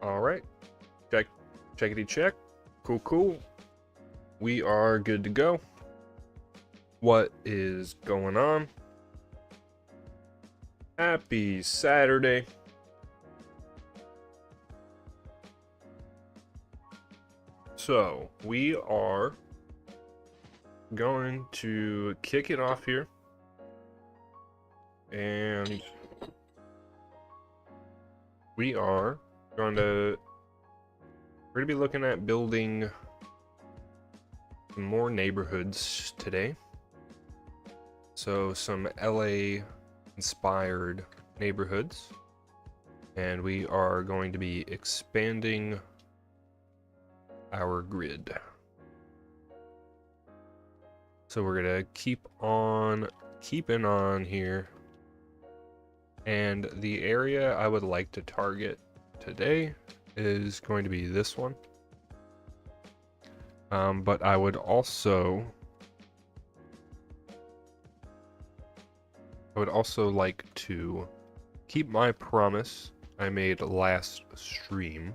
All right, check, checkity check. Cool, cool. We are good to go. What is going on? Happy Saturday. So, we are going to kick it off here. And we are going to we're going to be looking at building some more neighborhoods today. So, some LA inspired neighborhoods. And we are going to be expanding our grid. So we're gonna keep on keeping on here. And the area I would like to target today is going to be this one. But I would also like to keep my promise I made last stream.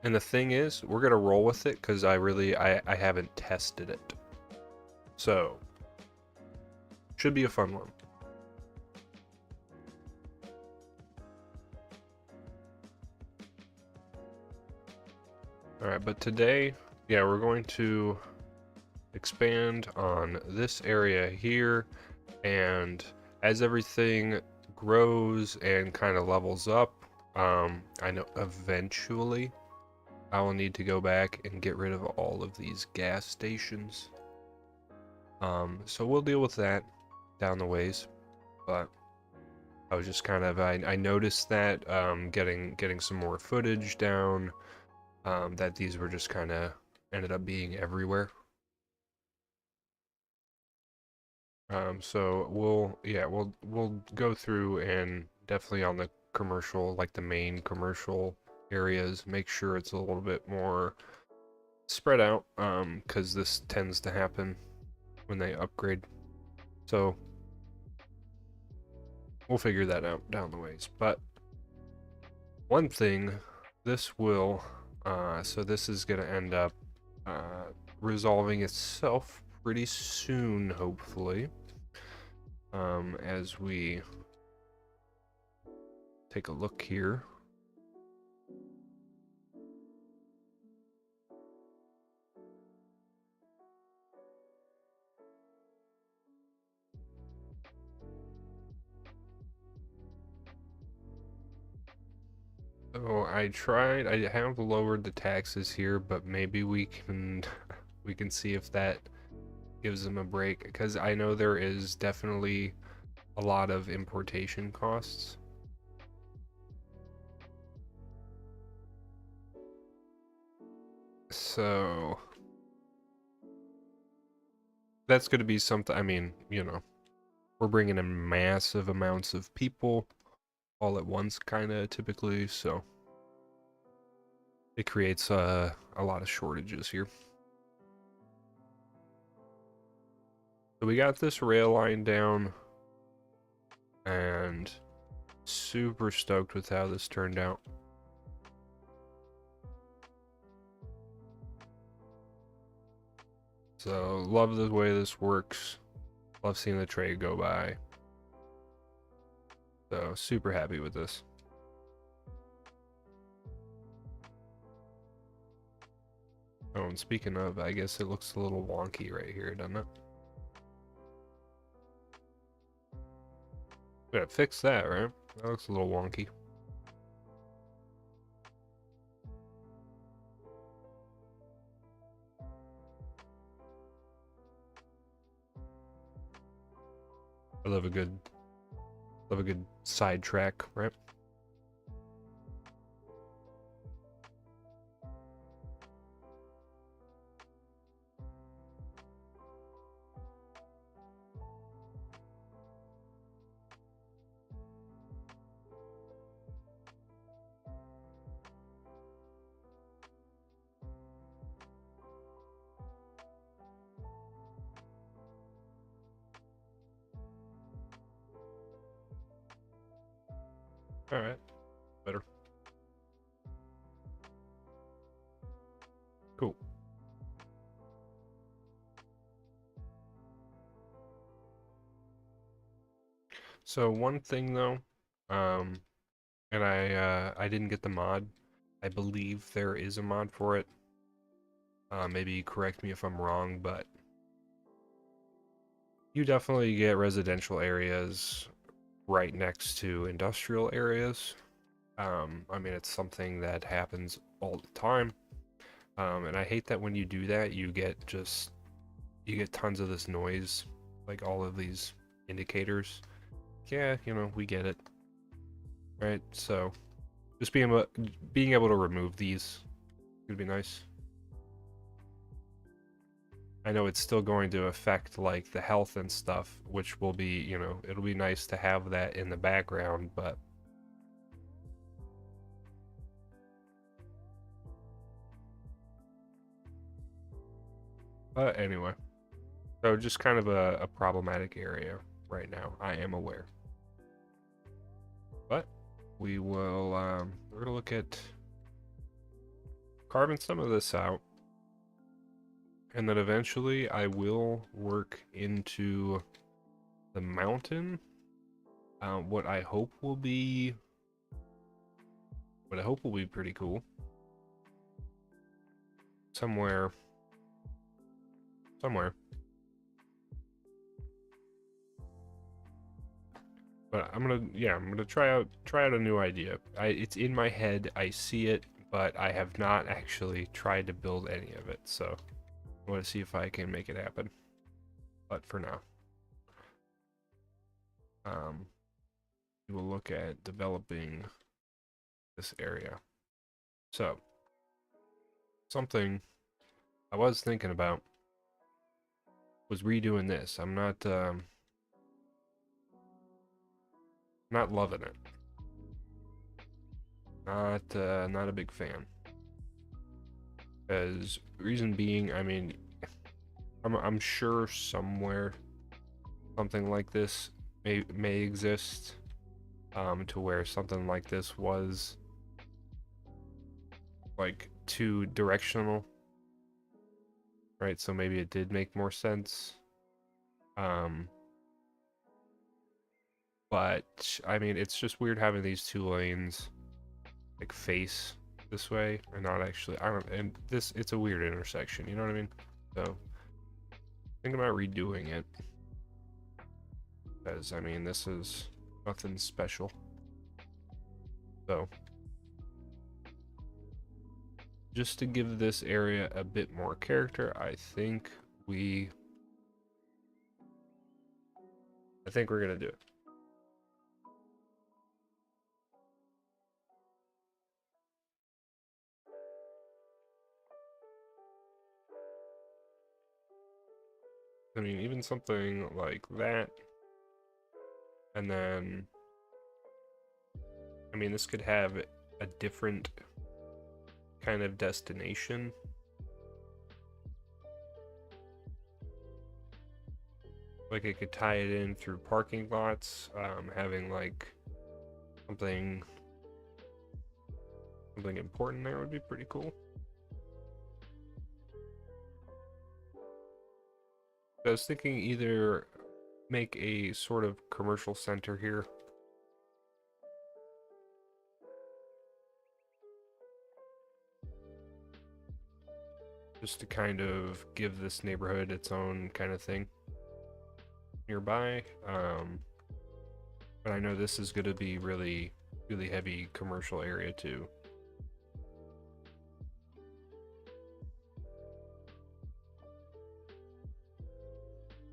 And the thing is, we're gonna roll with it because I haven't tested it. So should be a fun one. Alright, but today, yeah, we're going to expand on this area here, and as everything grows and kind of levels up, I know eventually I will need to go back and get rid of all of these gas stations. So we'll deal with that down the ways, but I was just kind of, I noticed that getting some more footage down, that these were just kind of ended up being everywhere. So we'll go through and definitely on the commercial, like the main commercial areas, make sure it's a little bit more spread out, because this tends to happen when they upgrade. So we'll figure that out down the ways. But one thing, this will, so this is gonna end up resolving itself pretty soon, hopefully. As we take a look here. So I have lowered the taxes here, but maybe we can we can see if that gives them a break, because I know there is definitely a lot of importation costs. So that's going to be something, I mean, you know, we're bringing in massive amounts of people all at once, kind of typically, so it creates a lot of shortages here. So we got this rail line down, and super stoked with how this turned out. So love the way this works. Love seeing the trade go by. So super happy with this. Oh, and speaking of, I guess it looks a little wonky right here, doesn't it? Yeah, fix that, right? That looks a little wonky. I love a good sidetrack, right? Alright, better. Cool. So one thing though, and I didn't get the mod. I believe there is a mod for it. Maybe correct me if I'm wrong, but you definitely get residential areas right next to industrial areas. I mean, it's something that happens all the time. And I hate that when you do that, you get tons of this noise, like all of these indicators. Yeah, we get it. Right? So just being able to remove these would be nice. I know it's still going to affect like the health and stuff, which will be, it'll be nice to have that in the background, but anyway. So just kind of a problematic area right now, I am aware. But we will, we're gonna look at carving some of this out. And then eventually I will work into the mountain. What I hope will be pretty cool. Somewhere. But I'm gonna try out a new idea. It's in my head, I see it, but I have not actually tried to build any of it, so I want to see if I can make it happen. But for now, we will look at developing this area. So, something I was thinking about was redoing this. I'm not loving it. Not a big fan. As reason being, I mean, I'm sure somewhere something like this may exist, to where something like this was like too directional, right? So maybe it did make more sense. But I mean, it's just weird having these two lanes like face this way and not actually. And it's a weird intersection, you know what I mean? So think about redoing it, because I mean, this is nothing special. So just to give this area a bit more character, I think we're gonna do it. I mean, even something like that. And then, I mean, this could have a different kind of destination. Like it could tie it in through parking lots, having like something important there would be pretty cool. I was thinking either make a sort of commercial center here. Just to kind of give this neighborhood its own kind of thing nearby. But I know this is going to be really heavy commercial area too.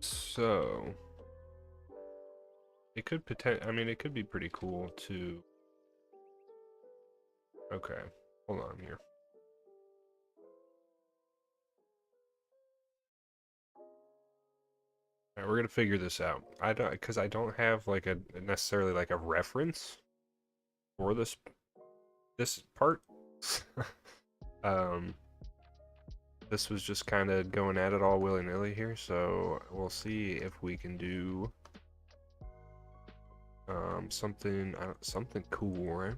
So it could it could be pretty cool to. Okay, hold on here. All right, we're gonna figure this out. Because I don't have like necessarily like a reference for this part. This was just kind of going at it all willy-nilly here, so we'll see if we can do. Something, something cool, right?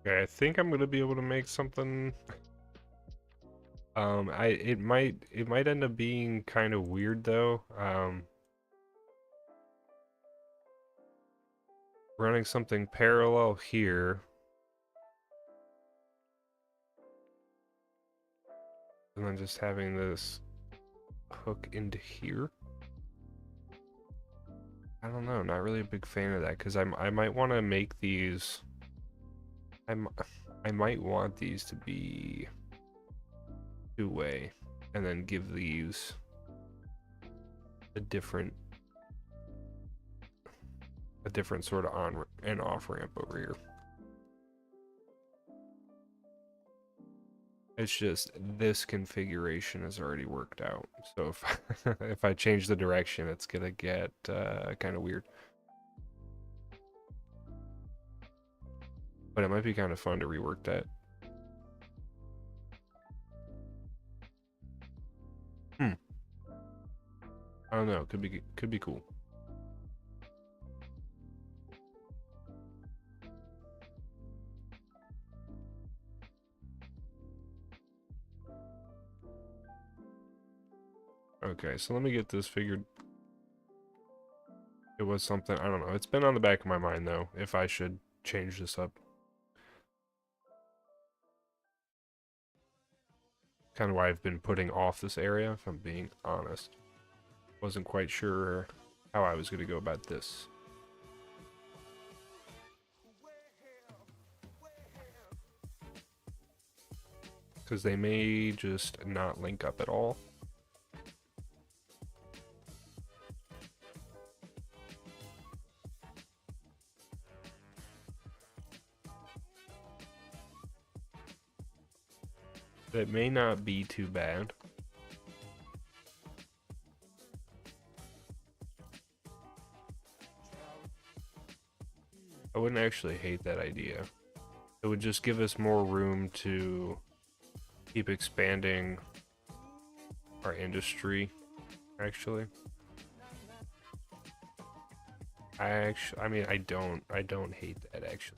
Okay, I think I'm gonna be able to make something. It might end up being kind of weird though. Running something parallel here, and then just having this hook into here. I don't know, not really a big fan of that because I might want to make these. I might want these to be two-way, and then give these a different sort of on and off ramp over here. It's just this configuration is already worked out. So if if I change the direction, it's gonna get kind of weird. But it might be kind of fun to rework that. I don't know. Could be cool. Okay, so let me get this figured. It was something, I don't know. It's been on the back of my mind though, if I should change this up. Kind of why I've been putting off this area, if I'm being honest. Wasn't quite sure how I was going to go about this. Because they may just not link up at all. That may not be too bad. I wouldn't actually hate that idea. It would just give us more room to keep expanding our industry, actually. I mean, I don't hate that, actually.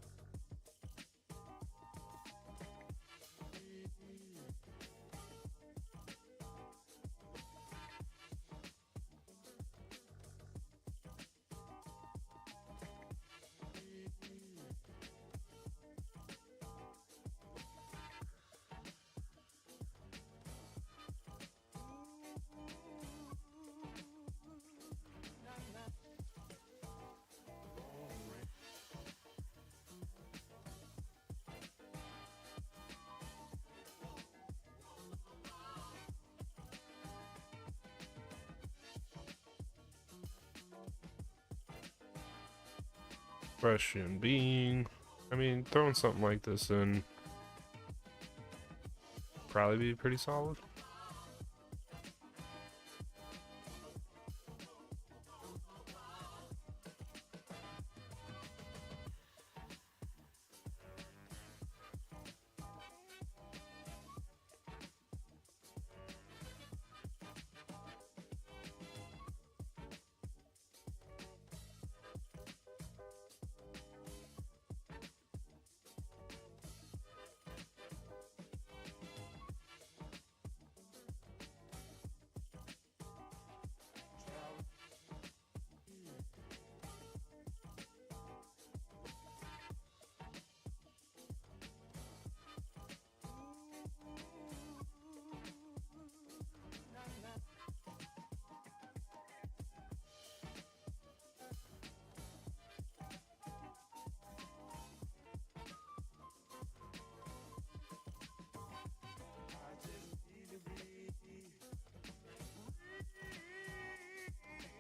Question being, I mean, throwing something like this in probably be pretty solid.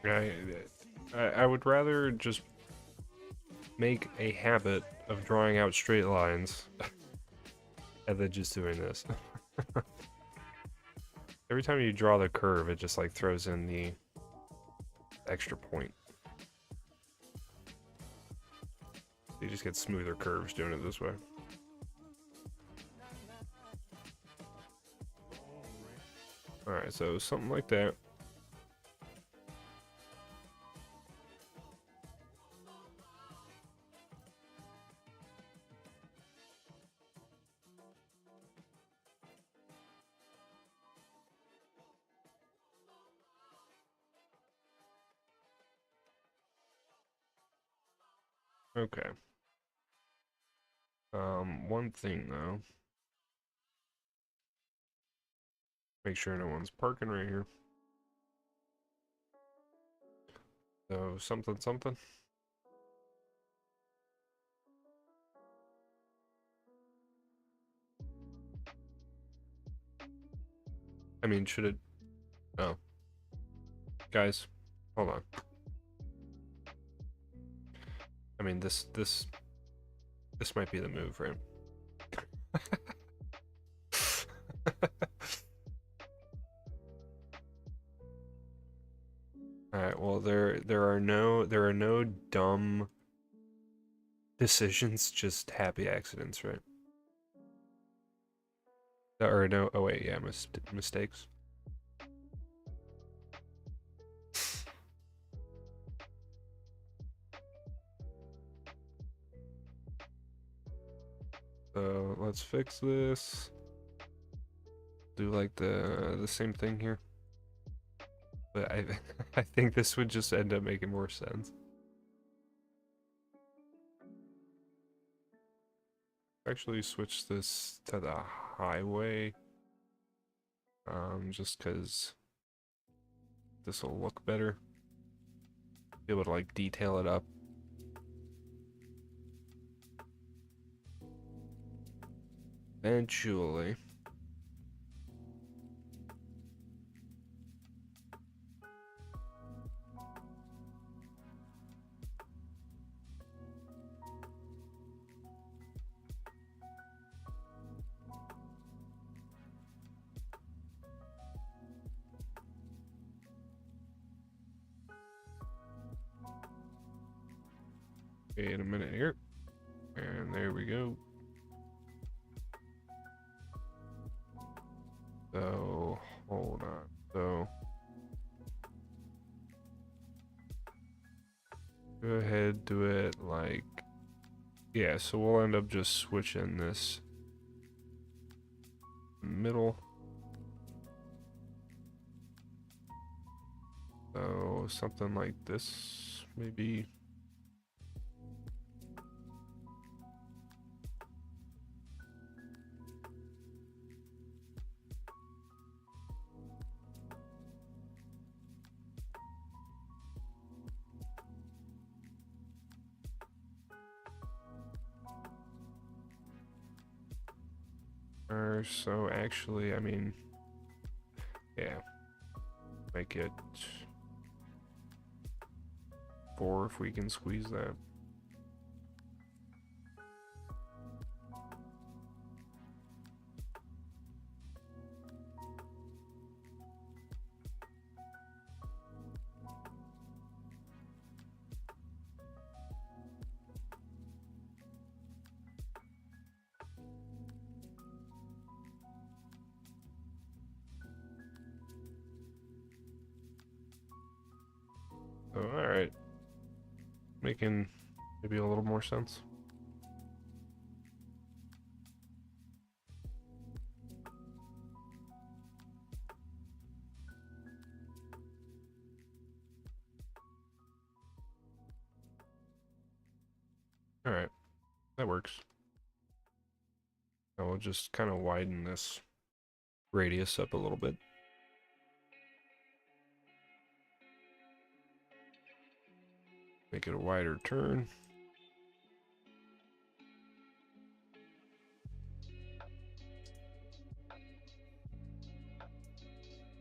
I, I would rather just make a habit of drawing out straight lines and then just doing this. Every time you draw the curve, it just like throws in the extra point. You just get smoother curves doing it this way. Alright, so something like that. Okay. One thing though. Make sure no one's parking right here. So, something, something. I mean, should it... Oh. Guys, hold on. I mean, this might be the move, right? Alright, well there are no dumb decisions, just happy accidents, right? There are no, oh wait, yeah, mistakes. So let's fix this. Do like the same thing here. But I I think this would just end up making more sense. Actually switch this to the highway. Just because this will look better. Be able to like detail it up. Eventually. Wait a minute here. And there we go. So, hold on. So, go ahead, do it like, yeah, so we'll end up just switching this middle. So, something like this, maybe. Or so actually, I mean, yeah, make it 4 if we can squeeze that. So, alright. Making maybe a little more sense. Alright, that works. Now we'll just kind of widen this radius up a little bit. Make it a wider turn.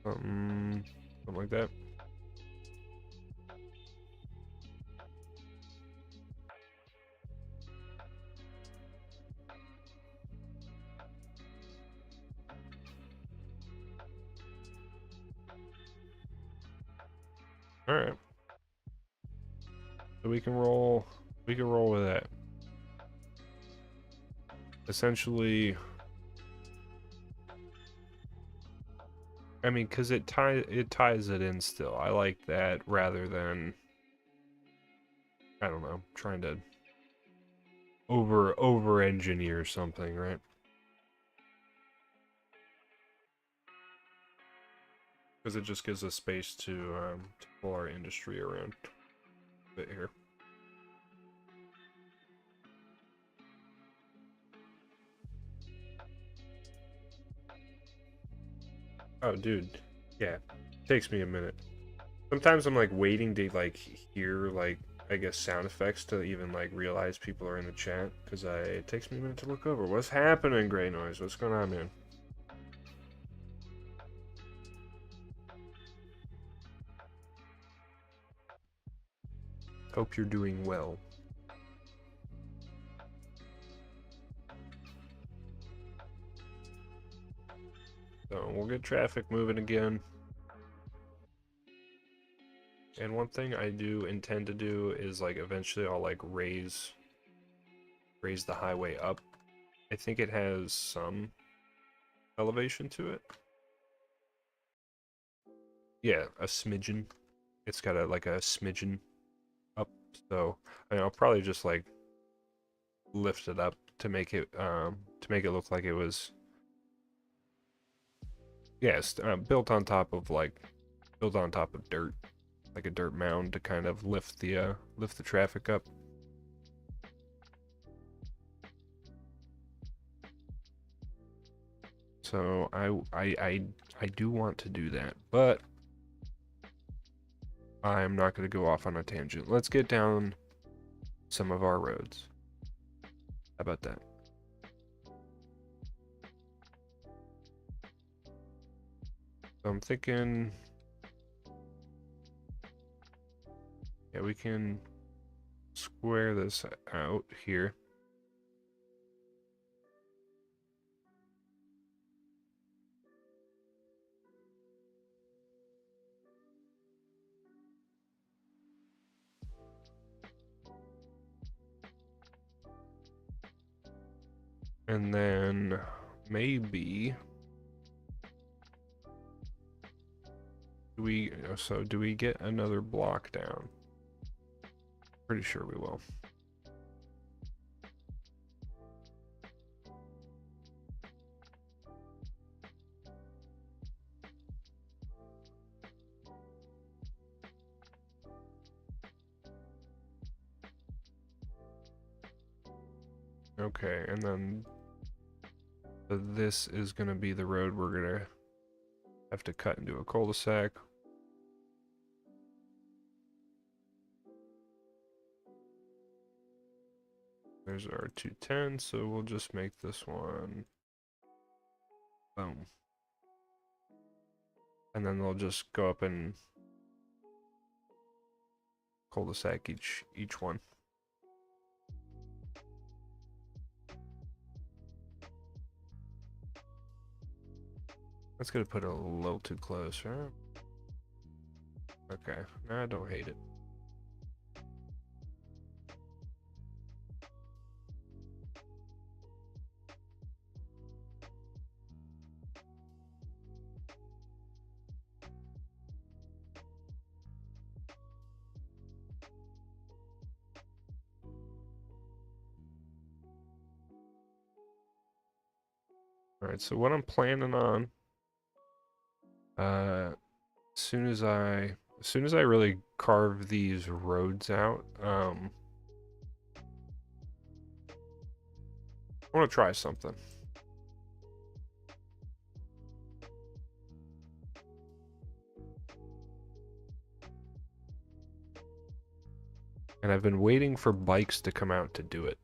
Something like that. All right. So we can roll with that. Essentially, I mean, because it ties it in still. I like that rather than, I don't know, trying to over engineer something, right? Because it just gives us space to pull our industry around a bit here. Oh, dude. Yeah. Takes me a minute. Sometimes I'm like waiting to like hear like I guess sound effects to even like realize people are in the chat because it takes me a minute to look over. What's happening, Gray Noise? What's going on, man? Hope you're doing well. So we'll get traffic moving again. And one thing I do intend to do is like eventually I'll like raise the highway up. I think it has some elevation to it. Yeah, a smidgen. It's got like a smidgen up. So I mean, I'll probably just like lift it up to make it look like it was built on top of dirt, like a dirt mound to kind of lift the traffic up. So I do want to do that, but I'm not going to go off on a tangent. Let's get down some of our roads. How about that? So I'm thinking, yeah, we can square this out here. And then maybe do we get another block down? Pretty sure we will. Okay, and then this is gonna be the road we're gonna have to cut into a cul-de-sac. There's our 210, so we'll just make this one. Boom. And then they'll just go up and cul-de-sac each one. That's gonna put it a little too close, right? Okay, I don't hate it. Alright, so what I'm planning on, as soon as I really carve these roads out, I want to try something. And I've been waiting for bikes to come out to do it.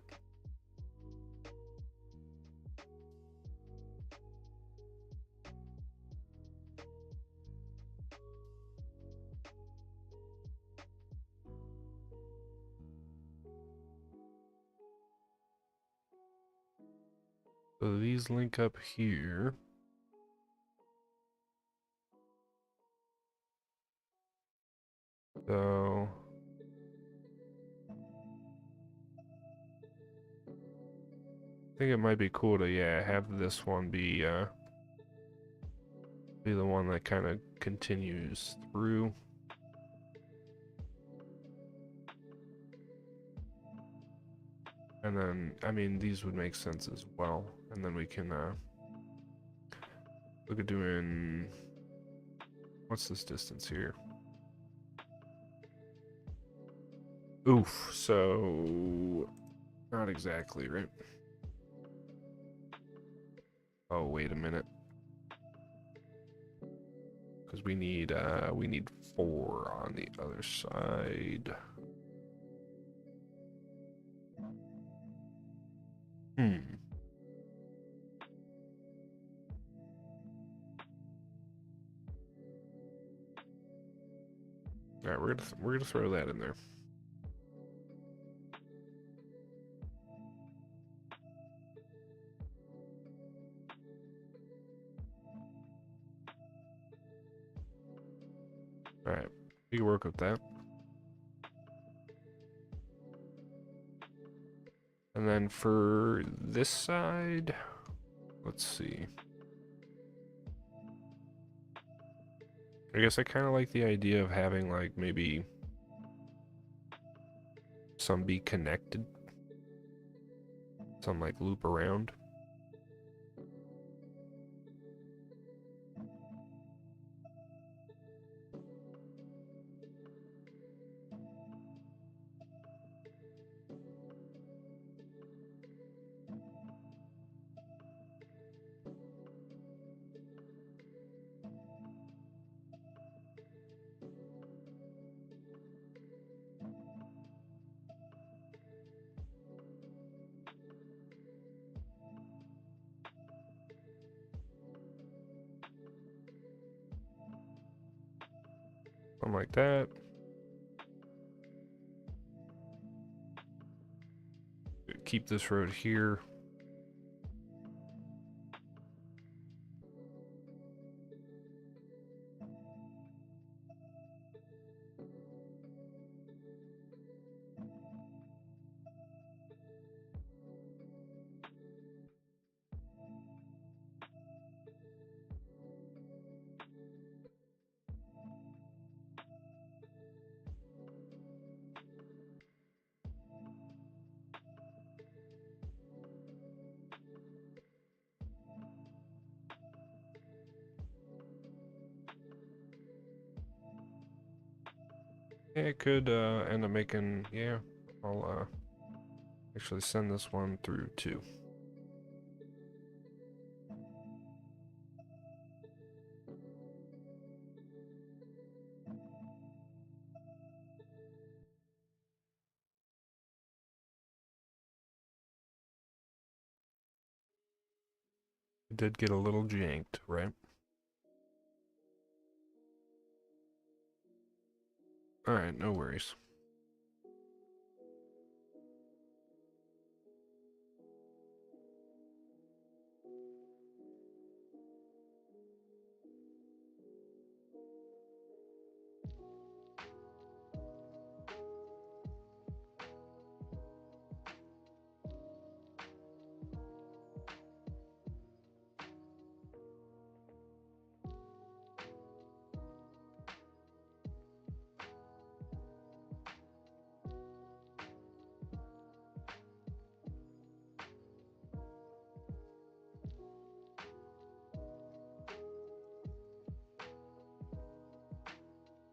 So these link up here. So I think it might be cool to, yeah, have this one be the one that kind of continues through. And then, I mean, these would make sense as well. And then we can look at doing, what's this distance here? Oof, so not exactly, right? Oh, wait a minute. Because we need 4 on the other side. All right, we're gonna throw that in there. All right, we can work with that. And then for this side, let's see. I guess I kind of like the idea of having like maybe some be connected, some like loop around. Something like that. Keep this road here. Yeah, it could end up making, yeah, I'll actually send this one through too. It did get a little janked, right? Alright, no worries.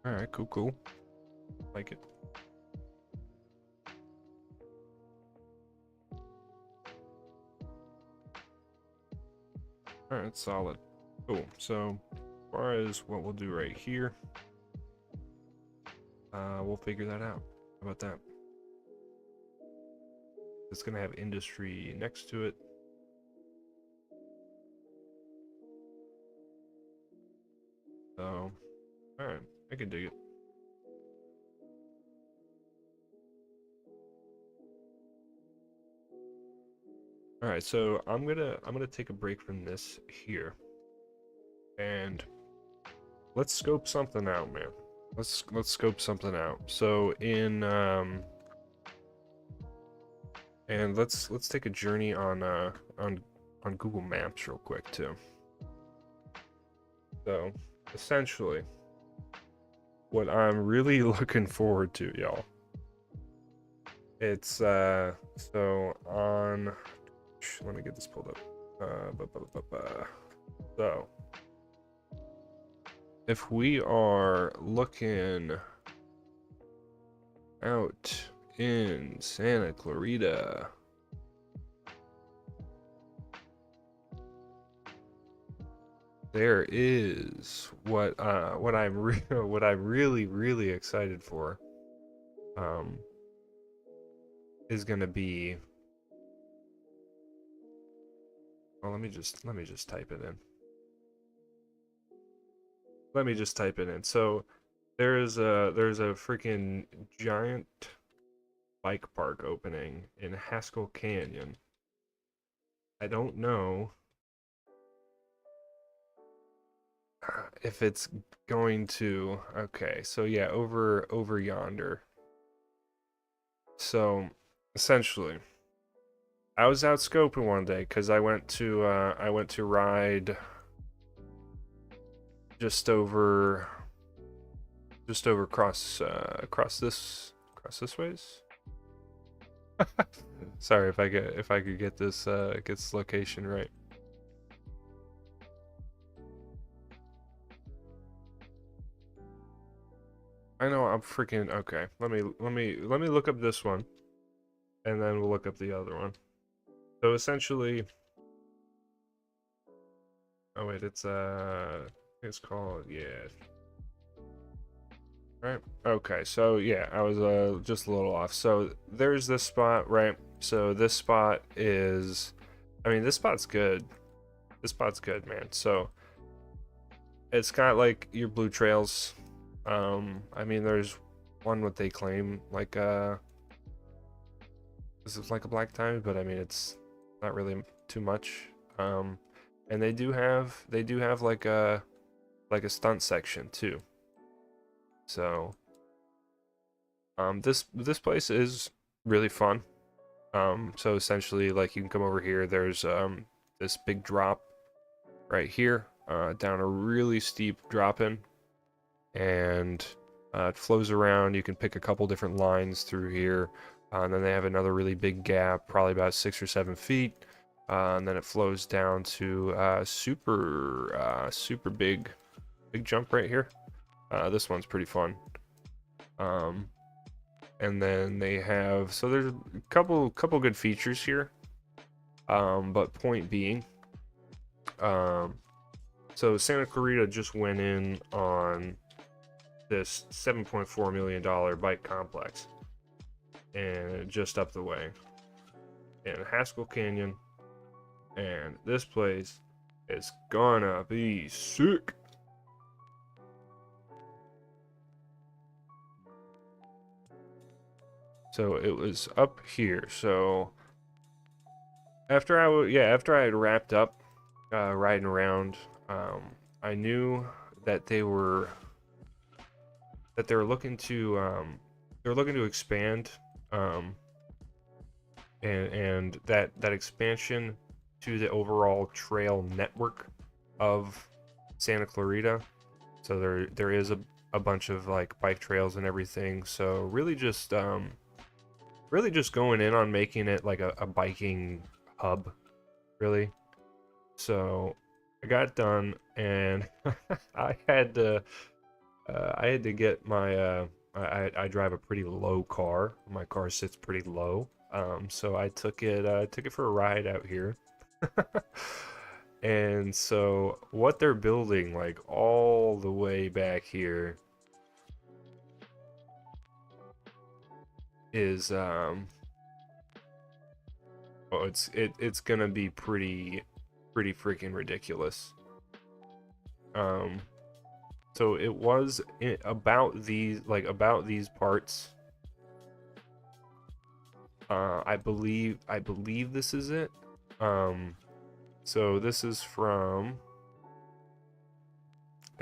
Alright, cool. Like it. Alright, solid. Cool. So, as far as what we'll do right here, we'll figure that out. How about that? It's gonna have industry next to it. So, alright, I can dig it. Alright, so I'm gonna take a break from this here. And let's scope something out, man. let's scope something out. So in and let's take a journey on Google Maps real quick too. So essentially, what I'm really looking forward to, y'all. It's so on. Let me get this pulled up. So if we are looking out in Santa Clarita, there is what I'm what I'm really excited for. Is gonna be. Well, let me just type it in. Let me just type it in. So there's a freaking giant bike park opening in Haskell Canyon. I don't know if it's going to. Okay, so yeah, over yonder. So essentially, I was out scoping one day because I went to ride just over across this ways. Sorry if I could get this location right. I know I'm freaking okay. Let me look up this one, and then we'll look up the other one. So essentially, oh wait, it's called, yeah. Right. Okay. So yeah, I was just a little off. So there's this spot, right? So this spot is, I mean, this spot's good. This spot's good, man. So it's got like your blue trails. I mean, there's one what they claim like this is like a black diamond, but I mean it's not really too much. And they do have like a stunt section too. So this place is really fun. So essentially, like, you can come over here. There's this big drop right here, down a really steep drop in, and it flows around. You can pick a couple different lines through here, and then they have another really big gap, probably about 6 or 7 feet, and then it flows down to super big jump right here. This one's pretty fun. And then they have, so there's a couple good features here. But point being, so Santa Clarita just went in on this $7.4 million bike complex, and just up the way in Haskell Canyon, and this place is gonna be sick. So it was up here. So after I had wrapped up riding around, I knew that they were looking to expand, and that expansion to the overall trail network of Santa Clarita. So there is a bunch of like bike trails and everything. So really just going in on making it like a biking hub, really. So I got done, and I had to get my I drive a pretty low car. My car sits pretty low. So I took it for a ride out here. And so what they're building, like, all the way back here, is oh, it's gonna be pretty freaking ridiculous. So it was about these parts. I believe this is it. So this is from,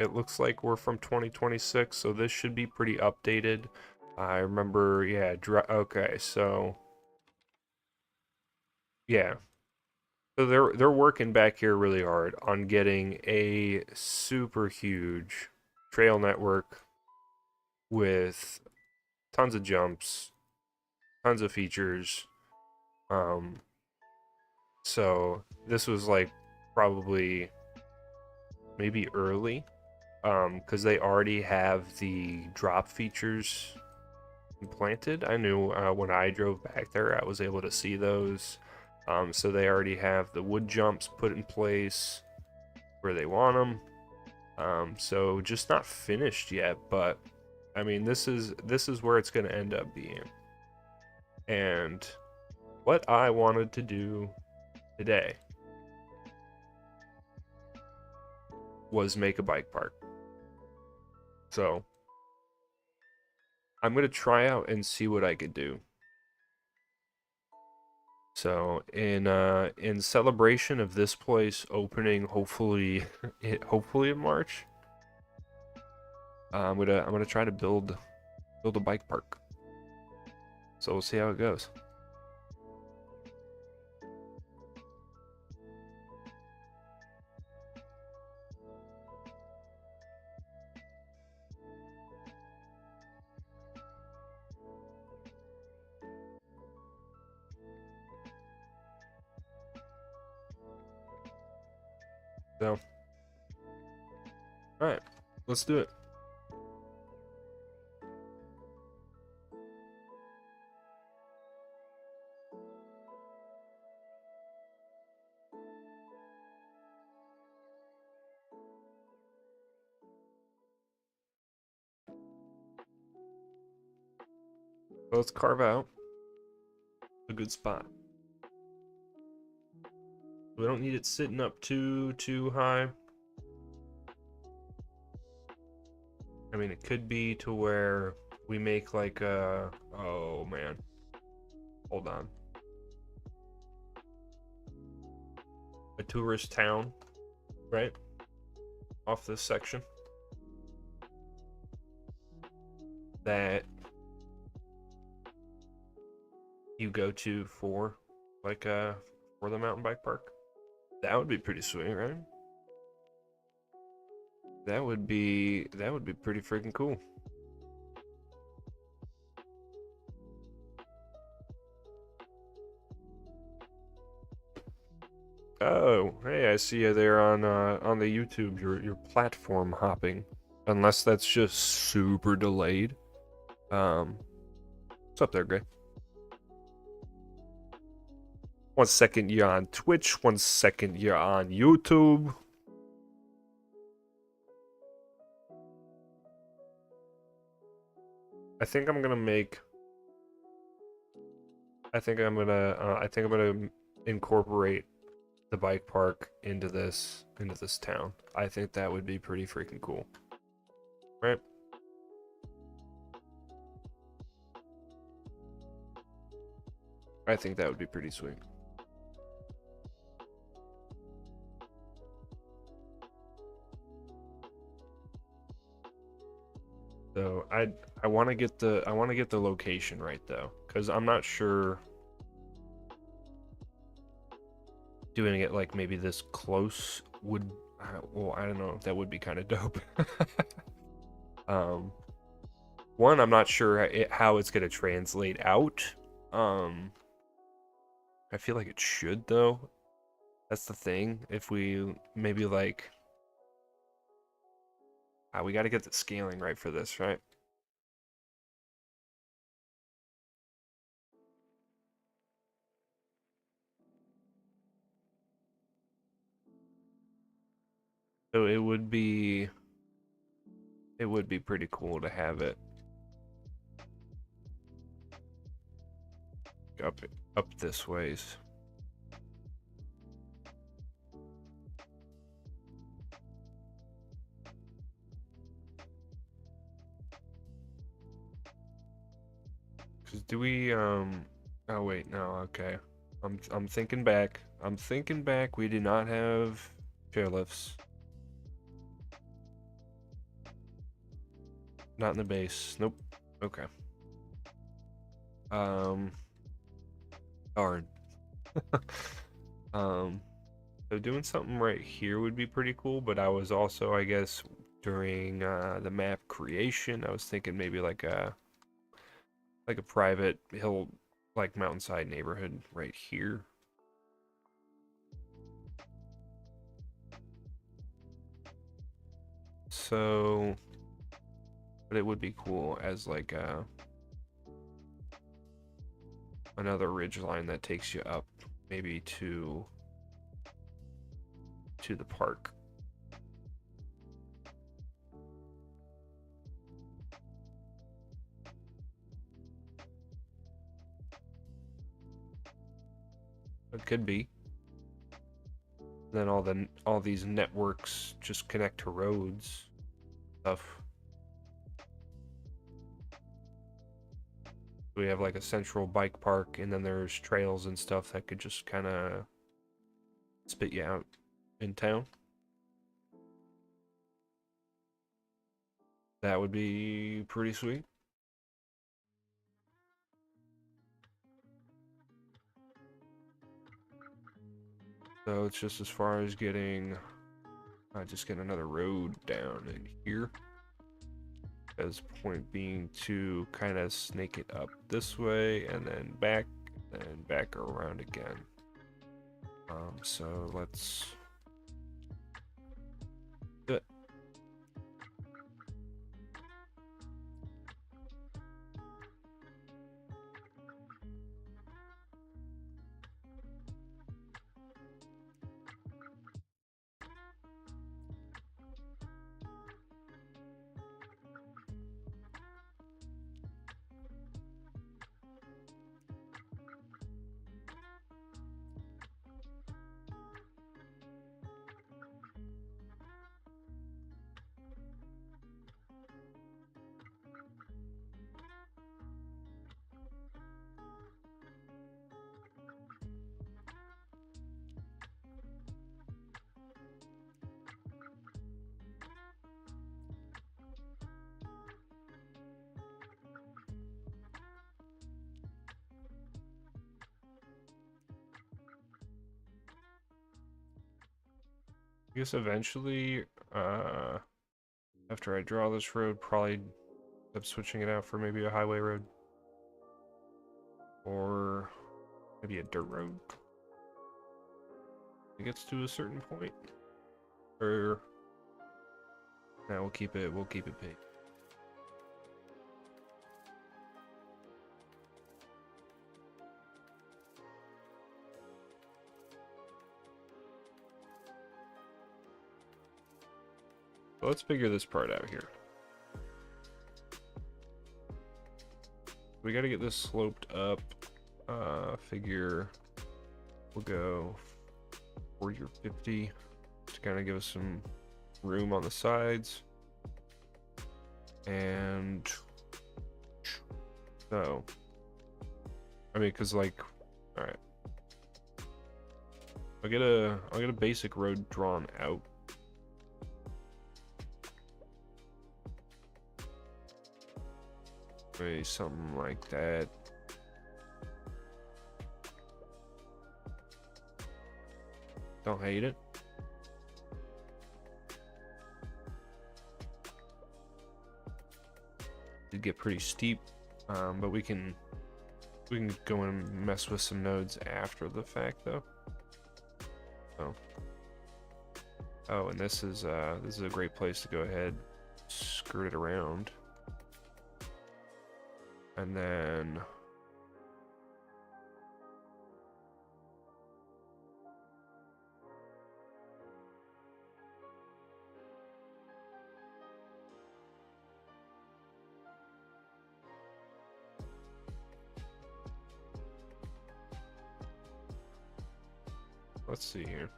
It looks like we're from 2026, so this should be pretty updated. I remember, yeah, okay, so yeah. So they're working back here really hard on getting a super huge trail network with tons of jumps, tons of features. Um, so this was like probably maybe early, because they already have the drop features implanted. I knew when I drove back there, I was able to see those. So they already have the wood jumps put in place where they want them. So just not finished yet, but I mean this is where it's going to end up being. And what I wanted to do today was make a bike park. So I'm going to try out and see what I could do. So in celebration of this place opening, hopefully in March, I'm gonna try to build a bike park. So we'll see how it goes. So, all right, let's do it. So let's carve out a good spot. We don't need it sitting up too high. I mean, it could be to where we make like a, oh man, hold on, a tourist town, right? Off this section that you go to for like for the mountain bike park. That would be pretty sweet, right? That would be pretty freaking cool. Oh, hey, I see you there on the YouTube. You're platform hopping, unless that's just super delayed. What's up there, Gray? 1 second you're on Twitch, 1 second you're on YouTube. I think I'm gonna incorporate the bike park into this town. I think that would be pretty freaking cool. Right? I think that would be pretty sweet. So I want to get the location right though, because I'm not sure doing it like maybe this close would, well, I don't know, that would be kind of dope. One, I'm not sure how it's gonna translate out. I feel like it should though. That's the thing. If we maybe like, we got to get the scaling right for this, right? So it would be pretty cool to have it up this ways. Cause do we oh wait, no, okay. I'm thinking back. We do not have chairlifts. Not in the base. Nope. Okay. Darn. So doing something right here would be pretty cool, but I was also, I guess, during the map creation, I was thinking maybe like a private hill, like mountainside neighborhood right here. So, but it would be cool as like another ridge line that takes you up maybe to the park. It could be. Then all these networks just connect to roads stuff. We have like a central bike park, and then there's trails and stuff that could just kind of spit you out in town. That would be pretty sweet. So it's just as far as getting, just getting another road down in here. As point being to kind of snake it up this way and then back around again. So let's do it. I guess eventually, after I draw this road, probably end up switching it out for maybe a highway road. Or maybe a dirt road. It gets to a certain point. Or no, we'll keep it paved. So let's figure this part out here. We got to get this sloped up. Figure we'll go 40 or 50 to kind of give us some room on the sides. And so, I mean, cause like, all right, I'll get a basic road drawn out. Maybe something like that. Don't hate it. It'd get pretty steep, but we can go and mess with some nodes after the fact, though. Oh, and this is a great place to go ahead, skirt it around, and then. Let's see here.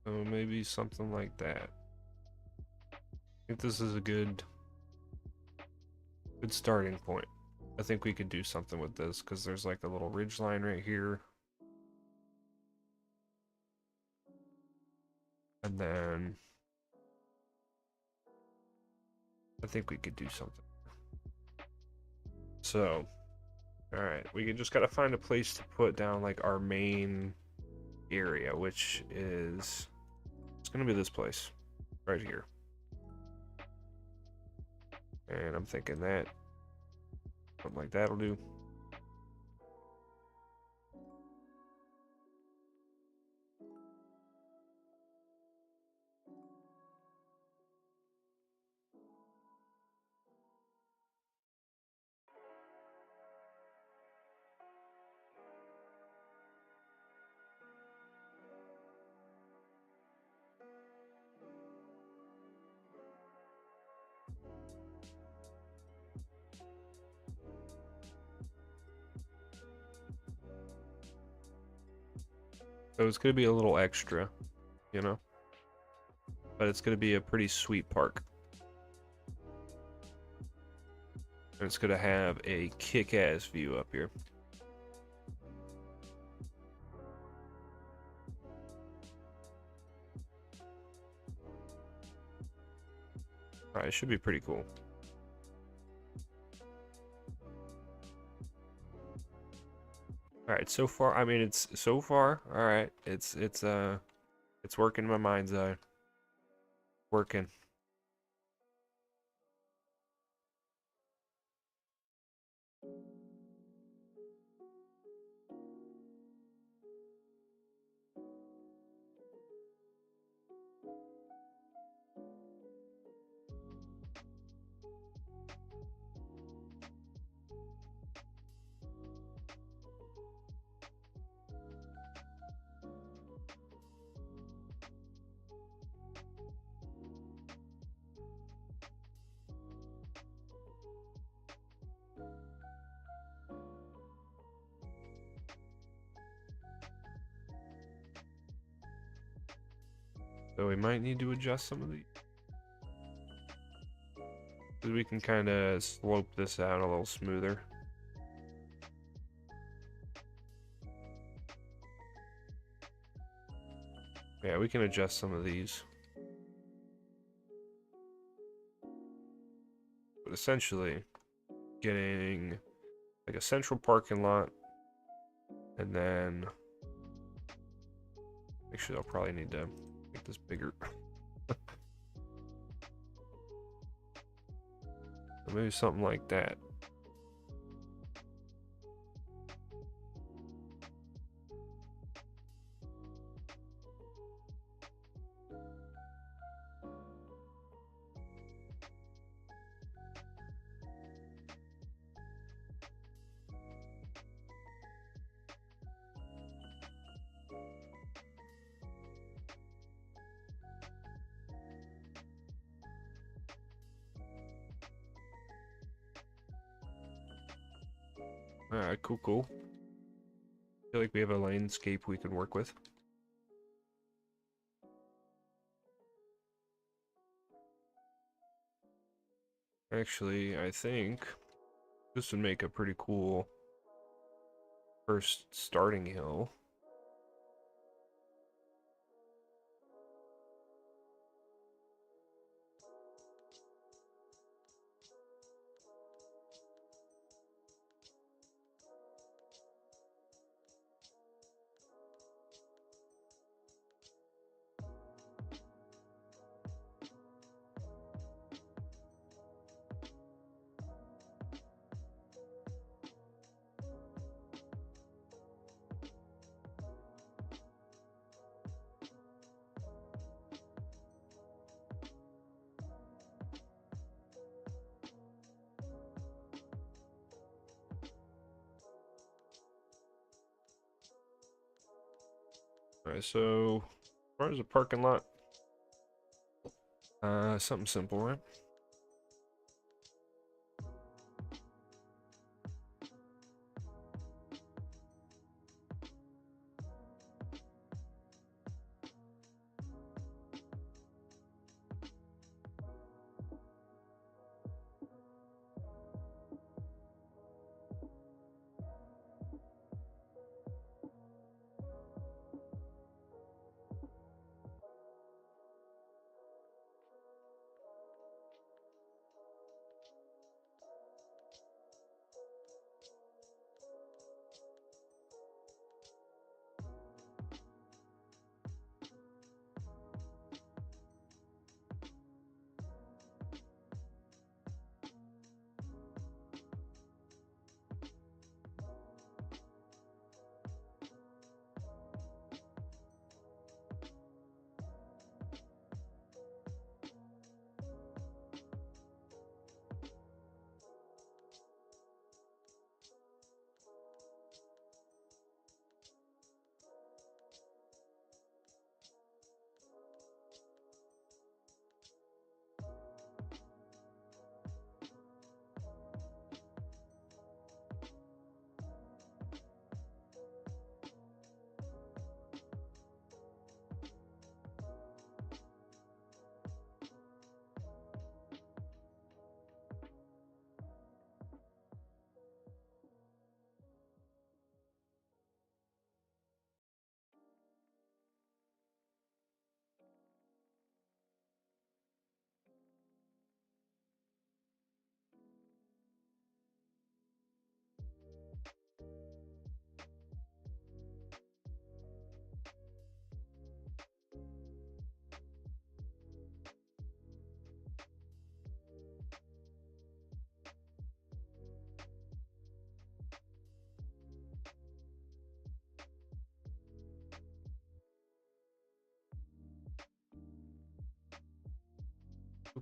So maybe something like that. I think this is a good starting point. I think we could do something with this because there's like a little ridge line right here. And then I think we could do something. So, all right, we just gotta find a place to put down like our main area, which is, it's gonna be this place right here. And I'm thinking that something like that'll do. So it's gonna be a little extra, you know? But it's gonna be a pretty sweet park. And it's gonna have a kick-ass view up here. Alright, it should be pretty cool. Alright, so far, I mean, it's so far, alright, it's working in my mind's eye. Working. So we might need to adjust some of these. So we can kind of slope this out a little smoother. Yeah, we can adjust some of these. But essentially, getting like a central parking lot, and then actually I'll probably need to make this bigger. Maybe something like that. Alright, cool. Feel like we have a landscape we can work with. Actually, I think this would make a pretty cool first starting hill. Alright, so as far as the parking lot, something simple, right?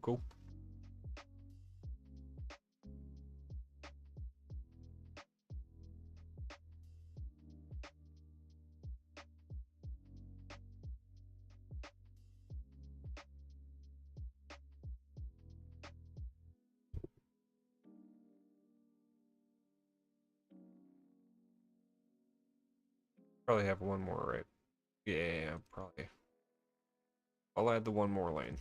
Cool. Probably have one more, right? Yeah, probably. I'll add the one more lane.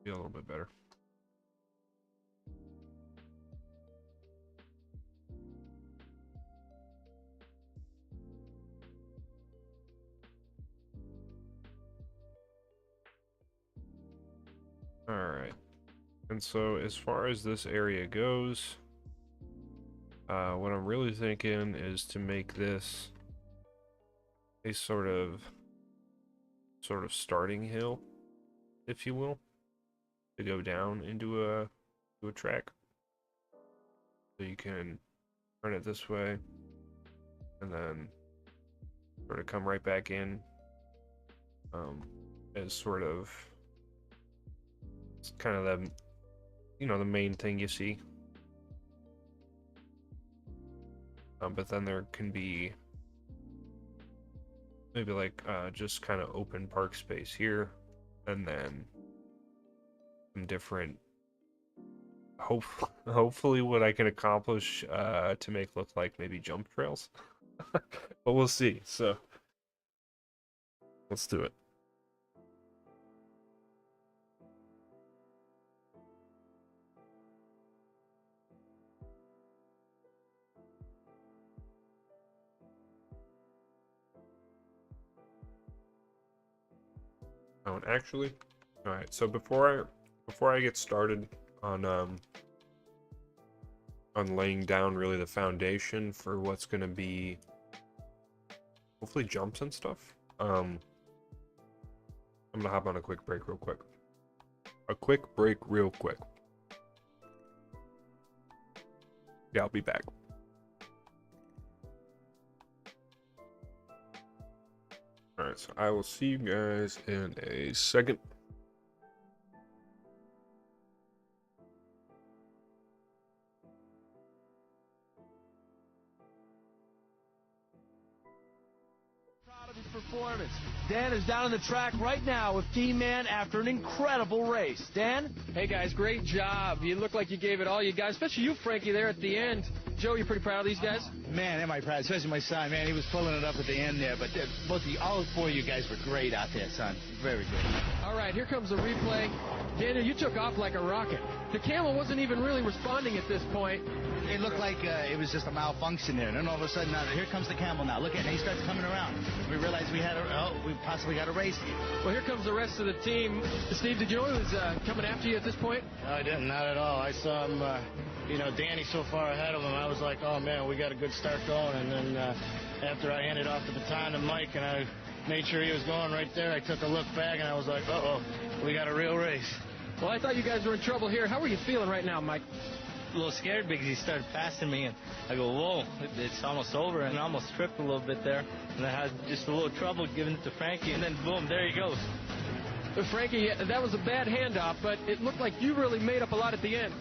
Be a little bit better. All right. And so as far as this area goes, what I'm really thinking is to make this a sort of starting hill, if you will, to go down into a track. So you can turn it this way and then sort of come right back in, as sort of, it's kind of the, the main thing you see. But then there can be maybe like just kind of open park space here, and then some different, hopefully what I can accomplish to make look like maybe jump trails. But we'll see. So let's do it. Oh, and actually, all right. So before I get started on laying down really the foundation for what's going to be hopefully jumps and stuff, I'm gonna hop on a quick break real quick. Yeah, I'll be back. Alright, so I will see you guys in a second. Proud of his performance. Dan is down on the track right now with Team Man after an incredible race. Dan? Hey guys, great job. You look like you gave it all you guys, especially you, Frankie, there at the end. Joe, you're pretty proud of these guys? Man, am I proud, especially my son. Man, he was pulling it up at the end there, but both of you, all four of you guys were great out there, son. Very good. All right, here comes the replay. Daniel, you took off like a rocket. The camel wasn't even really responding at this point. It looked like it was just a malfunction there, and then all of a sudden, here comes the camel now. Look at it, he starts coming around. We realized we possibly got a race here. Well, here comes the rest of the team. Steve, did you know who was coming after you at this point? No, I didn't, not at all. I saw him, Danny so far ahead of him. I was like, oh man, we got a good start going. And then after I handed off the baton to Mike and I made sure he was going right there, I took a look back and I was like, uh-oh, we got a real race. Well, I thought you guys were in trouble here. How are you feeling right now, Mike? A little scared because he started passing me, and I go, whoa, it's almost over, and I almost tripped a little bit there, and I had just a little trouble giving it to Frankie, and then boom, there he goes. Frankie, that was a bad handoff, but it looked like you really made up a lot at the end.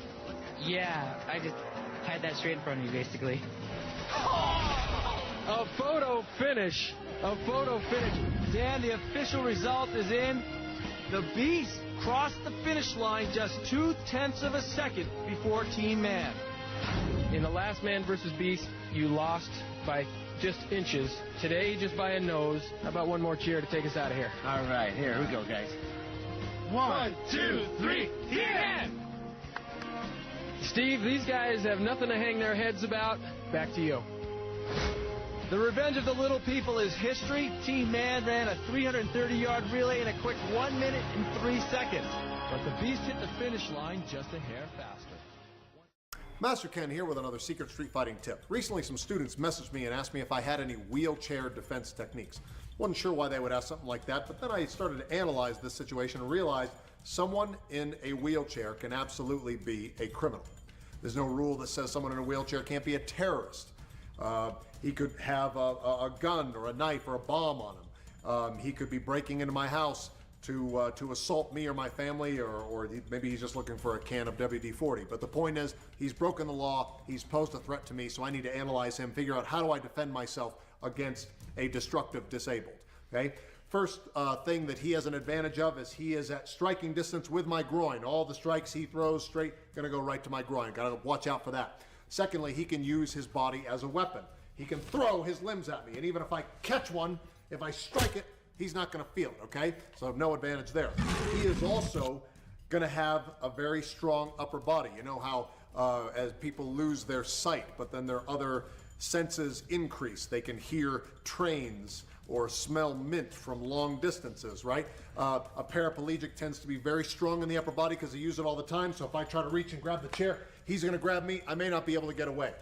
Yeah, I just had that straight in front of me, basically. A photo finish. Dan, the official result is in. The Beast crossed the finish line just 0.2 of a second before Team Man. In the last man versus beast, you lost by just inches. Today, just by a nose. How about one more cheer to take us out of here? All right, here we go, guys. 1, 2, 3, yeah! Steve, these guys have nothing to hang their heads about. Back to you. The revenge of the little people is history. Team Man ran a 330-yard relay in a quick 1 minute and 3 seconds. But the Beast hit the finish line just a hair faster. Master Ken here with another Secret Street Fighting tip. Recently, some students messaged me and asked me if I had any wheelchair defense techniques. Wasn't sure why they would ask something like that, but then I started to analyze this situation and realized someone in a wheelchair can absolutely be a criminal. There's no rule that says someone in a wheelchair can't be a terrorist. He could have a gun or a knife or a bomb on him. He could be breaking into my house to assault me or my family, or maybe he's just looking for a can of WD-40. But the point is, he's broken the law, he's posed a threat to me, so I need to analyze him, figure out how do I defend myself against a destructive disabled, okay? First thing that he has an advantage of is he is at striking distance with my groin. All the strikes he throws straight, gonna go right to my groin. Gotta watch out for that. Secondly, he can use his body as a weapon. He can throw his limbs at me, and even if I catch one, if I strike it, he's not gonna feel it, okay? So no advantage there. He is also gonna have a very strong upper body. You know how as people lose their sight, but then their other senses increase. They can hear trains or smell mint from long distances, right? A paraplegic tends to be very strong in the upper body because they use it all the time. So if I try to reach and grab the chair, he's gonna grab me. I may not be able to get away.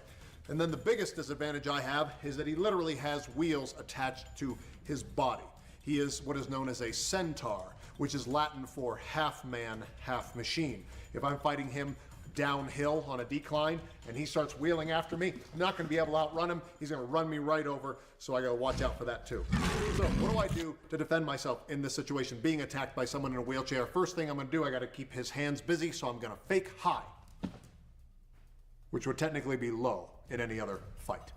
And then the biggest disadvantage I have is that he literally has wheels attached to his body. He is what is known as a centaur, which is Latin for half man, half machine. If I'm fighting him downhill on a decline and he starts wheeling after me, I'm not going to be able to outrun him. He's going to run me right over, so I got to watch out for that too. So what do I do to defend myself in this situation, being attacked by someone in a wheelchair? First thing I'm going to do, I got to keep his hands busy, so I'm going to fake high, which would technically be low in any other fight,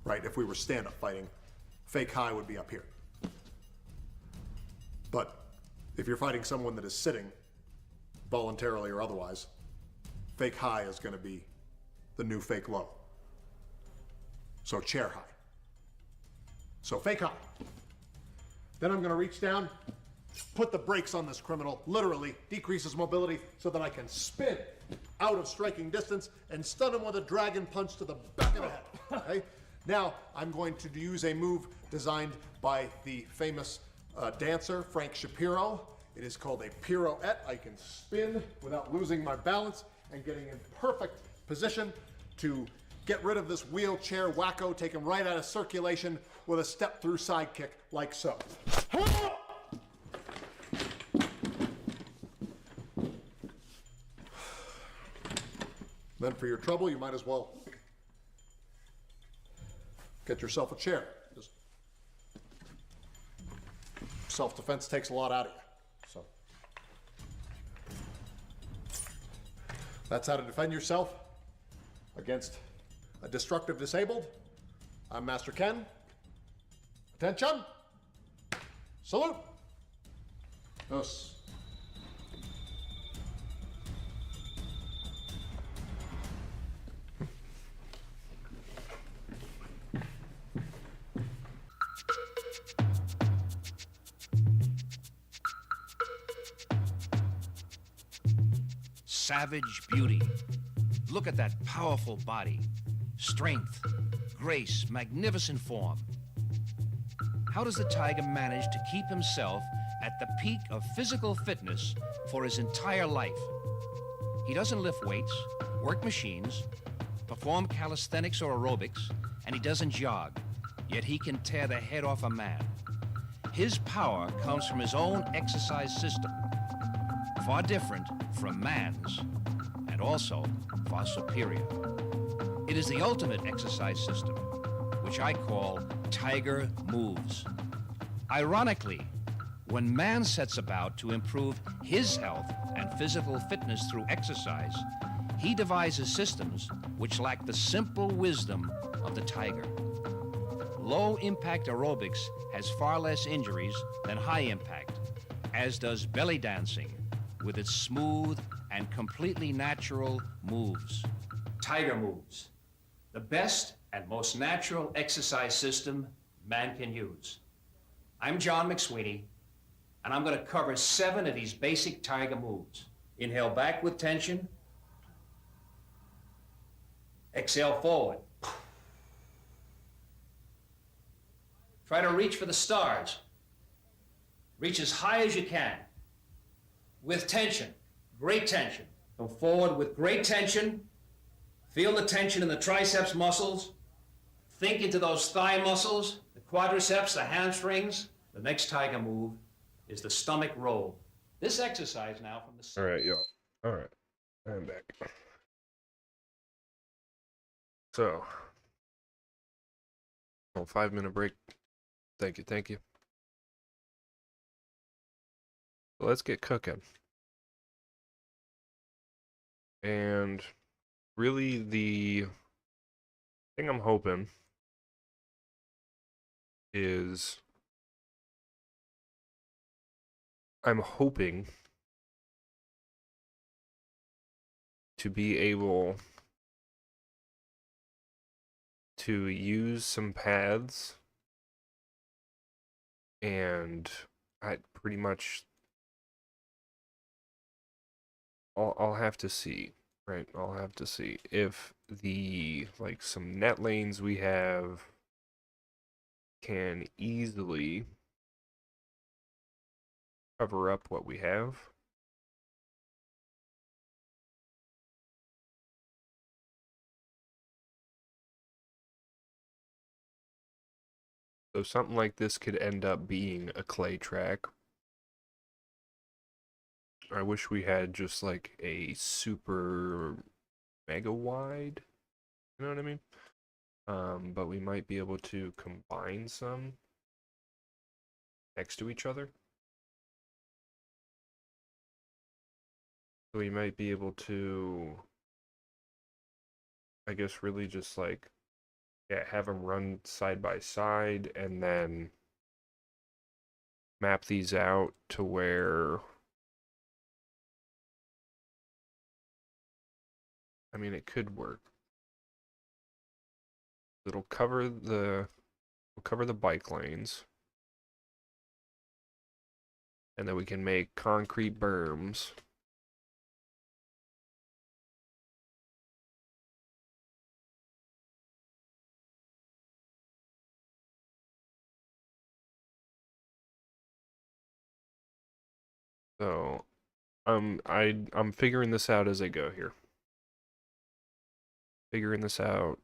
right? If we were stand-up fighting, fake high would be up here. But if you're fighting someone that is sitting, voluntarily or otherwise, fake high is going to be the new fake low. So chair high. So fake high. Then I'm going to reach down, put the brakes on this criminal, literally decrease his mobility so that I can spin out of striking distance and stun him with a dragon punch to the back of the head. Okay? Now I'm going to use a move designed by the famous dancer Frank Shapiro. It is called a pirouette. I can spin without losing my balance and getting in perfect position to get rid of this wheelchair wacko, take him right out of circulation with a step-through side kick like so. Then for your trouble, you might as well get yourself a chair. Just self-defense takes a lot out of you. So that's how to defend yourself against a destructive disabled. I'm Master Ken. Attention. Salute. Yes. Savage beauty. Look at that powerful body. Strength, grace, magnificent form. How does the tiger manage to keep himself at the peak of physical fitness for his entire life? He doesn't lift weights, work machines, perform calisthenics or aerobics, and he doesn't jog, yet he can tear the head off a man. His power comes from his own exercise system, far different from man's, and also far superior. It is the ultimate exercise system, which I call Tiger Moves. Ironically, when man sets about to improve his health and physical fitness through exercise, he devises systems which lack the simple wisdom of the tiger. Low-impact aerobics has far less injuries than high-impact, as does belly dancing, with its smooth and completely natural moves. Tiger Moves, the best and most natural exercise system man can use. I'm John McSweeney, and I'm going to cover 7 of these basic tiger moves. Inhale back with tension. Exhale forward. Try to reach for the stars. Reach as high as you can. With tension, great tension. Come forward with great tension. Feel the tension in the triceps muscles. Think into those thigh muscles, the quadriceps, the hamstrings. The next tiger move is the stomach roll. This exercise now from the... All right, y'all. All right, I'm back. So, 5-minute break. Thank you, thank you. So let's get cooking. And really the thing I'm hoping is I'm hoping to be able to use some paths, and I pretty much I'll have to see, right? I'll have to see if the like some net lanes we have can easily cover up what we have. So something like this could end up being a clay track. I wish we had just like a super mega wide, you know what I mean? But we might be able to combine some next to each other. So we might be able to, I guess, really just like, yeah, have them run side by side and then map these out to where, I mean, it could work. It'll cover the, bike lanes. And then we can make concrete berms. So, I'm figuring this out as I go here. Figuring this out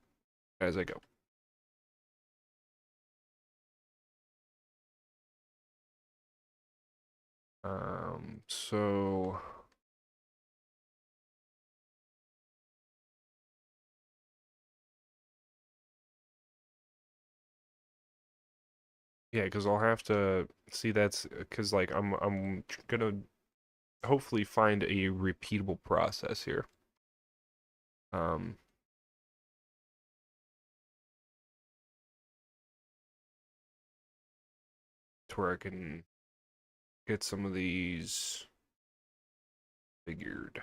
as I go. So yeah, because I'll have to see that's because like I'm gonna hopefully find a repeatable process here. To where I can get some of these figured.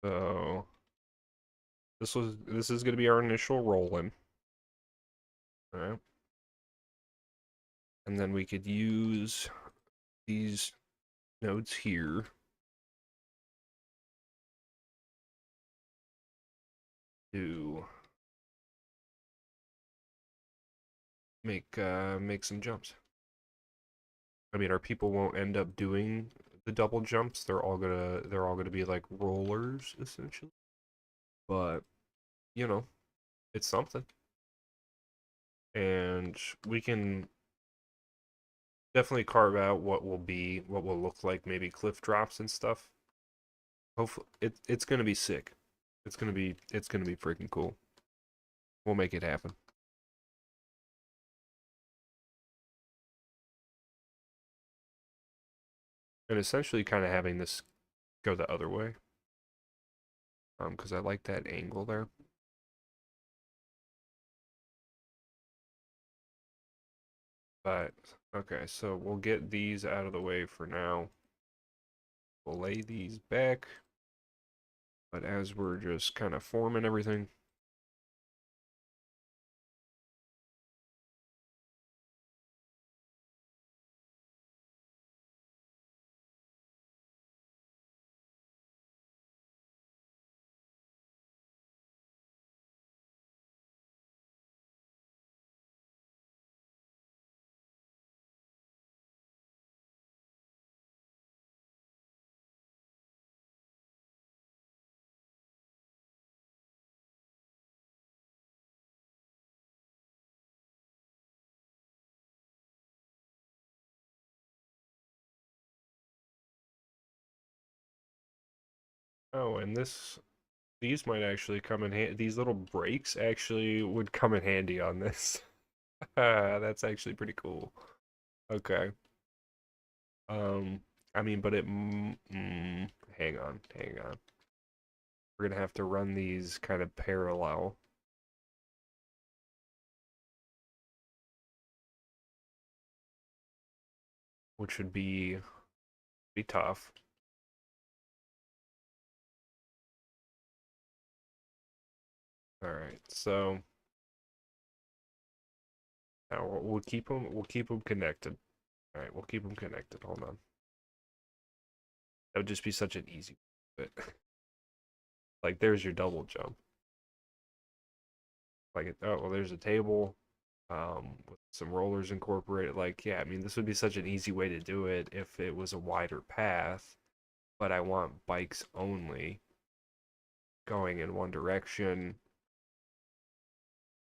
So this is gonna be our initial roll-in. Alright. And then we could use these nodes here to make some jumps. I mean, our people won't end up doing the double jumps. They're all gonna be like rollers essentially. But you know, it's something. And we can definitely carve out what will look like maybe cliff drops and stuff. Hopefully it's gonna be sick. It's gonna be freaking cool. We'll make it happen. And essentially kind of having this go the other way. Because I like that angle there. But, okay, so we'll get these out of the way for now. We'll lay these back. But as we're just kind of forming everything, oh, and these might actually come in handy. These little brakes actually would come in handy on this. That's actually pretty cool. Okay. I mean, but hang on. We're gonna have to run these kind of parallel. Which would be tough. All right, so now we'll keep them connected. All right, we'll keep them connected. Hold on. That would just be such an easy bit. Like there's your double jump. Like oh well, there's a table, with some rollers incorporated. Like yeah, I mean this would be such an easy way to do it if it was a wider path. But I want bikes only, going in one direction.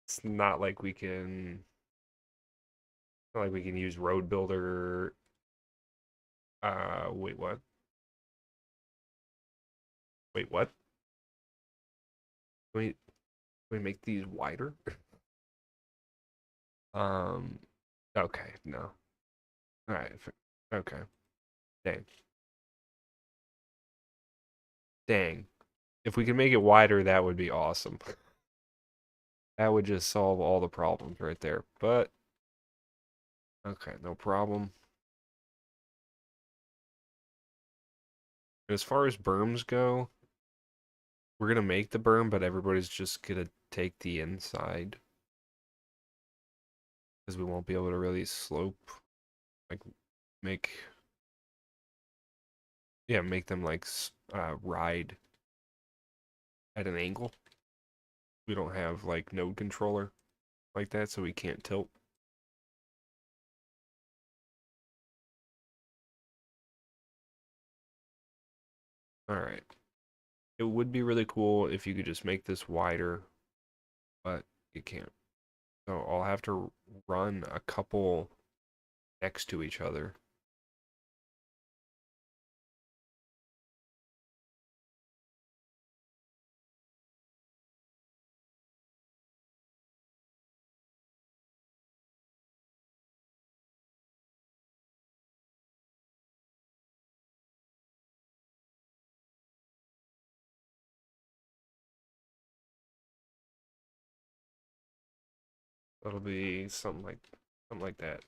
It's not like we can. Not like we can use Road Builder. Wait, what? Wait, what? Can we make these wider? Um, okay, no. All right, okay. Dang. Dang. If we can make it wider, that would be awesome. That would just solve all the problems right there. But, okay, no problem. As far as berms go, we're gonna make the berm, but everybody's just gonna take the inside. Because we won't be able to really slope, like, make them like ride at an angle. We don't have like node controller like that, so we can't tilt. All right. It would be really cool if you could just make this wider, but you can't. So I'll have to run a couple next to each other. That'll be something like that.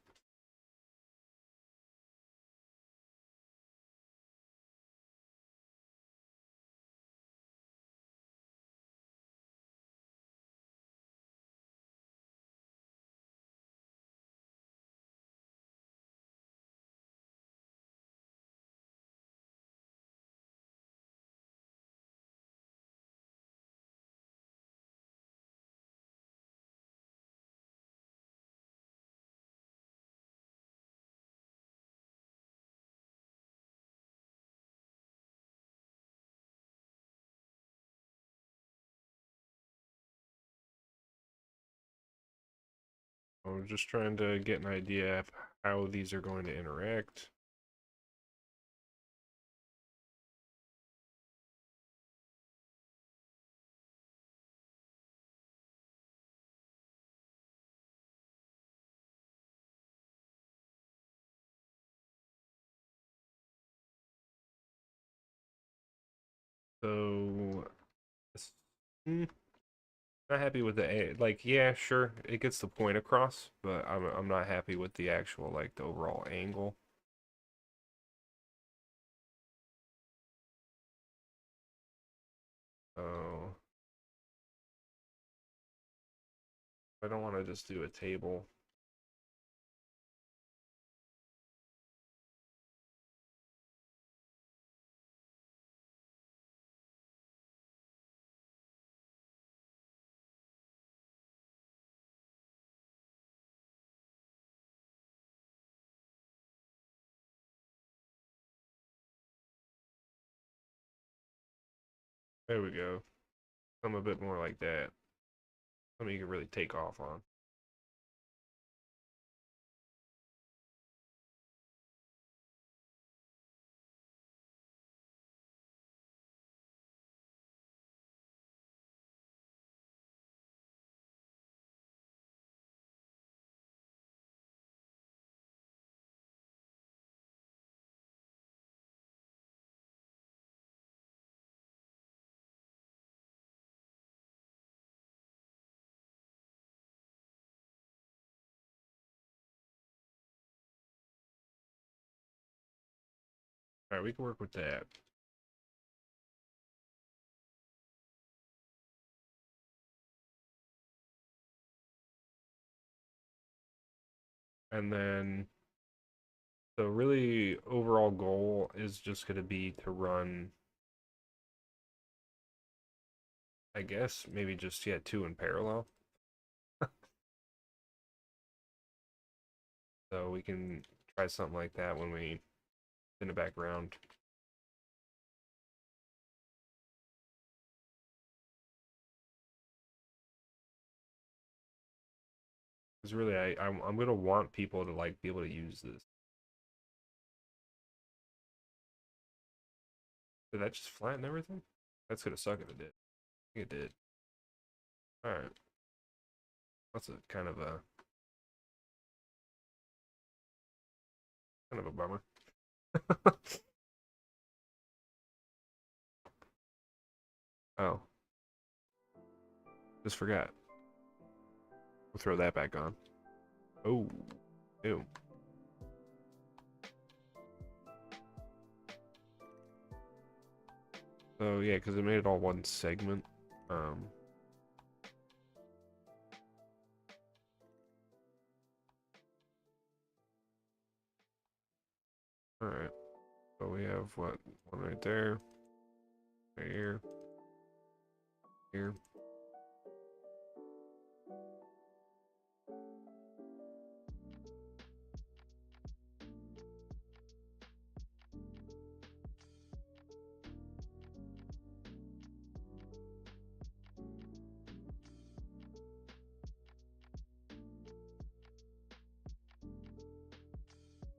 I was just trying to get an idea of how these are going to interact. So, Not happy with the like, yeah, sure, it gets the point across, but I'm not happy with the actual like the overall angle. Oh, I don't want to just do a table. There we go. I'm a bit more like that. Something you can really take off on. All right, we can work with that. And then the really overall goal is just going to be to run, I guess, maybe just, yeah, 2 in parallel. So we can try something like that when we in the background. Because really, I'm gonna want people to like be able to use this. Did that just flatten everything? That's gonna suck if it did. I think it did. All right. That's a kind of a bummer. Oh, just forgot. We'll throw that back on. Oh, ew. So yeah, because it made it all one segment. All right. So we have what, one right there, right here, here.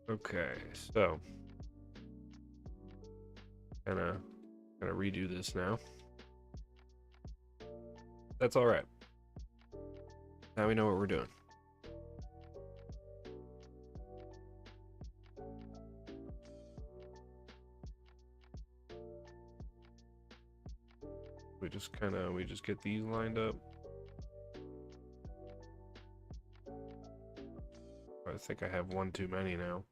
Okay, so gonna redo this now. That's all right. Now we know what we're doing. We just get these lined up. I think I have one too many now.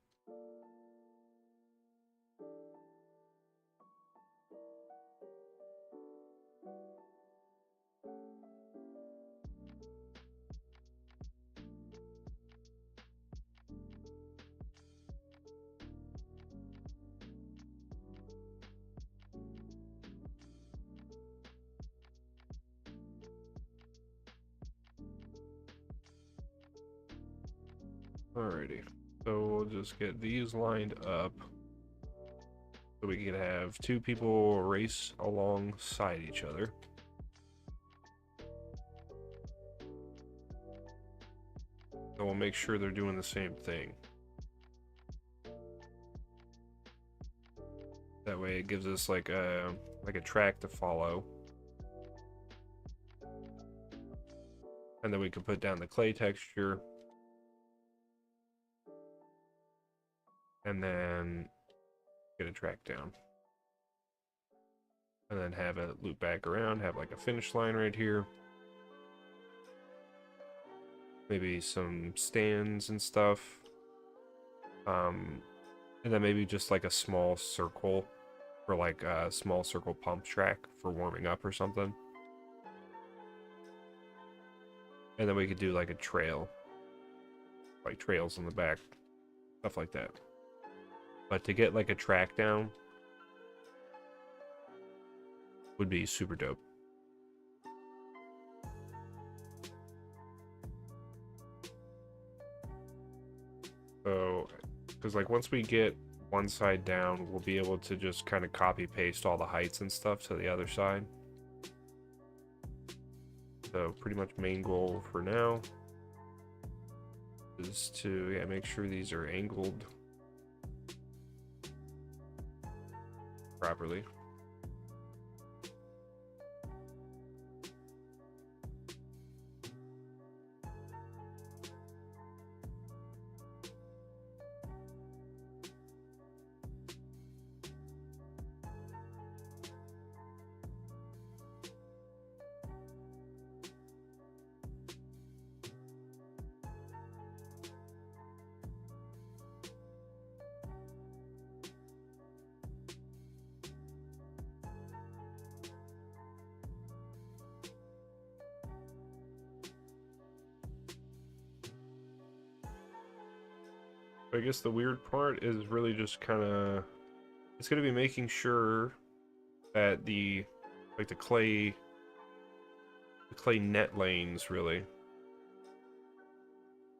Alrighty, so we'll just get these lined up so we can have 2 people race alongside each other. So we'll make sure they're doing the same thing. That way it gives us like a track to follow. And then we can put down the clay texture. And then get a track down. And then have it loop back around, have like a finish line right here. maybe some stands and stuff. And then maybe just like a small circle, for like a small circle pump track for warming up or something. And then we could do like a trail, like trails in the back, stuff like that. But to get like a track down would be super dope. So, because like once we get one side down, we'll be able to just kind of copy paste all the heights and stuff to the other side. So pretty much main goal for now is to make sure these are angled properly. I guess the weird part is really just kind of, it's going to be making sure that the clay net lanes, really,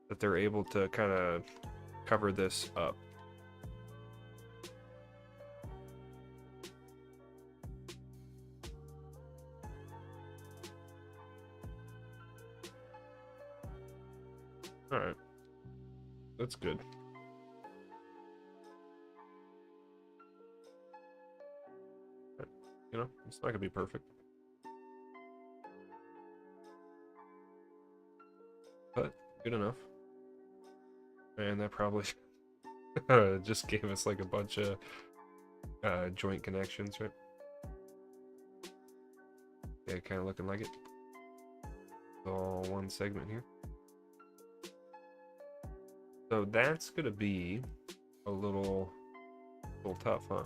that they're able to kind of cover this up. All right, that's good. You know, it's not gonna be perfect, but good enough. And that probably just gave us like a bunch of joint connections, right? Yeah, kind of looking like it. It's all one segment here. So that's gonna be a little tough, huh?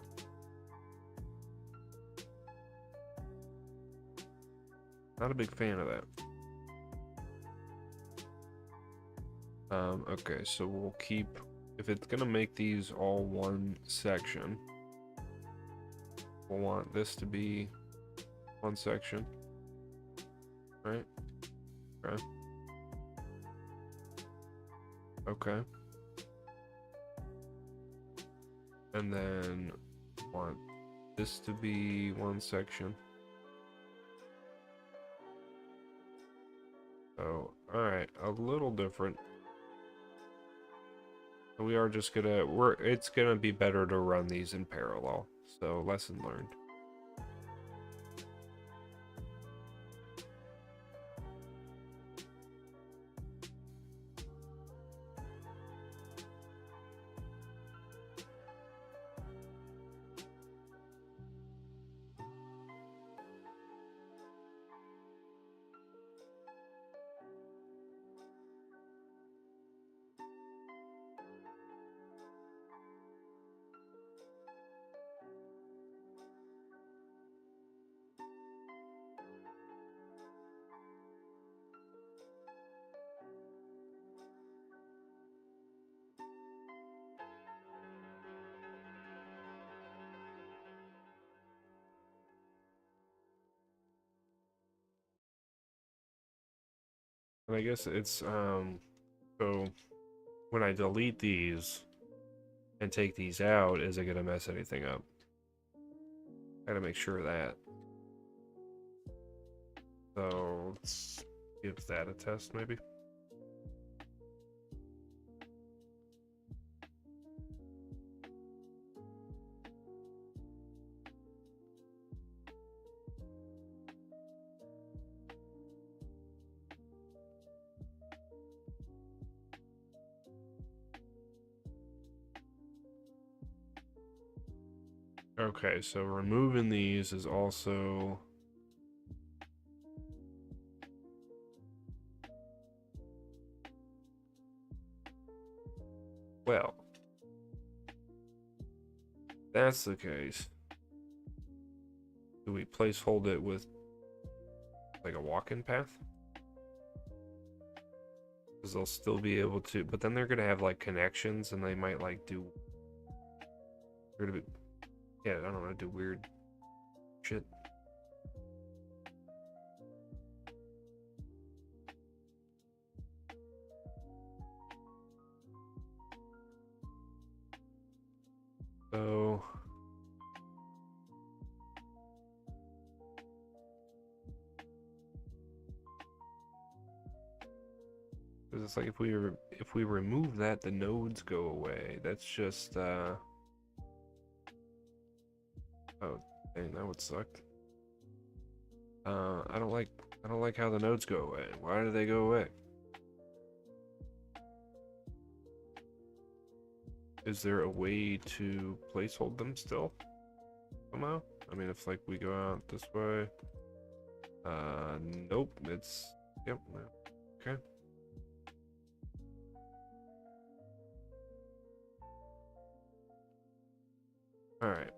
Not a big fan of that. Okay, so we'll keep, if it's gonna make these all one section, we'll want this to be one section, right? Okay. Okay. And then want this to be one section. So, alright, a little different. We are just gonna, it's gonna be better to run these in parallel. So, lesson learned. And I guess it's, so when I delete these and take these out, is it gonna mess anything up? Gotta make sure of that. So let's give that a test, maybe. Okay, so removing these is also Well, if that's the case. Do we place hold it with like a walk-in path? Because they'll still be able to, but then they're gonna have like connections, and they might like do. They're gonna be, yeah, I don't know, do weird shit. So. Because it's like if we remove that, the nodes go away. That's just oh dang, that would suck. I don't like how the nodes go away. Why do they go away? Is there a way to placehold them still somehow? I mean, if like we go out this way, nope, it's yep, okay. All right,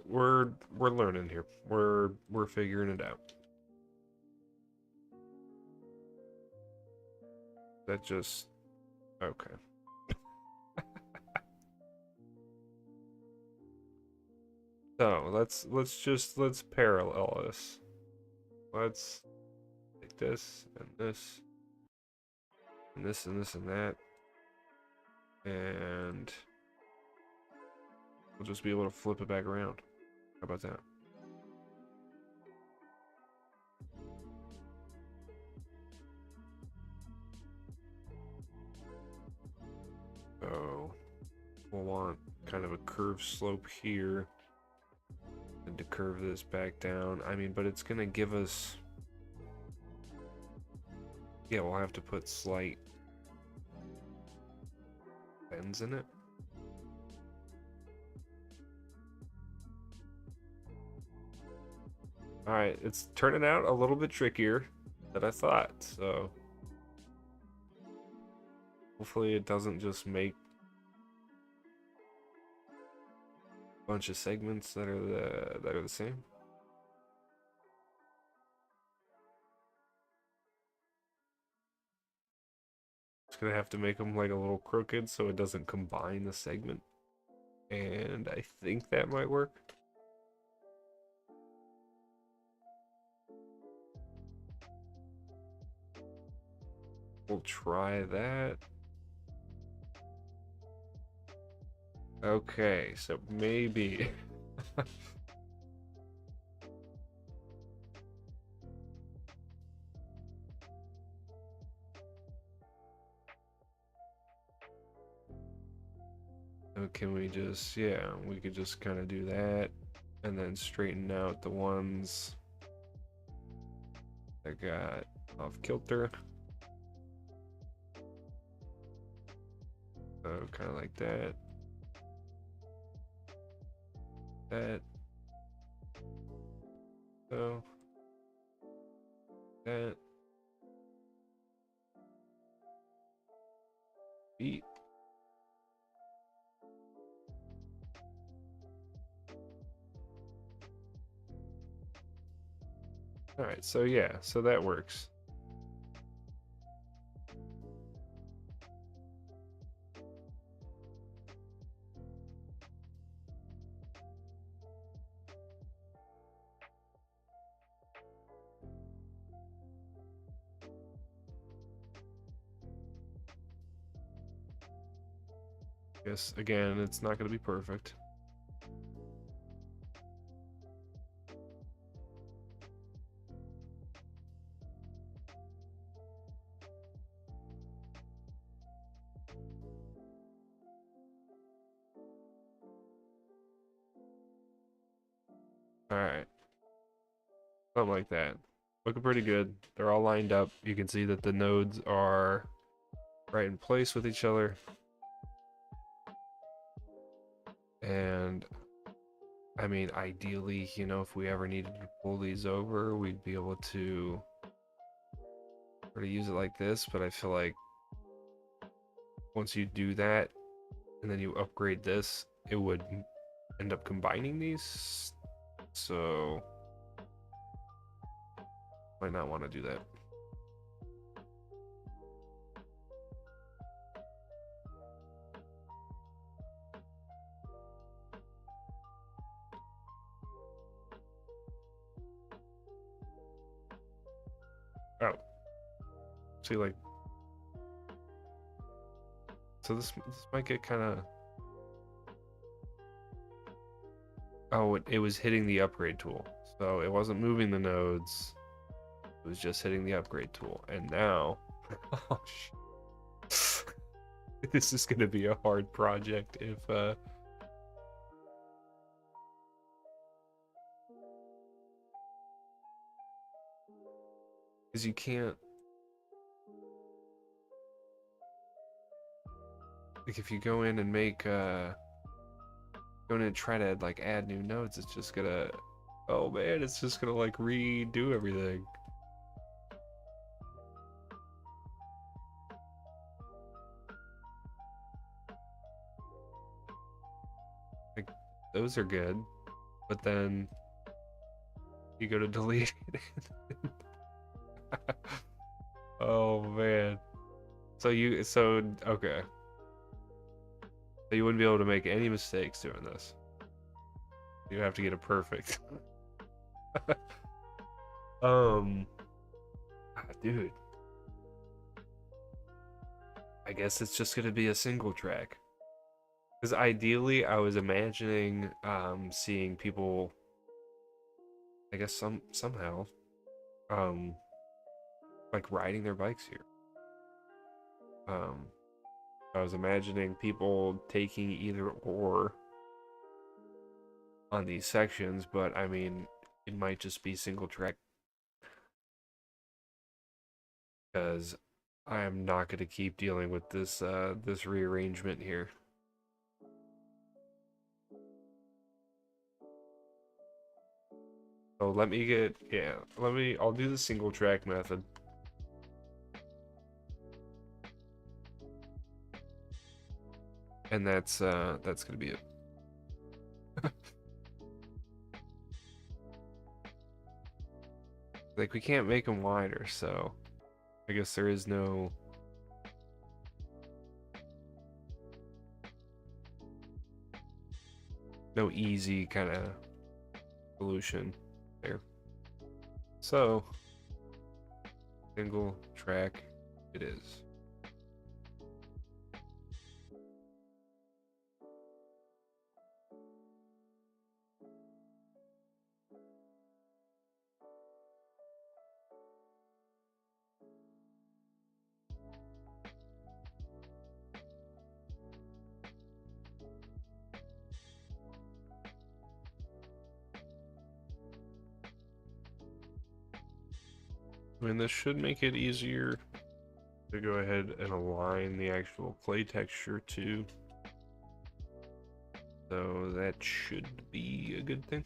we're learning here. We're figuring it out. That just okay. So let's parallel this. Let's take this and this and this and this and that, and we'll just be able to flip it back around. How about that? So we'll want kind of a curved slope here, and to curve this back down. I mean, but it's gonna give us, yeah, we'll have to put slight bends in it. Alright, it's turning out a little bit trickier than I thought, so hopefully it doesn't just make a bunch of segments that are the same. Just gonna have to make them like a little crooked so it doesn't combine the segment, and I think that might work. We'll try that. Okay, so maybe so can we just, yeah, we could just kind of do that and then straighten out the ones that got off kilter. So kind of like that. That. So. That. Beat. Alright, so yeah, so that works. Yes, again, it's not going to be perfect. Alright. Something like that. Looking pretty good. They're all lined up. You can see that the nodes are right in place with each other. And I mean, ideally, you know, if we ever needed to pull these over, we'd be able to sort of use it like this, but I feel like once you do that, and then you upgrade this, it would end up combining these. So might not want to do that. Oh, see, like, so this might get kind of. Oh, it was hitting the upgrade tool, so it wasn't moving the nodes. It was just hitting the upgrade tool, and now, oh, this is gonna be a hard project if because you can't, like, if you go in and make go in and try to like add new nodes, it's just gonna, oh man, it's just gonna like redo everything. Like, those are good, but then you go to delete it. Oh man. So okay. So you wouldn't be able to make any mistakes doing this. You have to get it perfect. Dude. I guess it's just gonna be a single track. Because ideally I was imagining seeing people, I guess somehow like riding their bikes here. I was imagining people taking either or on these sections, but I mean, it might just be single track, because I am not going to keep dealing with this this rearrangement here. So I'll do the single track method. And that's gonna be it. Like, we can't make them wider, so I guess there is no easy kind of solution there. So single track it is. I mean, this should make it easier to go ahead and align the actual clay texture too. So that should be a good thing.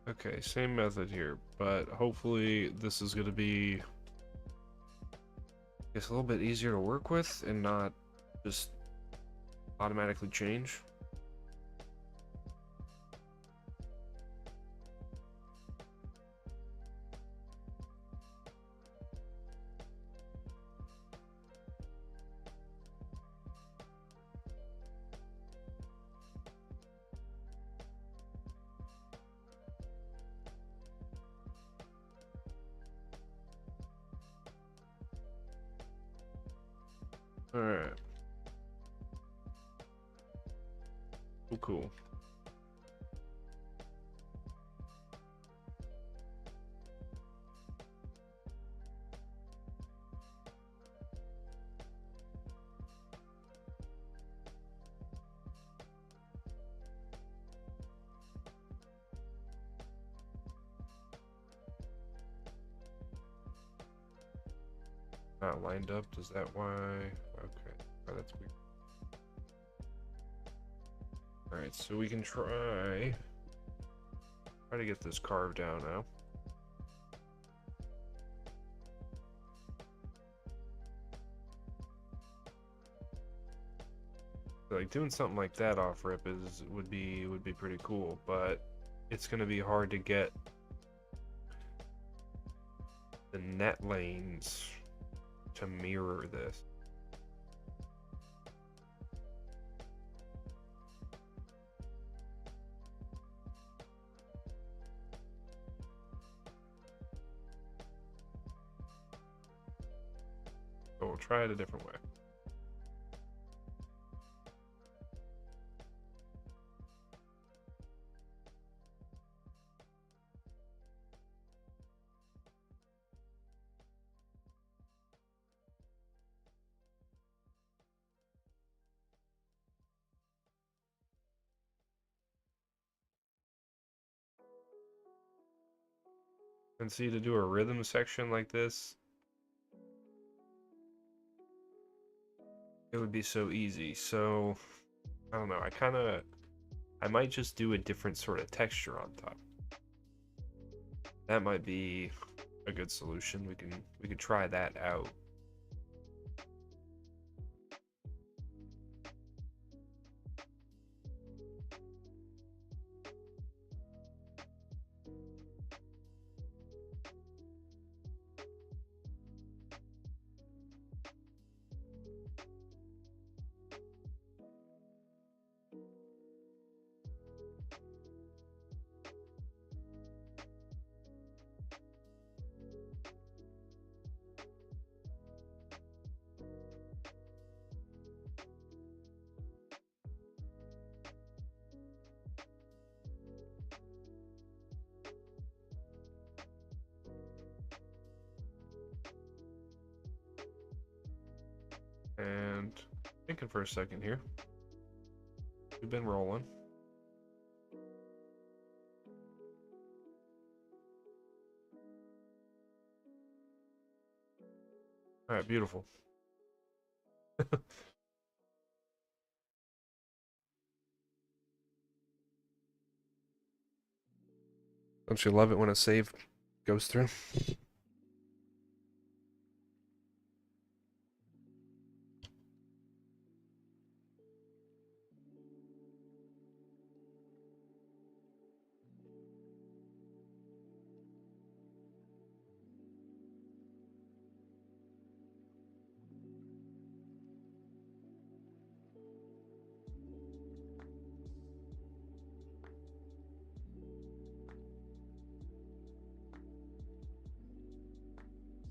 Okay, same method here, but hopefully this is going to be, I guess, a little bit easier to work with and not just automatically change. Alright. Oh, cool. not lined up. Is that why? Okay. Oh, that's weird. Alright, so we can try to get this carved out now. Like doing something like that off rip would be pretty cool, but it's gonna be hard to get the net lanes to mirror this. So we'll try it a different way. And see, to do a rhythm section like this, it would be so easy. So I don't know, I might just do a different sort of texture on top. That might be a good solution. We could try that out. And thinking for a second here. We've been rolling. All right, beautiful. Don't you love it when a save goes through?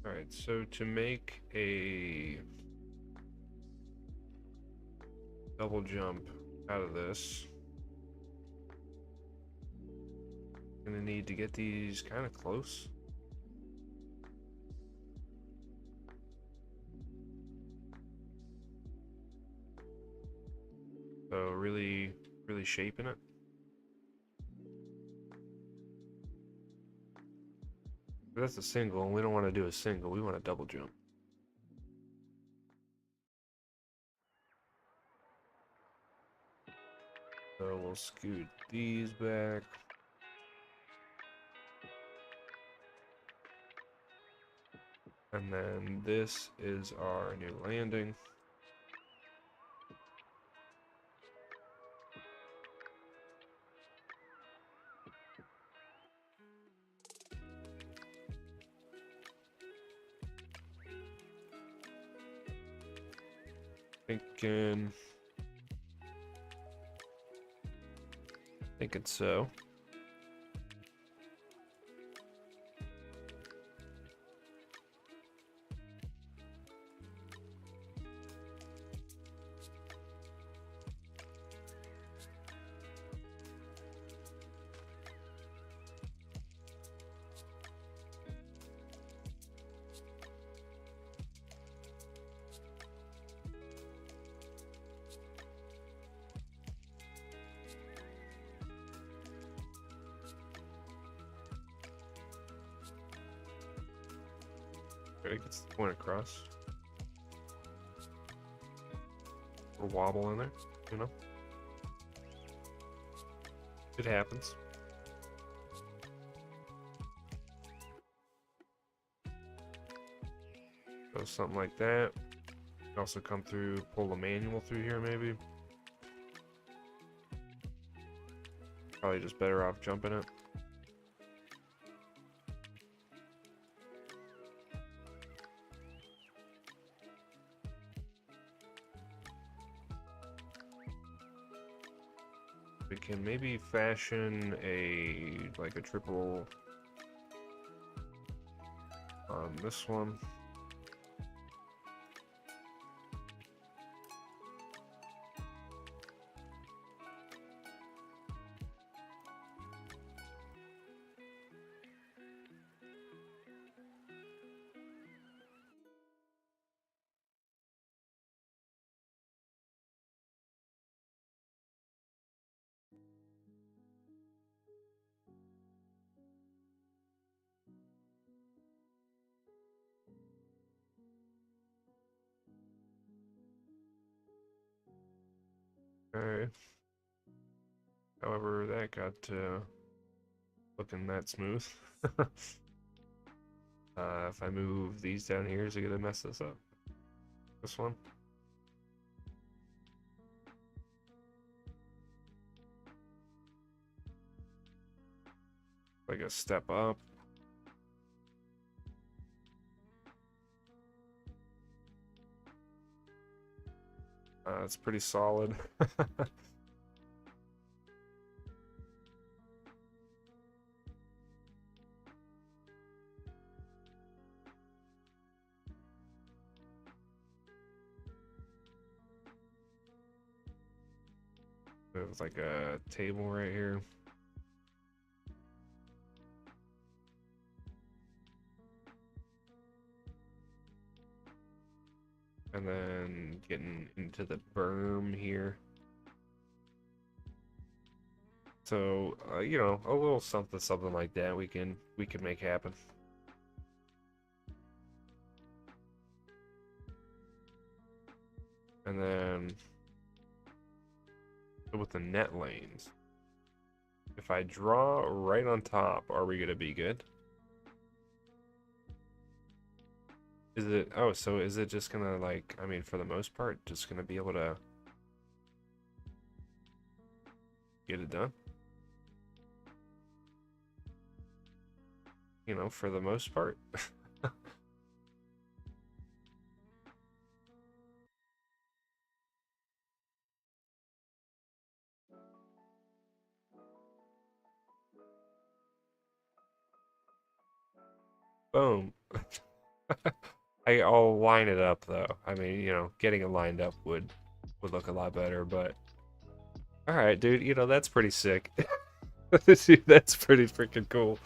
Alright, so to make a double jump out of this, I'm gonna need to get these kind of close. So really shaping it. But that's a single, and we don't want to do a single, we want a double jump. So we'll scoot these back. And then this is our new landing. Thinking so. It gets the point across. or wobble in there, you know? It happens. So something like that. Also come through, pull the manual through here maybe. Probably just better off jumping it. We can maybe fashion like a triple on this one. Alright. However, that got looking that smooth. If I move these down here, is it gonna mess this up? This one? Like a step up. It's pretty solid. There's like a table right here. And then getting into the berm here. So, you know, a little something like that we can make happen. And then with the net lanes, if I draw right on top, are we gonna be good? Is it, oh, so is it just gonna, like, I mean, for the most part, just gonna be able to get it done? You know, for the most part. Boom. I'll line it up though. I mean, you know, getting it lined up would look a lot better, but all right, dude, you know, that's pretty sick. Dude, that's pretty freaking cool.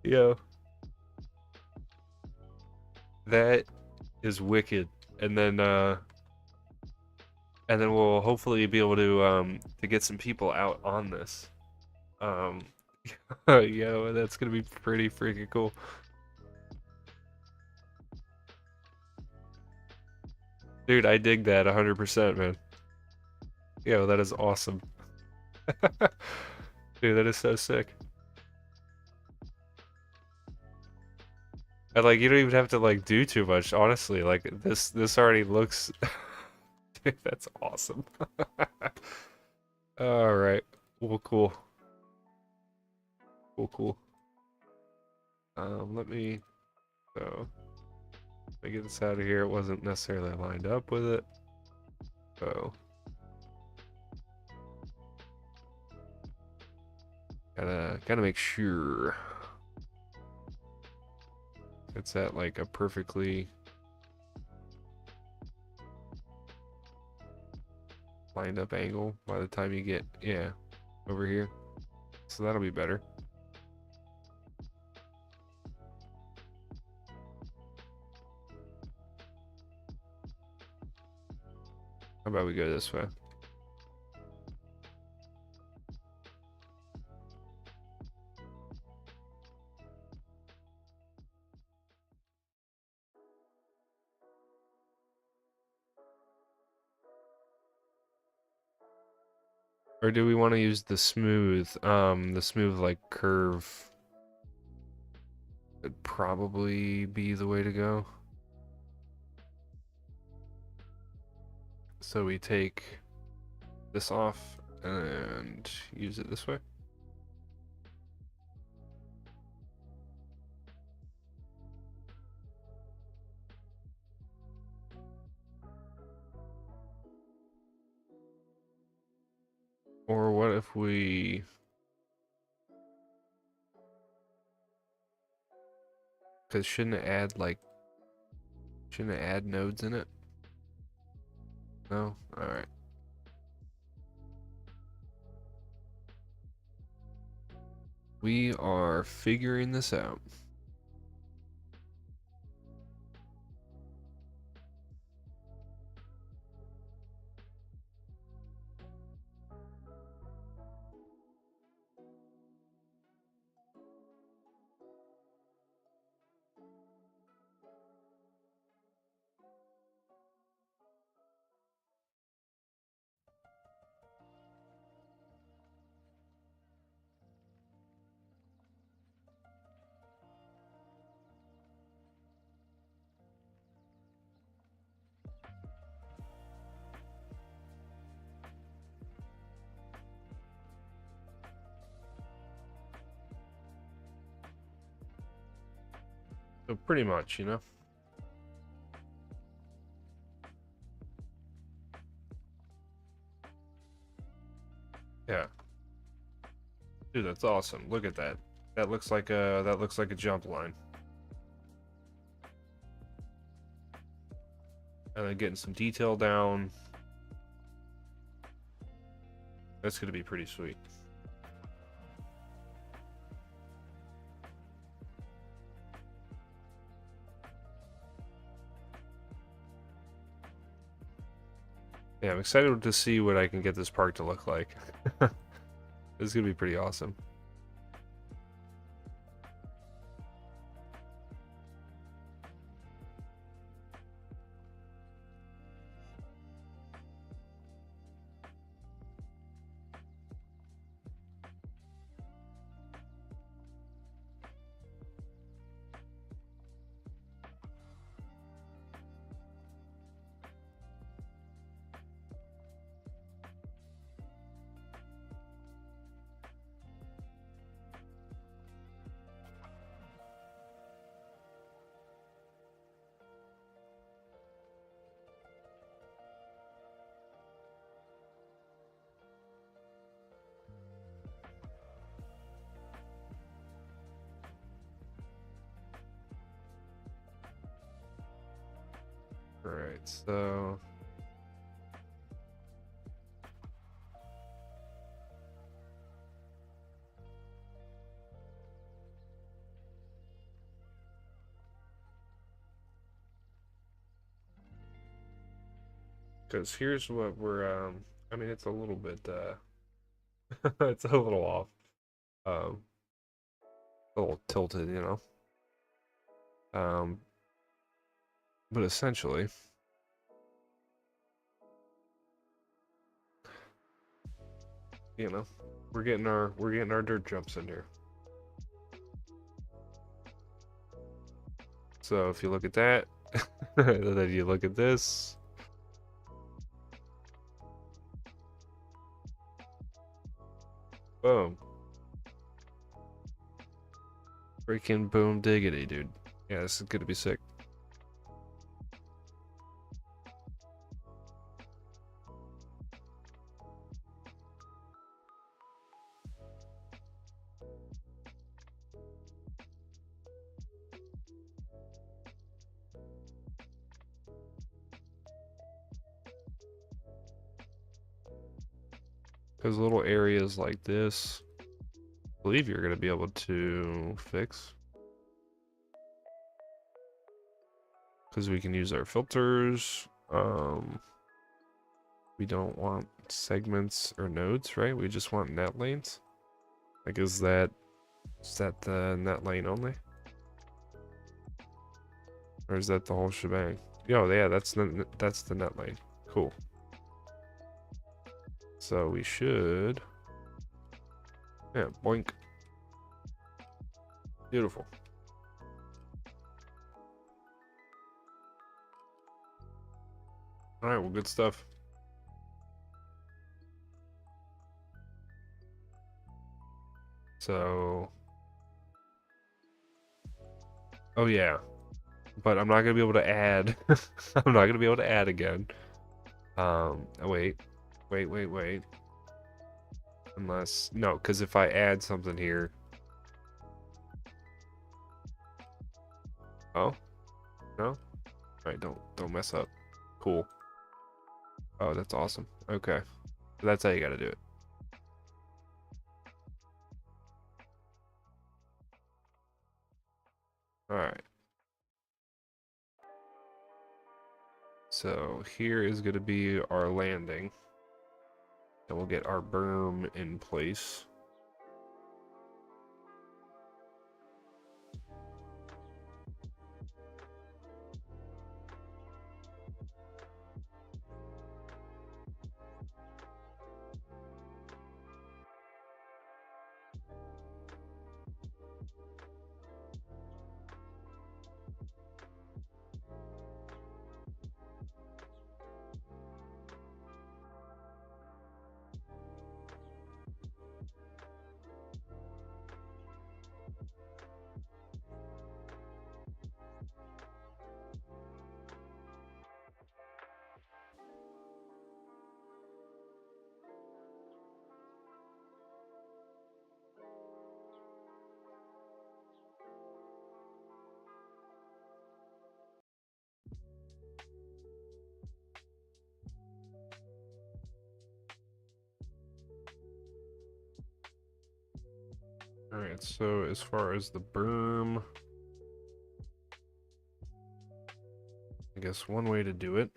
Yo. That is wicked. And then we'll hopefully be able to get some people out on this. Yo, that's gonna be pretty freaking cool. Dude, I dig that 100%, man. Yo, that is awesome. Dude, that is so sick. And like, you don't even have to like do too much, honestly. Like this already looks. Dude, that's awesome. All right. Well, cool. Cool. Let me get this out of here. It wasn't necessarily lined up with it. So gotta make sure it's at like a perfectly lined up angle by the time you get, yeah, over here. So that'll be better. How about we go this way? Or do we want to use the smooth like curve? Would probably be the way to go. So we take this off and use it this way. Or what if we... Because shouldn't it add nodes in it? No? Alright. We are figuring this out. So pretty much, you know? Yeah. Dude, that's awesome. Look at that. That looks like a jump line. And then getting some detail down. That's gonna be pretty sweet. Yeah, I'm excited to see what I can get this park to look like. This is gonna be pretty awesome. Alright, so... Because here's what we're, I mean, it's a little bit, it's a little off. A little tilted, you know? But essentially... You know, we're getting our dirt jumps in here. So if you look at that, and then you look at this. Boom. Freaking boom diggity, dude. Yeah, this is gonna be sick. Because little areas like this, I believe you're going to be able to fix. Because we can use our filters. We don't want segments or nodes, right? We just want net lanes. Like, is that the net lane only? Or is that the whole shebang? Yo, yeah, that's the net lane. Cool. So we should, yeah, boink. Beautiful. All right, well, good stuff. So, oh yeah, but I'm not gonna be able to add. I'm not gonna be able to add again. Oh, wait. Unless, no, because if I add something here. Oh, no. All right, don't mess up. Cool. Oh, that's awesome. Okay, that's how you gotta do it. All right. So here is going to be our landing. And we'll get our berm in place. Alright, so as far as the berm, I guess one way to do it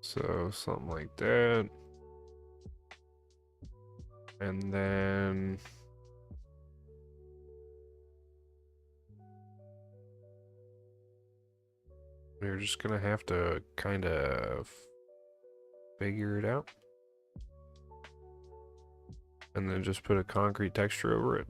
so something like that. And then we're just gonna have to kind of figure it out. And then just put a concrete texture over it.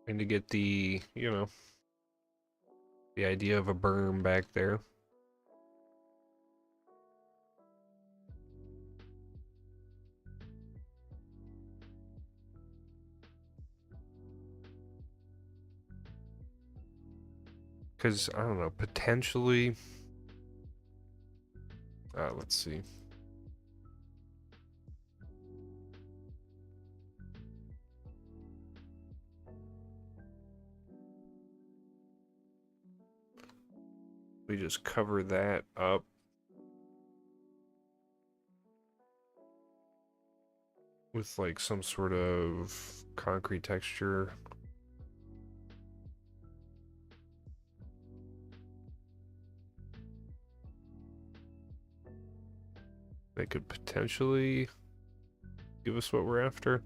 And to get the, you know, the idea of a berm back there. Because, I don't know, potentially... let's see. We just cover that up. With like some sort of concrete texture. They could potentially give us what we're after.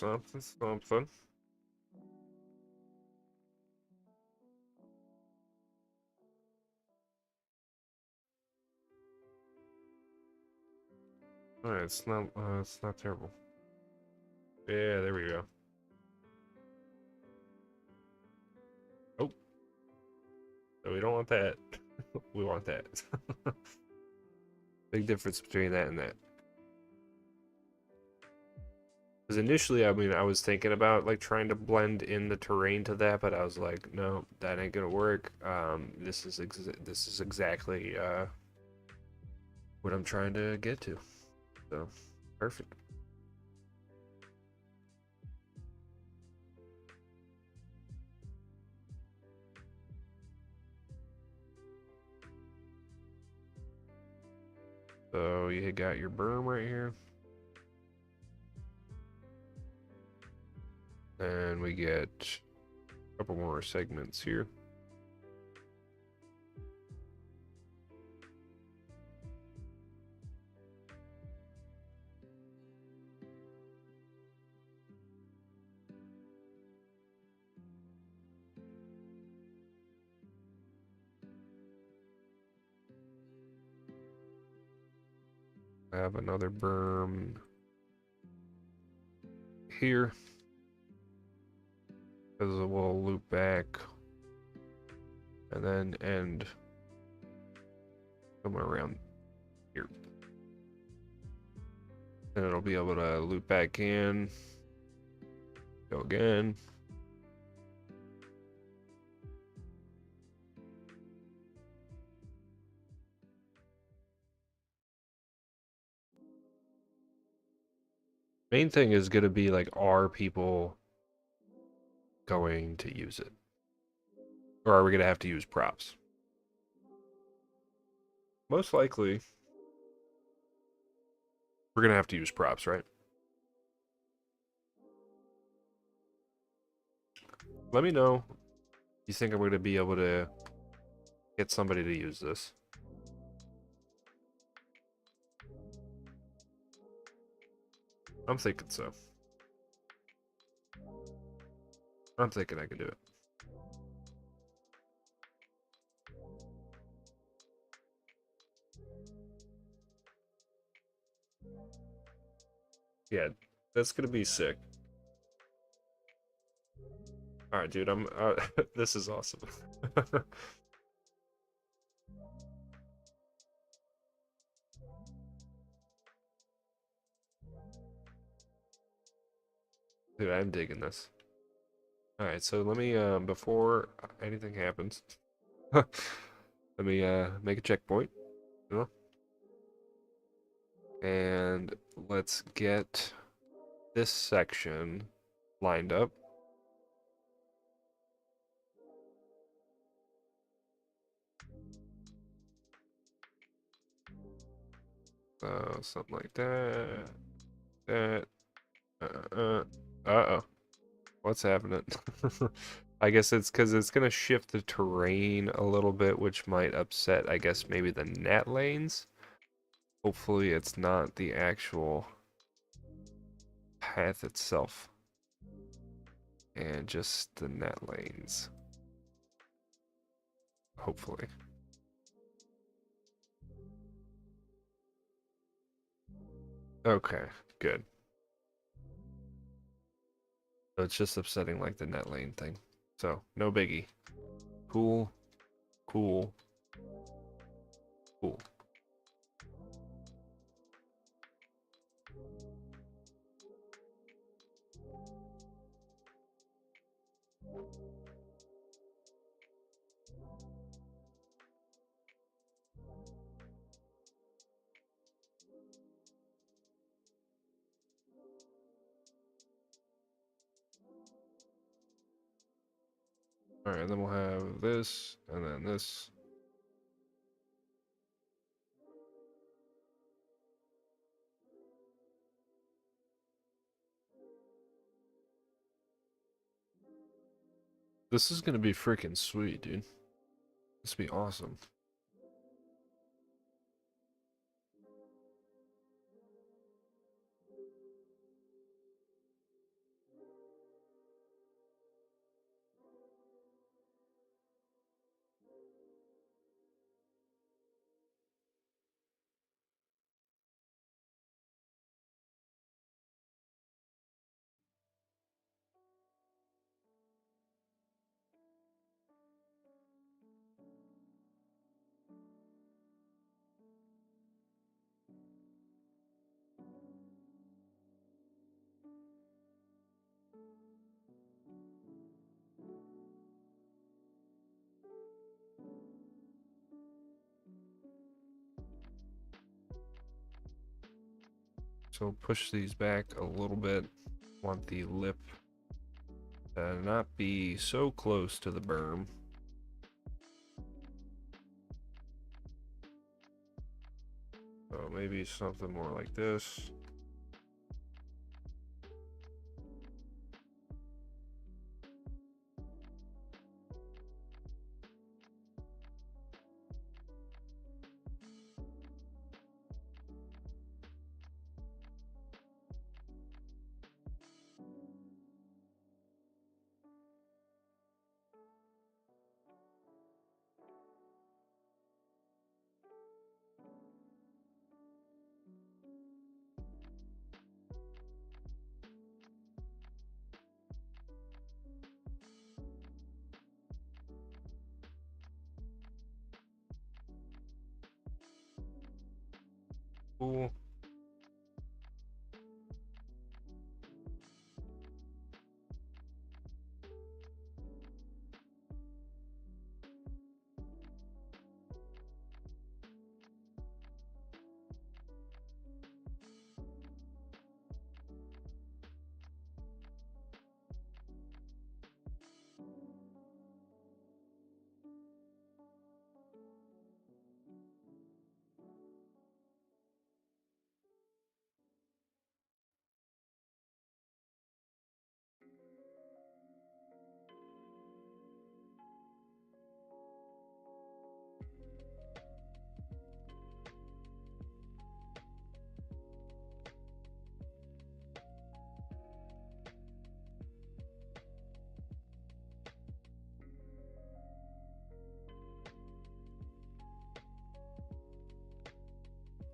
something, something. Alright, it's not terrible. Yeah, there we go. Oh. So we don't want that. We want that. Big difference between that and that. Because initially, I mean, I was thinking about like trying to blend in the terrain to that, but I was like, no, that ain't gonna work. This is exactly what I'm trying to get to. So, perfect. So you got your berm right here. And we get a couple more segments here. I have another berm here. Because we'll loop back and then end somewhere around here. And it'll be able to loop back in, go again. Main thing is going to be like, are people going to use it? Or are we going to have to use props? Most likely, we're going to have to use props, right? Let me know if you think I'm going to be able to get somebody to use this. I'm thinking so. I'm thinking I can do it. Yeah, that's gonna be sick. All right, dude, I'm this is awesome. Dude, I'm digging this. All right, so let me before anything happens, let me make a checkpoint, you know? And let's get this section lined up. So something like that. That. Uh-oh. What's happening? I guess it's because it's going to shift the terrain a little bit, which might upset, I guess, maybe the net lanes. Hopefully it's not the actual path itself. And just the net lanes. Hopefully. Okay, good. So it's just upsetting like the net lane thing. So, no biggie. Cool. Cool. Cool. Alright, and then we'll have this, and then this. This is gonna be freaking sweet, dude. This will be awesome. So push these back a little bit. Want the lip to not be so close to the berm. So maybe something more like this. Cool.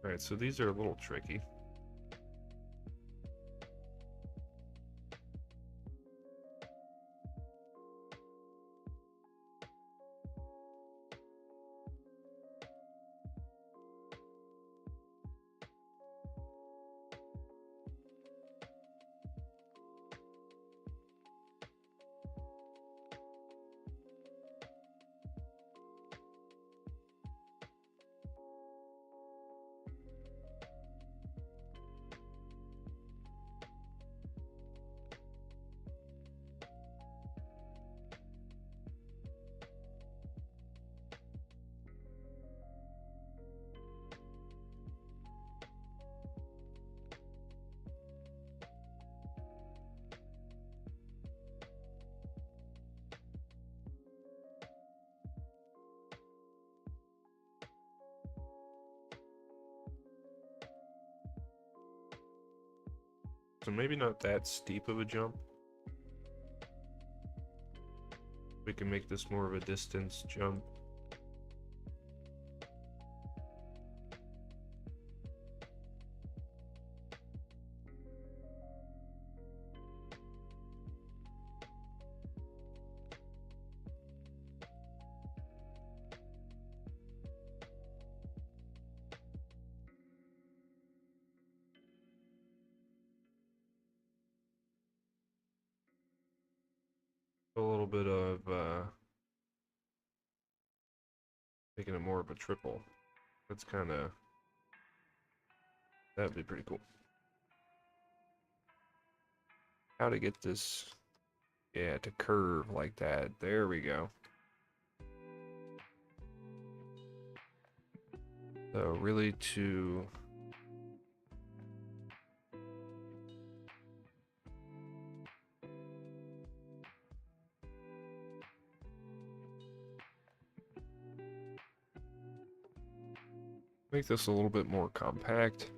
All right, so these are a little tricky. So maybe not that steep of a jump. We can make this more of a distance jump. A little bit of making it more of a triple. That's kind of, that'd be pretty cool. How to get this, yeah, to curve like that. There we go. So really to make this a little bit more compact.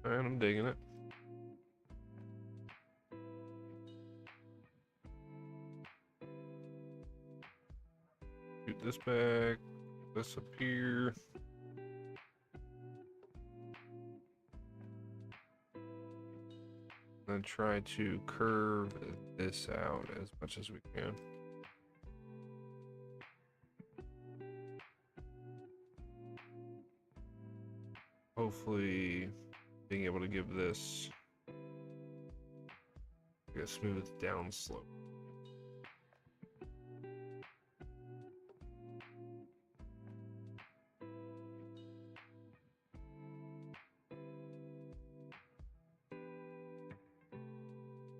And I'm digging it. Shoot this back, this up here. gonna try to curve this out as much as we can. Hopefully being able to give this a smooth down slope.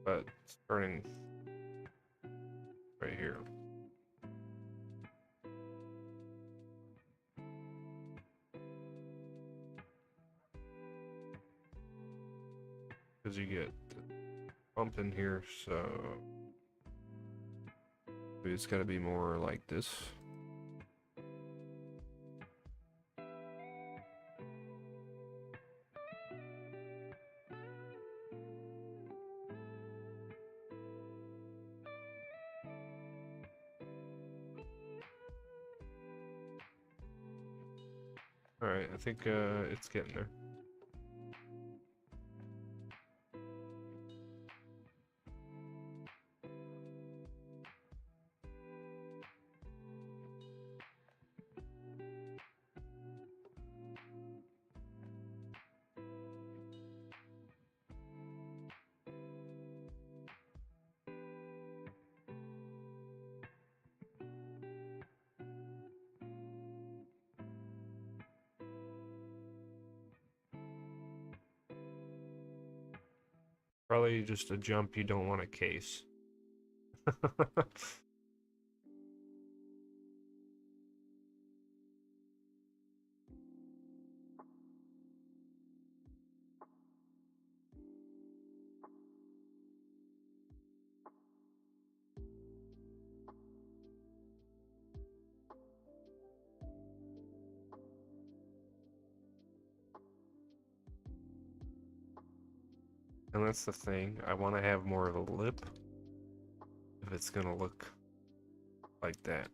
But starting right here. Because you get bump in here, so maybe it's got to be more like this. All right, I think it's getting there. Probably just a jump you don't want to case. And that's the thing, I want to have more of a lip if it's gonna look like that.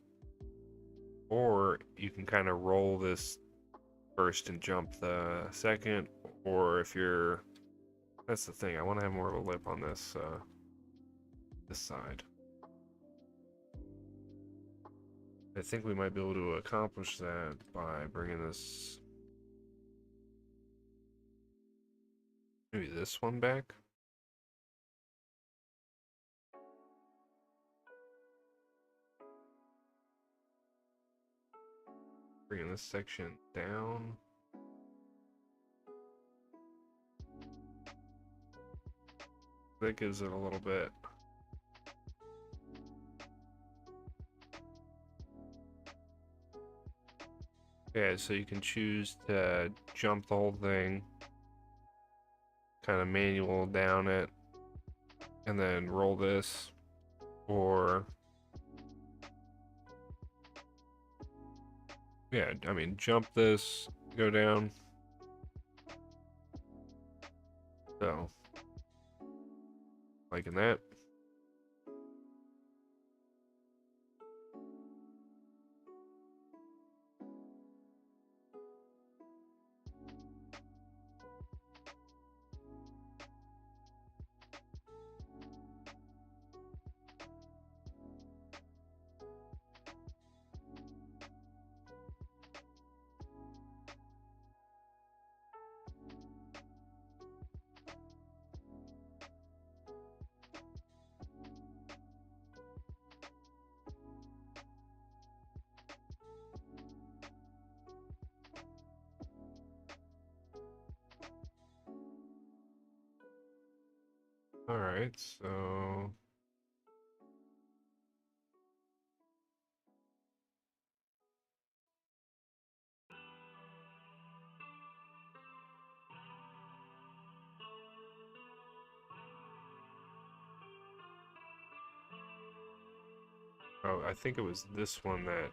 Or you can kind of roll this first and jump the second, or if you're, that's the thing, I want to have more of a lip on this this side. I think we might be able to accomplish that by bringing this, maybe this one back. Bringing this section down. That gives it a little bit. Okay, so you can choose to jump the whole thing, kind of manual down it, and then roll this, or yeah, I mean, jump this, go down. So, liking that. All right, so oh, I think it was this one that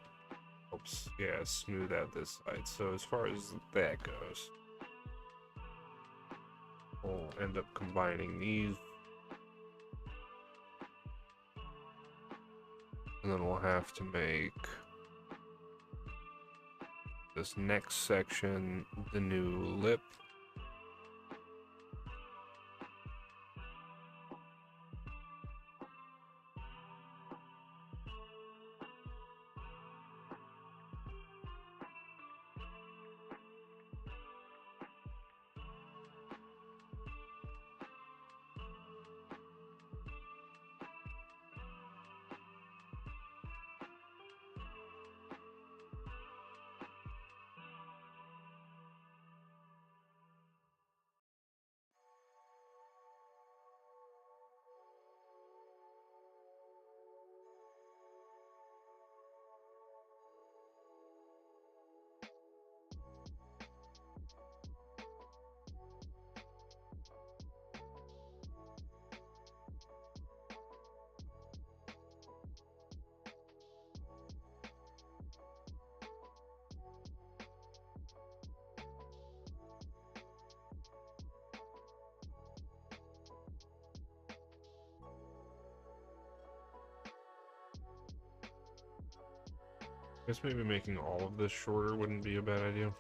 helps, yeah, smooth out this side. So as far as that goes, we'll end up combining these. And then we'll have to make this next section the new lip. Guess maybe making all of this shorter wouldn't be a bad idea.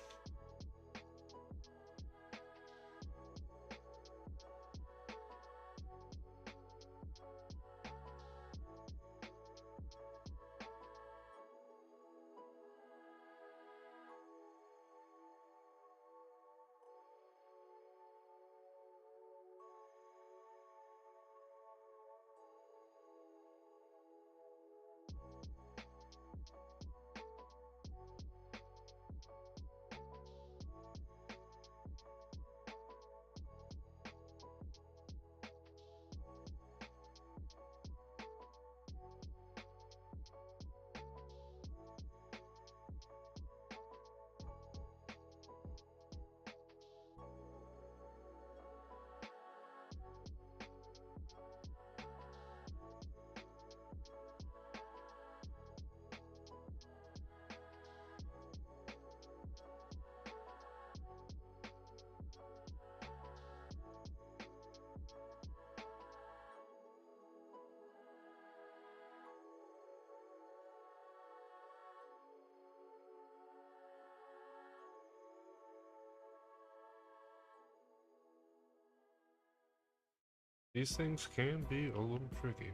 These things can be a little tricky.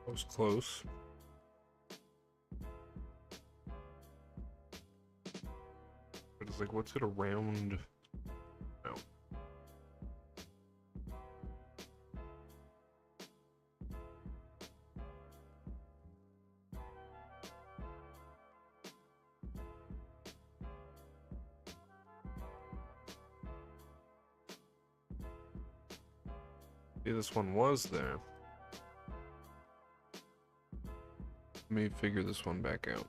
That was close. But it's like, what's it around? No. See, this one was there. Let me figure this one back out.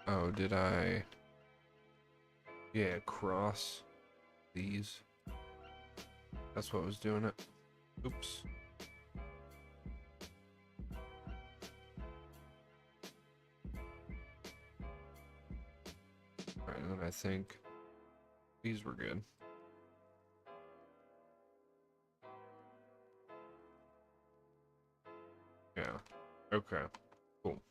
Oh, did I? Yeah, cross these. That's what was doing it. Oops. Alright, and then I think these were good. Yeah. Okay. Cool.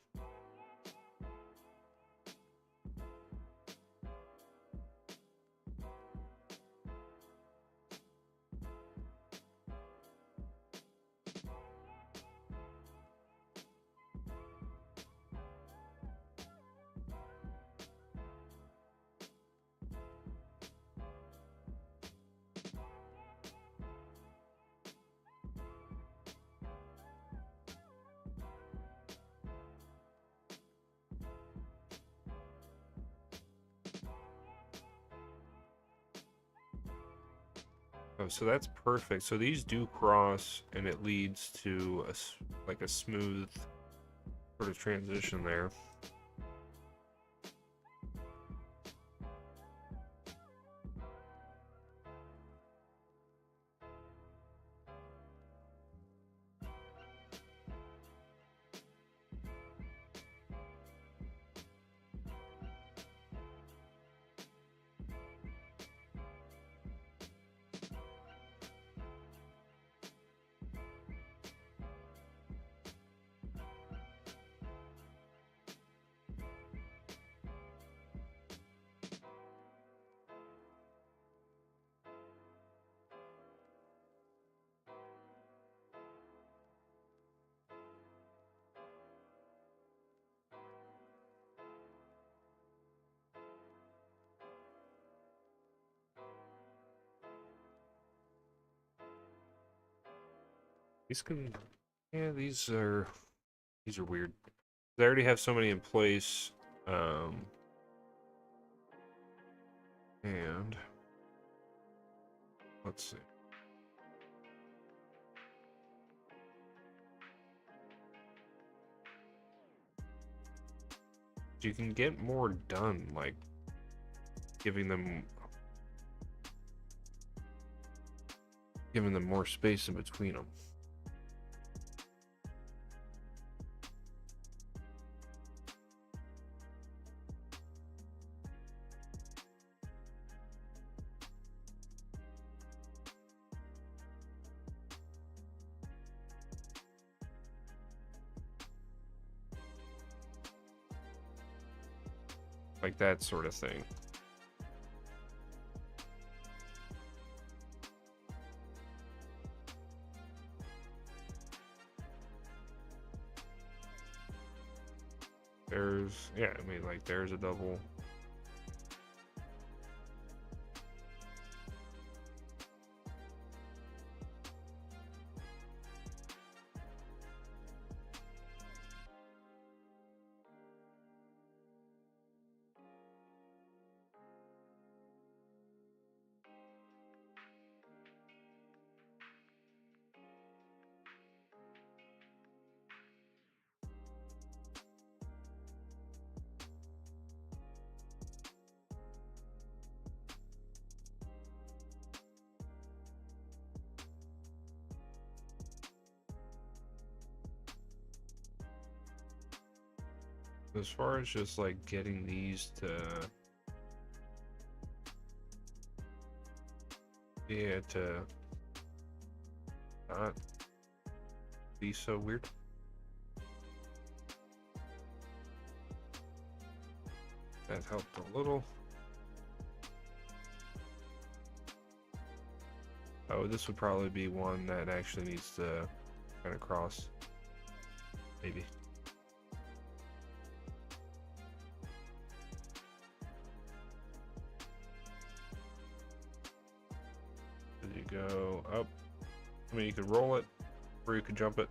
Oh, so that's perfect. So these do cross, and it leads to like a smooth sort of transition there. These can, yeah, these are weird. They already have so many in place, and let's see. You can get more done, like giving them more space in between them. like that sort of thing. There's, yeah, I mean, like, there's a double. As far as just like getting these to, yeah, to not be so weird. That helped a little. Oh, this would probably be one that actually needs to kind of cross. Maybe. You go up. I mean, you could roll it, or you could jump it,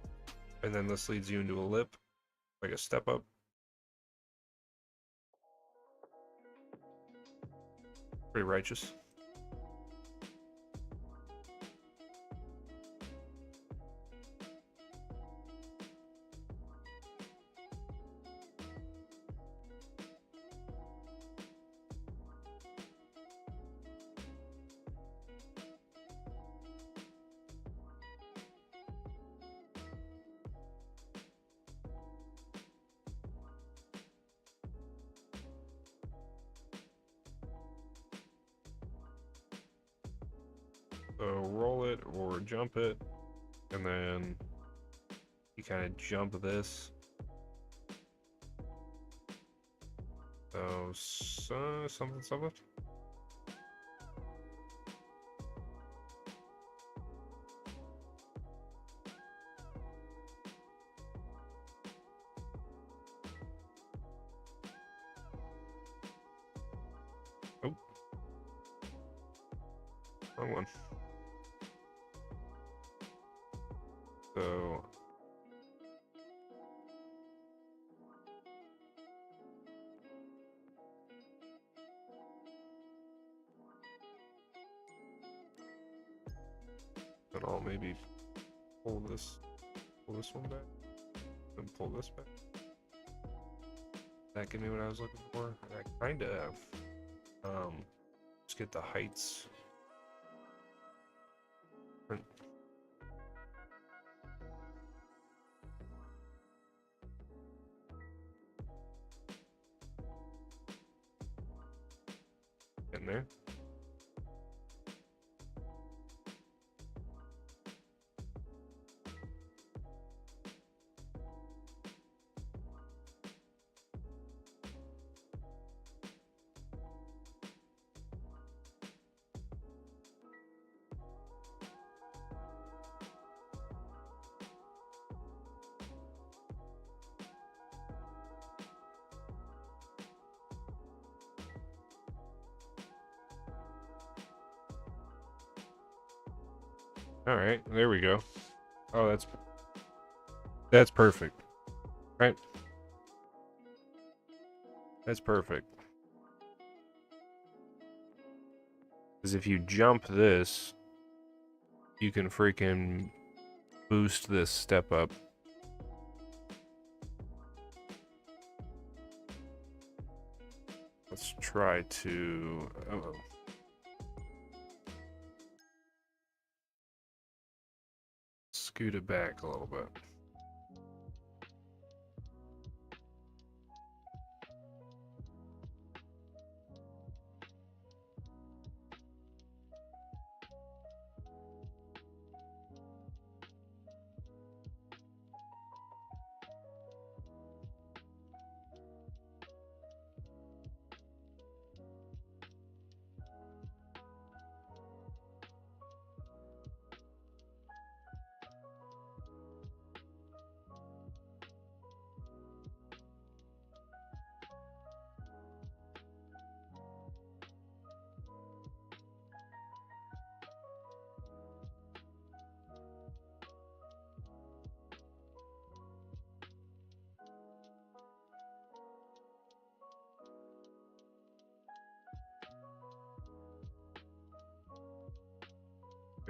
and then this leads you into a lip, like a step up. Pretty righteous. So roll it or jump it, and then you kind of jump this. So something. Oh, wrong one. So then I'll maybe pull this one back, and pull this back. That give me what I was looking for. And I kind of just get the heights. In there. All right, there we go. Oh, that's perfect. Right? That's perfect. Because if you jump this, you can freaking boost this step up. Let's try to... Oh. Scoot it back a little bit.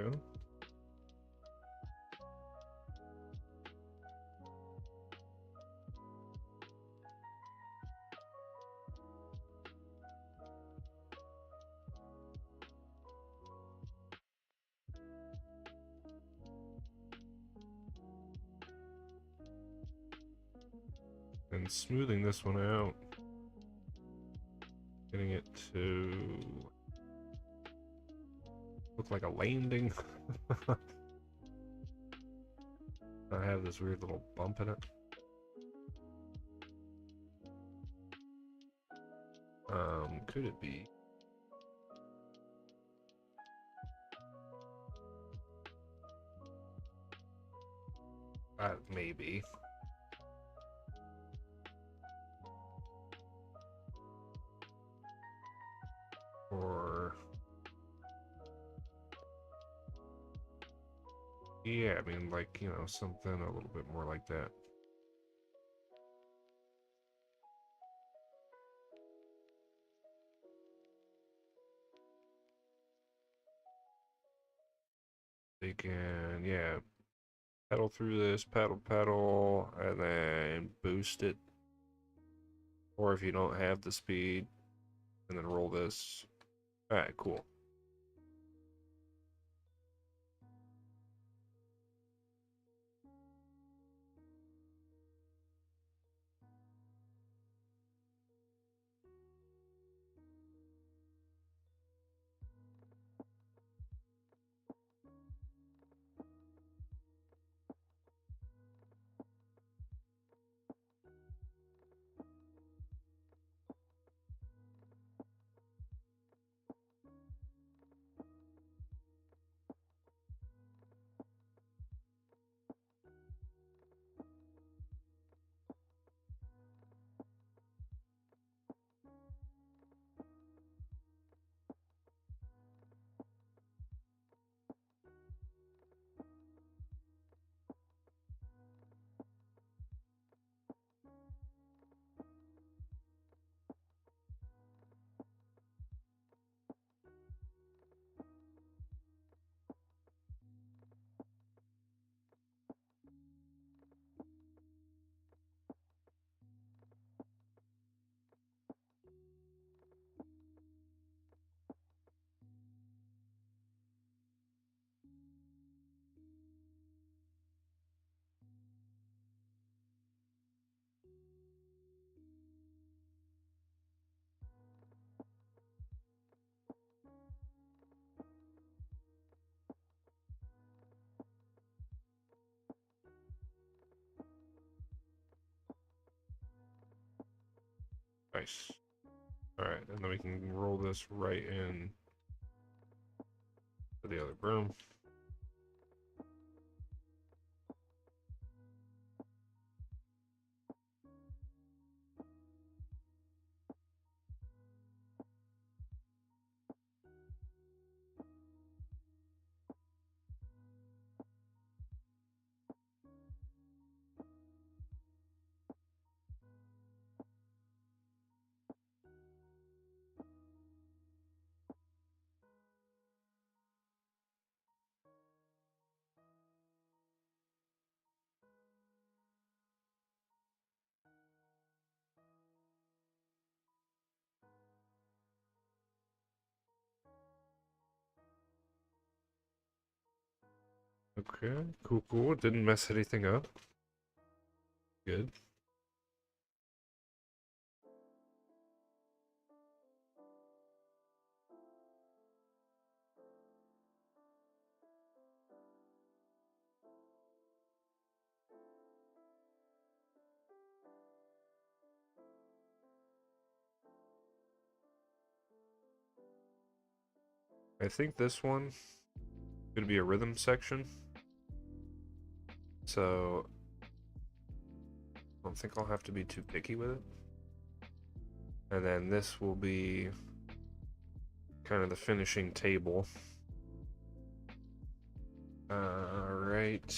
Okay. And smoothing this one out. Getting it to look like a landing. I have this weird little bump in it. Could it be? Maybe. Or yeah, I mean, like, you know, something a little bit more like that. They can, yeah, pedal through this, pedal, and then boost it. Or if you don't have the speed, and then roll this. Alright, cool. Nice. Alright, and then we can roll this right in to the other broom. Okay, cool. Didn't mess anything up. Good. I think this one could be a rhythm section. So I don't think I'll have to be too picky with it. And then this will be kind of the finishing table. Alright.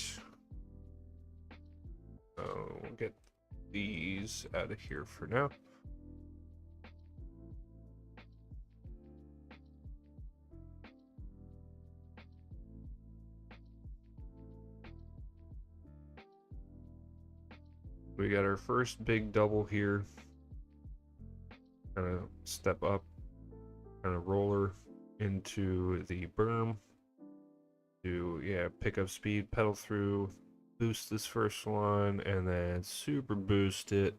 So we'll get these out of here for now. We got our first big double here. Kind of step up, kind of roller into the berm to, yeah, pick up speed, pedal through, boost this first one, and then super boost it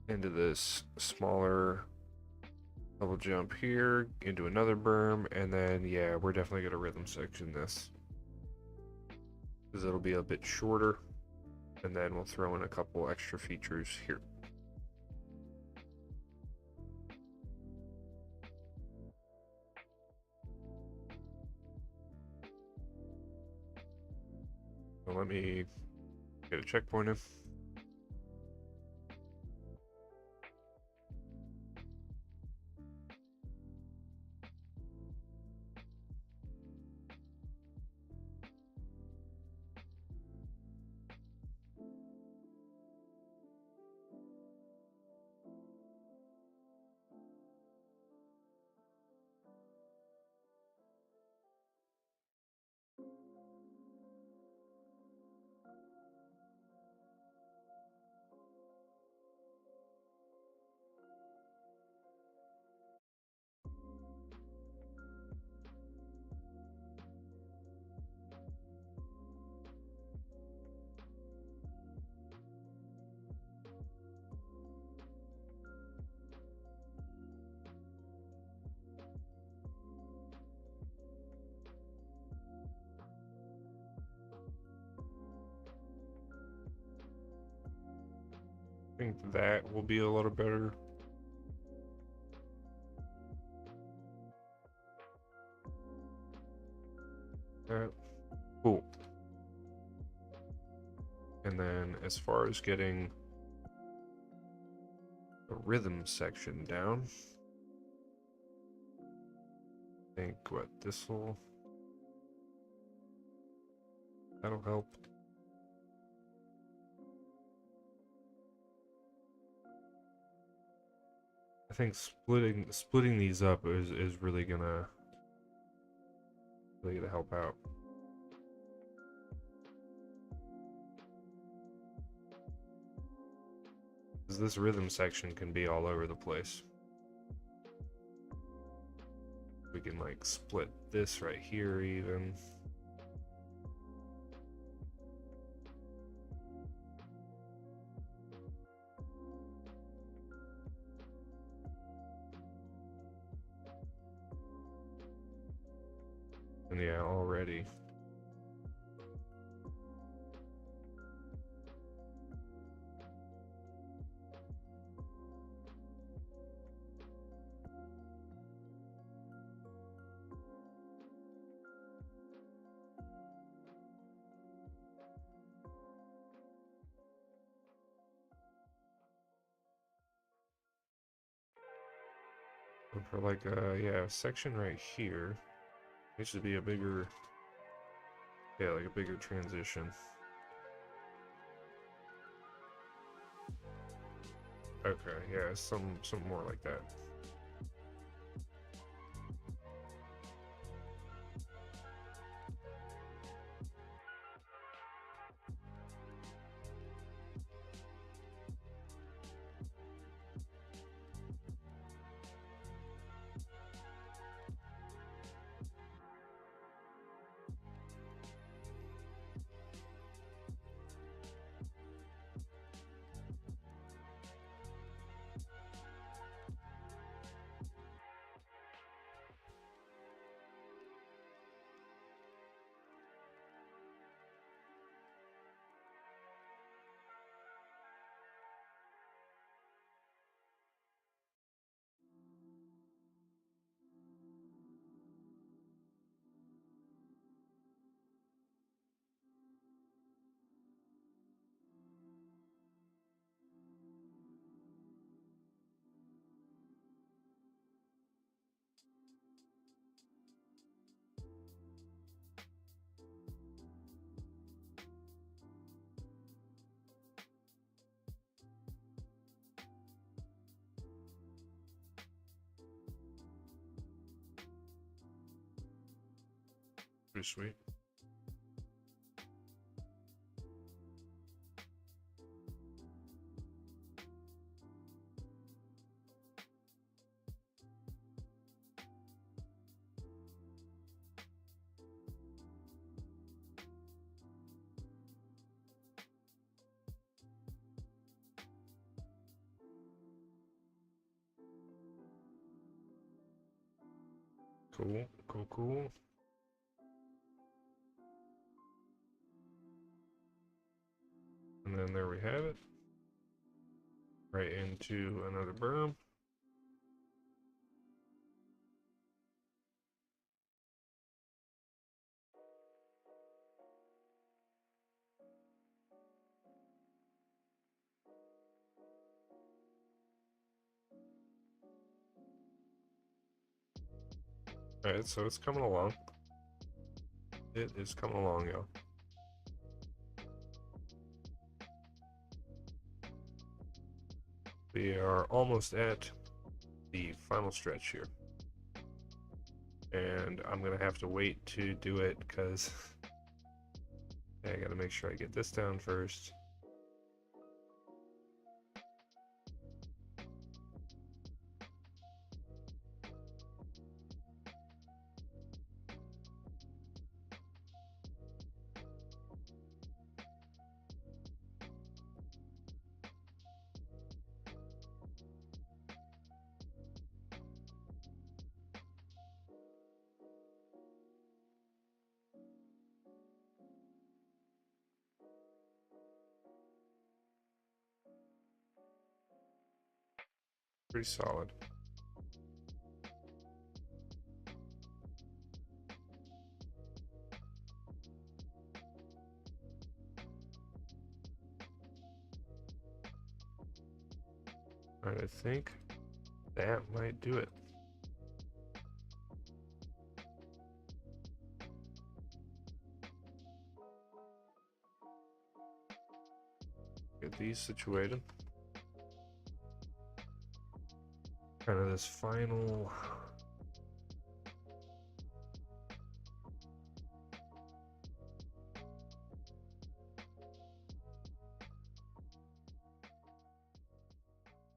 into this smaller double jump here, into another berm, and then, yeah, we're definitely going to rhythm section this, because it'll be a bit shorter, and then we'll throw in a couple extra features here. So let me get a checkpoint in. I think that will be a little better. Cool. And then as far as getting the rhythm section down, I think what that'll help. I think splitting these up is really gonna help out. Because this rhythm section can be all over the place. We can like split this right here even. And yeah, already. For like yeah, section right here, it should be a bigger, yeah, like a bigger transition. Okay, yeah, some more like that. Pretty sweet. Cool, cool, cool. And then there we have it. Right into another berm. Alright, so it's coming along. It is coming along, y'all. We are almost at the final stretch here. And I'm gonna have to wait to do it because I gotta make sure I get this down first. Pretty solid. Alright, I think that might do it. Get these situated. Kind of this final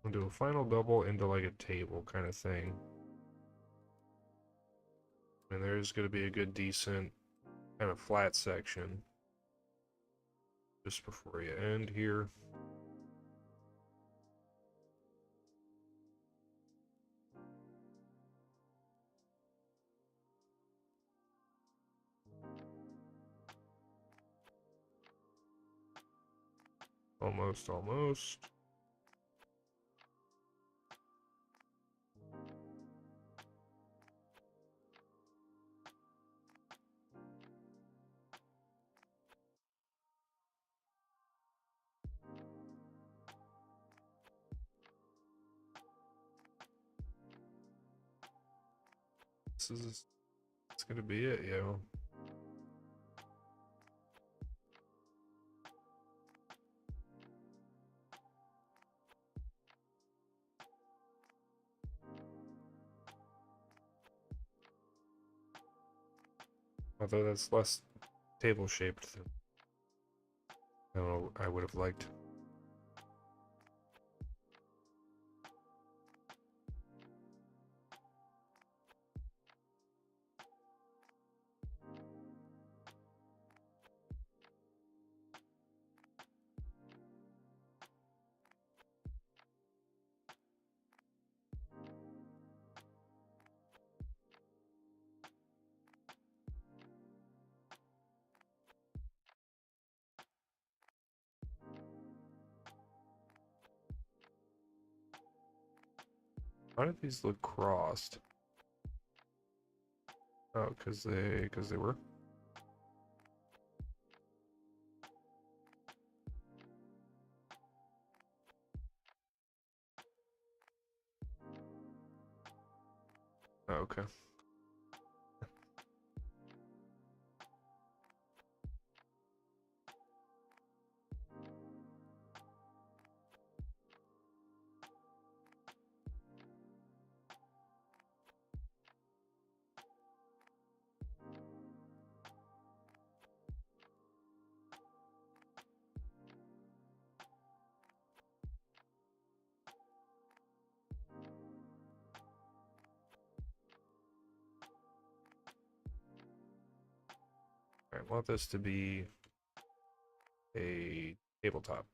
I'll do a final double into like a table kind of thing. And there's going to be a good decent kind of flat section just before you end here. Almost, almost. It's gonna be it, yo. Although that's less table shaped than I don't know I would have liked. Why did these look crossed? Oh, because they were. Oh, okay. I want this to be a tabletop.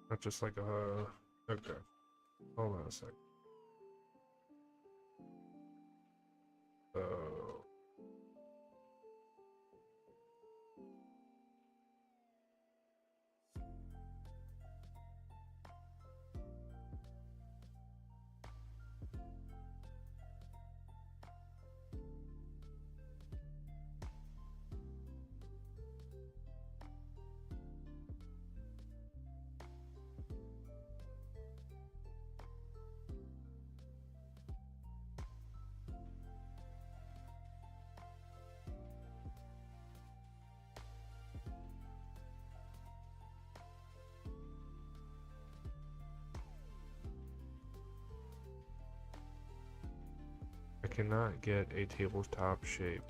Not just like a... Okay. Hold on a sec. So... I cannot get a tabletop shape.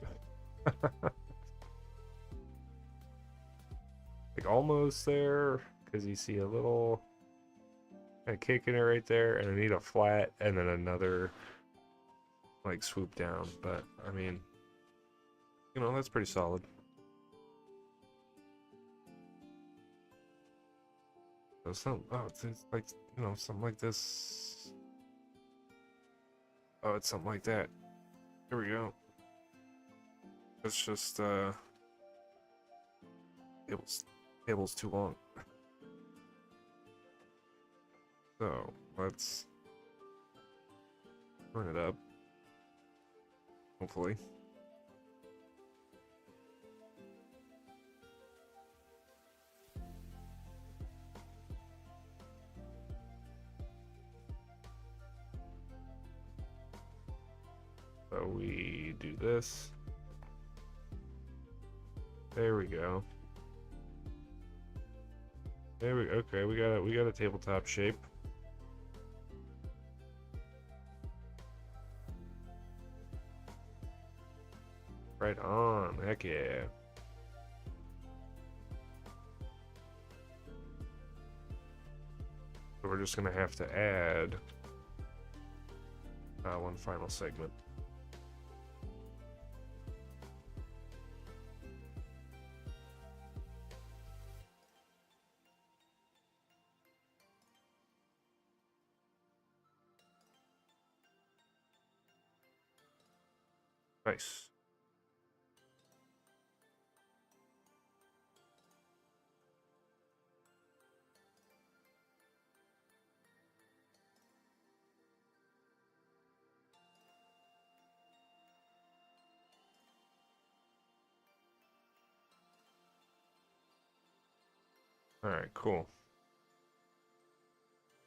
Like almost there, because you see a little kind of kick in it right there, and I need a flat and then another like swoop down. But I mean, you know, that's pretty solid. So some, oh, it's like, you know, something like this. Oh, it's something like that. Here we go. It's just cable's too long. So let's turn it up. Hopefully. So we do this. There we go. There we okay, we got a tabletop shape. Right on, heck yeah. So we're just gonna have to add one final segment. Nice. All right, cool.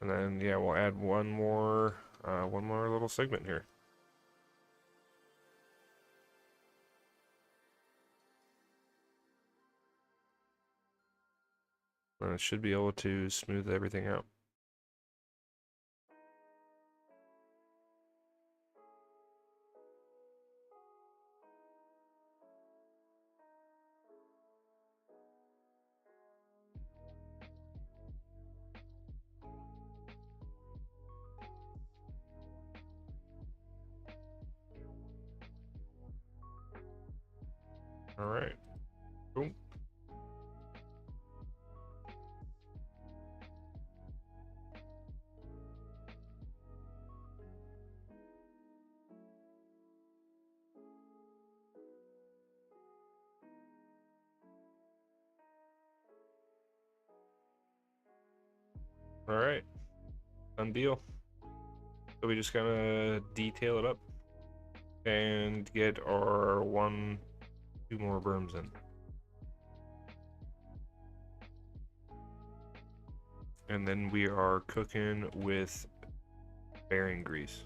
And then yeah, we'll add one more little segment here. And it should be able to smooth everything out. All right. Boom. All right. Done deal. So we just gotta detail it up and get our two more berms in. And then we are cooking with bearing grease.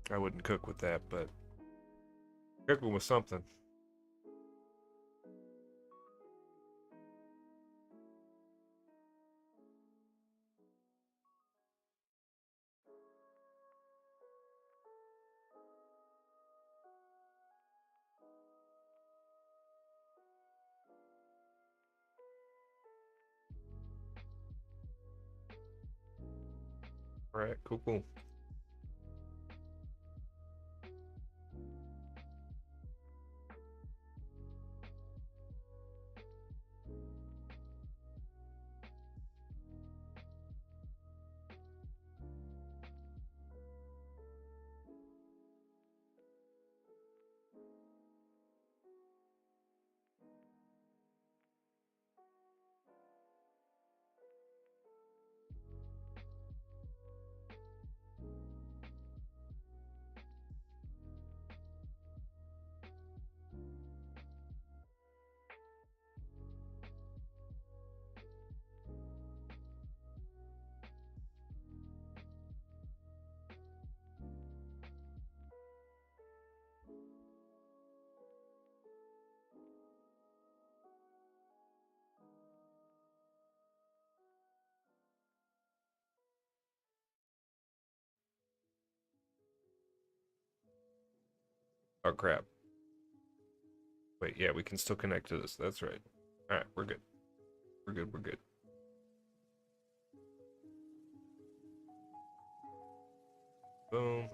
I wouldn't cook with that, but cooking with something. All right, cool. Oh crap. Wait, yeah, we can still connect to this. That's right. Alright, we're good. We're good, we're good. Boom.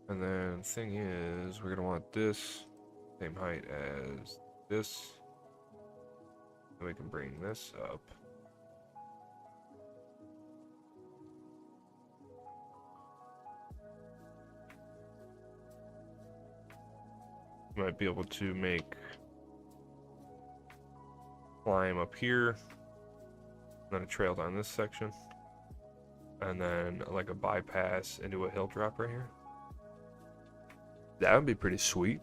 And then thing is, we're gonna want this same height as this. And we can bring this up. Might be able to make climb up here, then a trail down this section, and then like a bypass into a hill drop right here. That would be pretty sweet.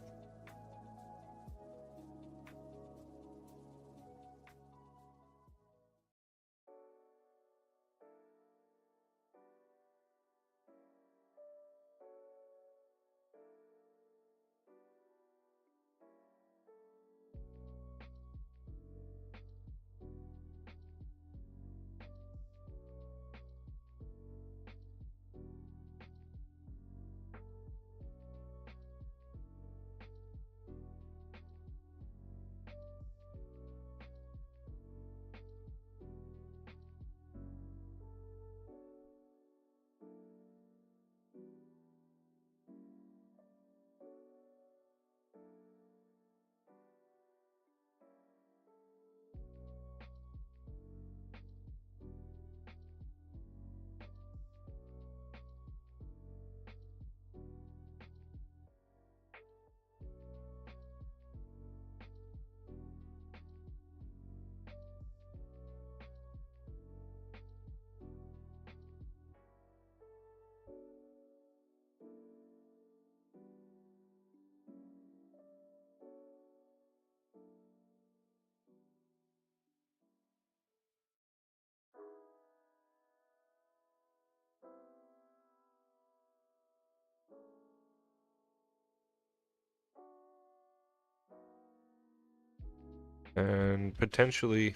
And potentially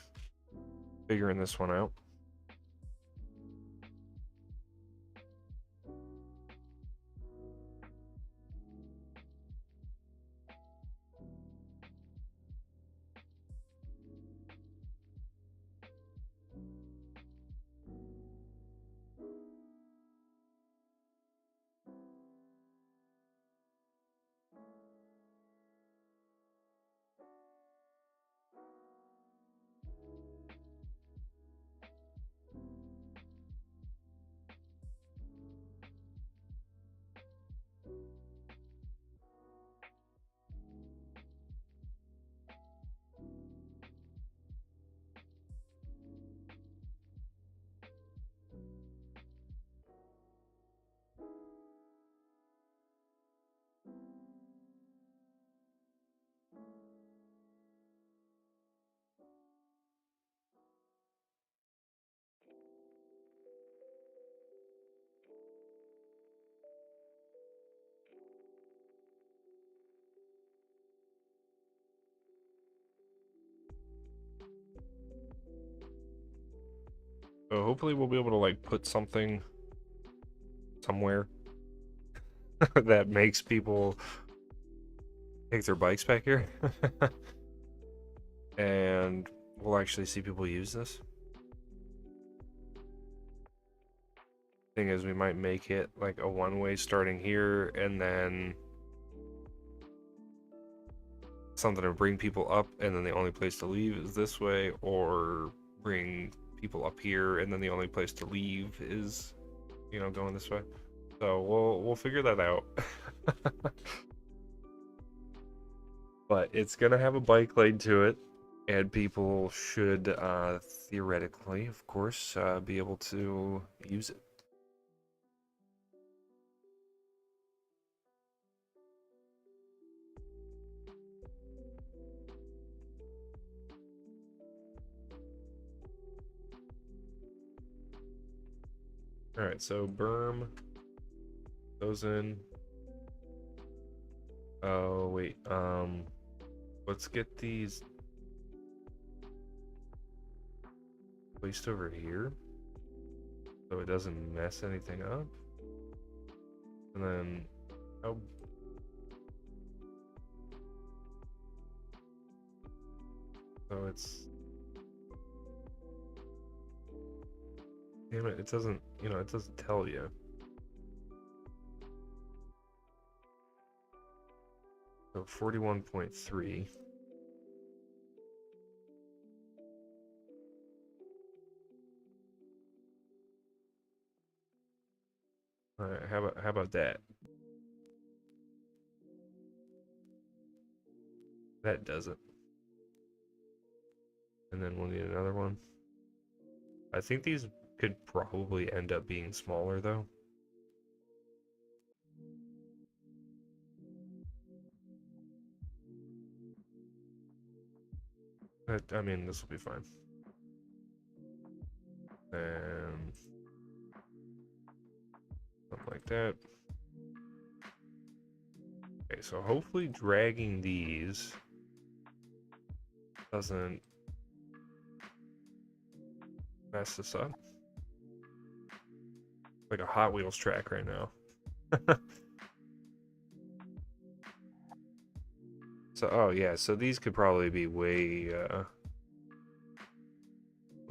figuring this one out. So hopefully we'll be able to like put something somewhere that makes people take their bikes back here. And we'll actually see people use this. Thing is, we might make it like a one-way starting here and then something to bring people up, and then the only place to leave is this way, or bring people up here and then the only place to leave is, you know, going this way. So we'll figure that out. But it's gonna have a bike lane to it, and people should theoretically, of course, be able to use it. Alright, so berm goes in. Oh wait, let's get these placed over here so it doesn't mess anything up. And then how So it's... Damn it, it doesn't, it doesn't tell you. So 41.3. All right, how about that? That does it. And then we'll need another one. I think these could probably end up being smaller though. I mean, this will be fine. And something like that. Okay, so hopefully dragging these doesn't mess this up. Like a Hot Wheels track right now. So, oh yeah, so these could probably be way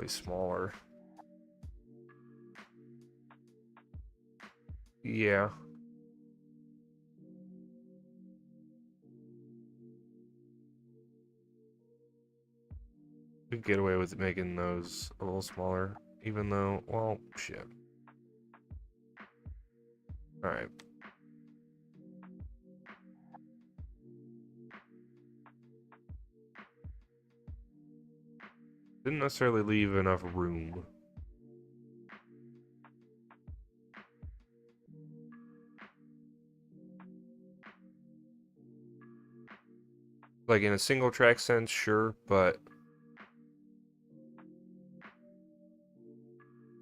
smaller. Yeah. Could get away with making those a little smaller, even though, well, shit. Alright. Didn't necessarily leave enough room. Like in a single track sense, sure, but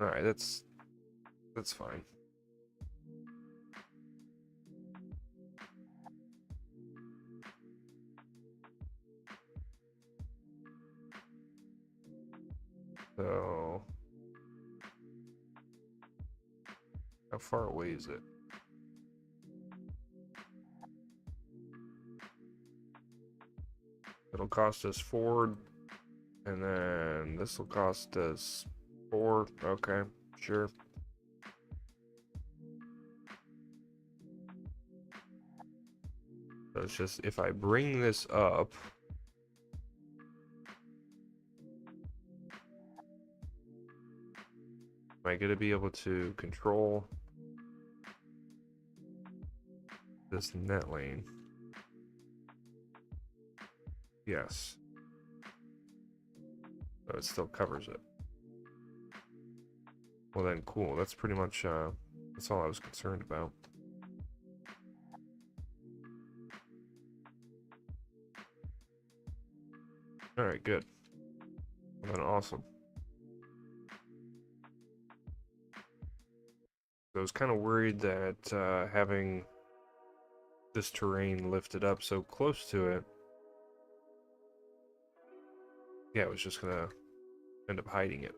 alright, that's fine. So how far away is it? It'll cost us 4, and then this will cost us 4. Okay, sure. So it's just if I bring this up, am I going to be able to control this net lane? Yes. So it still covers it. Well then, cool. That's pretty much, that's all I was concerned about. Alright, good. Well then, awesome. I was kind of worried that having this terrain lifted up so close to it, yeah, it was just gonna end up hiding it.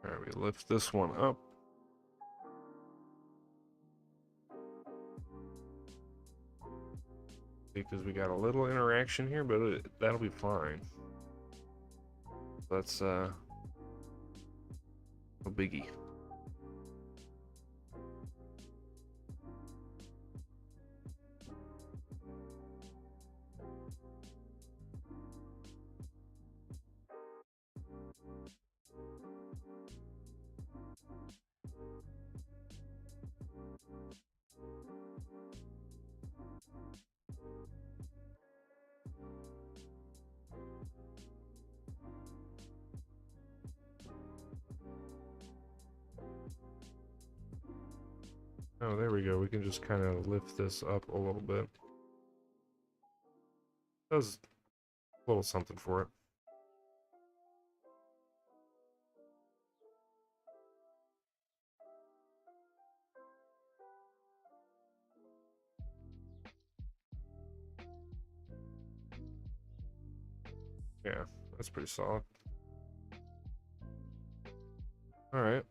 Alright, we lift this one up. because we got a little interaction here, but that'll be fine. That's a biggie. Oh, there we go. We can just kind of lift this up a little bit. Does a little something for it. Yeah, that's pretty solid. Alright.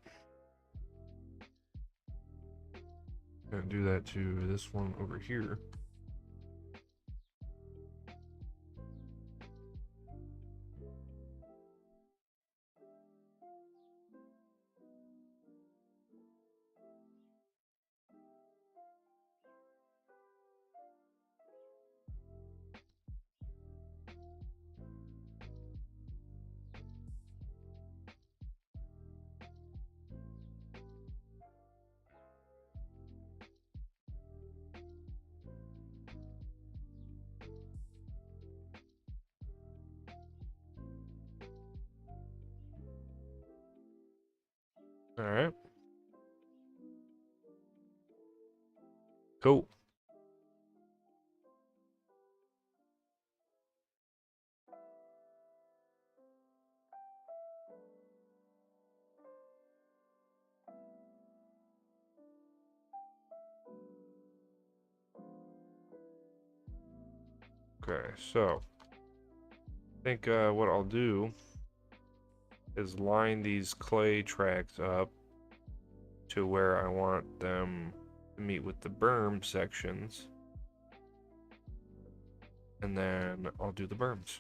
Gonna do that to this one over here. Alright. Cool. Okay, so I think what I'll do is line these clay tracks up to where I want them to meet with the berm sections, and then I'll do the berms.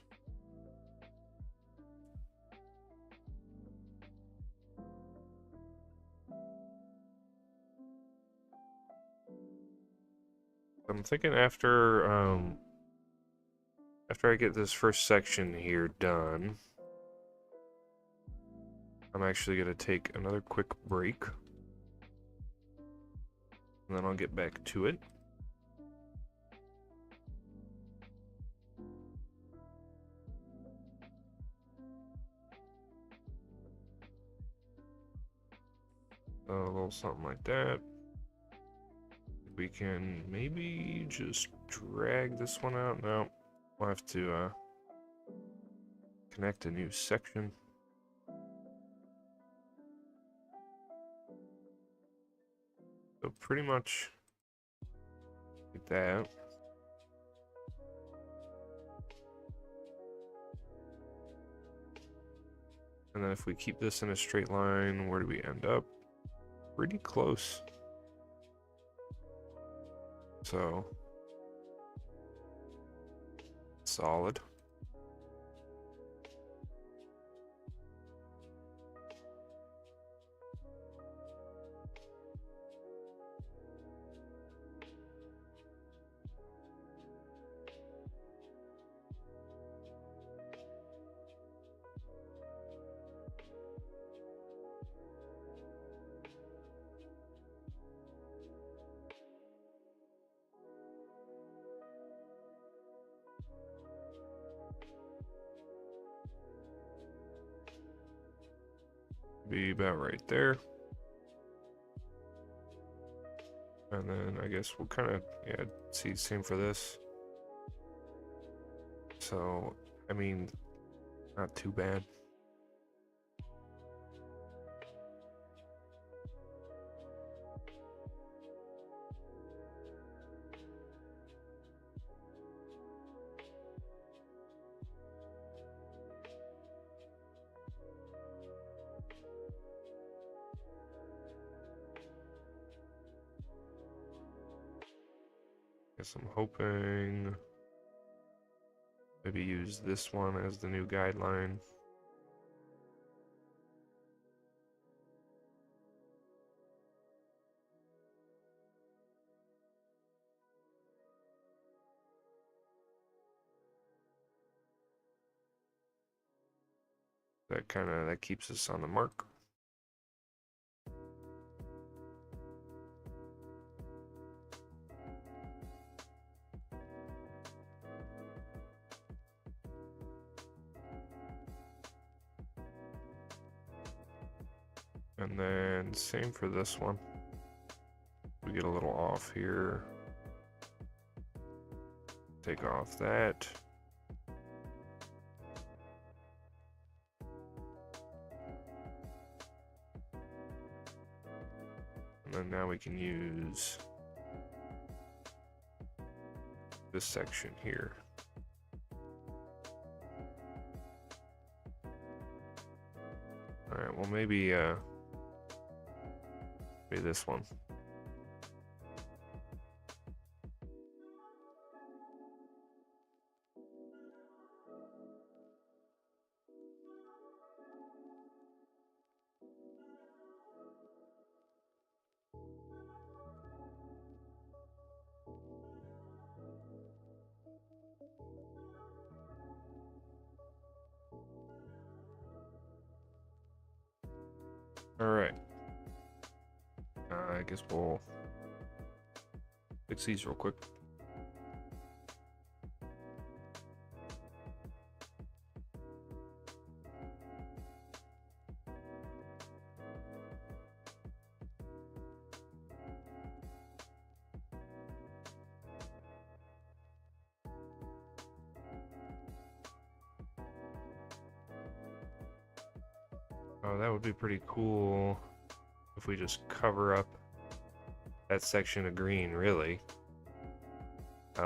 I'm thinking after I get this first section here done, I'm actually gonna take another quick break, and then I'll get back to it. A little something like that. We can maybe just drag this one out. No, we'll have to connect a new section. So pretty much like that. And then if we keep this in a straight line, where do we end up? Pretty close. So solid. Be about right there. And then I guess we'll kind of, yeah, see, same for this. So, I mean, not too bad. Guess I'm hoping maybe use this one as the new guideline. That keeps us on the mark. And then same for this one. We get a little off here. Take off that. And then now we can use this section here. Alright, well maybe this one. Alright. I guess we'll fix these real quick. Oh, that would be pretty cool if we just cover up that section of green, really.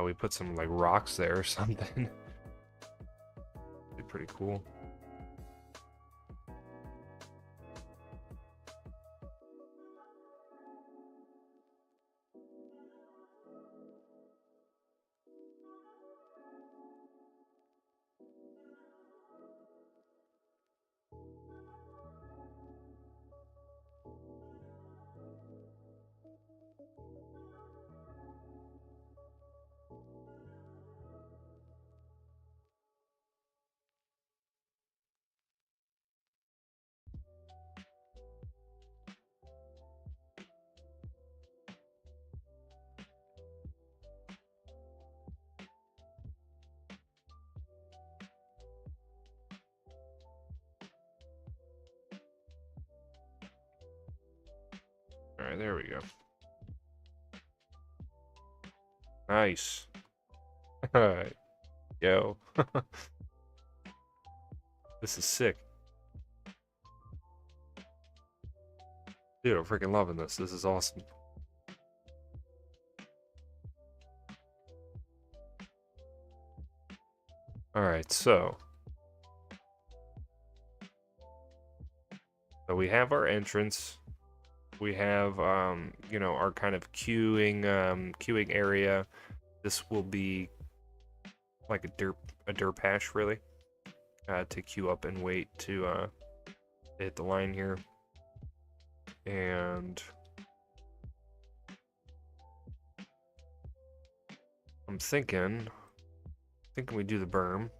We put some like rocks there or something. Be pretty cool. Alright, there we go. Nice. Alright. Yo. This is sick. Dude, I'm freaking loving this. This is awesome. Alright, so we have our entrance. We have you know, our kind of queuing area. This will be like a dirt patch, really, to queue up and wait to hit the line here. And I'm thinking we do the berm.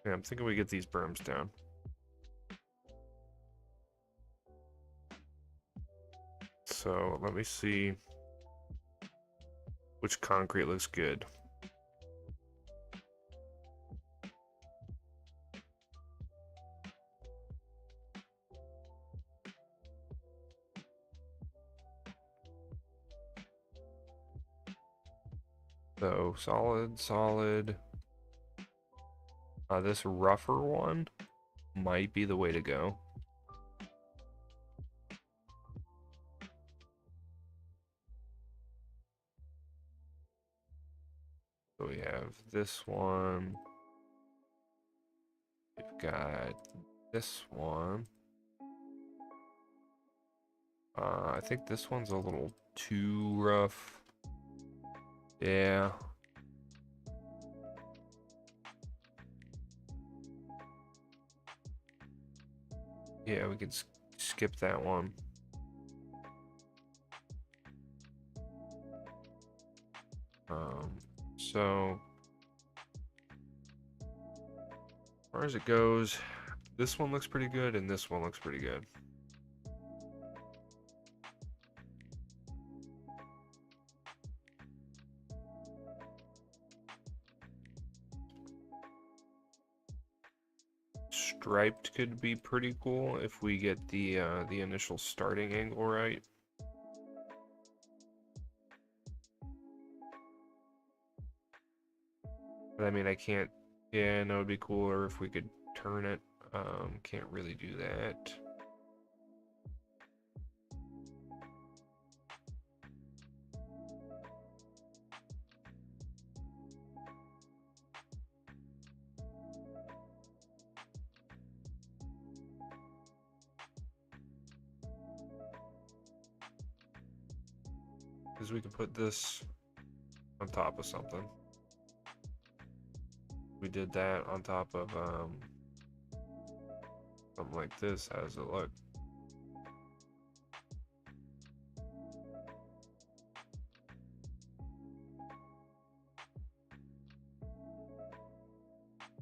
Yeah, I'm thinking we get these berms down. So let me see which concrete looks good. So solid. This rougher one might be the way to go. So we have this one. We've got this one. I think this one's a little too rough. Yeah. Yeah, we could skip that one. So as far as it goes, this one looks pretty good and this one looks pretty good. Striped could be pretty cool if we get the initial starting angle right. But I mean, I can't. Yeah, no, it'd be cooler if we could turn it. Can't really do that. Because we could put this on top of something. We did that on top of something like this. How does it look?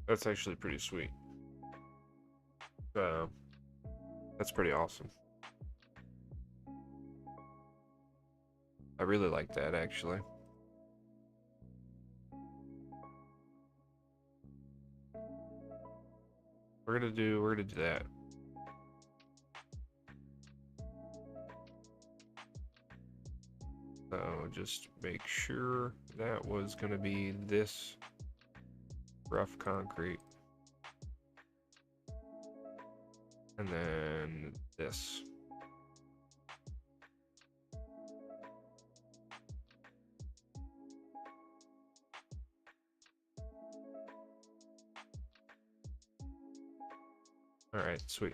That's actually pretty sweet. That's pretty awesome. I really like that, actually. We're gonna do that. So just make sure that was gonna be this rough concrete. And then this. All right, sweet.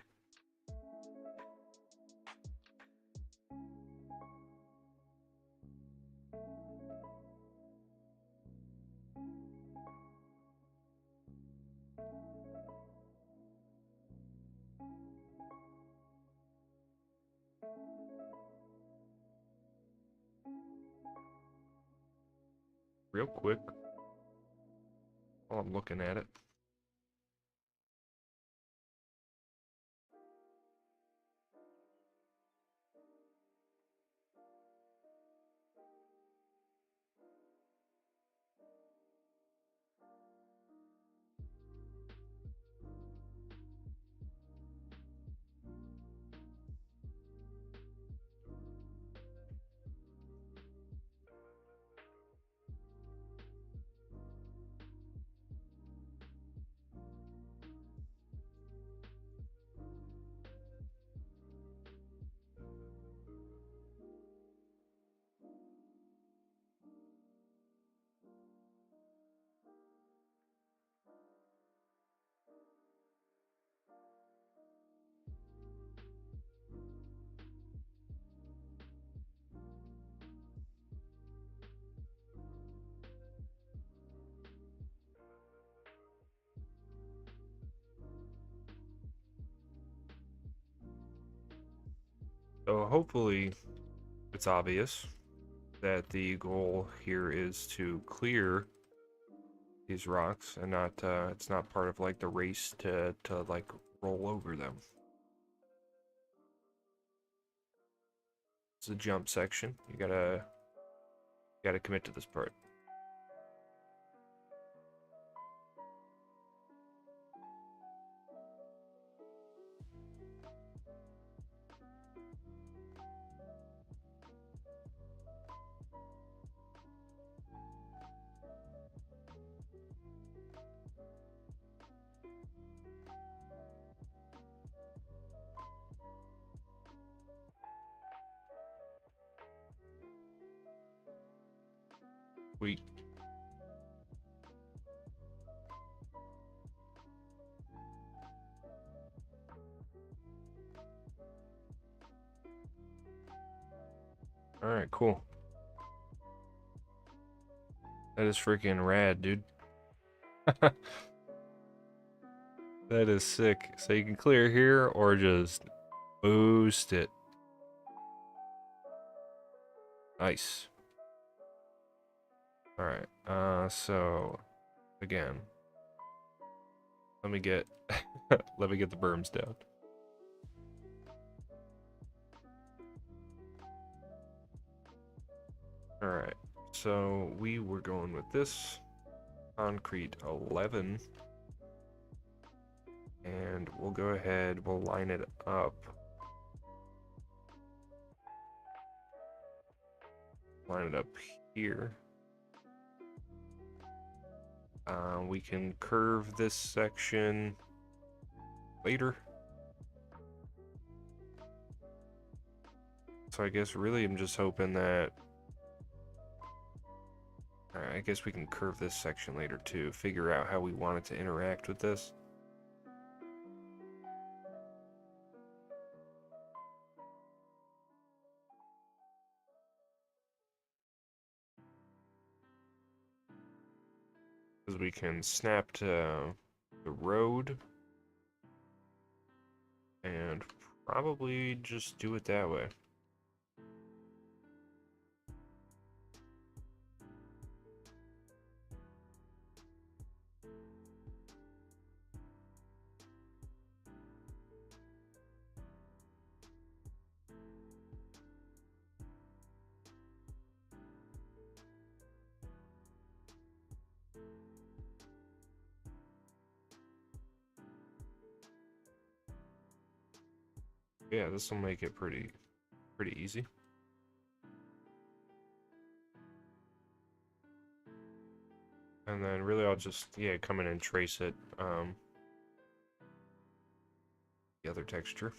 Real quick, while I'm looking at it. So hopefully it's obvious that the goal here is to clear these rocks and not it's not part of like the race to like roll over them. It's a jump section. You gotta commit to this part. Sweet. Alright, cool. That is freaking rad, dude. That is sick. So you can clear here or just boost it. Nice. Alright, so again, let me get let me get the berms down. Alright, so we were going with this concrete 11, and we'll go ahead, we'll line it up. Line it up here. We can curve this section later. So I guess really I'm just hoping that... Alright, I guess we can curve this section later too. Figure out how we want it to interact with this. Because we can snap to the road and probably just do it that way. Yeah, this will make it pretty easy. And then really I'll just, yeah, come in and trace it, the other texture.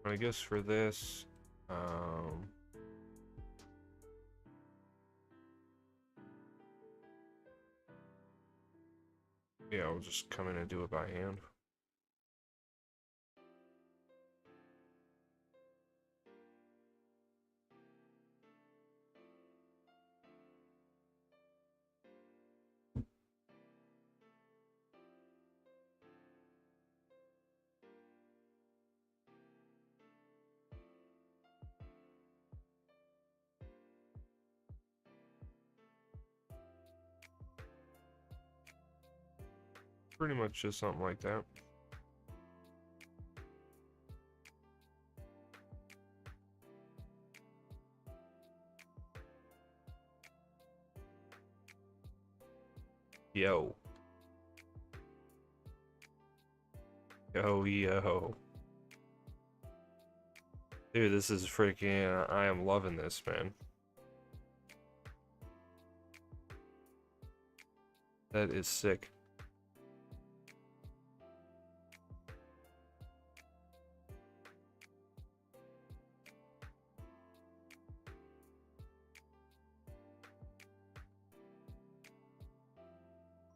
I guess for this, yeah, I'll just come in and do it by hand. Pretty much just something like that. Yo. Yo. Dude, this is freaking, I am loving this, man. That is sick.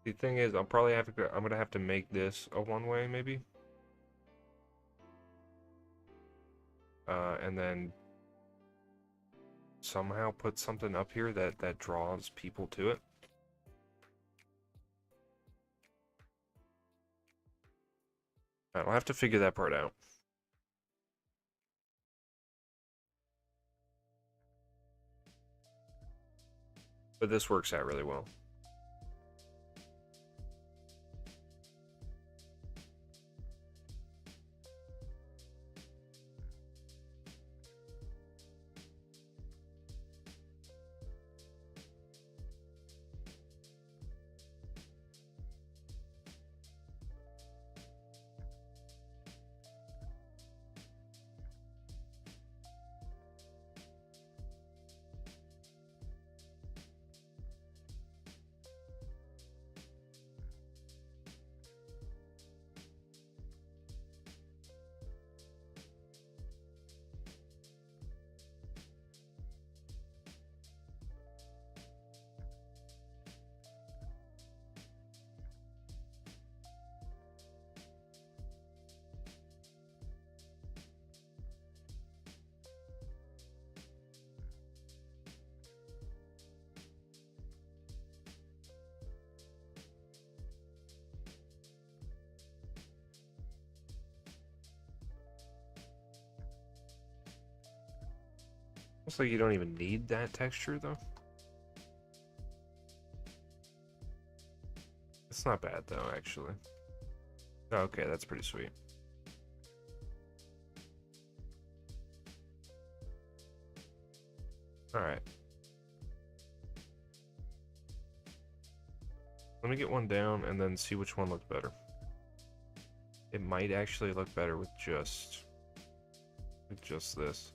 The thing is, I'm gonna have to make this a one-way maybe. And then somehow put something up here that draws people to it. I'll have to figure that part out. But this works out really well. Looks like you don't even need that texture though. It's not bad though, actually. Okay, that's pretty sweet. Alright. Let me get one down and then see which one looks better. It might actually look better with just this.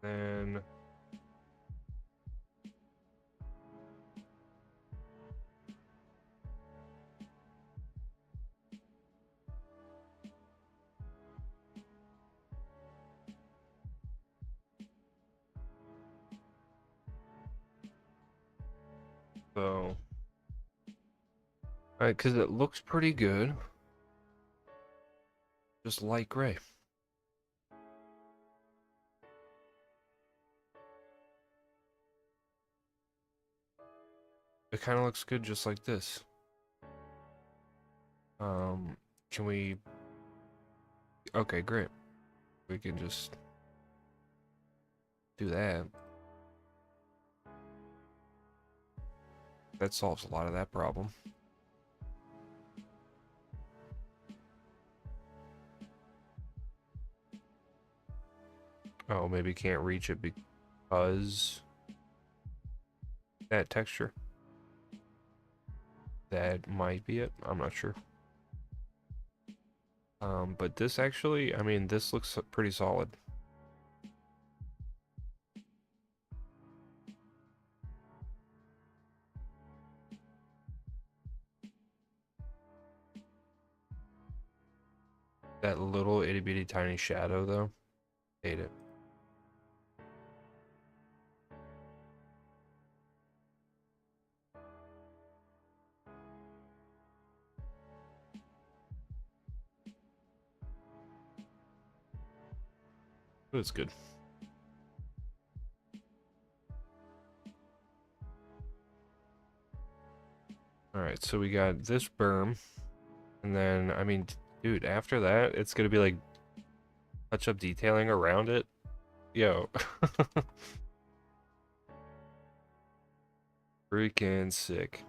Then so, alright, because it looks pretty good. Just light gray. It kind of looks good just like this. Can we... Okay, great. We can just do that. That solves a lot of that problem. Oh, maybe can't reach it because that texture. That might be it. I'm not sure. But this actually, I mean, this looks pretty solid. That little itty bitty tiny shadow though, hate it. But it's good. Alright, so we got this berm. And then, I mean, dude, after that, it's gonna be like touch-up detailing around it. Yo. Freaking sick.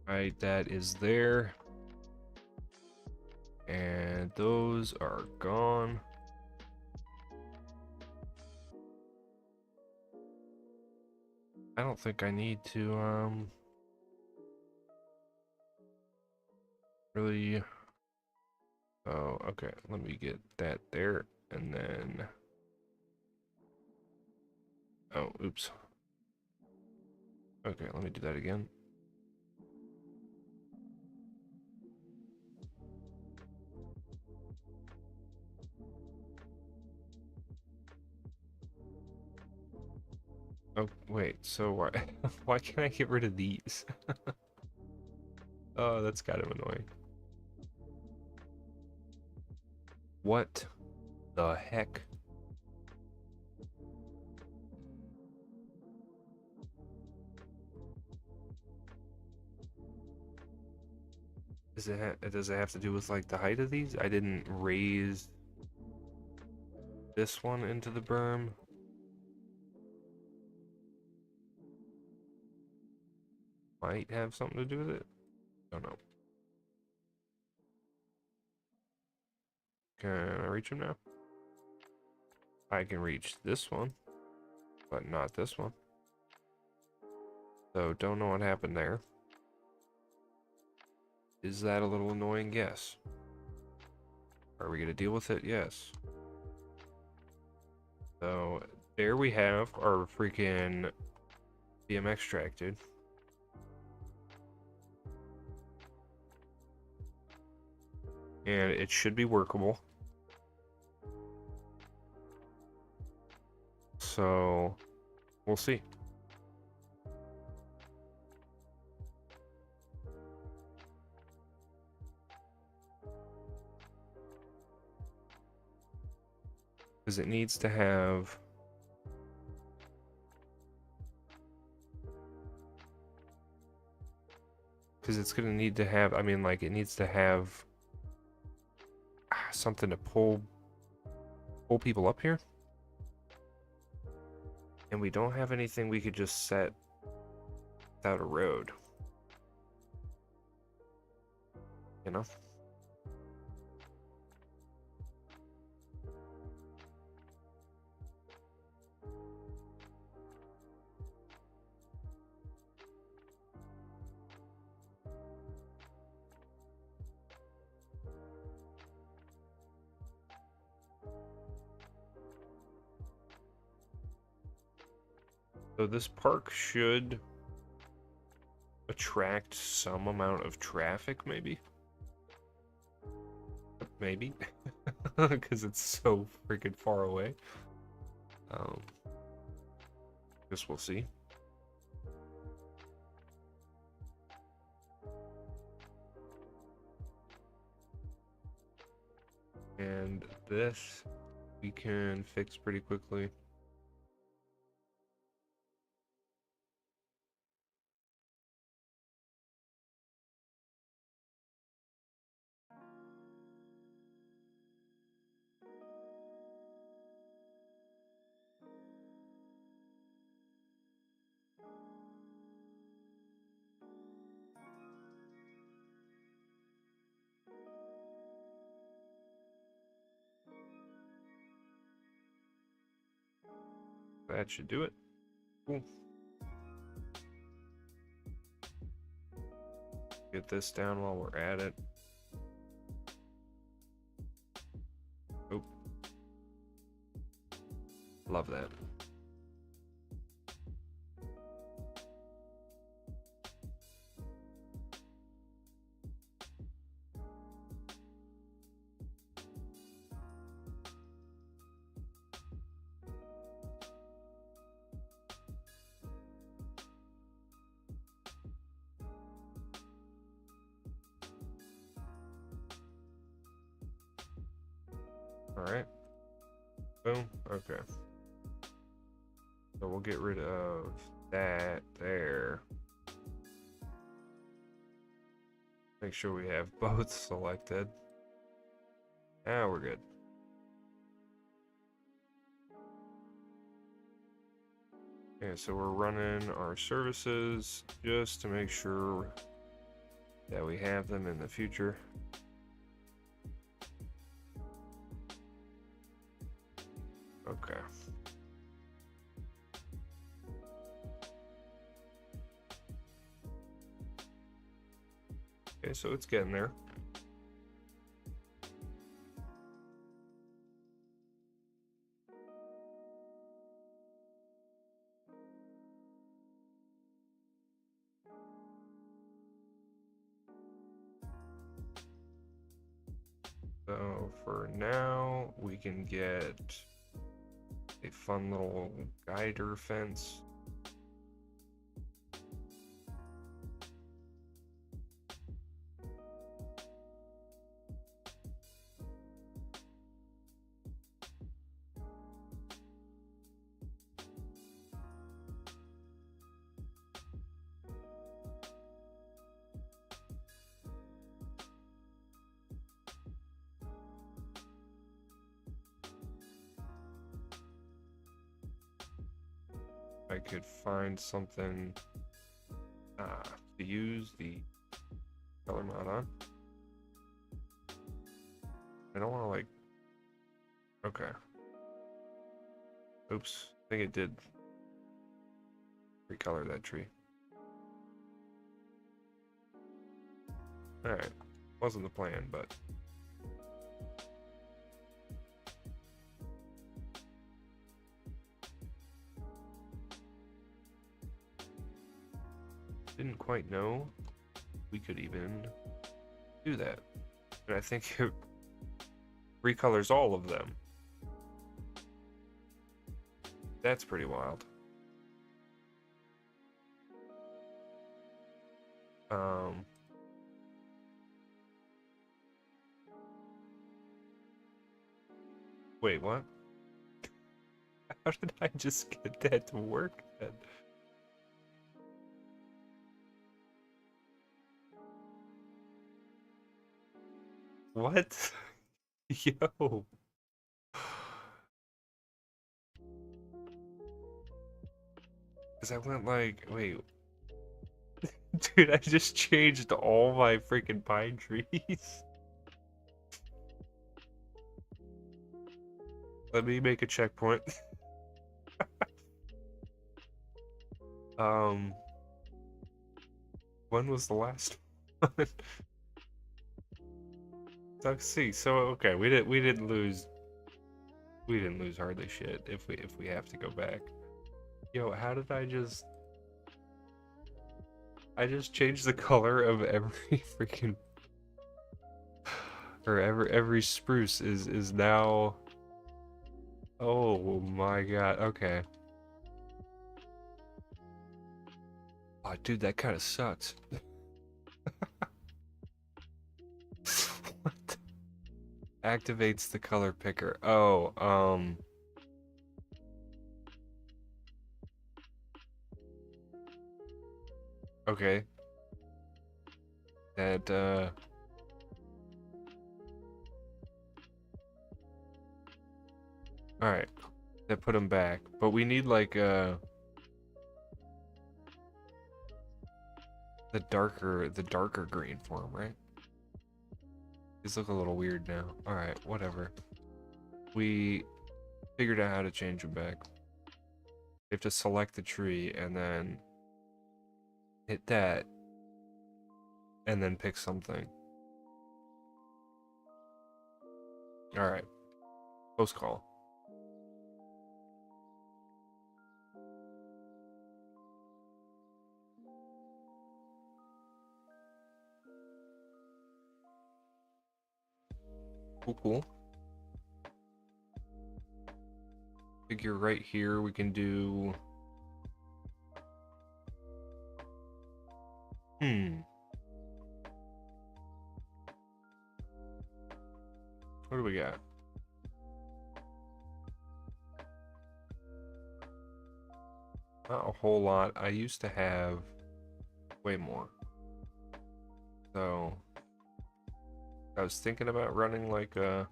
Right, that is there. And those are gone. I don't think I need to really. Oh, okay. Let me get that there, and then. Oh, oops. Okay, let me do that again. Oh, wait, so why why can't I get rid of these? Oh, that's kind of annoying. What the heck? Does it have to do with like the height of these? I didn't raise this one into the berm. Might have something to do with it. Don't know. Can I reach him now? I can reach this one, but not this one. So don't know what happened there. Is that a little annoying? Yes. Are we gonna deal with it? Yes. So there we have our freaking BMX track, dude. And it should be workable. So we'll see. Because it needs to have it's gonna need to have, I mean, like, it needs to have something to pull people up here. And we don't have anything we could just set without a road. You know? So this park should attract some amount of traffic, maybe? Maybe. Because it's so freaking far away. Guess we'll see. And this we can fix pretty quickly. That should do it. Cool. Get this down while we're at it. Oh. Love that. Alright. Boom. Okay. So we'll get rid of that there. Make sure we have both selected. Now we're good. Okay, so we're running our services just to make sure that we have them in the future. Okay. Okay, so it's getting there. So for now, we can get a fun little guider fence. I could find something to use the color mod on. I don't want to like. Okay. Oops. I think it did recolor that tree. Alright. Wasn't the plan, but. Didn't quite know we could even do that. And I think it recolors all of them. That's pretty wild. Wait, what? How did I just get that to work then? What? Yo. Because I went like, wait. Dude, I just changed all my freaking pine trees. Let me make a checkpoint. When was the last one? Let's see. So okay, we didn't lose hardly shit if we have to go back. Yo, how did I just changed the color of every freaking or every spruce is now. Oh my god. Okay. Oh, dude, that kind of sucks. What? Activates the color picker. Oh, okay. That, alright. That put him back. But we need, like, the darker green for him, right? These look a little weird now. Alright, whatever. We figured out how to change them back. You have to select the tree and then hit that and then pick something. Alright. Post call. Cool. Figure right here we can do. What do we got? Not a whole lot. I used to have way more. So I was thinking about running like a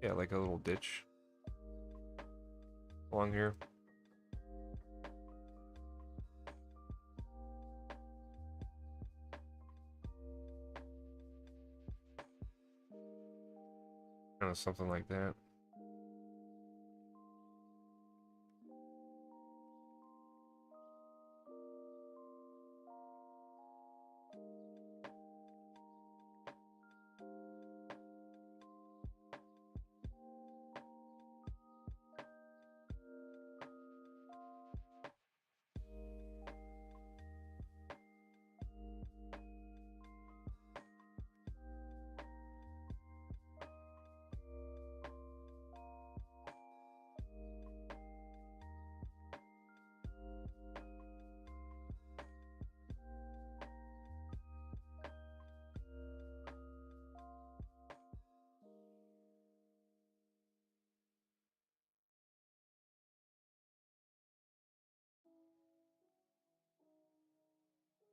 like a little ditch along here. Kind of something like that.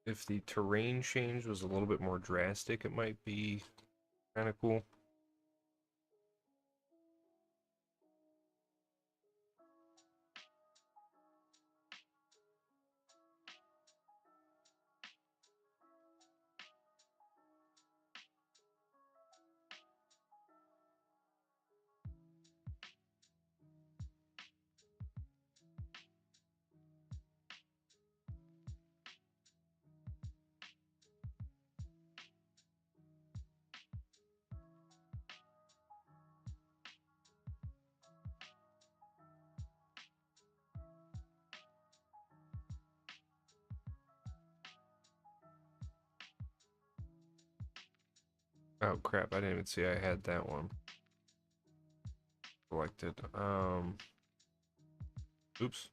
If the terrain change was a little bit more drastic, it might be kind of cool. Oh crap, I didn't even see I had that one selected. Oops.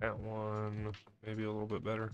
That one, maybe a little bit better.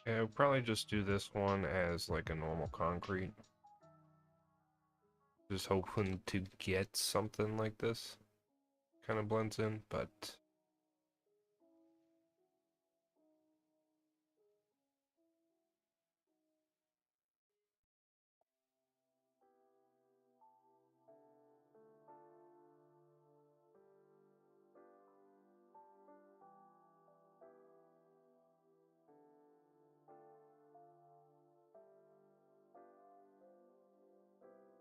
Yeah, I'll probably just do this one as like a normal concrete. Just hoping to get something like this. Kind of blends in, but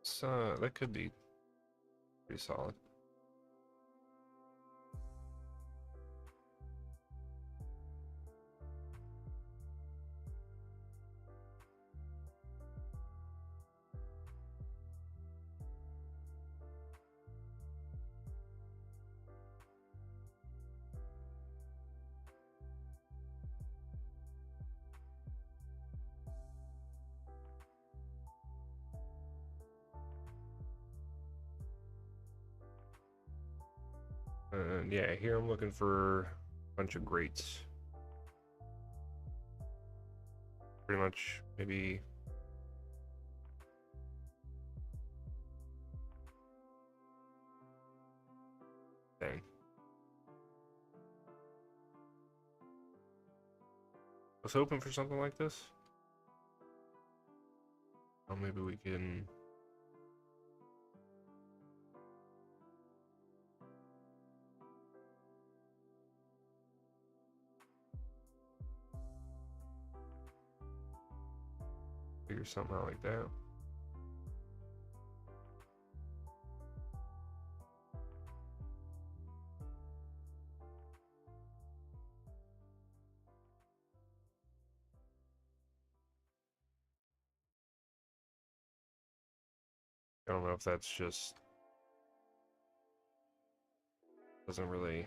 so that could be pretty solid. And yeah, here I'm looking for a bunch of grates. Pretty much, maybe. Dang. I was hoping for something like this. Oh, maybe we can. Figure something out like that. I don't know if that's just doesn't really,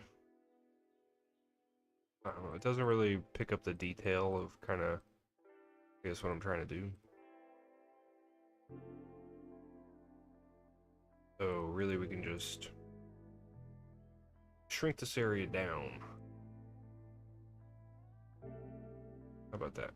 I don't know, it doesn't really pick up the detail of kind of, I guess, what I'm trying to do. So really we can just shrink this area down. How about that?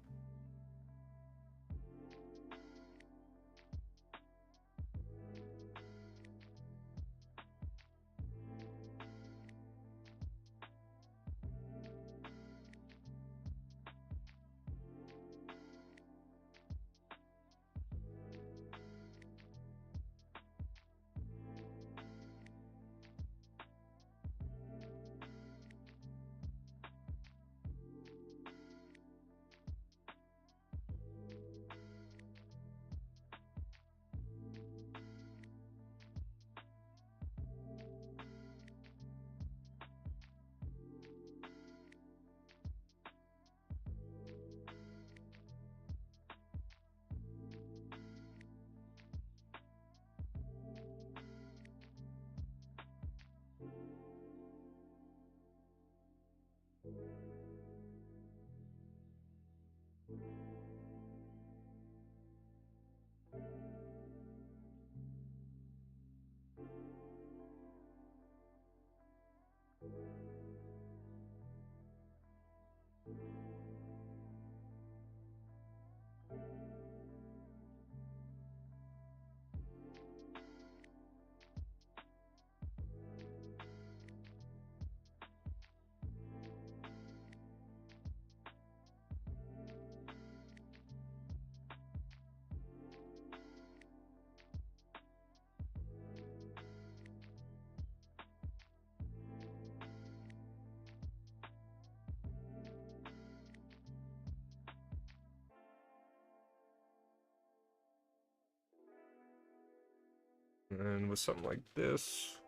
And with something like this,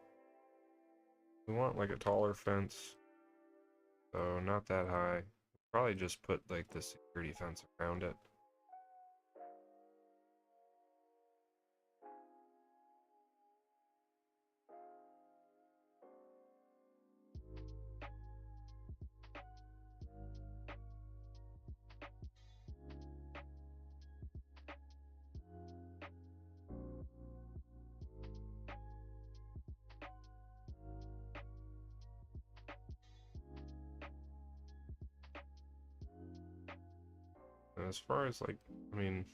we want like a taller fence, so not that high. Probably just put like the security fence around it. And as far as like, I mean,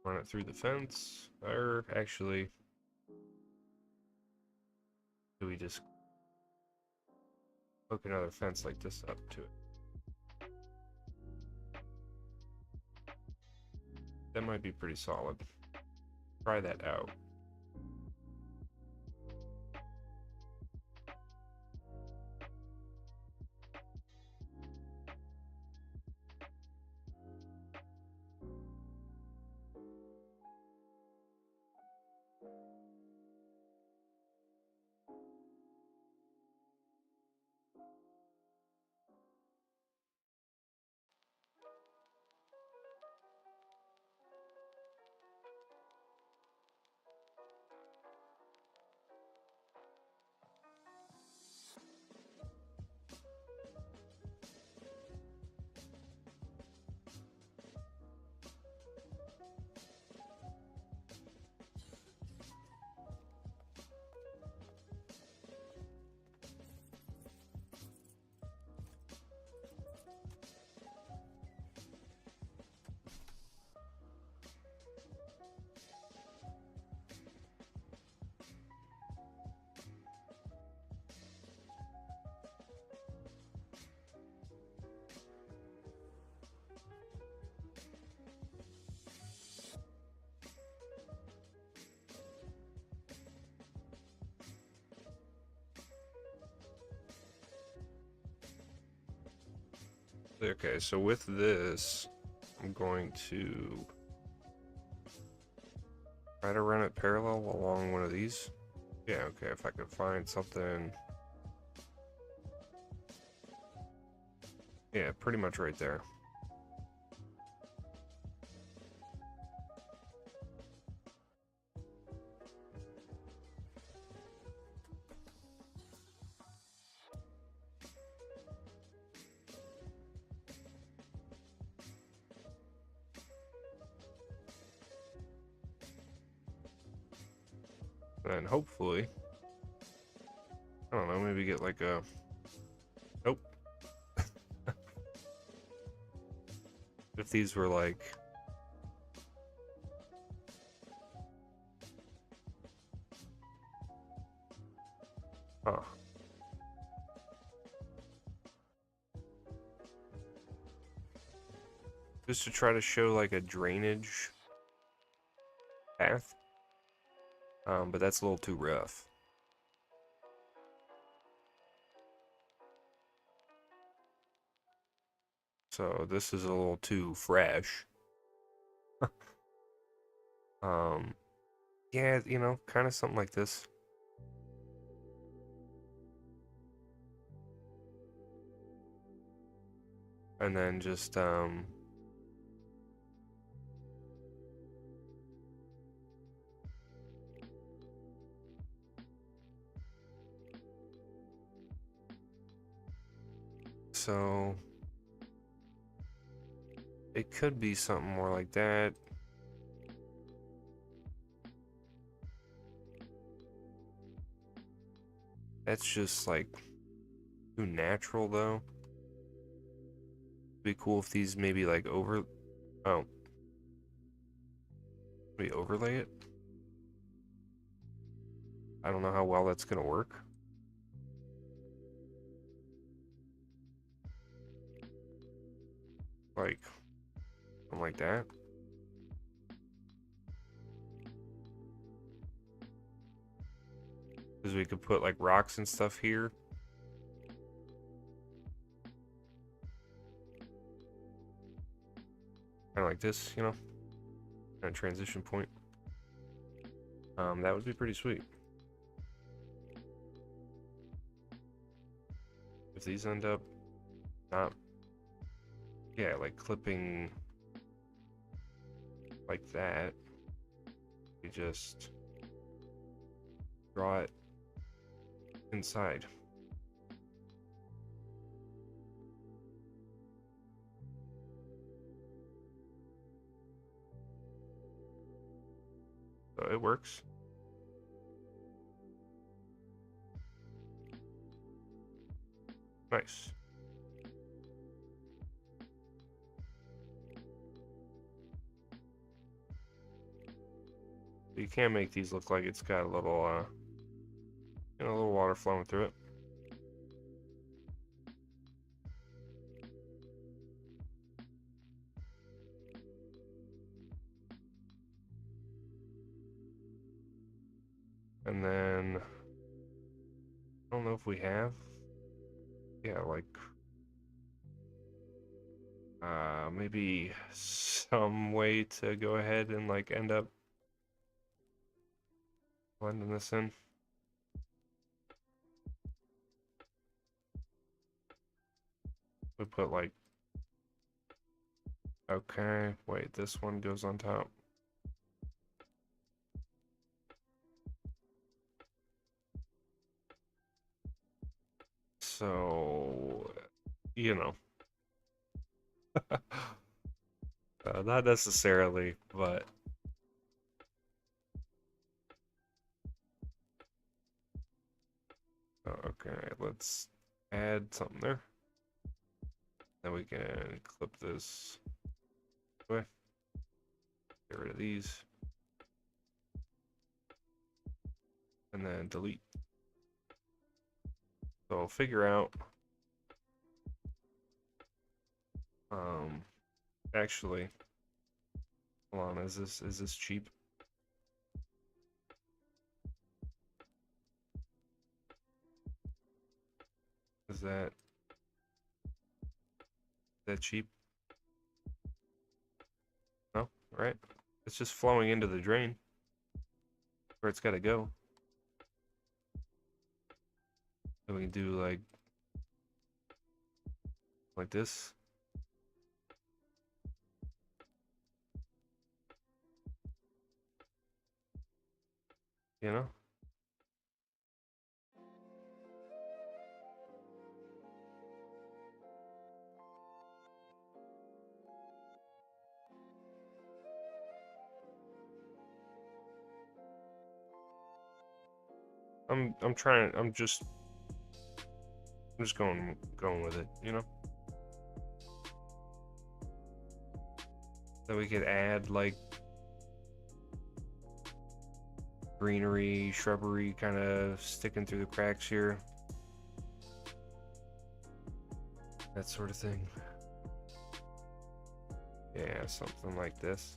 run it through the fence, or actually, do we just hook another fence like this up to it? That might be pretty solid. Try that out. Okay, so with this, I'm going to try to run it parallel along one of these. Yeah, okay, if I could find something. Yeah, pretty much right there. And hopefully, I don't know, maybe get like a, nope. If these were like, huh. Just to try to show like a drainage path. But that's a little too rough. So this is a little too fresh. Yeah, you know, kind of something like this. And then just, so it could be something more like that. That's just like too natural though. Be cool if these maybe like maybe overlay it. I don't know how well that's gonna work. Like something like that. Because we could put like rocks and stuff here. Kind of like this, you know, kind of transition point. That would be pretty sweet. If these end up not, yeah, like clipping like that, you just draw it inside. So it works. Nice. You can make these look like it's got a little, you know, a little water flowing through it. And then, I don't know if we have, yeah, like, maybe some way to go ahead and like end up blending this in. We put like, okay, wait, this one goes on top. So, you know, not necessarily, but okay, let's add something there. Then we can clip this away. Get rid of these. And then delete. So figure out, actually, hold on, is this cheap? Is that cheap? right? It's just flowing into the drain where it's got to go. And we can do like this. You know? I'm just going with it, you know? Then we could add like greenery, shrubbery kind of sticking through the cracks here. That sort of thing. Yeah, something like this.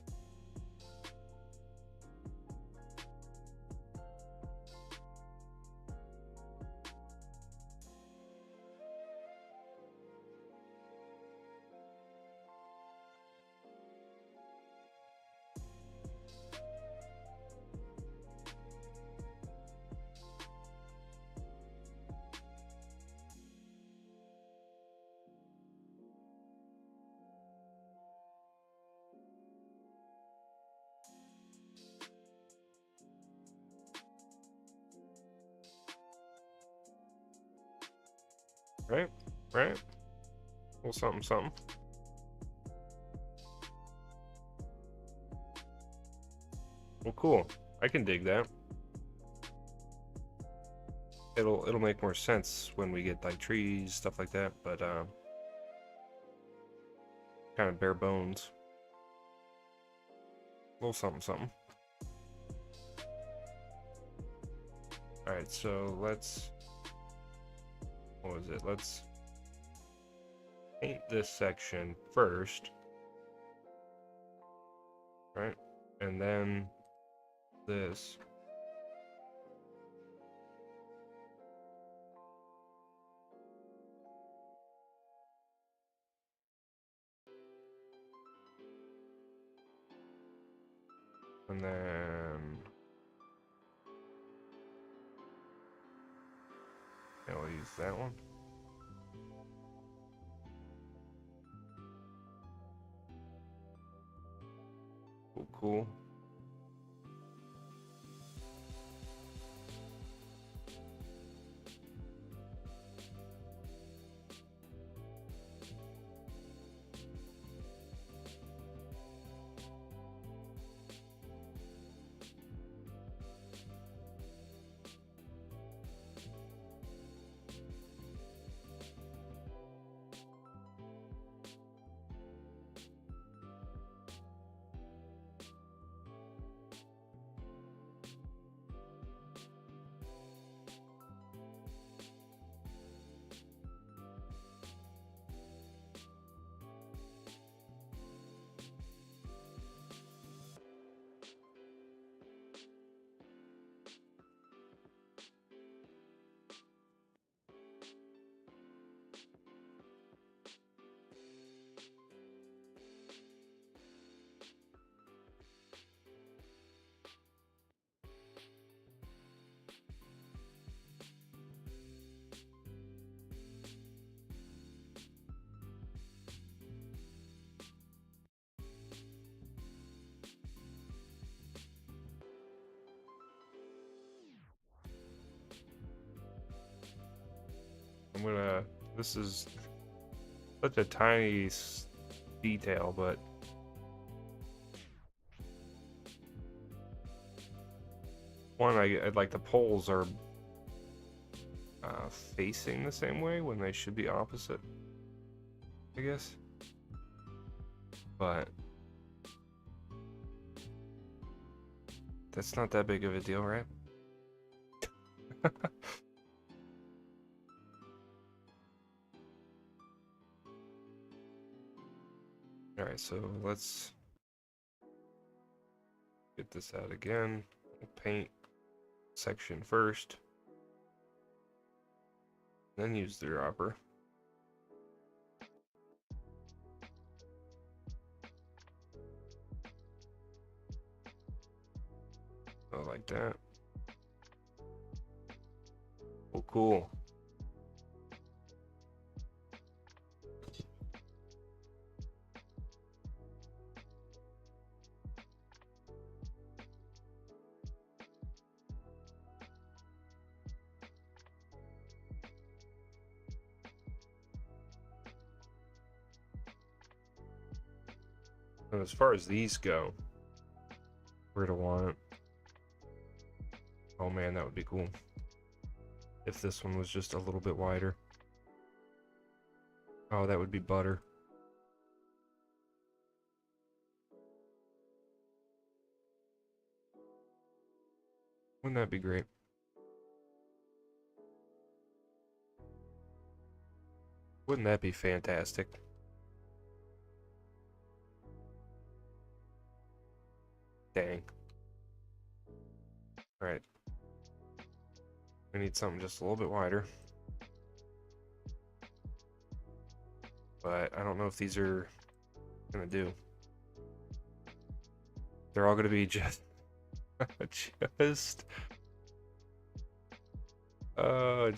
Right? Right? Well, something, something. Well, cool. I can dig that. It'll make more sense when we get like trees, stuff like that, but kind of bare bones. A little something, something. All right, so let's. What was it? Let's paint this section first, right? And then this. And then I'll use that one. Cool, cool. This is such a tiny detail, but one, I like the poles are facing the same way when they should be opposite, I guess. But that's not that big of a deal, right? Alright, so let's get this out again. We'll paint section first, then use the dropper. go like that. Oh, cool. And as far as these go, where do I want it? Oh man, that would be cool. If this one was just a little bit wider. Oh, that would be butter. Wouldn't that be great? Wouldn't that be fantastic? Dang. Alright. We need something just a little bit wider. But I don't know if these are gonna do. They're all gonna be just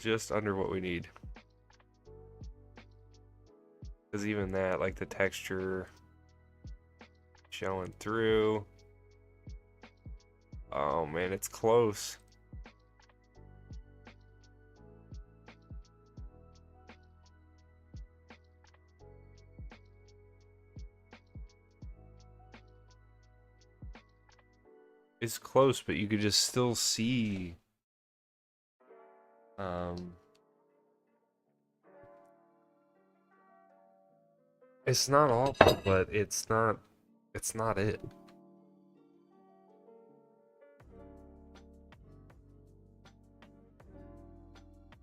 just under what we need. Because even that, like the texture showing through. Oh man, it's close. It's close, but you could just still see it's not awful, but it's not it.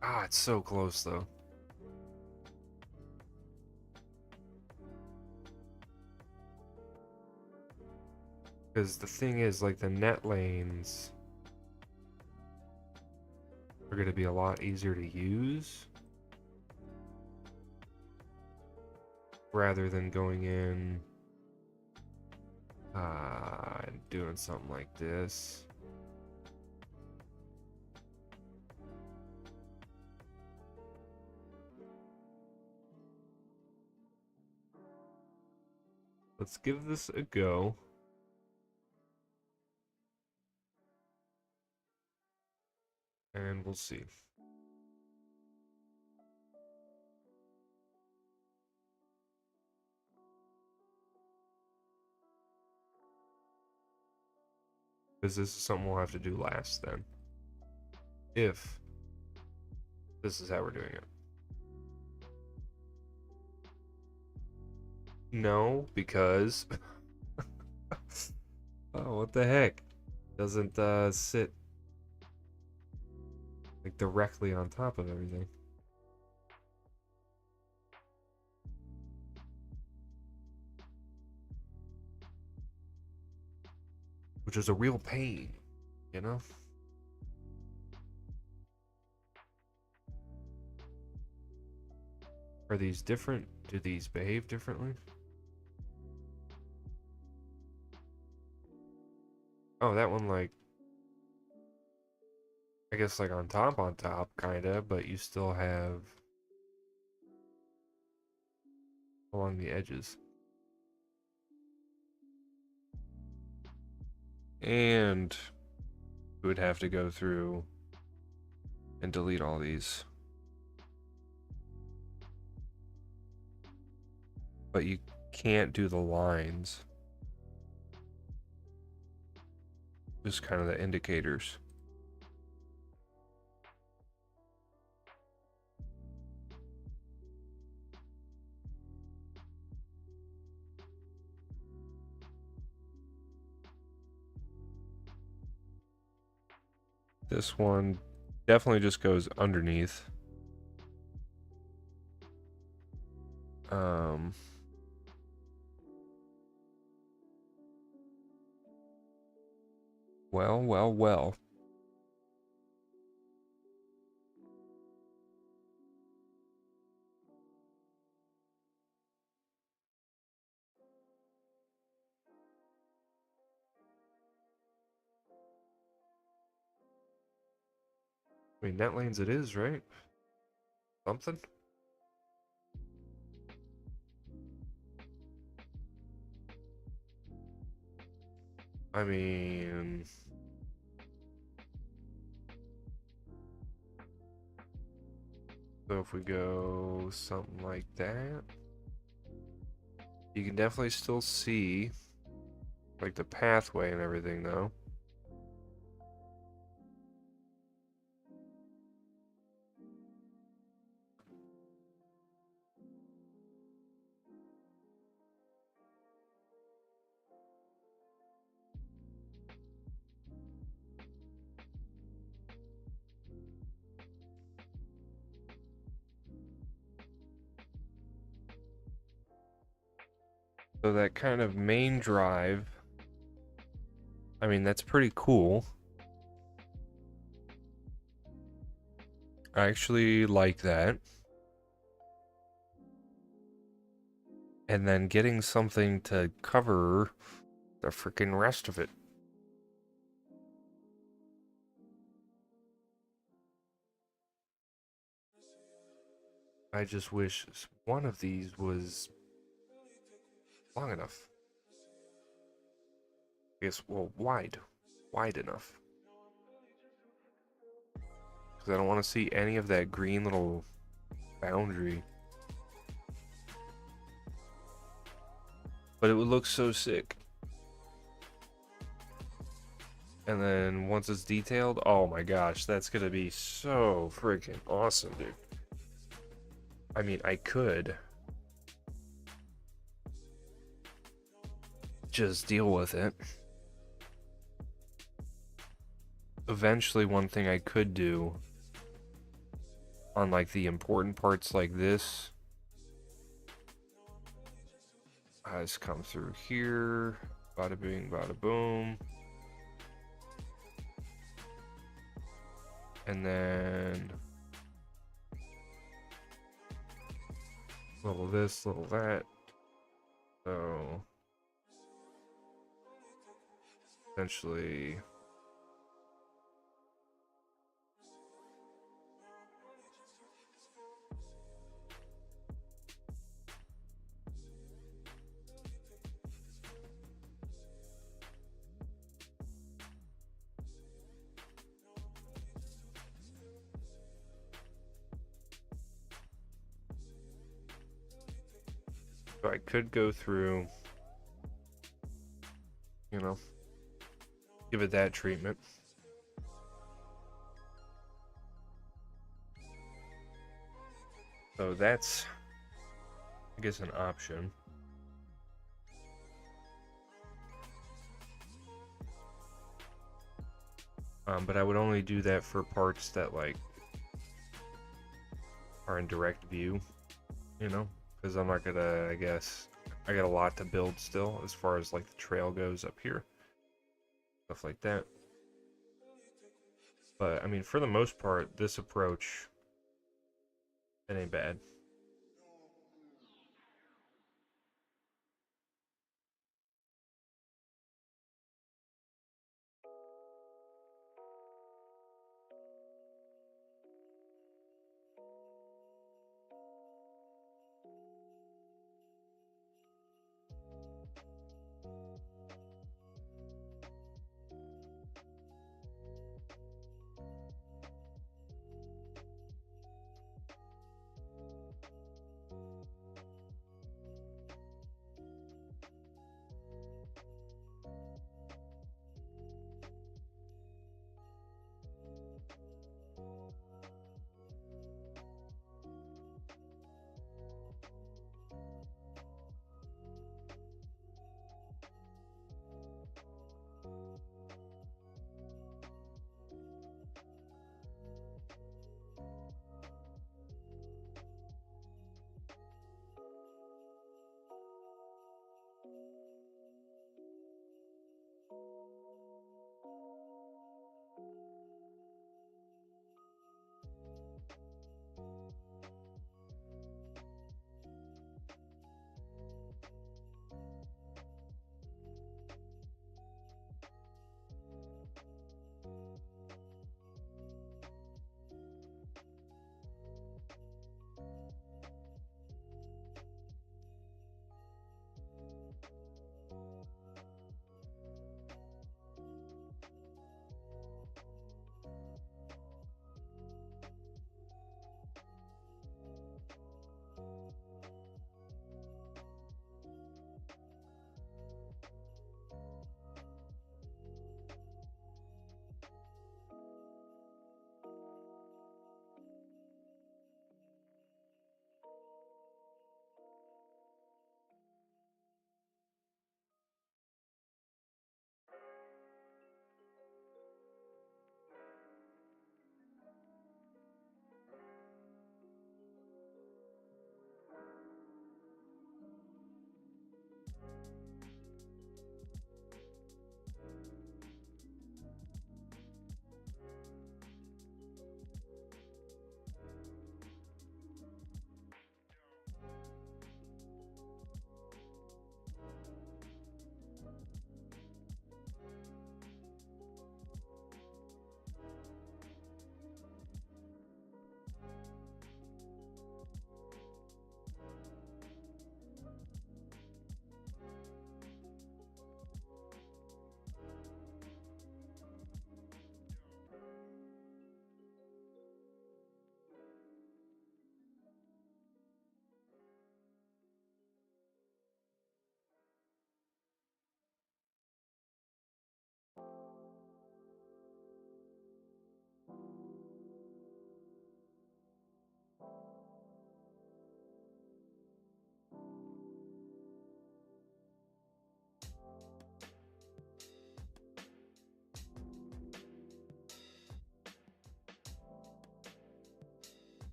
Ah, it's so close though. Because the thing is, like, the net lanes are going to be a lot easier to use rather than going in and doing something like this. Let's give this a go. And we'll see. Because this is something we'll have to do last then. If this is how we're doing it. No, because oh, what the heck? Doesn't sit like directly on top of everything. Which is a real pain, you know? Are these different? Do these behave differently? Oh, that one, like, I guess like on top, kinda, but you still have along the edges. And we would have to go through and delete all these. But you can't do the lines. Just kind of the indicators. This one definitely just goes underneath. Well. I mean, net lanes it is, right? Something? I mean... So if we go something like that, you can definitely still see like the pathway and everything though. So that kind of main drive, I mean, that's pretty cool. I actually like that. And then getting something to cover the freaking rest of it. I just wish one of these was long enough. I guess, well, wide enough. Because I don't want to see any of that green little boundary. But it would look so sick. And then once it's detailed, oh my gosh, that's gonna be so freaking awesome, dude. I mean, I could just deal with it. Eventually, one thing I could do on like the important parts like this, I just come through here, bada bing, bada boom. And then little this, little that. So essentially so I could go through, you know, give it that treatment. So that's, I guess, an option. But I would only do that for parts that like are in direct view, you know, because I'm not gonna, I guess, I got a lot to build still as far as like the trail goes up here, stuff like that. But I mean, for the most part, this approach, it ain't bad.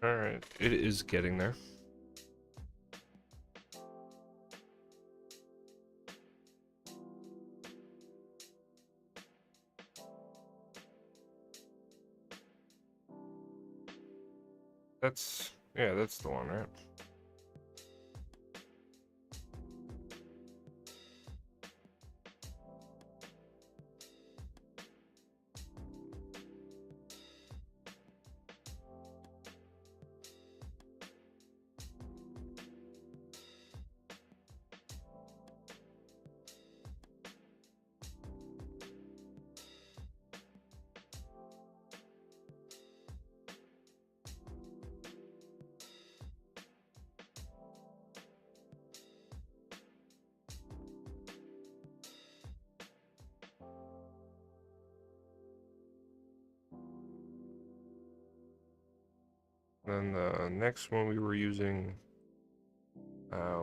Alright, it is getting there. Yeah, that's the one, right? Then the next one we were using,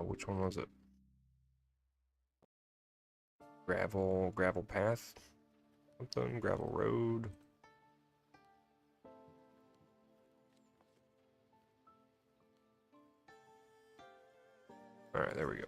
which one was it? Gravel path? Something, gravel road. Alright, there we go.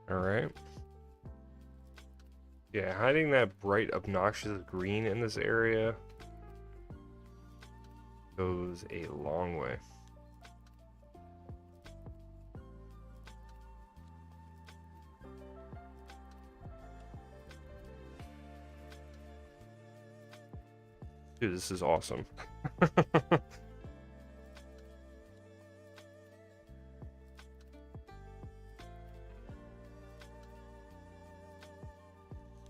Alright. Yeah, hiding that bright, obnoxious green in this area goes a long way. Dude, this is awesome.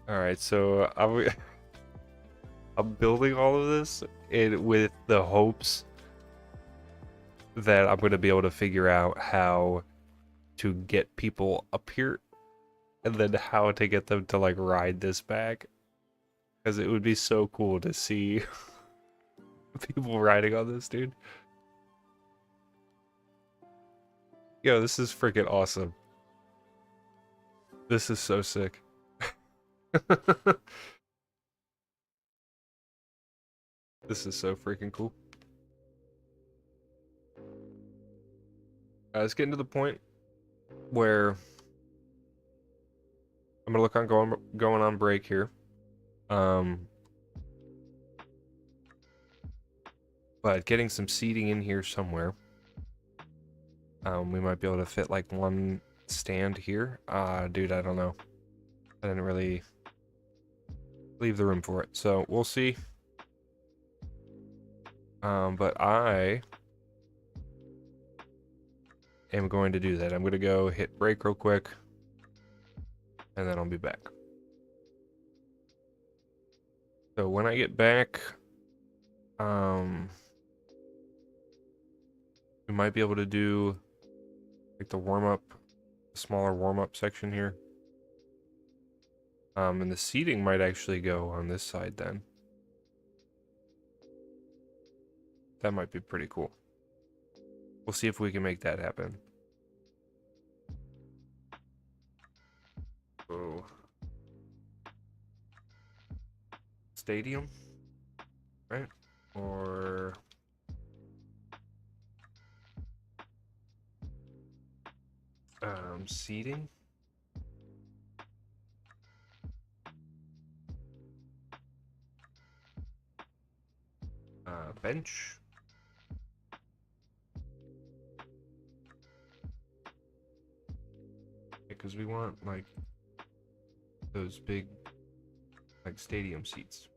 Alright, so I'm building all of this with the hopes that I'm going to be able to figure out how to get people up here and then how to get them to like ride this back. Because it would be so cool to see people riding on this, dude. Yo, this is freaking awesome. This is so sick. This is so freaking cool. It's getting to the point where I'm gonna look on going on break here. But getting some seating in here somewhere. We might be able to fit like one stand here. Dude, I don't know. I didn't really leave the room for it, so we'll see. But I am going to do that. I'm going to go hit break real quick, and then I'll be back. So when I get back, we might be able to do like the warm-up, smaller warm-up section here. And the seating might actually go on this side then. That might be pretty cool. We'll see if we can make that happen. Oh. stadium, right? Or seating. Bench. Because we want like those big like stadium seats.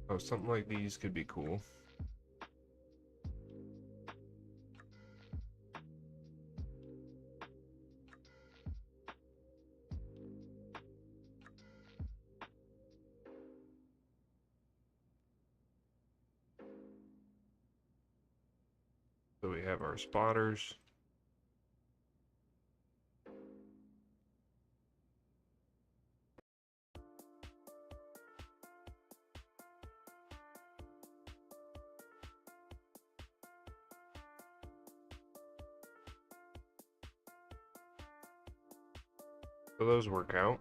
Oh, something like these could be cool. So we have our spotters. So those work out.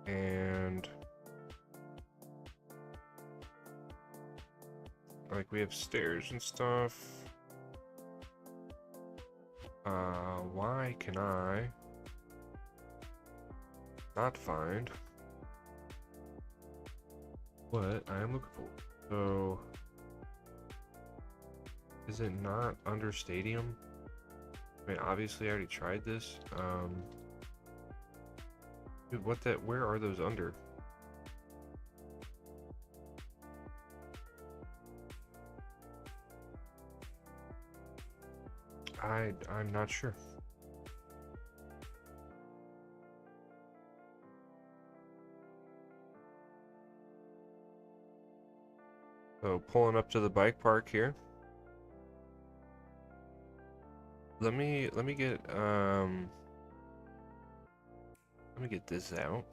And like we have stairs and stuff. Why can I not find what I am looking for? So is it not under stadium? I mean, obviously I already tried this. Dude, where are those under? I'm not sure. So pulling up to the bike park here. Let me get this out.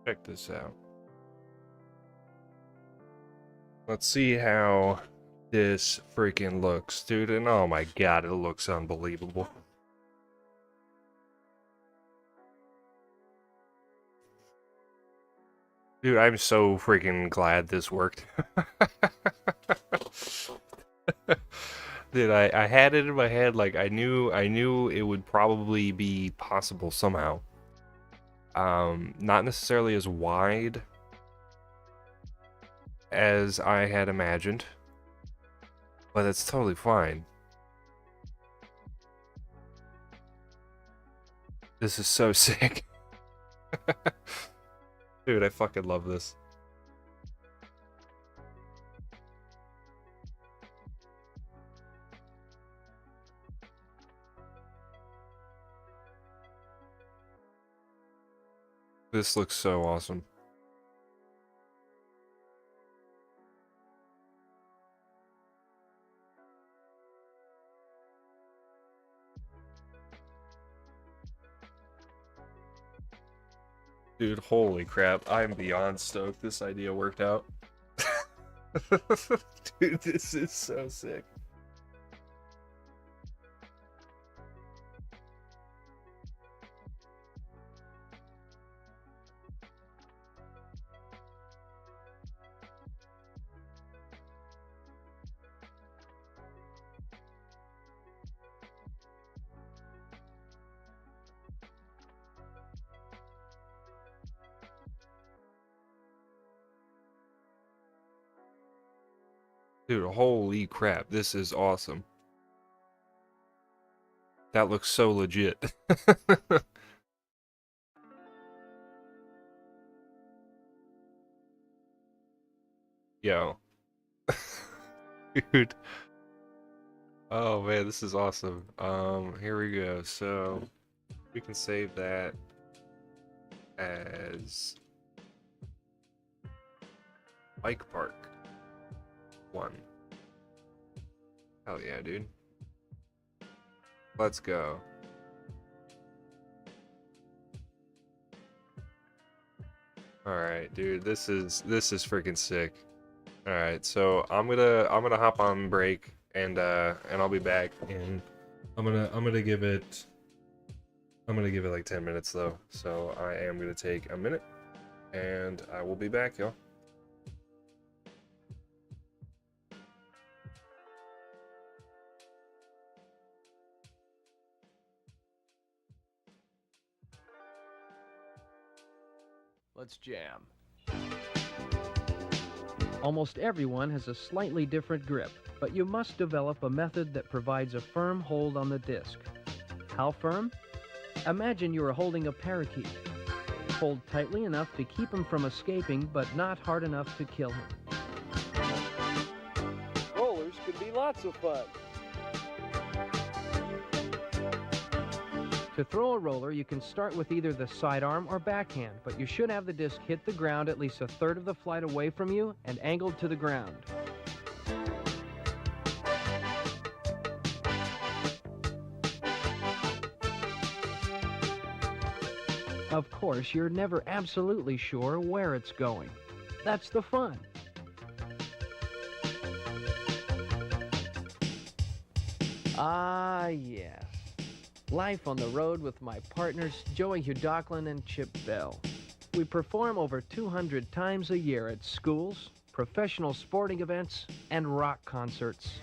Check this out. Let's see how this freaking looks, dude. And oh my god, it looks unbelievable. Dude, I'm so freaking glad this worked. Dude, I had it in my head, like I knew it would probably be possible somehow. Not necessarily as wide as I had imagined, but it's totally fine. This is so sick. Dude, I fucking love this. This looks so awesome. Dude, holy crap. I'm beyond stoked this idea worked out. Dude, this is so sick. Dude, holy crap, this is awesome. That looks so legit. Yo. Dude. Oh man, this is awesome. Here we go. So we can save that as Bike Park 1. Hell yeah, dude. Let's go. Alright, dude, this is freaking sick. Alright, so I'm gonna hop on break and I'll be back, and I'm gonna give it like 10 minutes though. So I am gonna take a minute and I will be back, y'all. Let's jam. Almost everyone has a slightly different grip, but you must develop a method that provides a firm hold on the disc. How firm? Imagine you are holding a parakeet. Hold tightly enough to keep him from escaping, but not hard enough to kill him. Rollers can be lots of fun. To throw a roller, you can start with either the sidearm or backhand, but you should have the disc hit the ground at least a third of the flight away from you and angled to the ground. Of course, you're never absolutely sure where it's going. That's the fun. Ah, yes. Life on the road with my partners Joey Hudocklin and Chip Bell. We perform over 200 times a year at schools, professional sporting events, and rock concerts.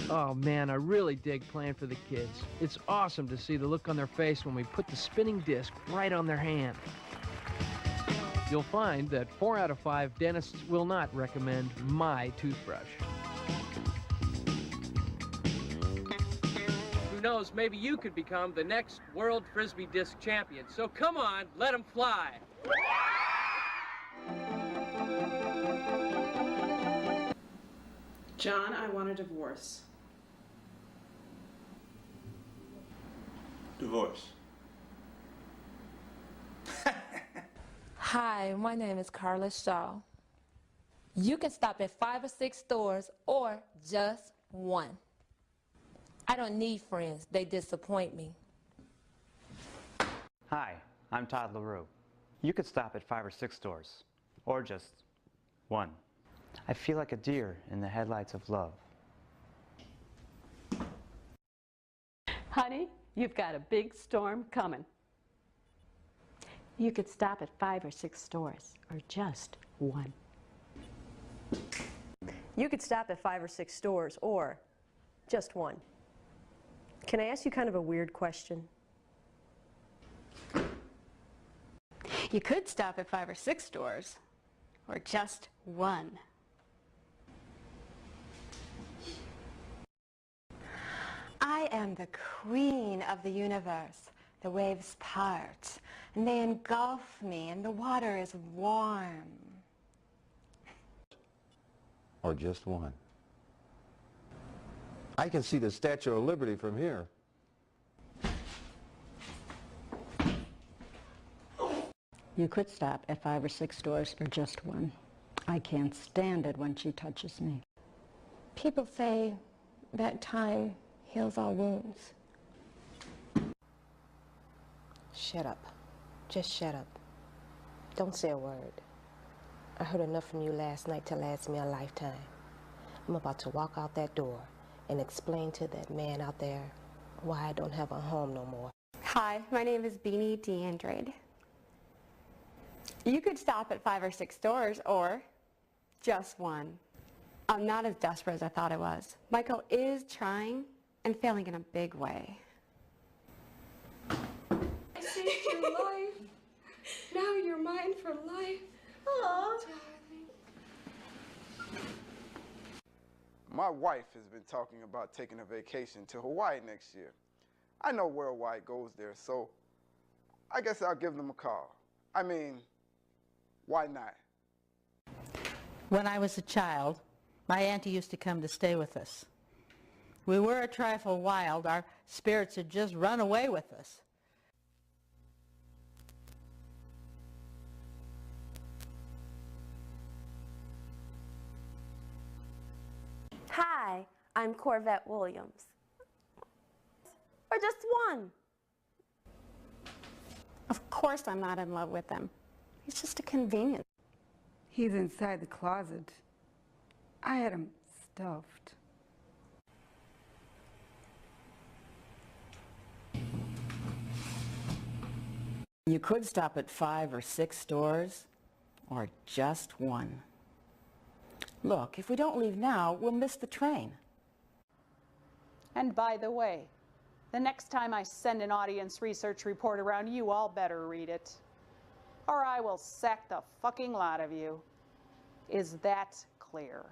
Oh man, I really dig playing for the kids. It's awesome to see the look on their face when we put the spinning disc right on their hand. You'll find that 4 out of 5 dentists will not recommend my toothbrush. Who knows, maybe you could become the next World Frisbee Disc Champion. So come on, let 'em fly. John, I want a divorce. Divorce. Hi, my name is Carla Shaw. You can stop at 5 or 6 stores or just one. I don't need friends. They disappoint me. Hi, I'm Todd LaRue. You could stop at 5 or 6 stores, or just one. I feel like a deer in the headlights of love. Honey, you've got a big storm coming. You could stop at 5 or 6 stores, or just one. You could stop at 5 or 6 stores, or just one. Can I ask you kind of a weird question? You could stop at 5 or 6 stores, or just one. I am the queen of the universe. The waves part, and they engulf me, and the water is warm. Or just one. I can see the Statue of Liberty from here. You could stop at 5 or 6 stores, or just one. I can't stand it when she touches me. People say that time heals all wounds. Shut up. Just shut up. Don't say a word. I heard enough from you last night to last me a lifetime. I'm about to walk out that door and explain to that man out there why I don't have a home no more. Hi, my name is Beanie DeAndrade. You could stop at 5 or 6 stores or just one. I'm not as desperate as I thought I was. Michael is trying and failing in a big way. I saved your life. Now you're mine for life. Aww. My wife has been talking about taking a vacation to Hawaii next year. I know Worldwide goes there, so I guess I'll give them a call. I mean, why not? When I was a child, my auntie used to come to stay with us. We were a trifle wild. Our spirits had just run away with us. Hi, I'm Corvette Williams. Or just one. Of course I'm not in love with him. He's just a convenience. He's inside the closet. I had him stuffed. You could stop at 5 or 6 stores, or just one. Look, if we don't leave now, we'll miss the train. And by the way, the next time I send an audience research report around, you all better read it. Or I will sack the fucking lot of you. Is that clear?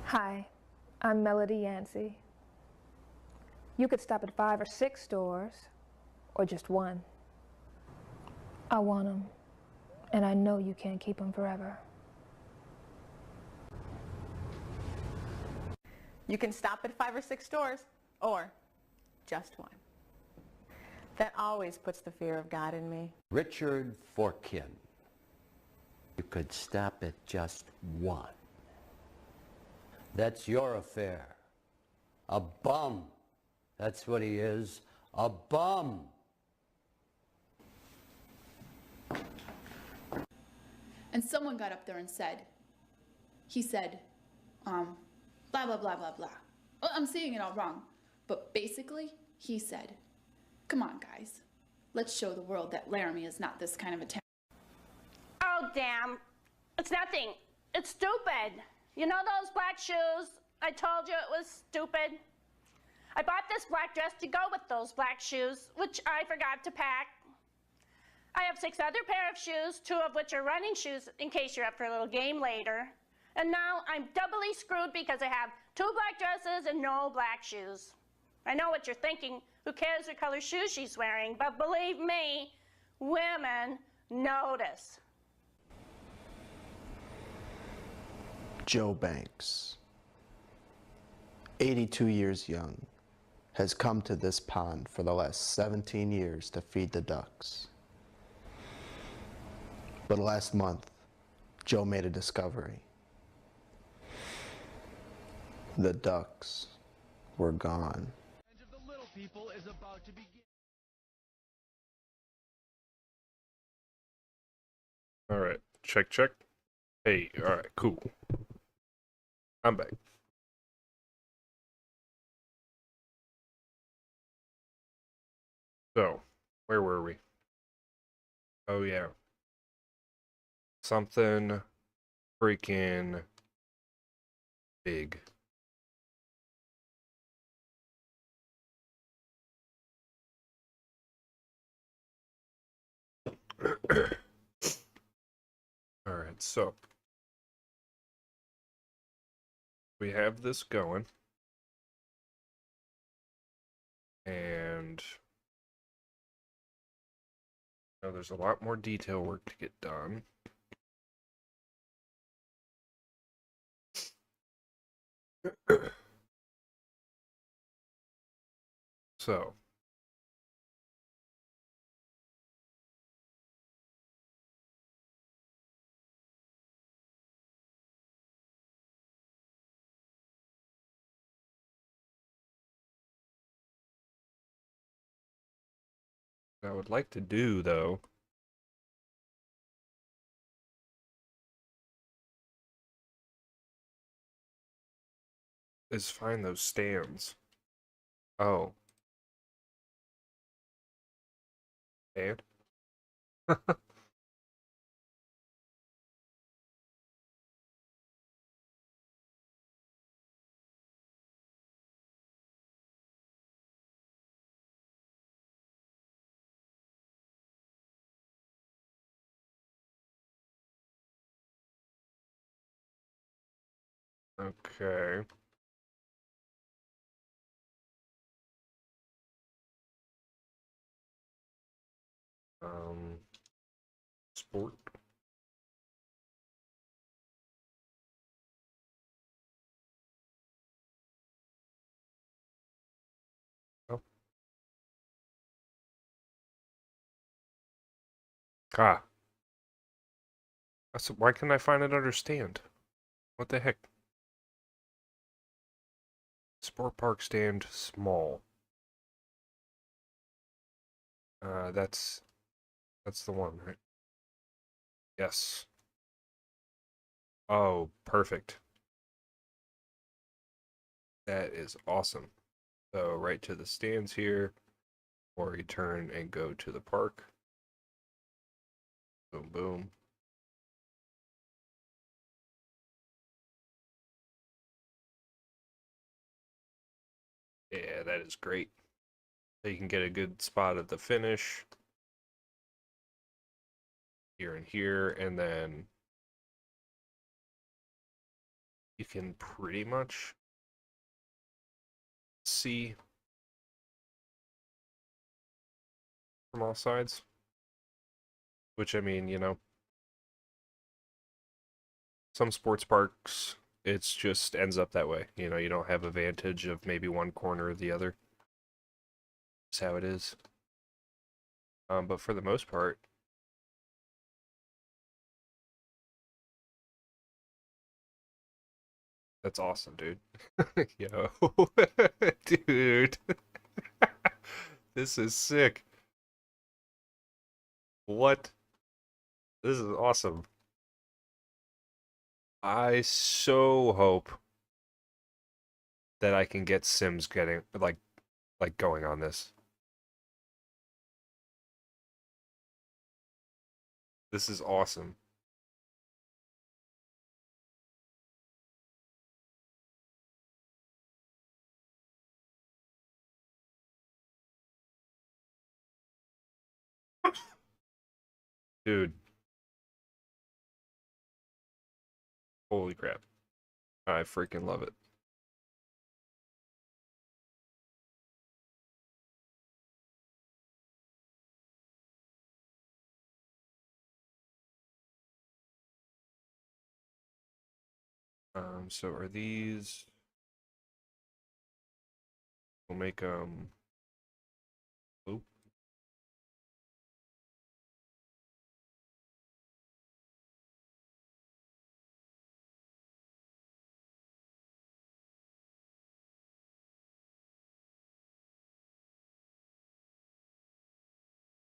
Hi, I'm Melody Yancey. You could stop at 5 or 6 stores, or just one. I want them, and I know you can't keep them forever. You can stop at 5 or 6 stores, or just one. That always puts the fear of God in me. Richard Forkin. You could stop at just one. That's your affair. A bum. That's what he is. A bum. And someone got up there and said, blah, blah, blah, blah, blah. Well, I'm saying it all wrong. But basically, he said, come on, guys. Let's show the world that Laramie is not this kind of a town. Oh, damn. It's nothing. It's stupid. You know those black shoes? I told you it was stupid. I bought this black dress to go with those black shoes, which I forgot to pack. I have 6 other pair of shoes, 2 of which are running shoes in case you're up for a little game later. And now I'm doubly screwed because I have 2 black dresses and no black shoes. I know what you're thinking. Who cares what color shoes she's wearing? But believe me, women notice. Joe Banks, 82 years young, has come to this pond for the last 17 years to feed the ducks. But last month, Joe made a discovery. The ducks were gone. Revenge of the Little People is about to begin. All right, check, check. Hey, all right, cool. I'm back. So, where were we? Oh, yeah. Something freaking big. All right, so we have this going, and there's a lot more detail work to get done. So I would like to do, though, is find those stands. Oh. And? Okay. Sport. Oh. Ah. Why can't I find it under stand? What the heck? Sport park stand small. That's the one, right? Yes. Oh, perfect. That is awesome. So right to the stands here, or you turn and go to the park. Boom, boom. Yeah, that is great. So you can get a good spot at the finish. Here and here, and then you can pretty much see from all sides. Which, I mean, you know, some sports parks, it's just ends up that way. You know, you don't have a vantage of maybe one corner or the other. That's how it is. But for the most part, that's awesome, dude. Yo, dude. This is sick. What? This is awesome. I so hope that I can get Sims getting like going on this. This is awesome. Dude. Holy crap. I freaking love it. So are these... We'll make, blue.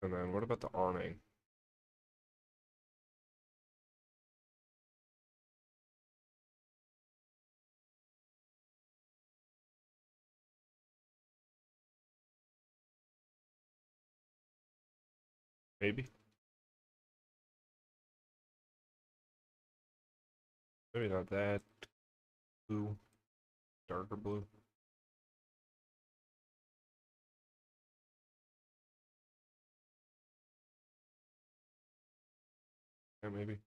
And then what about the awning? Maybe? Maybe not that. Blue. Darker blue. Yeah, maybe.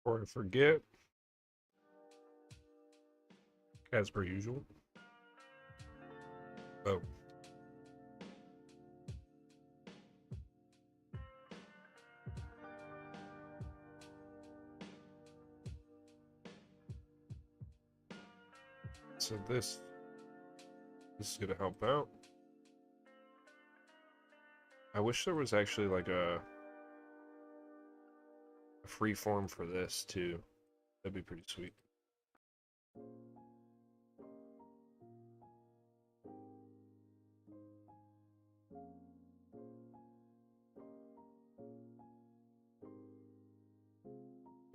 Before I forget, as per usual. Oh. So this is gonna help out. I wish there was actually like a free form for this too. That'd be pretty sweet.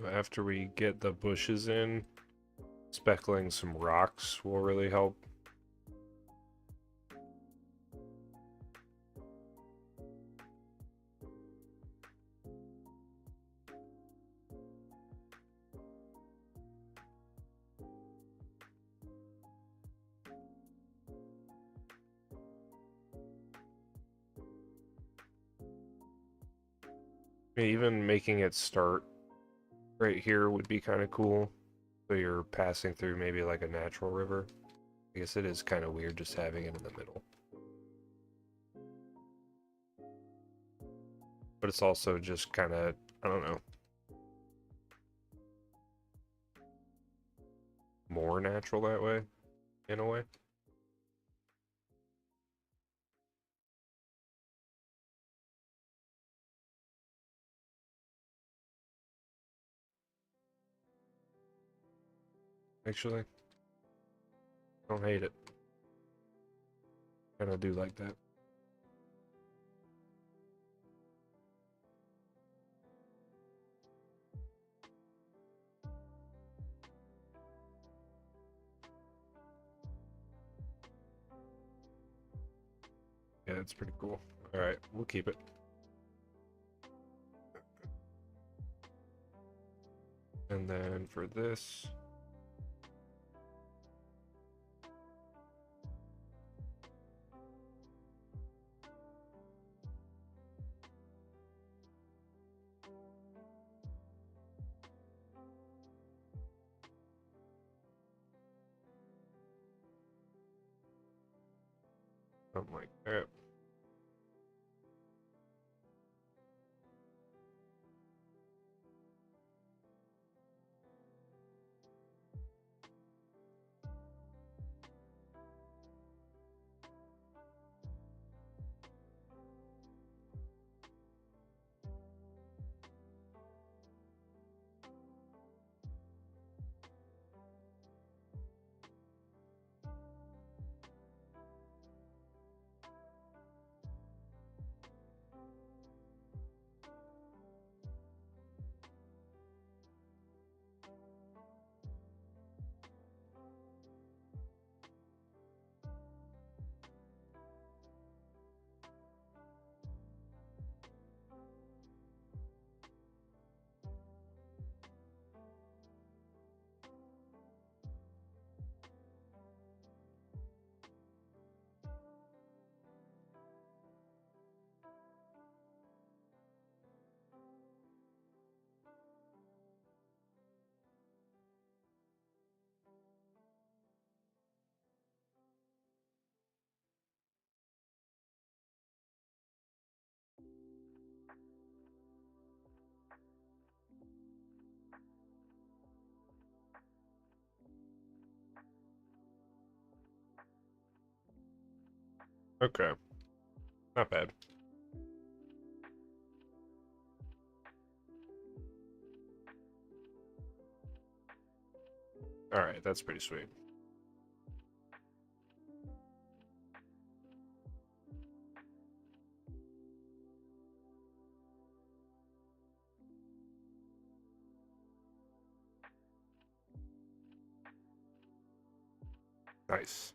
After we get the bushes in, speckling some rocks will really help. Even making it start right here would be kind of cool. So you're passing through maybe like a natural river. I guess it is kind of weird just having it in the middle. But it's also just kind of, I don't know, more natural that way, in a way. Actually, I don't hate it. Kind of do like that. Yeah, it's pretty cool. Alright, we'll keep it. And then for this... something like that. Okay. Not bad. Alright, that's pretty sweet. Nice.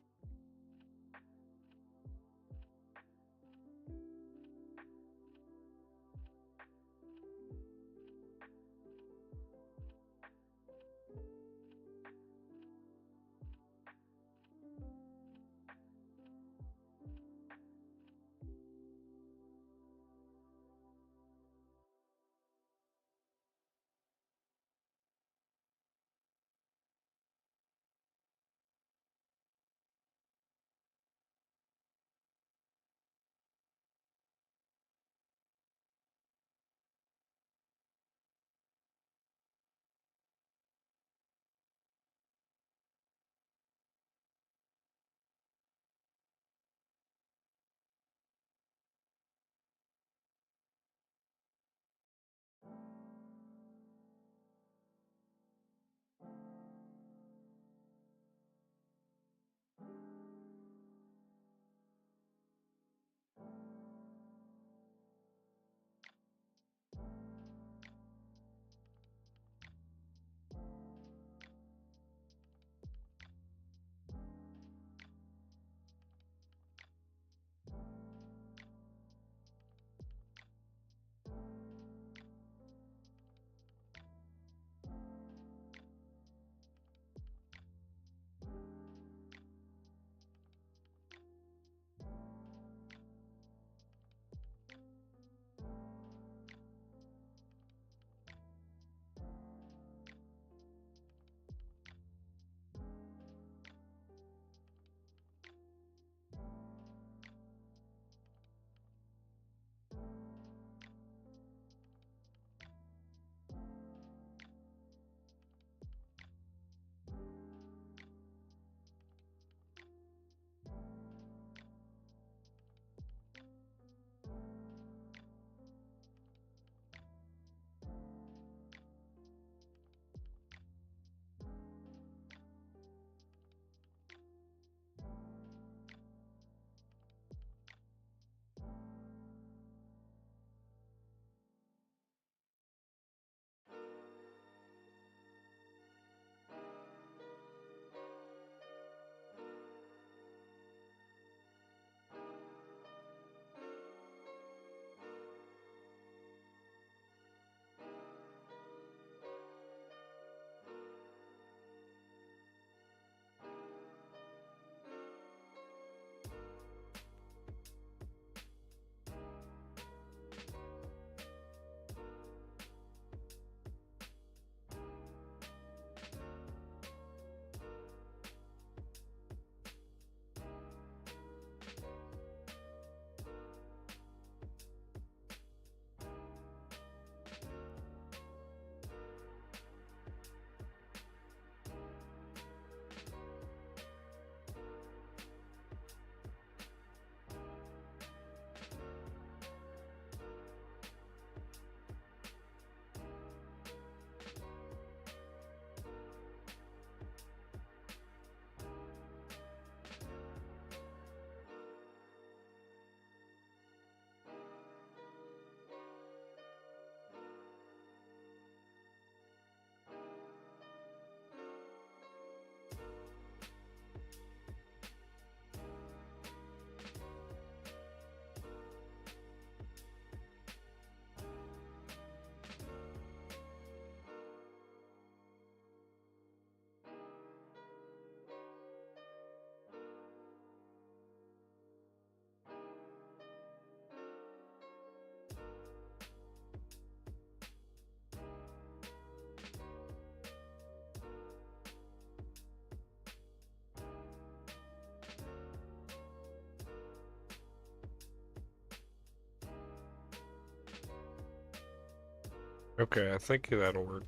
Okay, I think that'll work.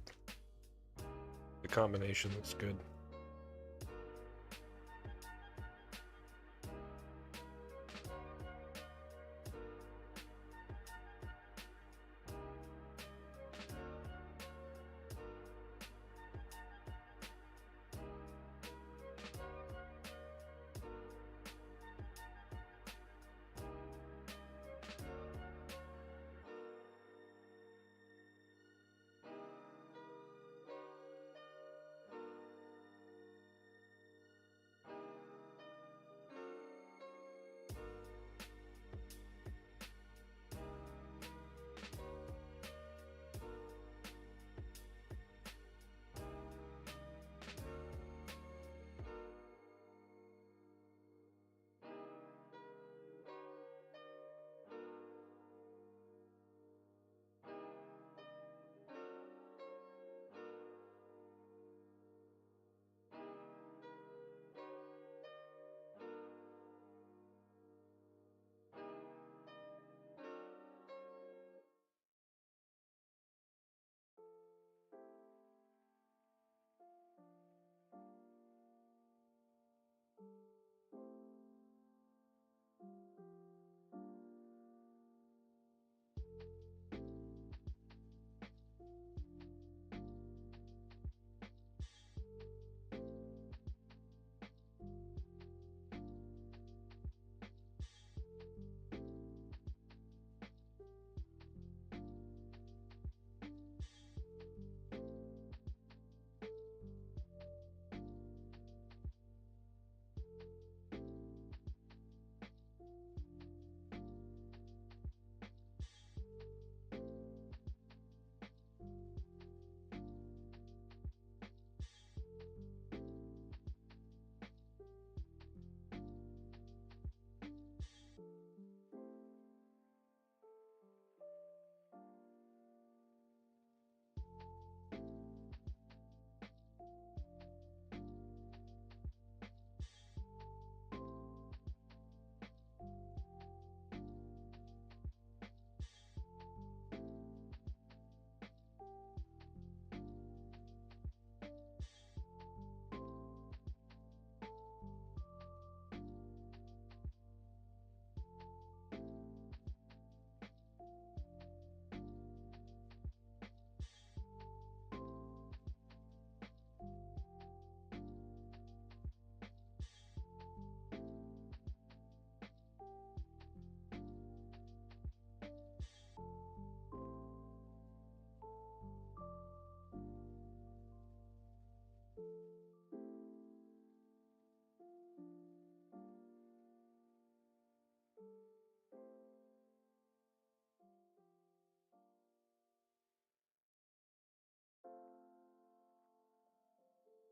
The combination looks good.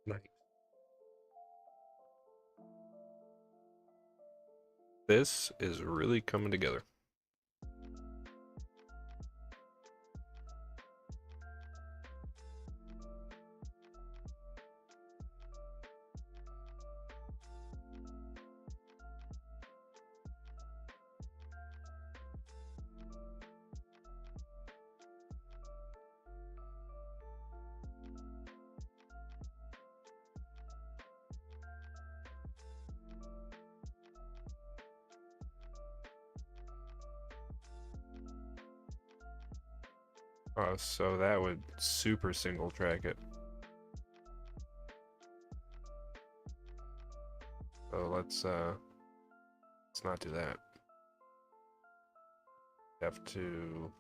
Nice. This is really coming together. So that would super single track it. So let's not do that. Have to.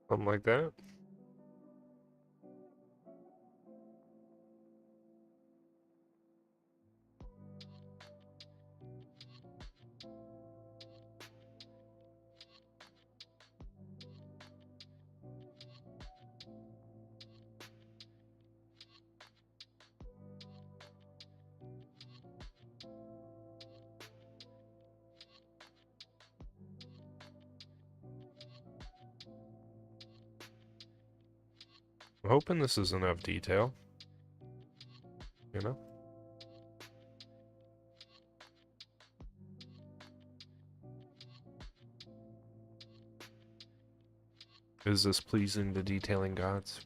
Something like that. I'm hoping this is enough detail. You know? Is this pleasing to detailing gods?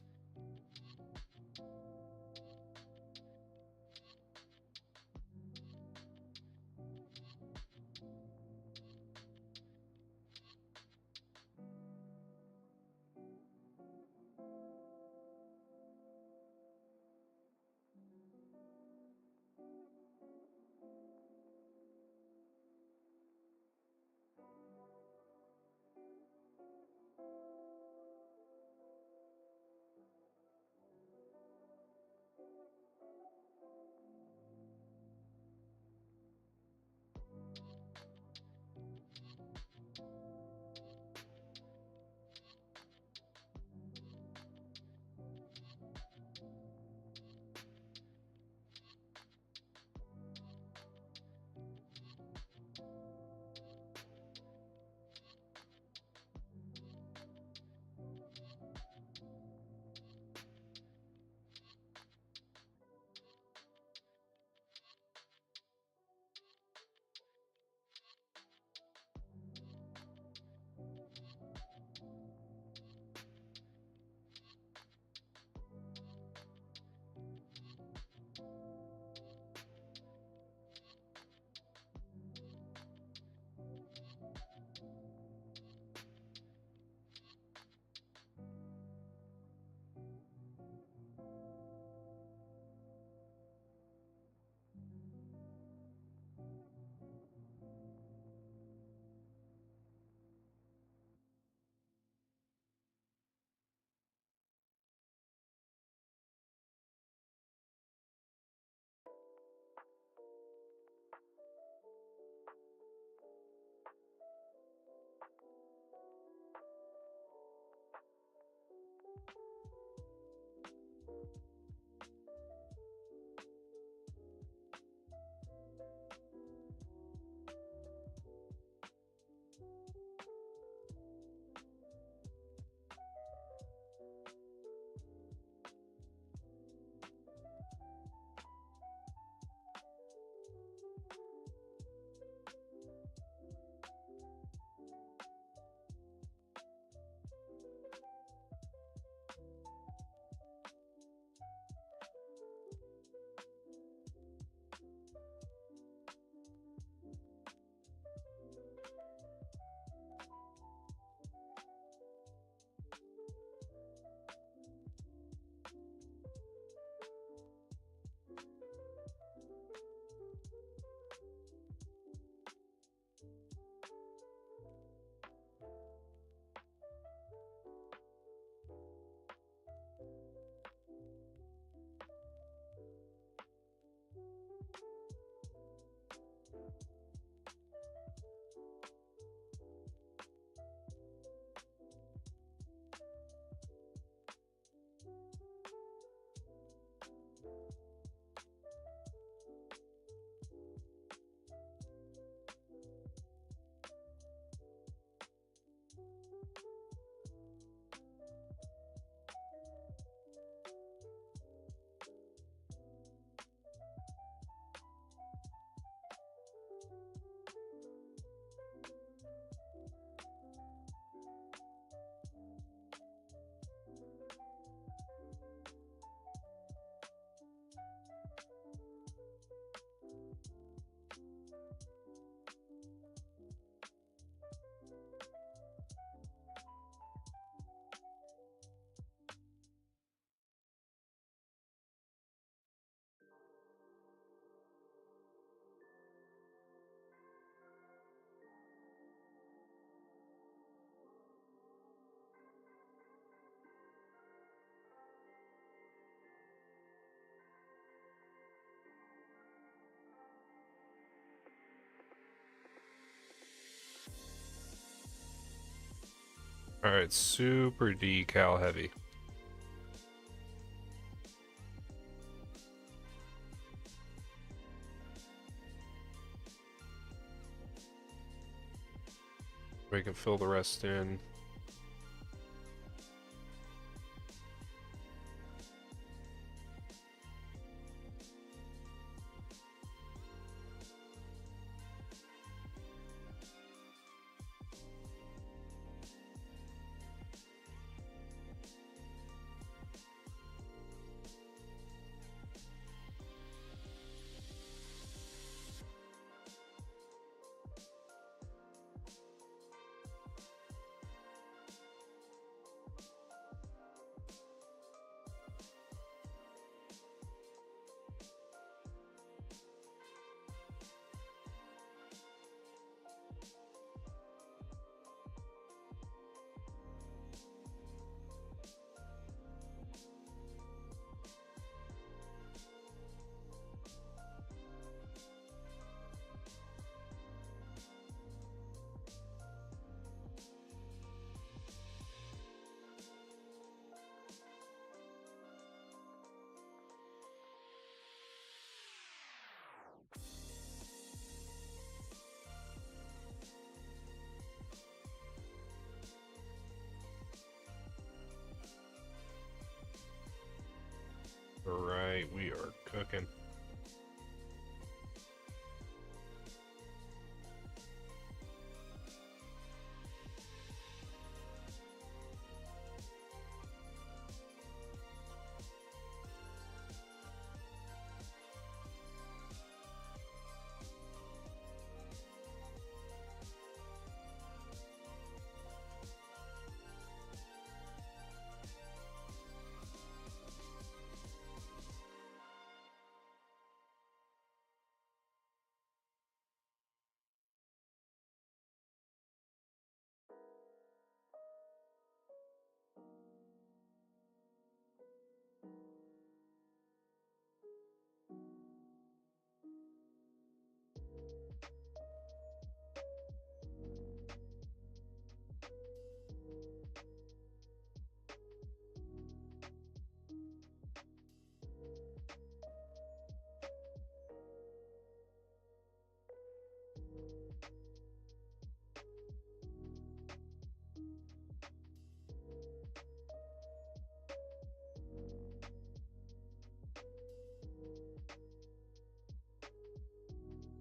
Alright, super decal heavy. We can fill the rest in. Alright, we are cooking.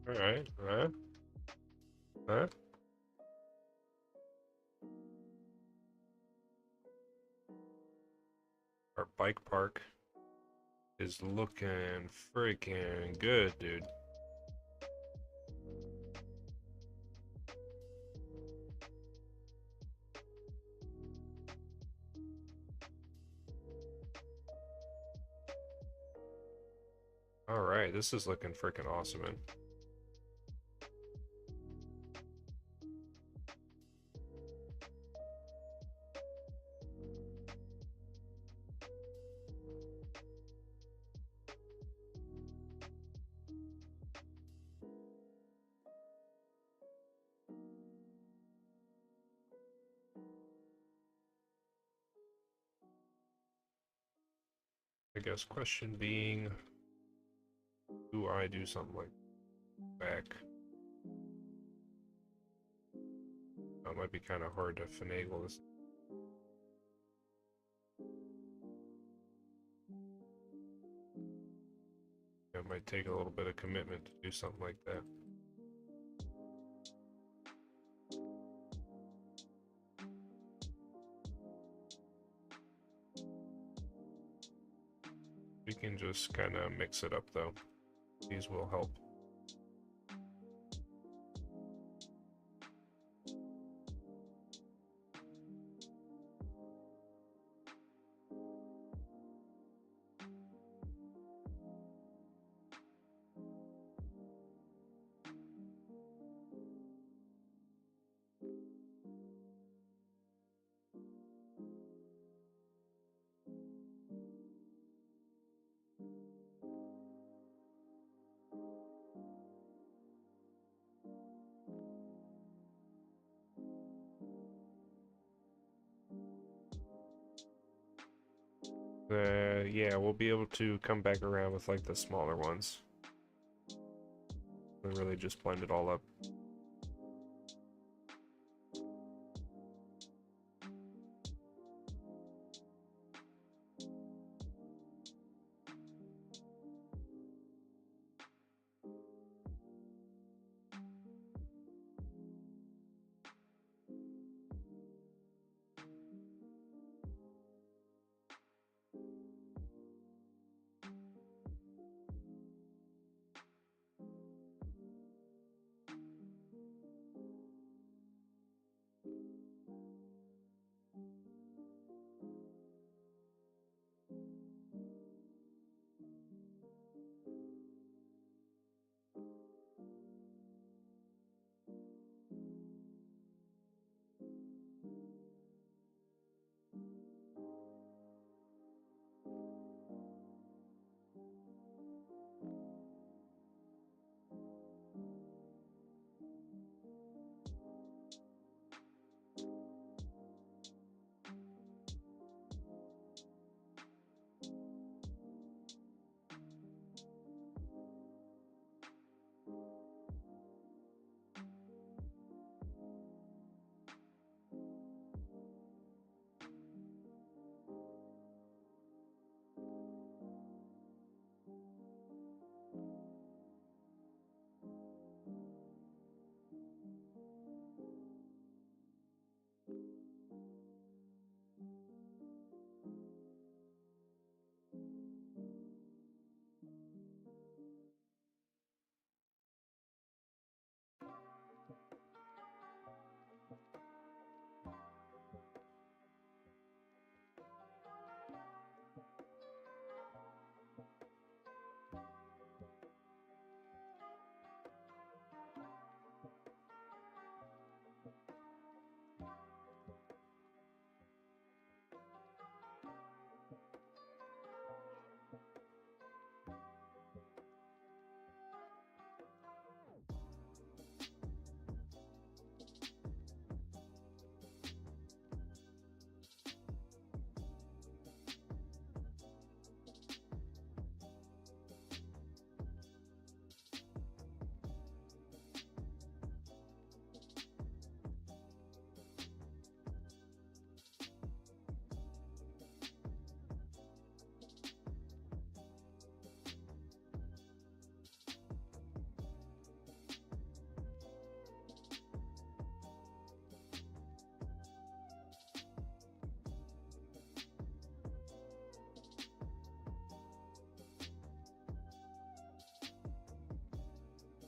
Alright, huh? Our bike park is looking freaking good, dude. Alright, this is looking freaking awesome, man. I guess question being, do I do something like back? That might be kind of hard to finagle this. It might take a little bit of commitment to do something like that. We can just kind of mix it up though. These will help. Yeah, we'll be able to come back around with like the smaller ones. And really just blend it all up.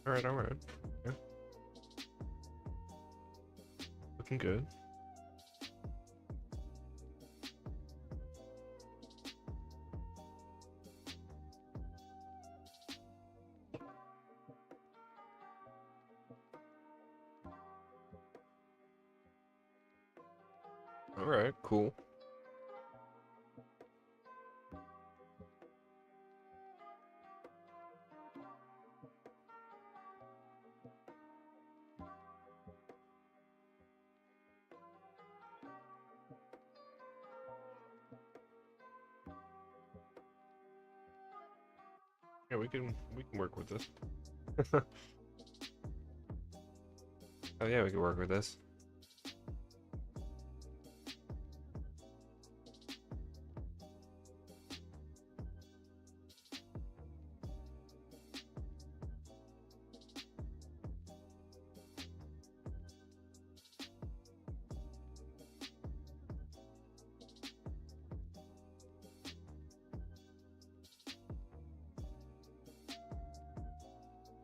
Alright, alright. Yeah. Looking good. Alright, cool. Yeah, we can work with this. Oh yeah, we can work with this.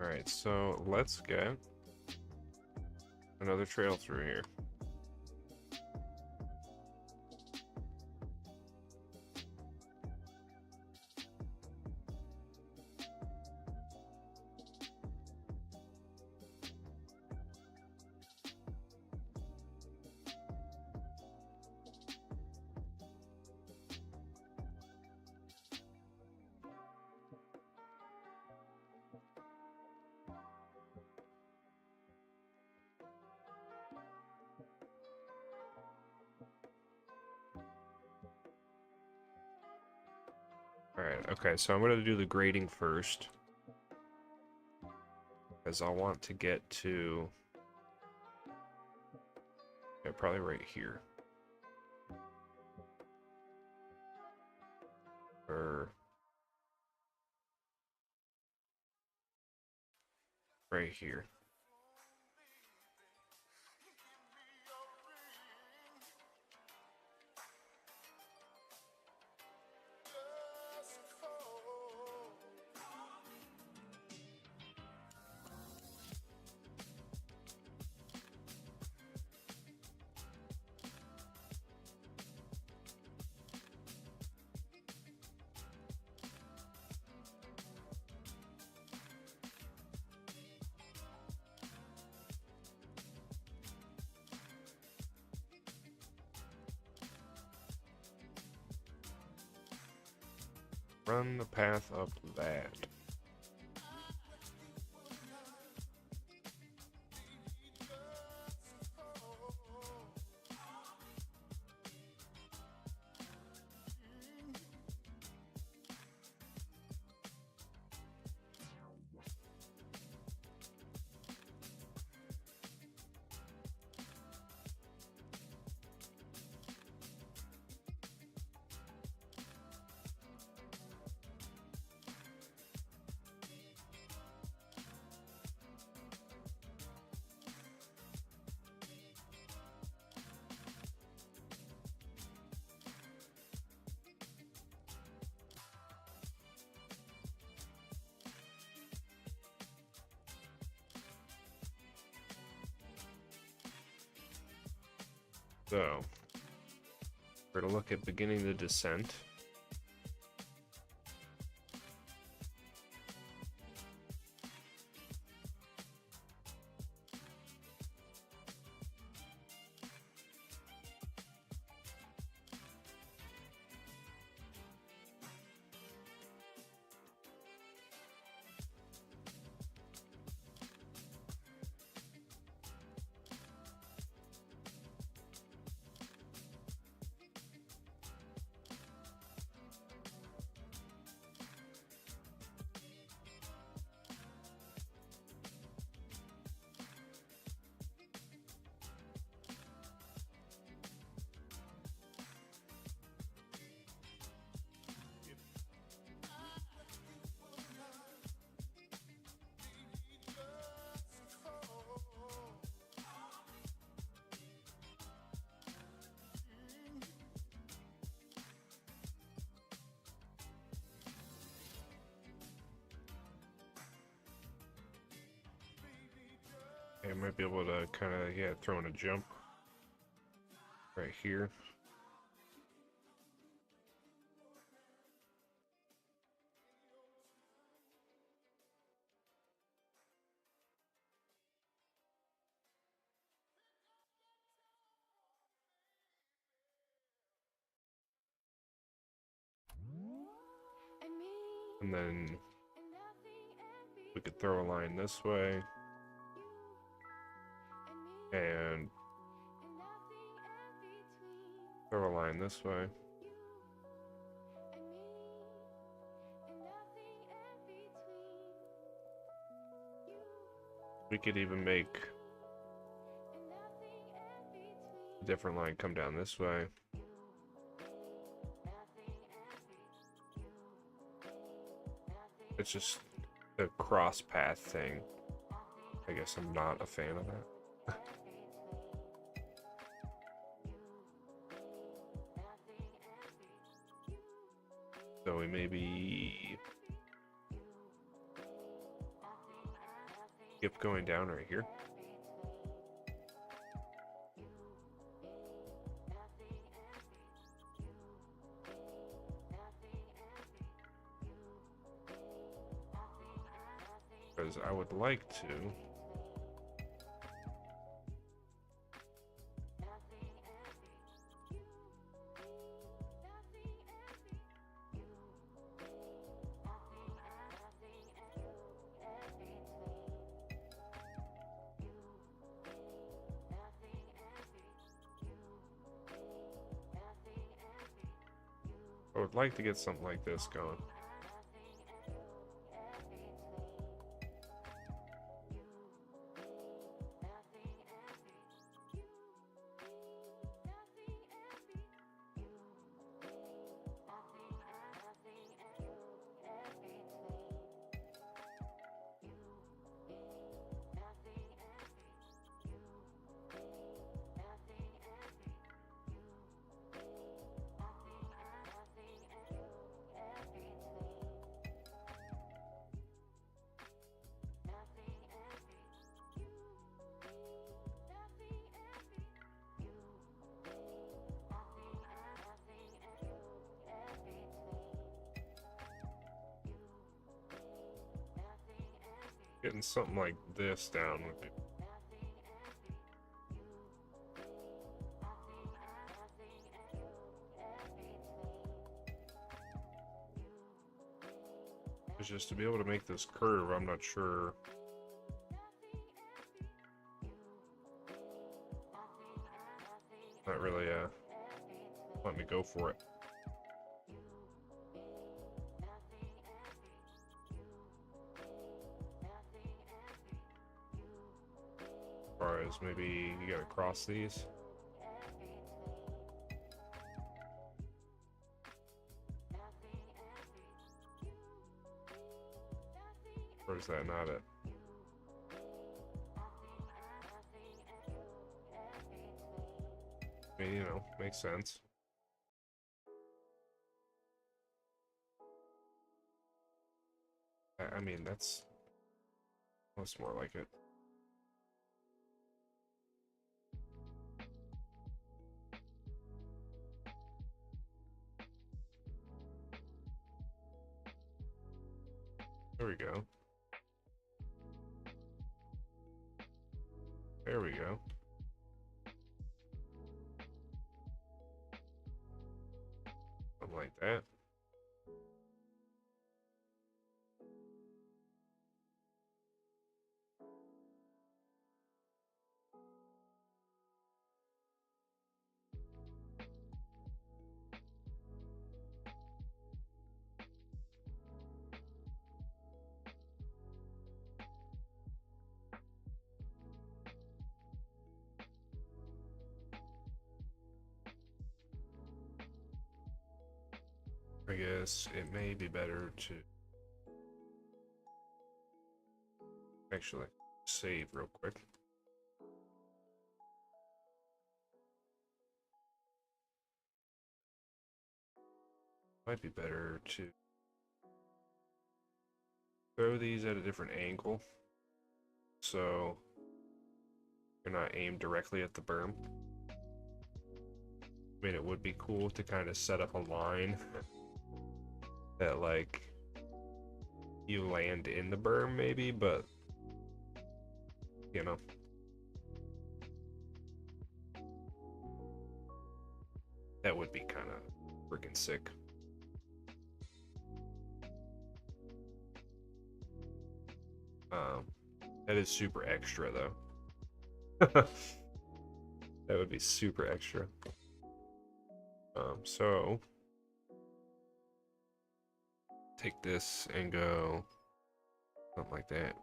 Alright, so let's get another trail through here. Okay, so I'm gonna do the grading first. Because I want to get to... Yeah, probably right here. Or... right here. Run the path up that. So, we're going to look at beginning the descent. I might be able to kind of, yeah, throw in a jump right here. And then we could throw a line this way. And throw a line this way. We could even make a different line come down this way. It's just the cross path thing. I guess I'm not a fan of that. So we maybe keep going down right here. Because I would like to get something like this going. Getting something like this down would be. It's just to be able to make this curve, I'm not sure. Not really, let me go for it. As far as maybe you gotta cross these. Or is that not it? I mean, you know, makes sense. I mean, that's more like it. There we go. There we go. Something like that. I guess it may be better to actually save real quick. Might be better to throw these at a different angle so you're not aimed directly at the berm. I mean, it would be cool to kind of set up a line that, like, you land in the berm maybe, but, you know. That would be kind of freaking sick. That is super extra, though. That would be super extra. So take this and go something like that.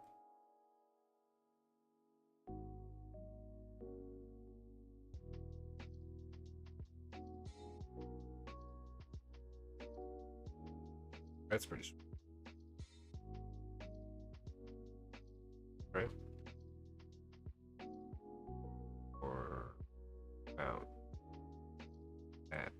That's pretty sweet. Right? Or out that.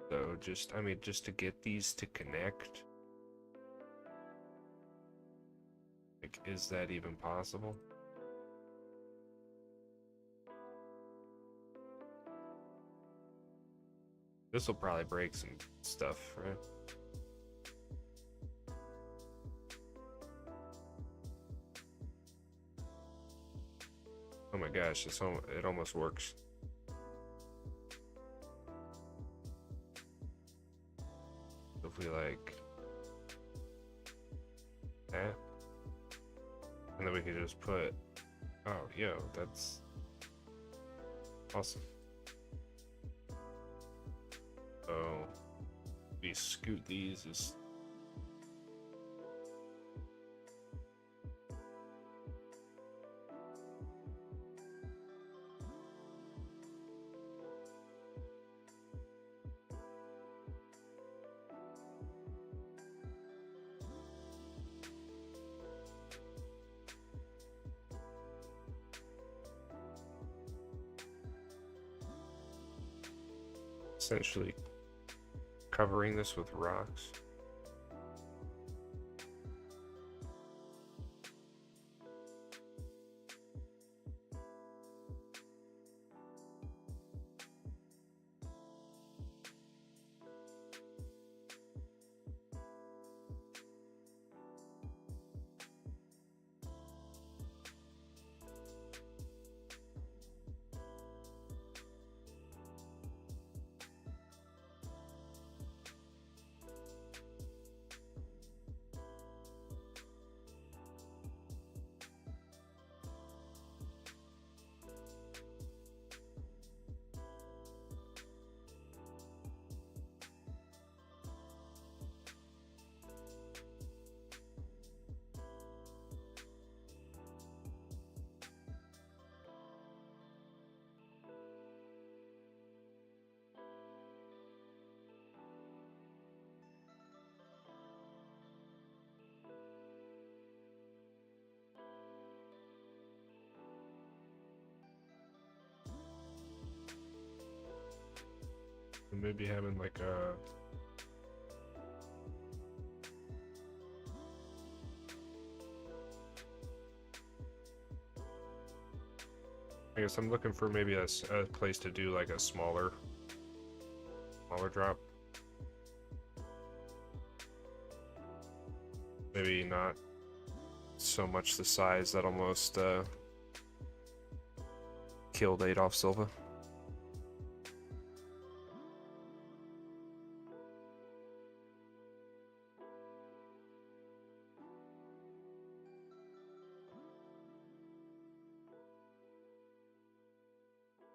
So just, I mean, just to get these to connect, like, is that even possible? This will probably break some stuff, right? Oh my gosh, it almost works. If we like that, and then we can just put, oh, yo, that's awesome. So we scoot these as essentially covering this with rocks. And maybe having like a I guess I'm looking for maybe a place to do like a smaller drop. Maybe not so much the size that almost killed Adolf Silva.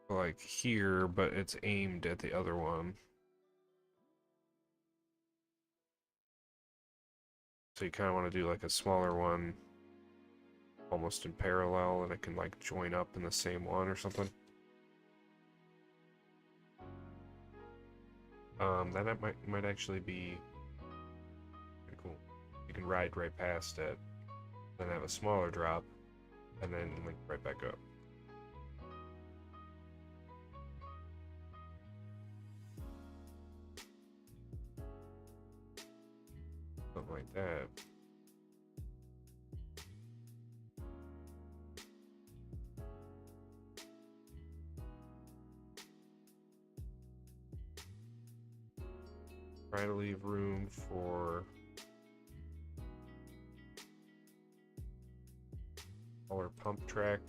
Like here, but it's aimed at the other one. So you kind of want to do like a smaller one almost in parallel, and it can like join up in the same one or something. That might actually be pretty cool. You can ride right past it, then have a smaller drop, and then link right back up. Something like that. Try to leave room for our pump track.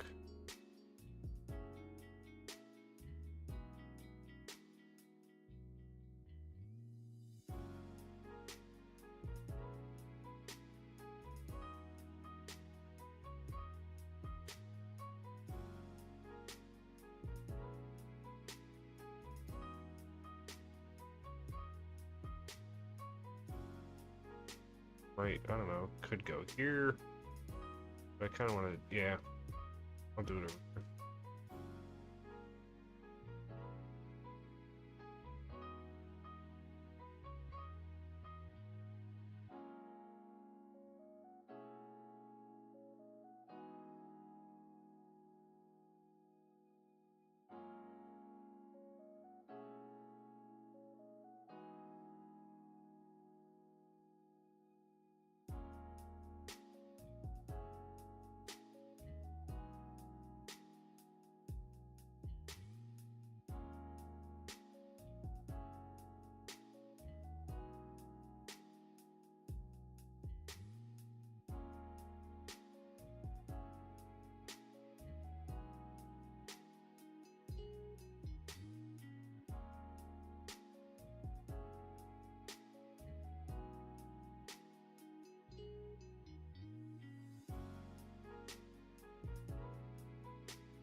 I don't know, could go here, but I kind of want to, yeah, I'll do it over here.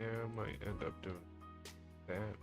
Yeah, I might end up doing that.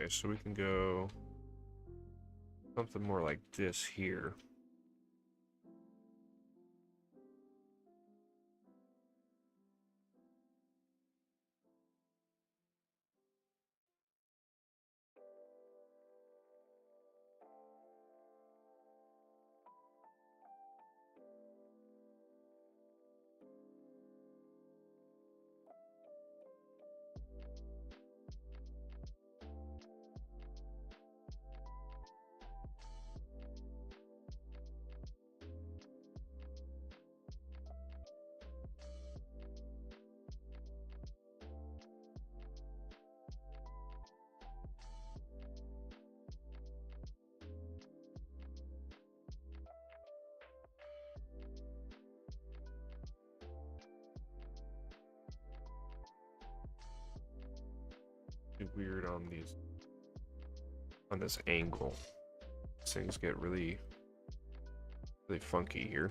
Okay, so we can go something more like this here. Weird on this angle. Things get really funky here.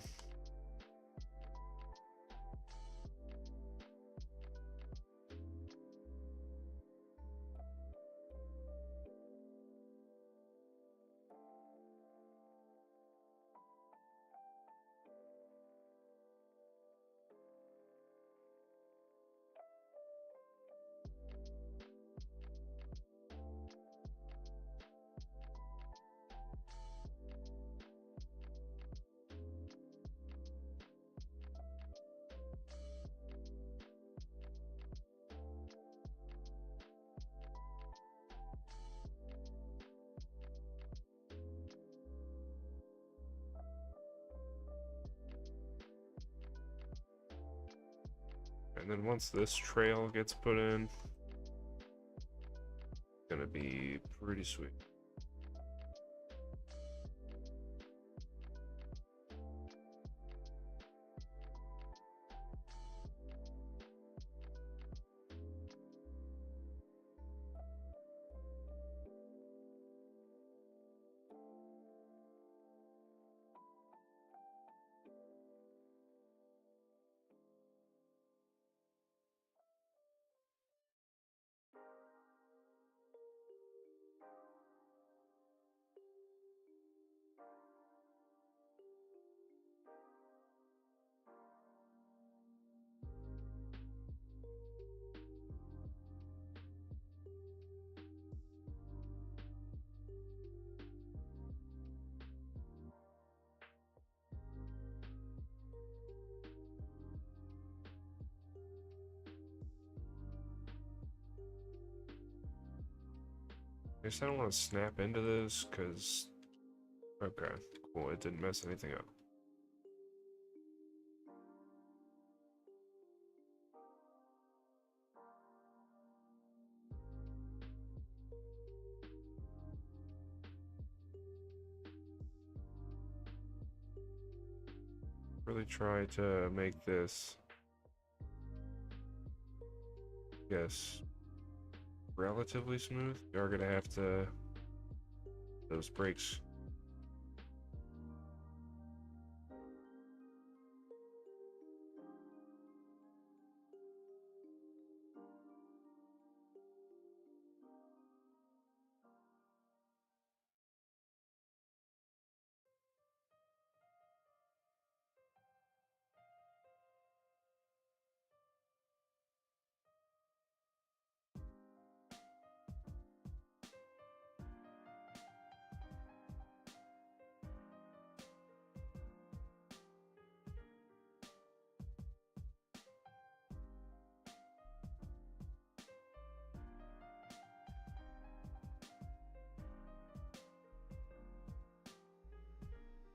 And then once this trail gets put in, it's gonna be pretty sweet. I guess I don't want to snap into this because, okay, cool, it didn't mess anything up. Really try to make this, yes, relatively smooth. You are gonna have to those brakes.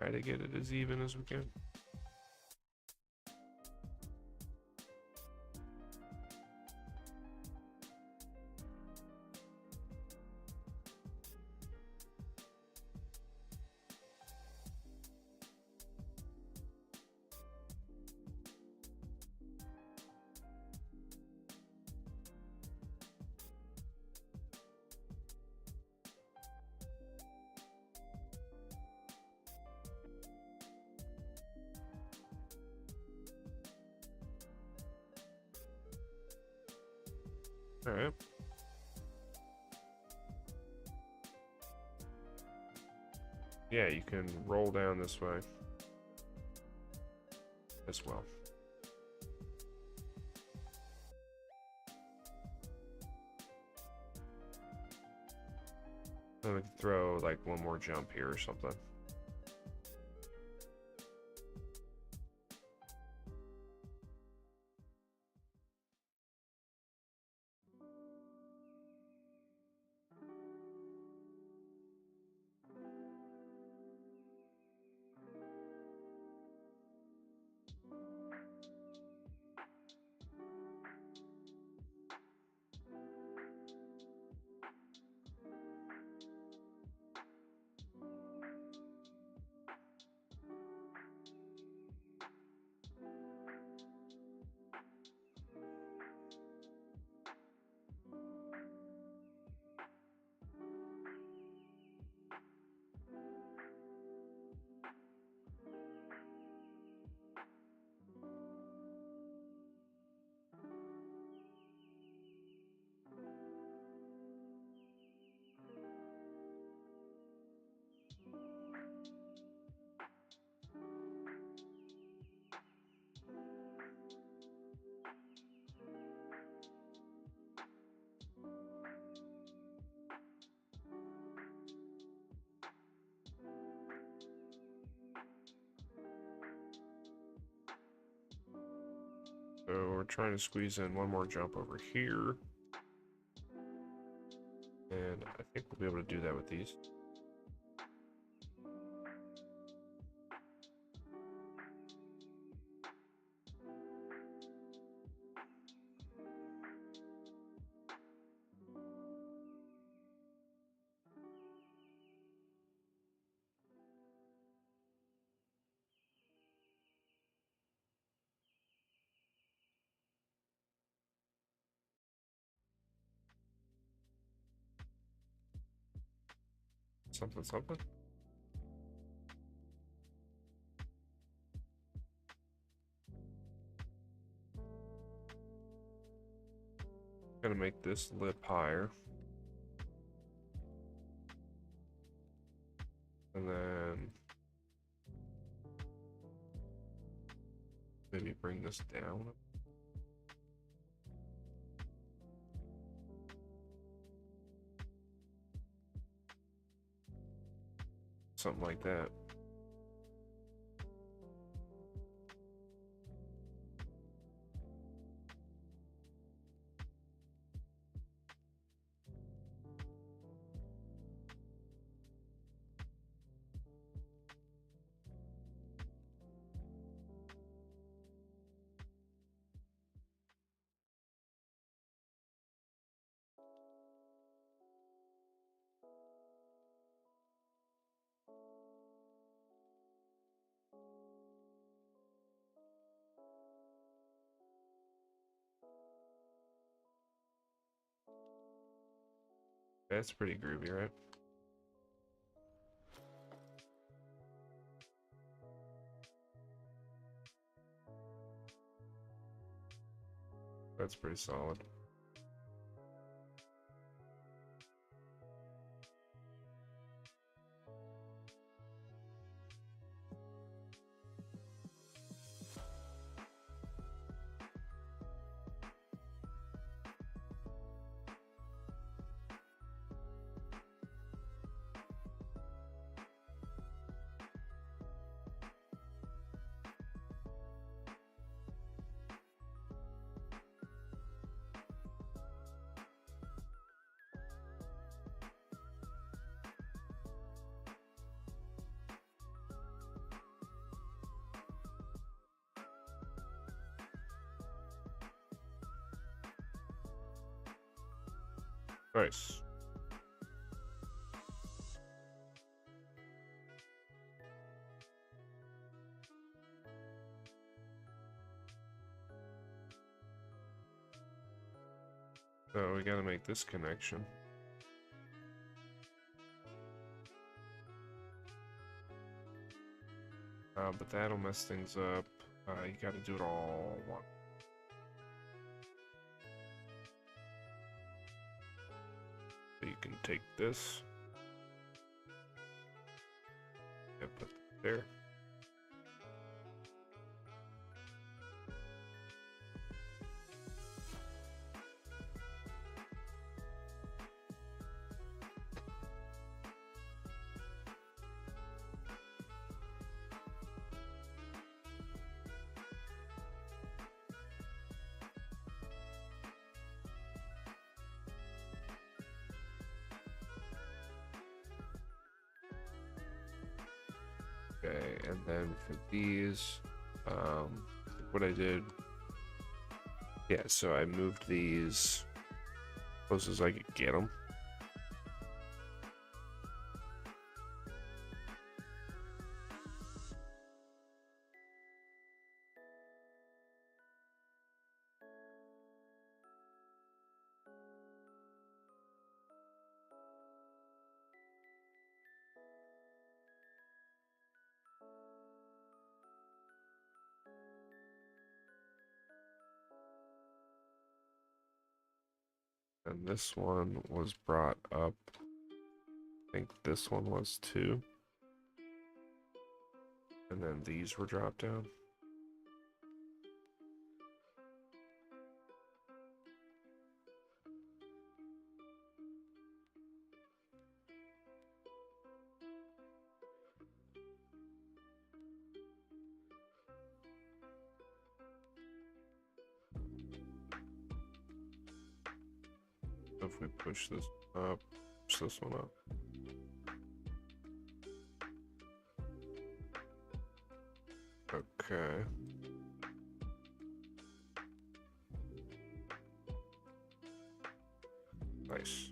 Try to get it as even as we can. All right. Yeah, you can roll down this way as well. Then we can throw like one more jump here or something. So we're trying to squeeze in one more jump over here. And I think we'll be able to do that with these. Something, something. Gonna make this lip higher. And then maybe bring this down. Something like that. That's pretty groovy, right? That's pretty solid. Nice. So we gotta make this connection. But that'll mess things up. You gotta do it all one. So you can take this. Yeah, put there. Okay, and then for these, what I did, yeah, so I moved these close as I could get them. And this one was brought up. I think this one was too. And then these were dropped down. If we push this up, push this one up. Okay. Nice.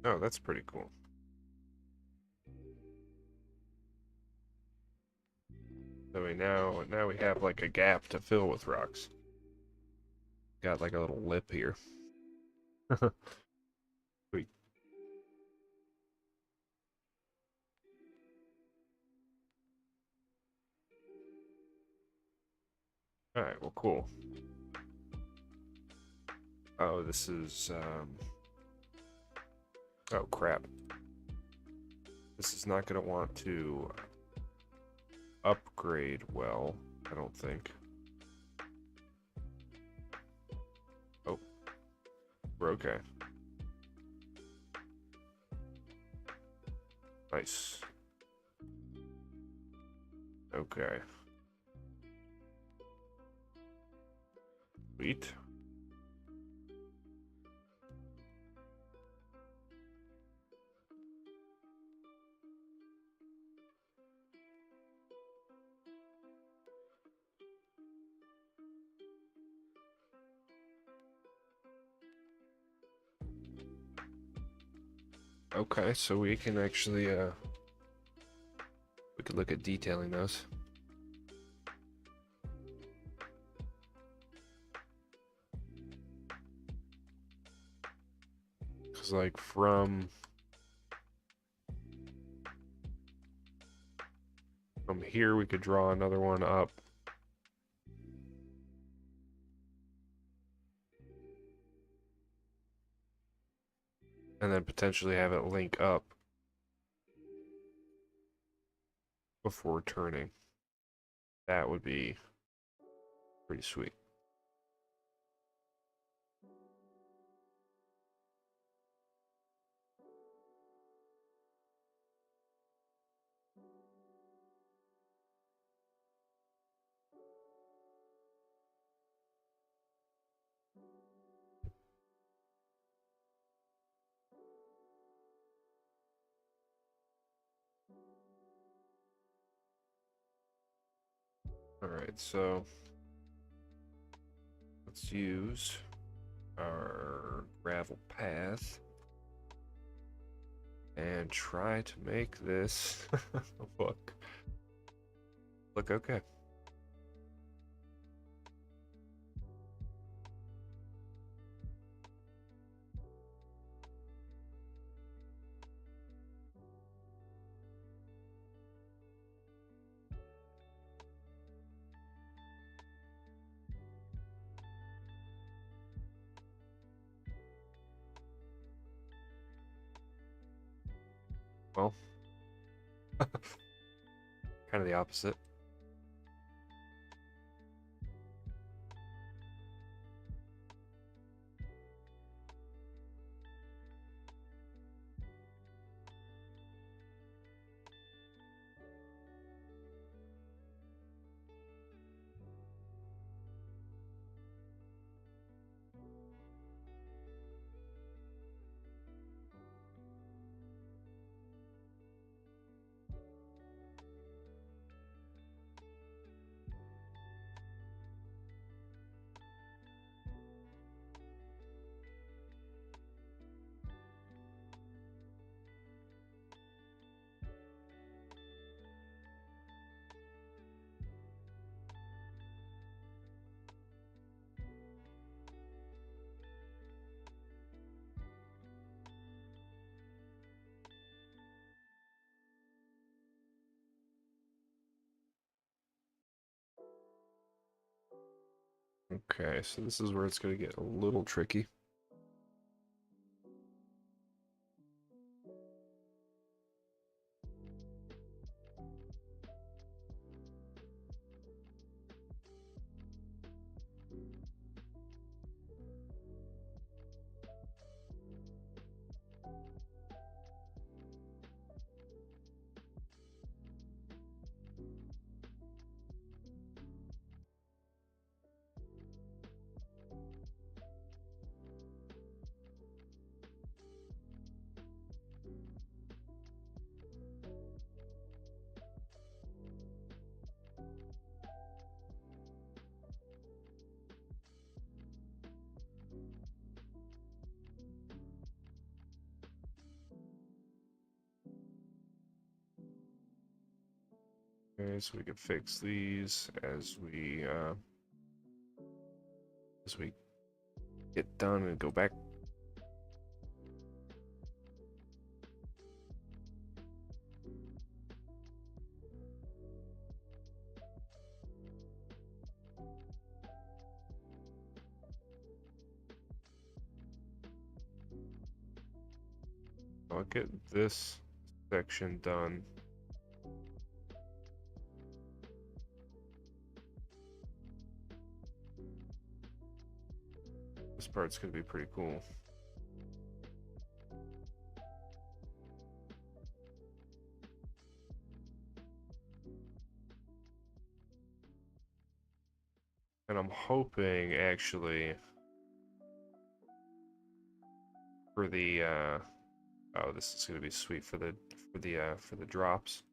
Oh, that's pretty cool. So now we have like a gap to fill with rocks. Got like a little lip here. Sweet. Alright, well cool. Oh, this is oh crap. This is not gonna want to upgrade well, I don't think. Oh, we're okay. Nice. Okay. Sweet. Okay, so we can actually we could look at detailing those. Cause like from here we could draw another one up. And then potentially have it link up before turning. That would be pretty sweet. Alright, so let's use our gravel path and try to make this look okay. Well, kind of the opposite. Okay, so this is where it's going to get a little tricky. Okay, so we can fix these as we get done and go back. I'll get this section done. This part's gonna be pretty cool. And I'm hoping actually for the oh, this is gonna be sweet for the drops.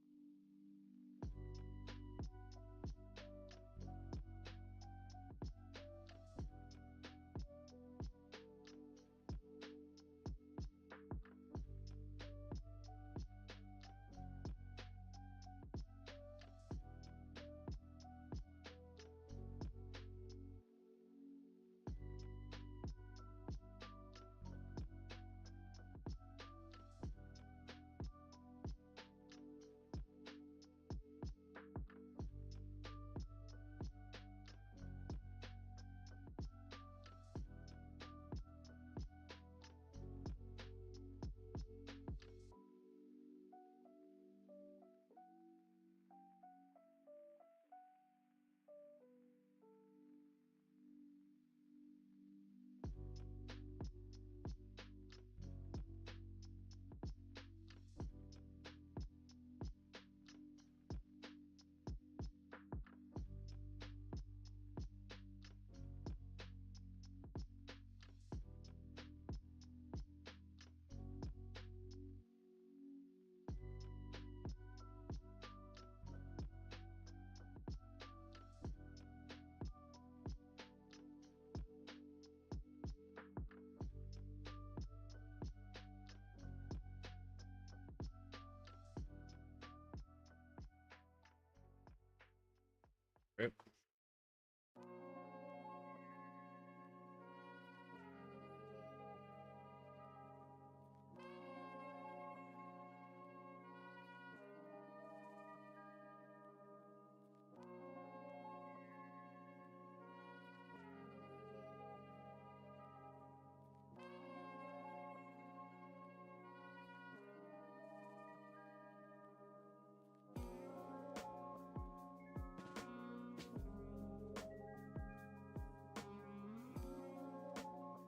Right.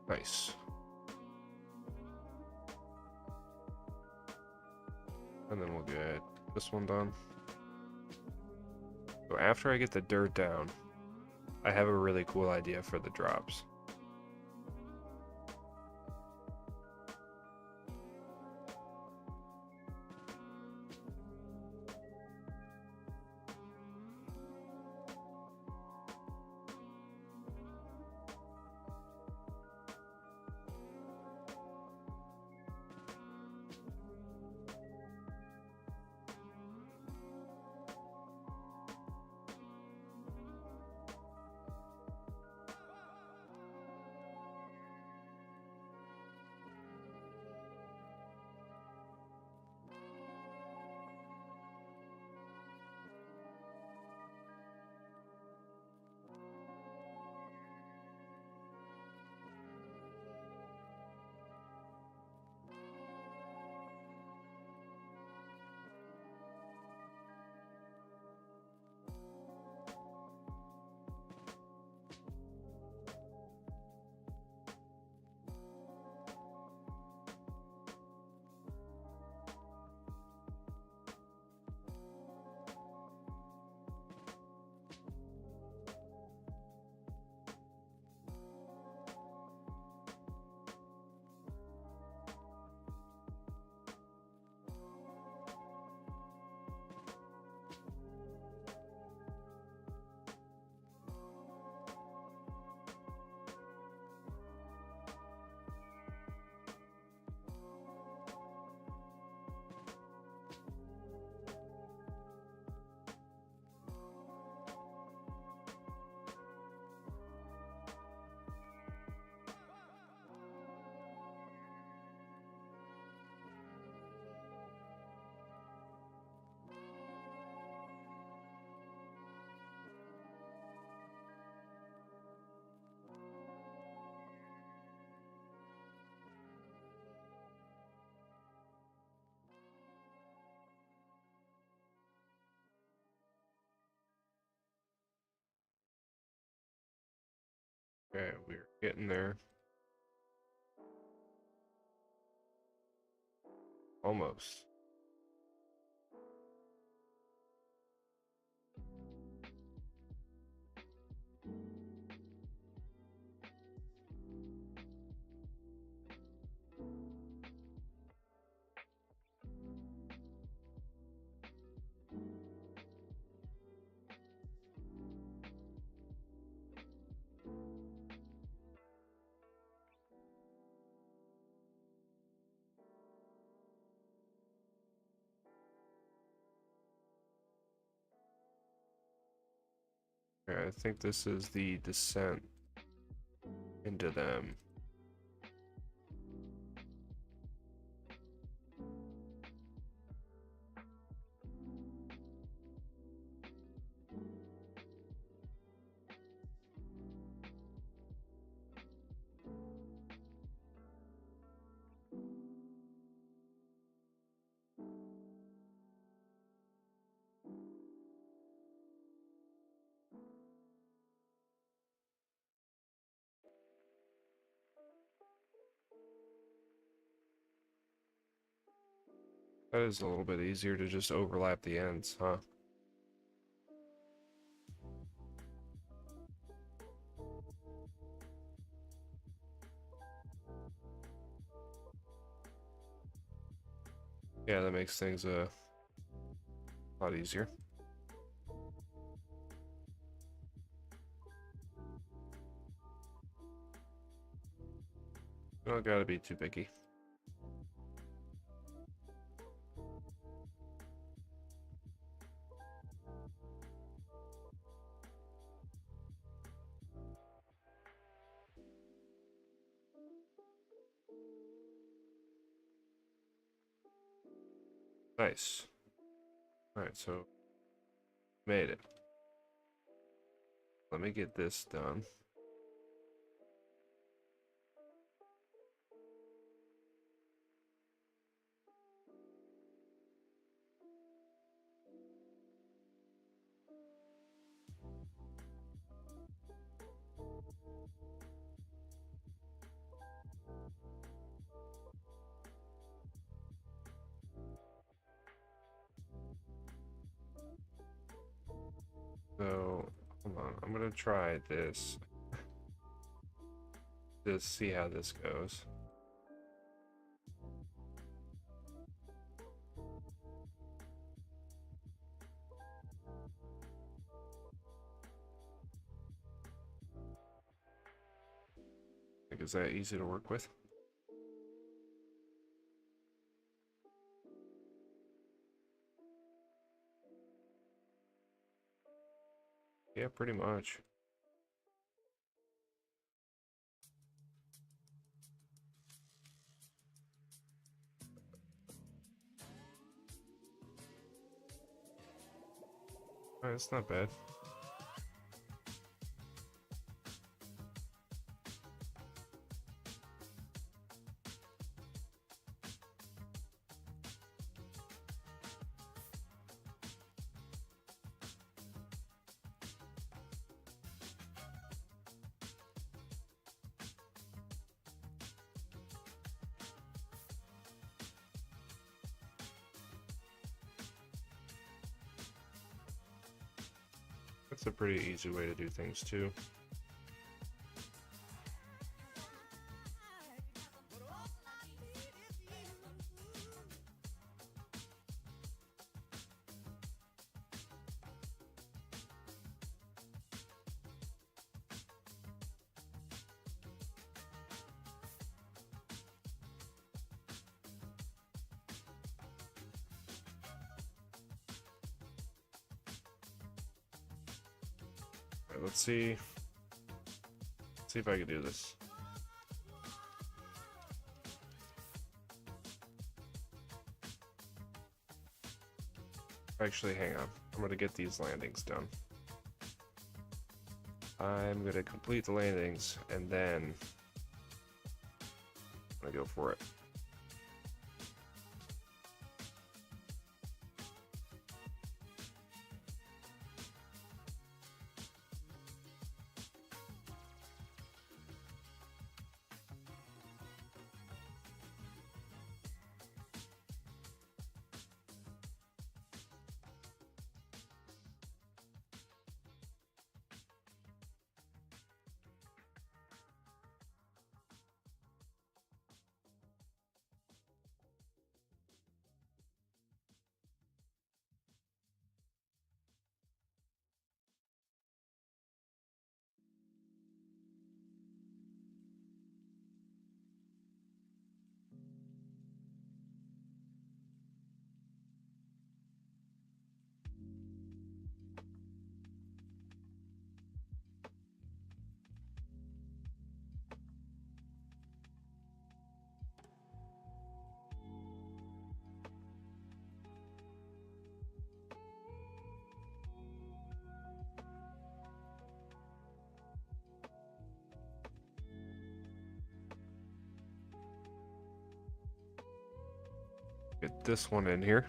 Nice. And then we'll get this one done. So after I get the dirt down, I have a really cool idea for the drops. Okay, we're getting there. Almost. Okay, I think this is the descent into them. That is a little bit easier to just overlap the ends, huh? Yeah, that makes things a lot easier. Don't gotta be too picky. Nice. Alright, so made it. Let me get this done. So, hold on. I'm gonna try this. Just see how this goes. Like, is that easy to work with? Yeah, pretty much. Alright, that's not bad. That's a pretty easy way to do things too. Alright, let's see. Let's see if I can do this. Actually, hang on. I'm gonna get these landings done. I'm gonna complete the landings and then I'm gonna go for it. Get this one in here.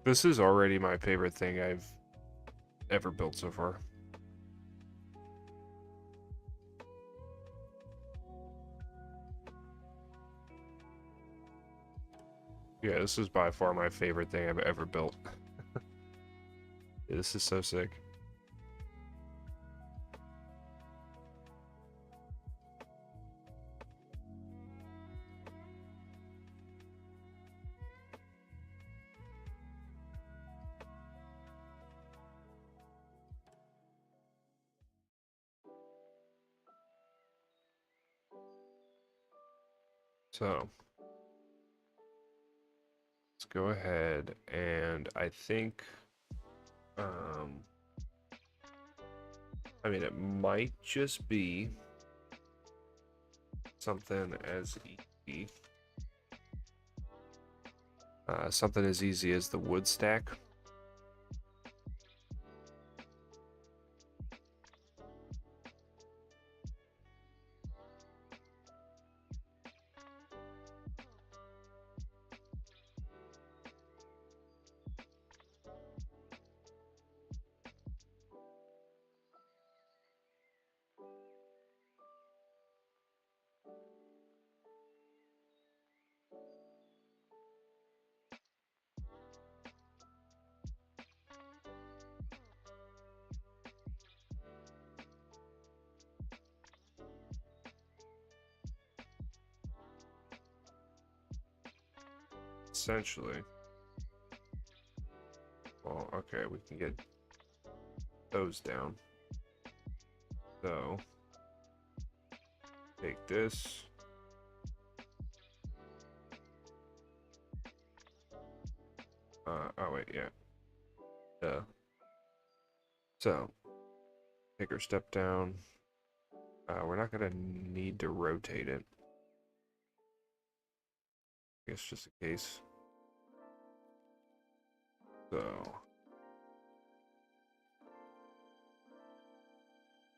This is already my favorite thing I've ever built so far. Yeah, this is by far my favorite thing I've ever built. Yeah, this is so sick. So, let's go ahead and I think, I mean, it might just be something as easy, something as easy as the wood stack. essentially. Well, okay, we can get those down. So, take this. Oh wait, yeah. So, take our step down. We're not gonna need to rotate it. I guess just in case. So,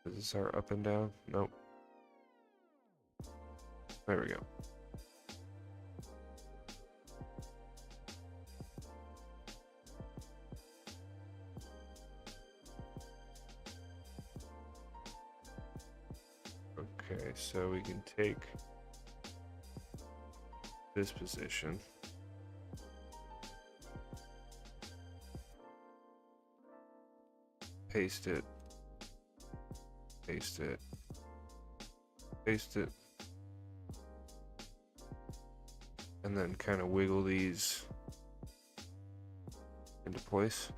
is this our up and down? Nope. There we go. Okay, so we can take this position. Paste it. Paste it. Paste it. And then kind of wiggle these into place.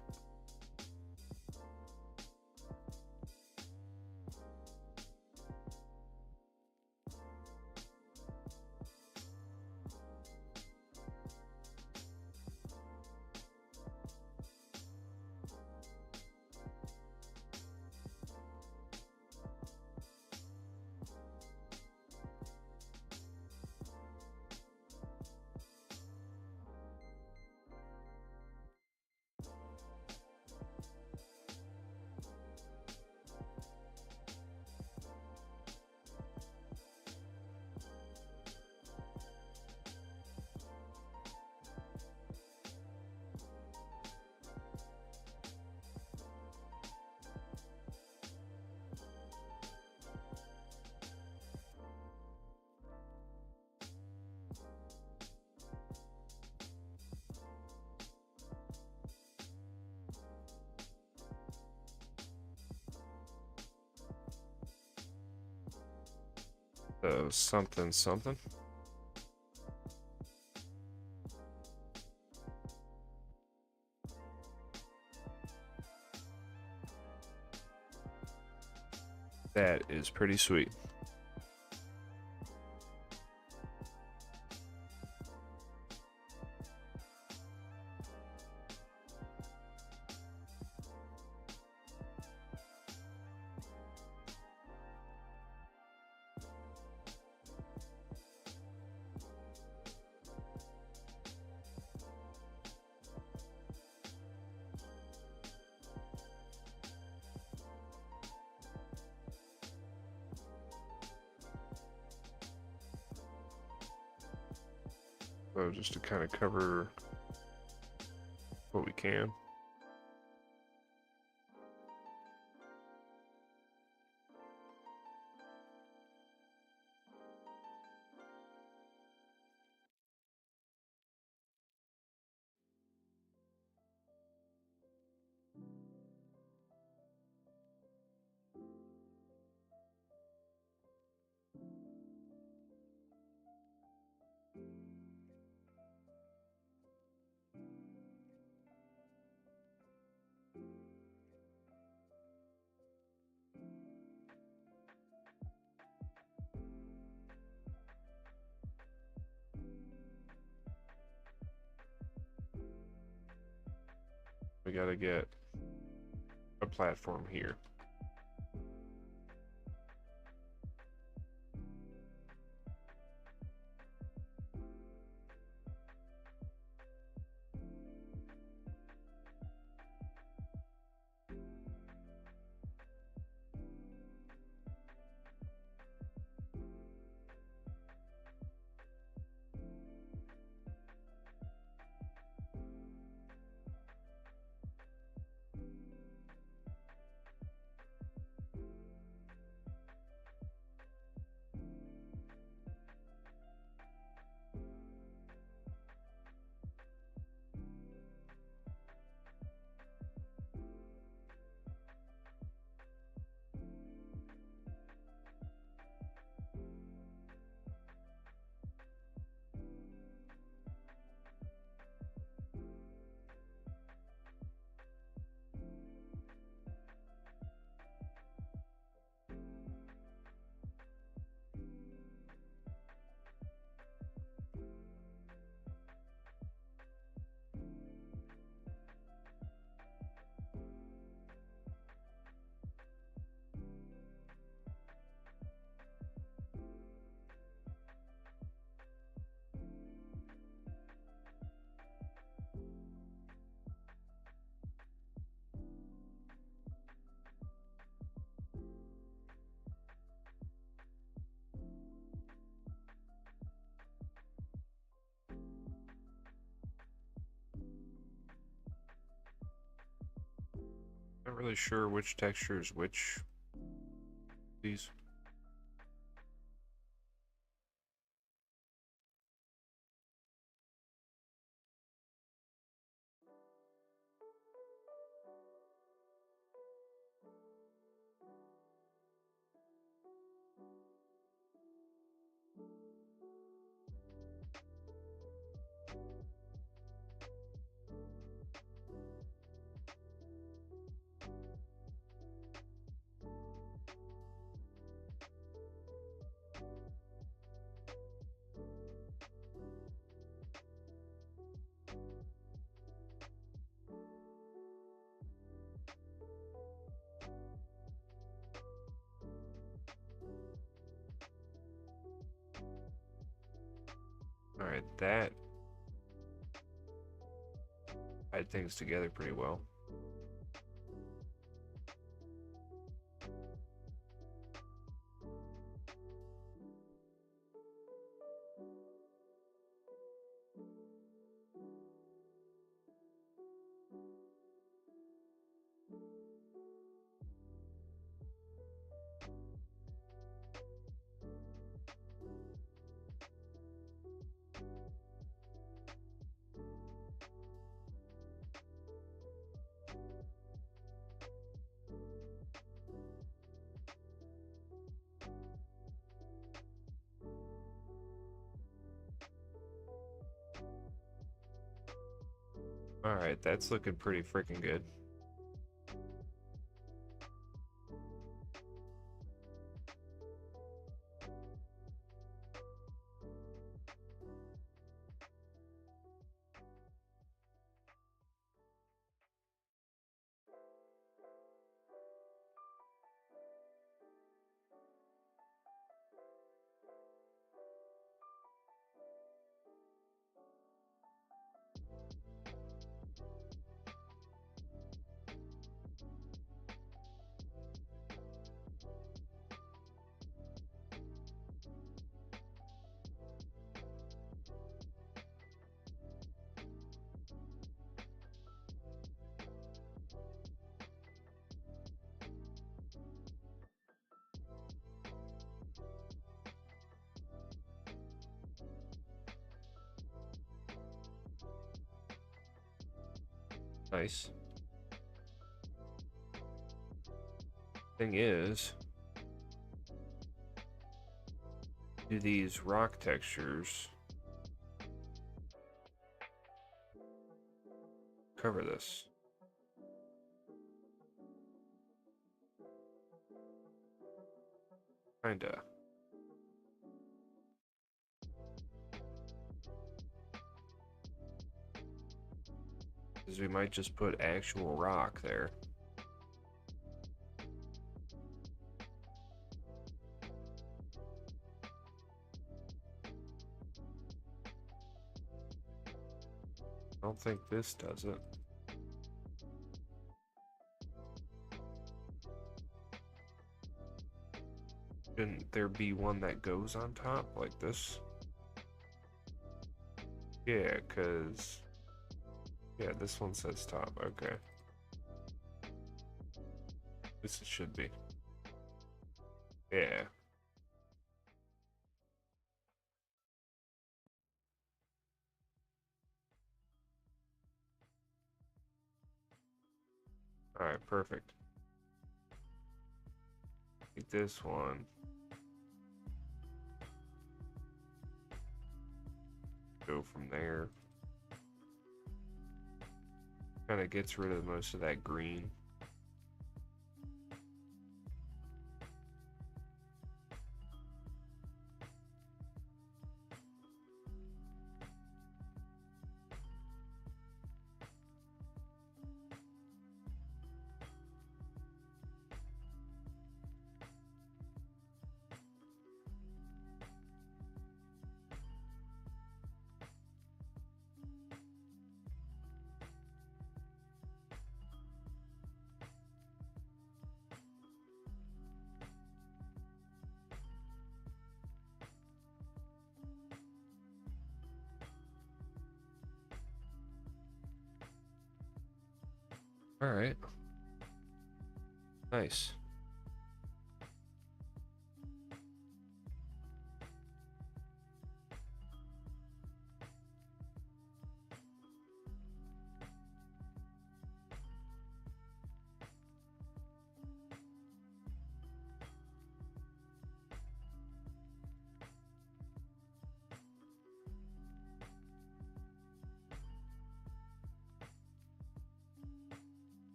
So something, something. That is pretty sweet. So just to kind of cover what we can. We gotta get a platform here. really sure which texture is which. These. Alright, that tied things together pretty well. Alright, that's looking pretty freaking good. Nice. Thing is, do these rock textures cover this? Kinda. Because we might just put actual rock there. I don't think this does it. Shouldn't there be one that goes on top like this? Yeah, because... yeah, this one says top. Okay. This it should be. Yeah. Alright, perfect. Take this one. Go from there. Kind of gets rid of most of that green. All right. Nice.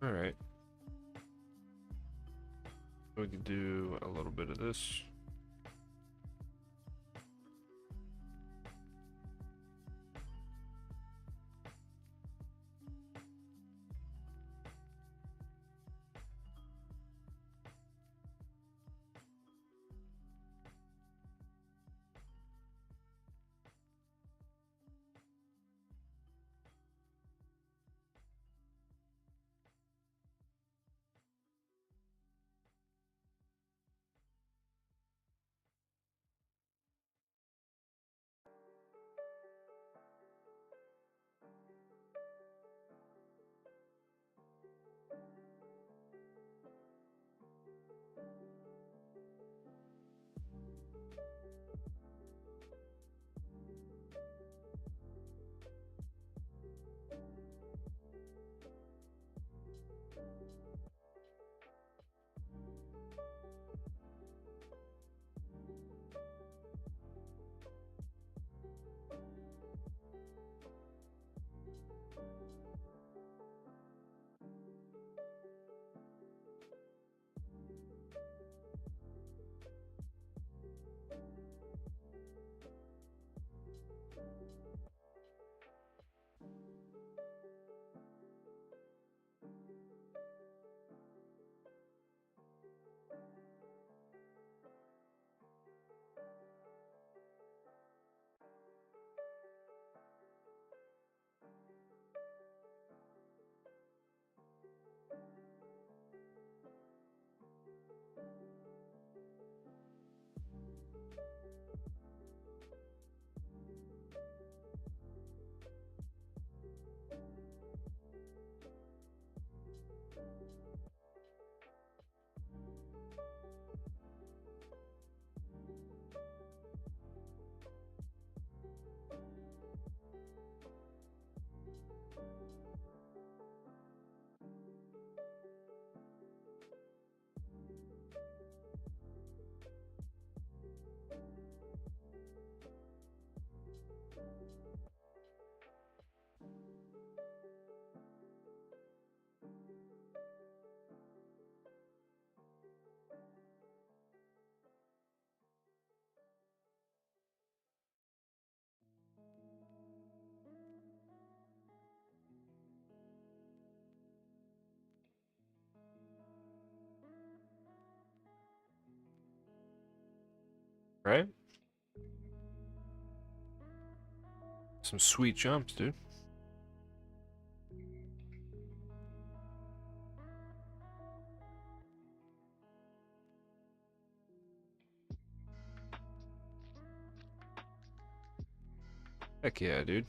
All right. We can do a little bit of this. Right? Some sweet jumps, dude. Heck yeah, dude.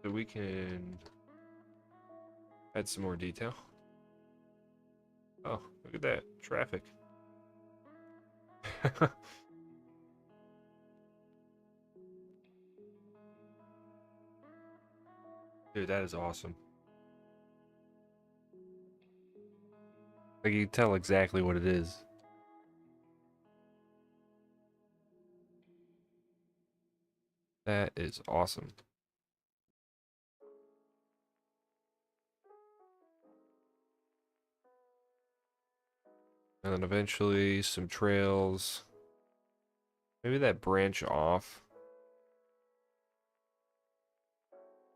So we can add some more detail. Oh, look at that. Traffic. Dude, that is awesome. Like, you can tell exactly what it is. That is awesome. And then eventually some trails. Maybe that branch off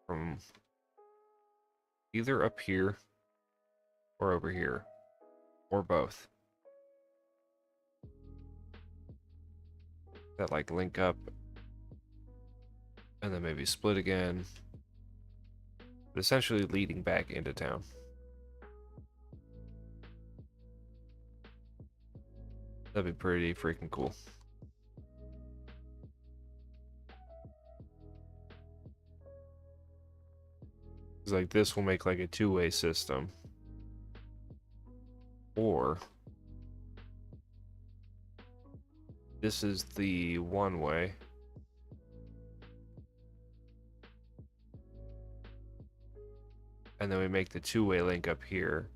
from either up here or over here, or both. That like link up and then maybe split again, but essentially leading back into town. That'd be pretty freaking cool. It's like this will make like a two-way system. Or this is the one-way. And then we make the two-way link up here,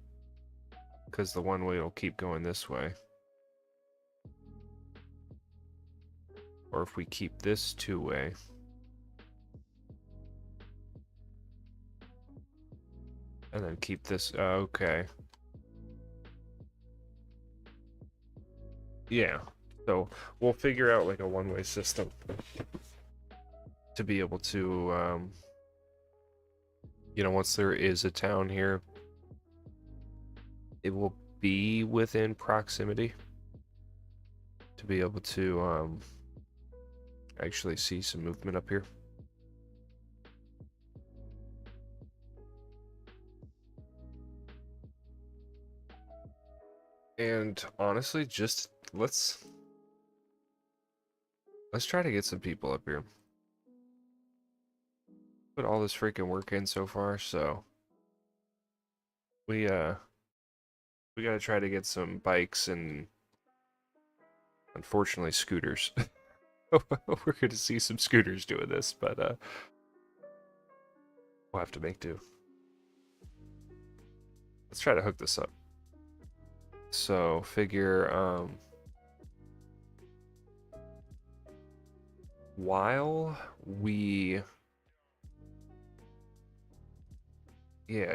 because the one-way will keep going this way. Or if we keep this two-way, and then keep this, okay. Yeah, so we'll figure out like a one-way system to be able to, you know, once there is a town here, it will be within proximity to be able to, actually see some movement up here. And honestly, just let's try to get some people up here. Put all this freaking work in so far, so we gotta try to get some bikes and unfortunately scooters. We're gonna see some scooters doing this, but we'll have to make do. Let's try to hook this up. So figure while we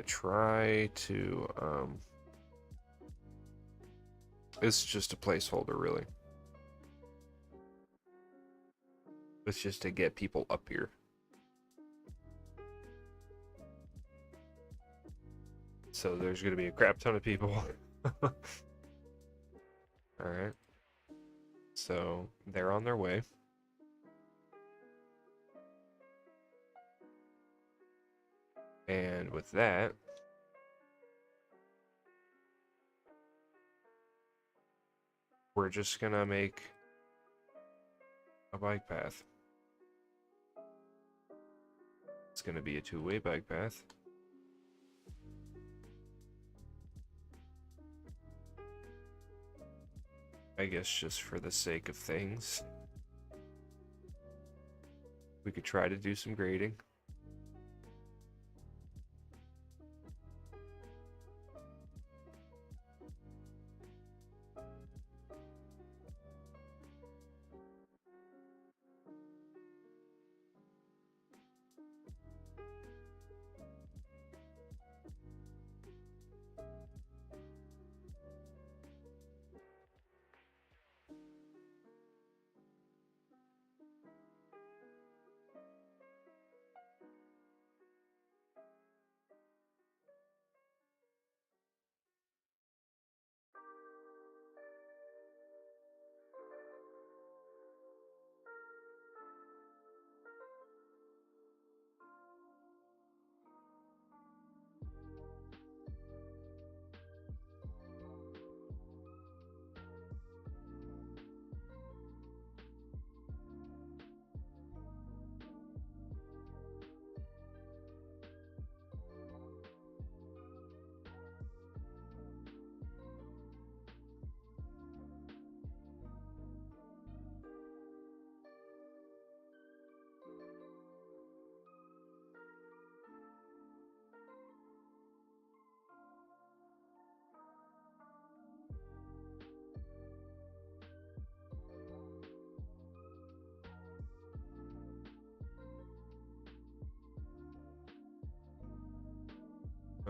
try to it's just a placeholder really. It's just to get people up here. So there's gonna be a crap ton of people. Alright. So they're on their way. And with that, we're just gonna make a bike path. It's gonna be a two-way bike path. I guess just for the sake of things, we could try to do some grading.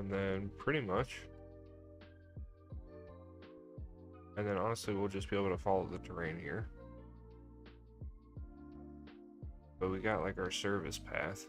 And then pretty much. And then honestly, we'll just be able to follow the terrain here. But we got like our service path.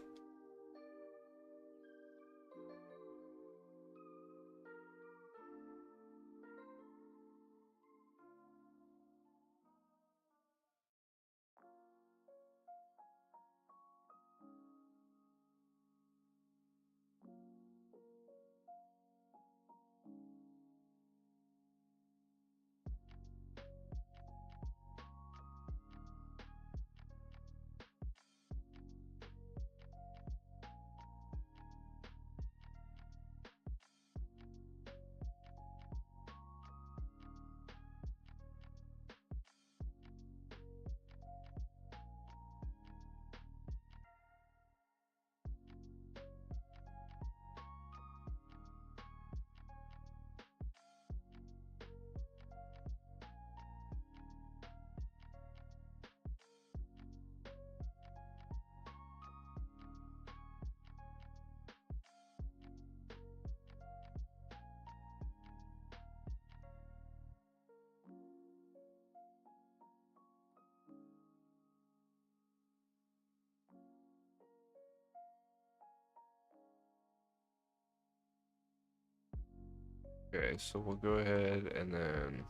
Okay, so we'll go ahead and then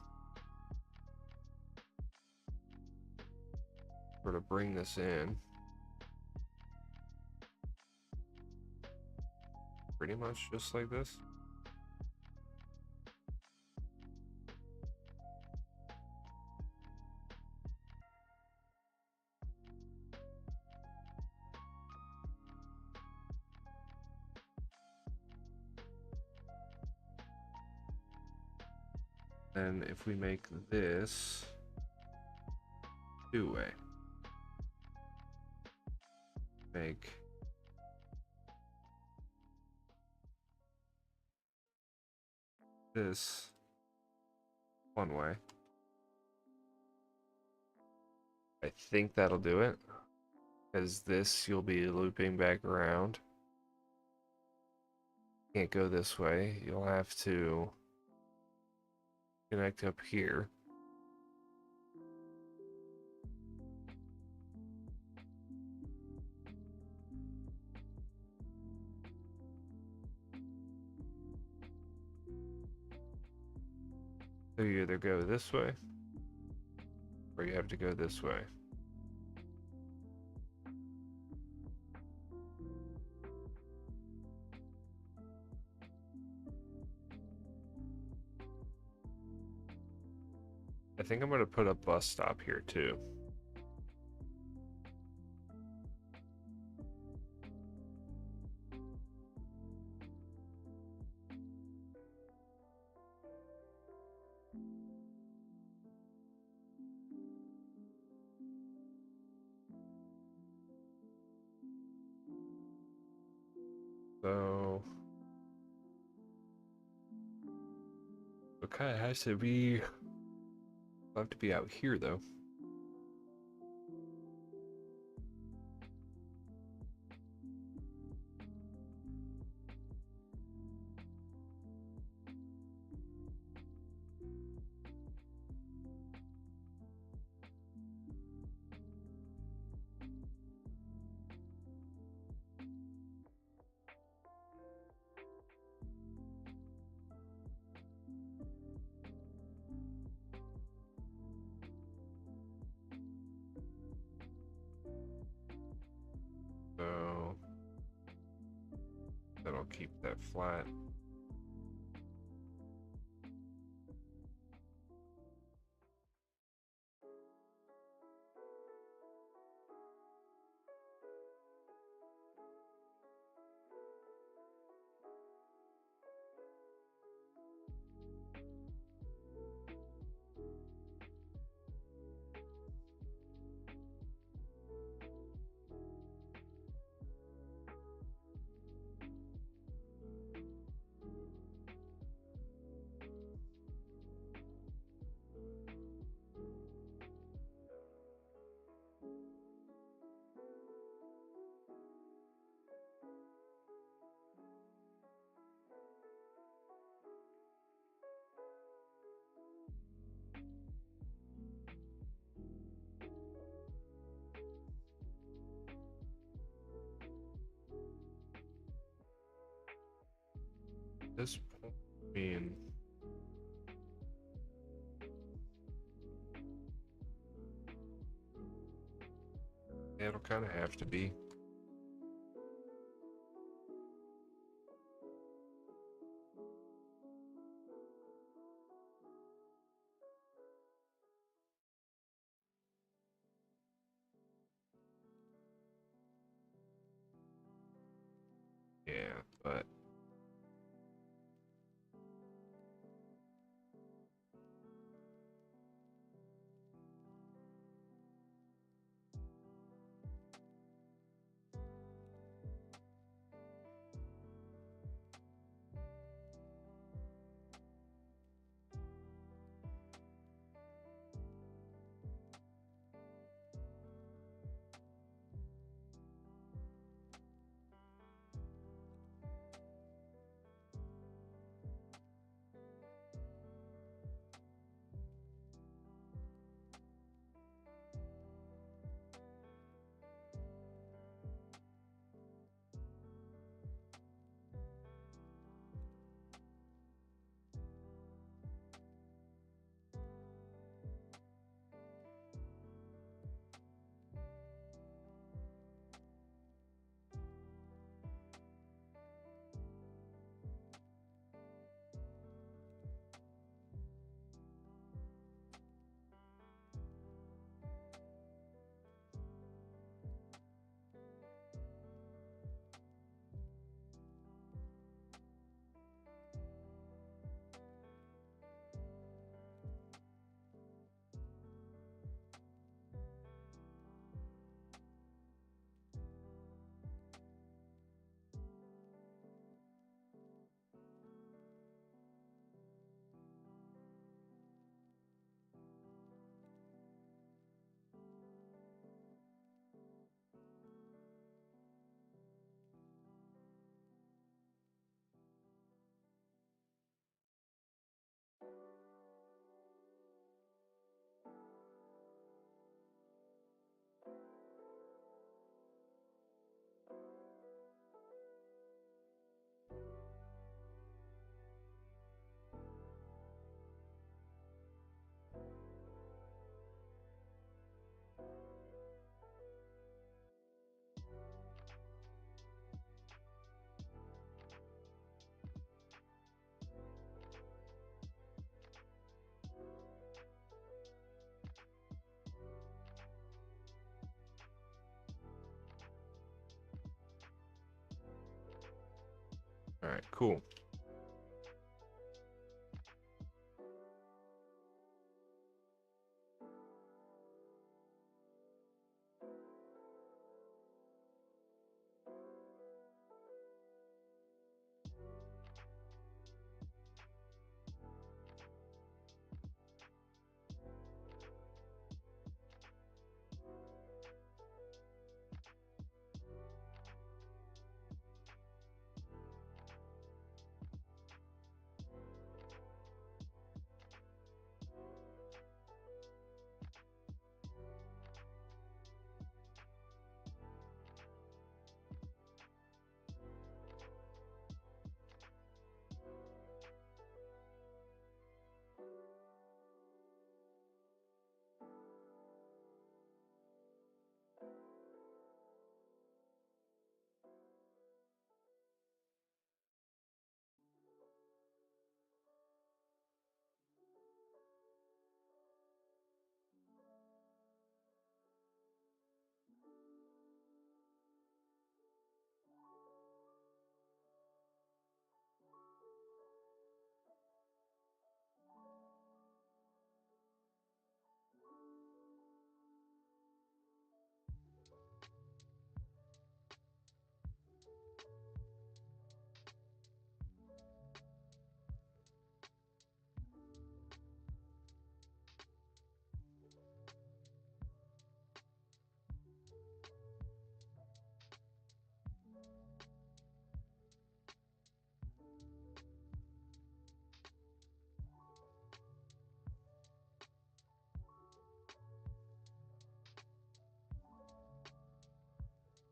sort of bring this in. Pretty much just like this. And if we make this two-way, make this one way, I think that'll do it, because this you'll be looping back around. Can't go this way, you'll have to connect up here. So you either go this way, or you have to go this way. I think I'm going to put a bus stop here too. So it kind of has to be. I'll have to be out here though. So that'll keep that flat. mean, yeah, it'll kind of have to be. Yeah, but all right, cool.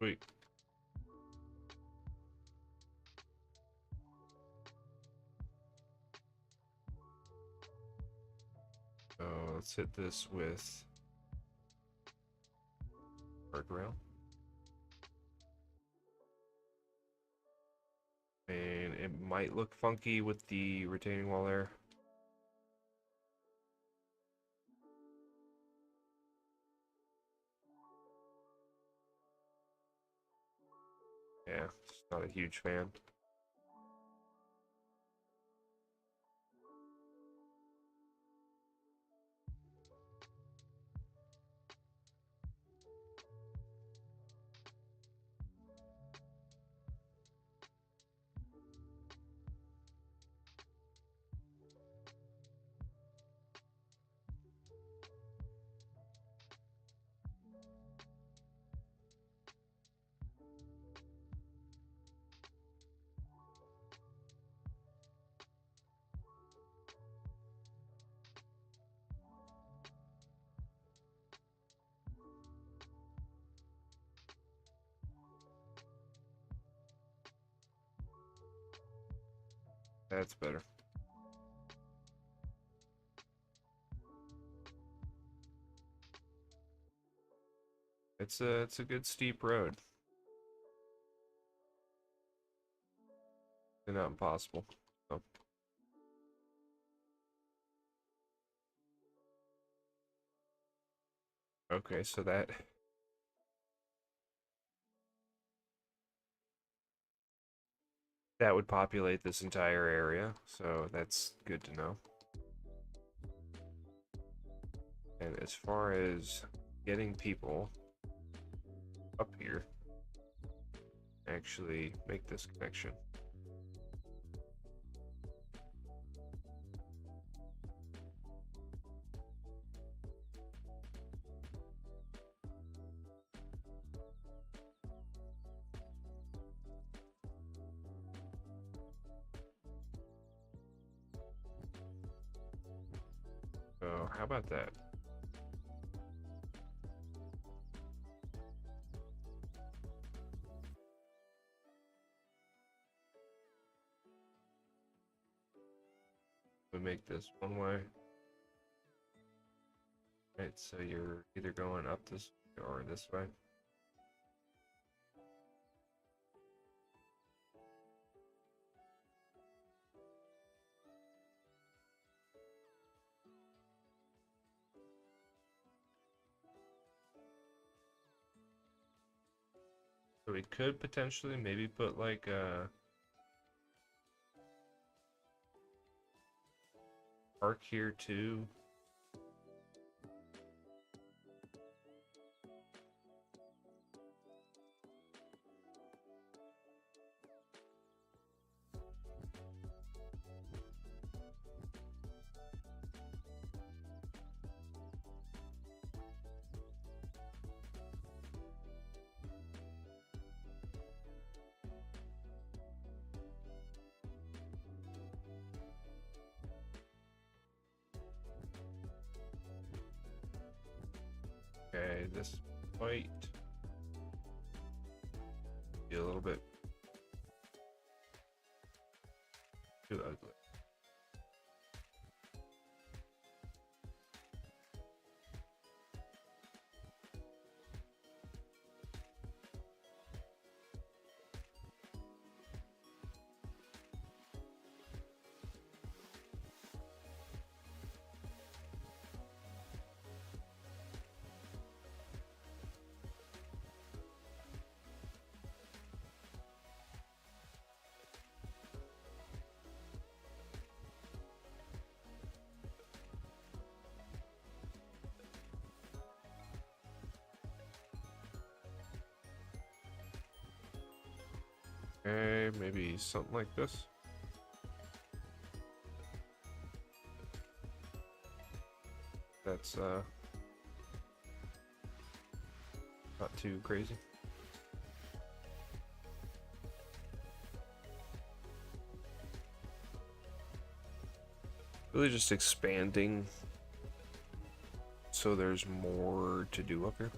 Sweet. let's hit this with guardrail. And it might look funky with the retaining wall there. Yeah, just not a huge fan. That's better. It's a good steep road. It's not impossible. So. Okay, so that would populate this entire area, so that's good to know. And as far as getting people up here, actually make this connection. So how about that? We make this one way. Right, so you're either going up this way or this way. So we could potentially maybe put like a park here too. Okay, this might be a little bit too ugly. Okay, maybe something like this. That's not too crazy. Really just expanding so there's more to do up here.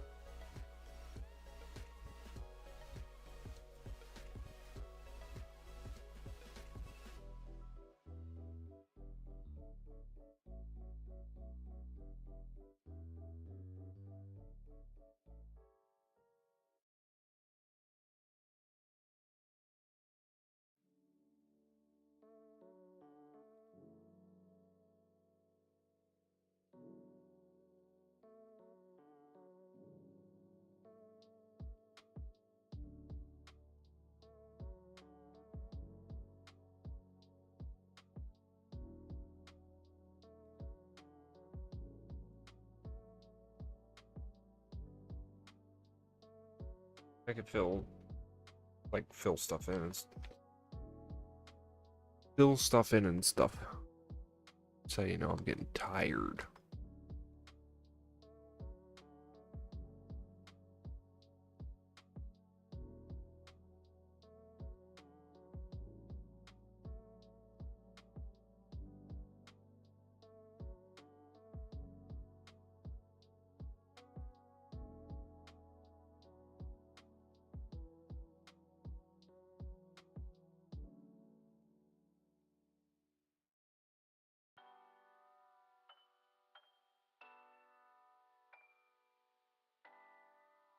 I could fill stuff in and fill stuff in and stuff. So you know I'm getting tired.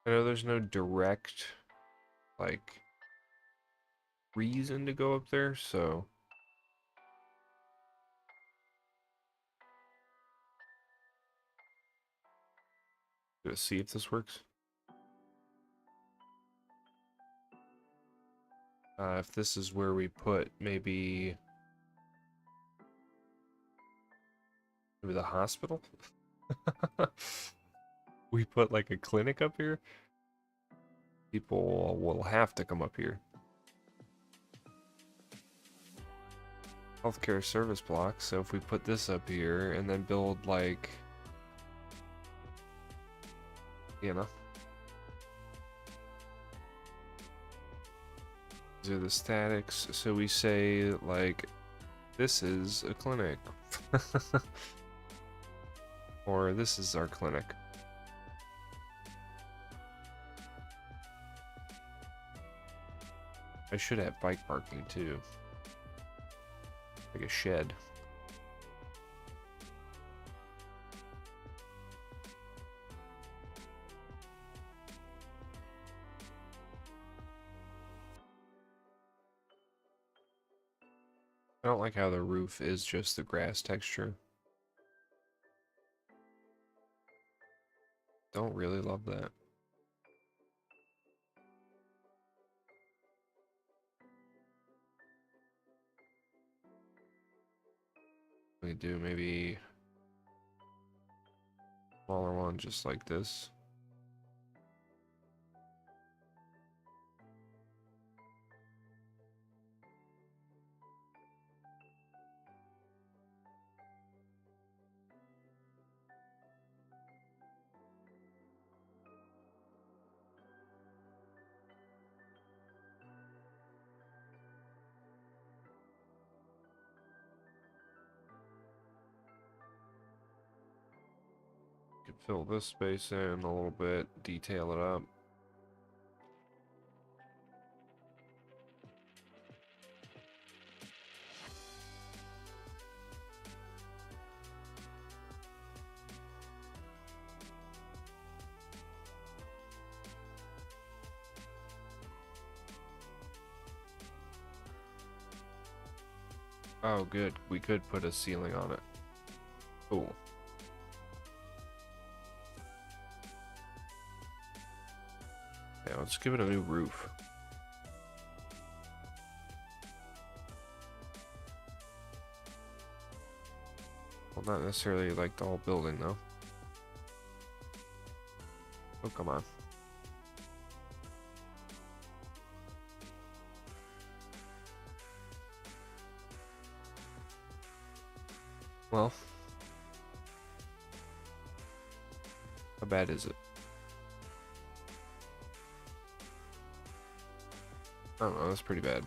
I know there's no direct, like, reason to go up there, so... Let's see if this works. If this is where we put maybe the hospital? We put like a clinic up here? People will have to come up here. Healthcare service block, so if we put this up here and then build like, you know. These are the statics, so we say like, this is a clinic. Or this is our clinic. I should have bike parking too. Like a shed. I don't like how the roof is just the grass texture. Don't really love that. We do maybe smaller one just like this. Could fill this space in a little bit, detail it up. Oh, good. We could put a ceiling on it. Cool. Yeah, let's give it a new roof. Well, not necessarily like the whole building, though. Oh, come on. Well, how bad is it? I don't know, that's pretty bad.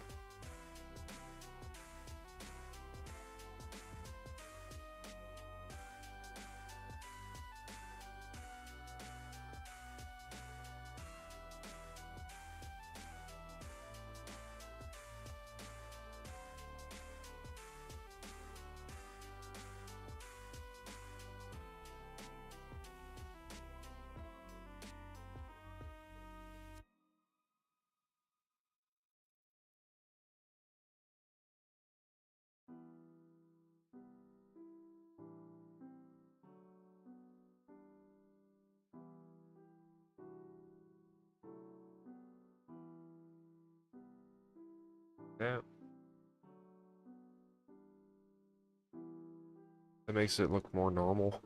Yeah. That makes it look more normal.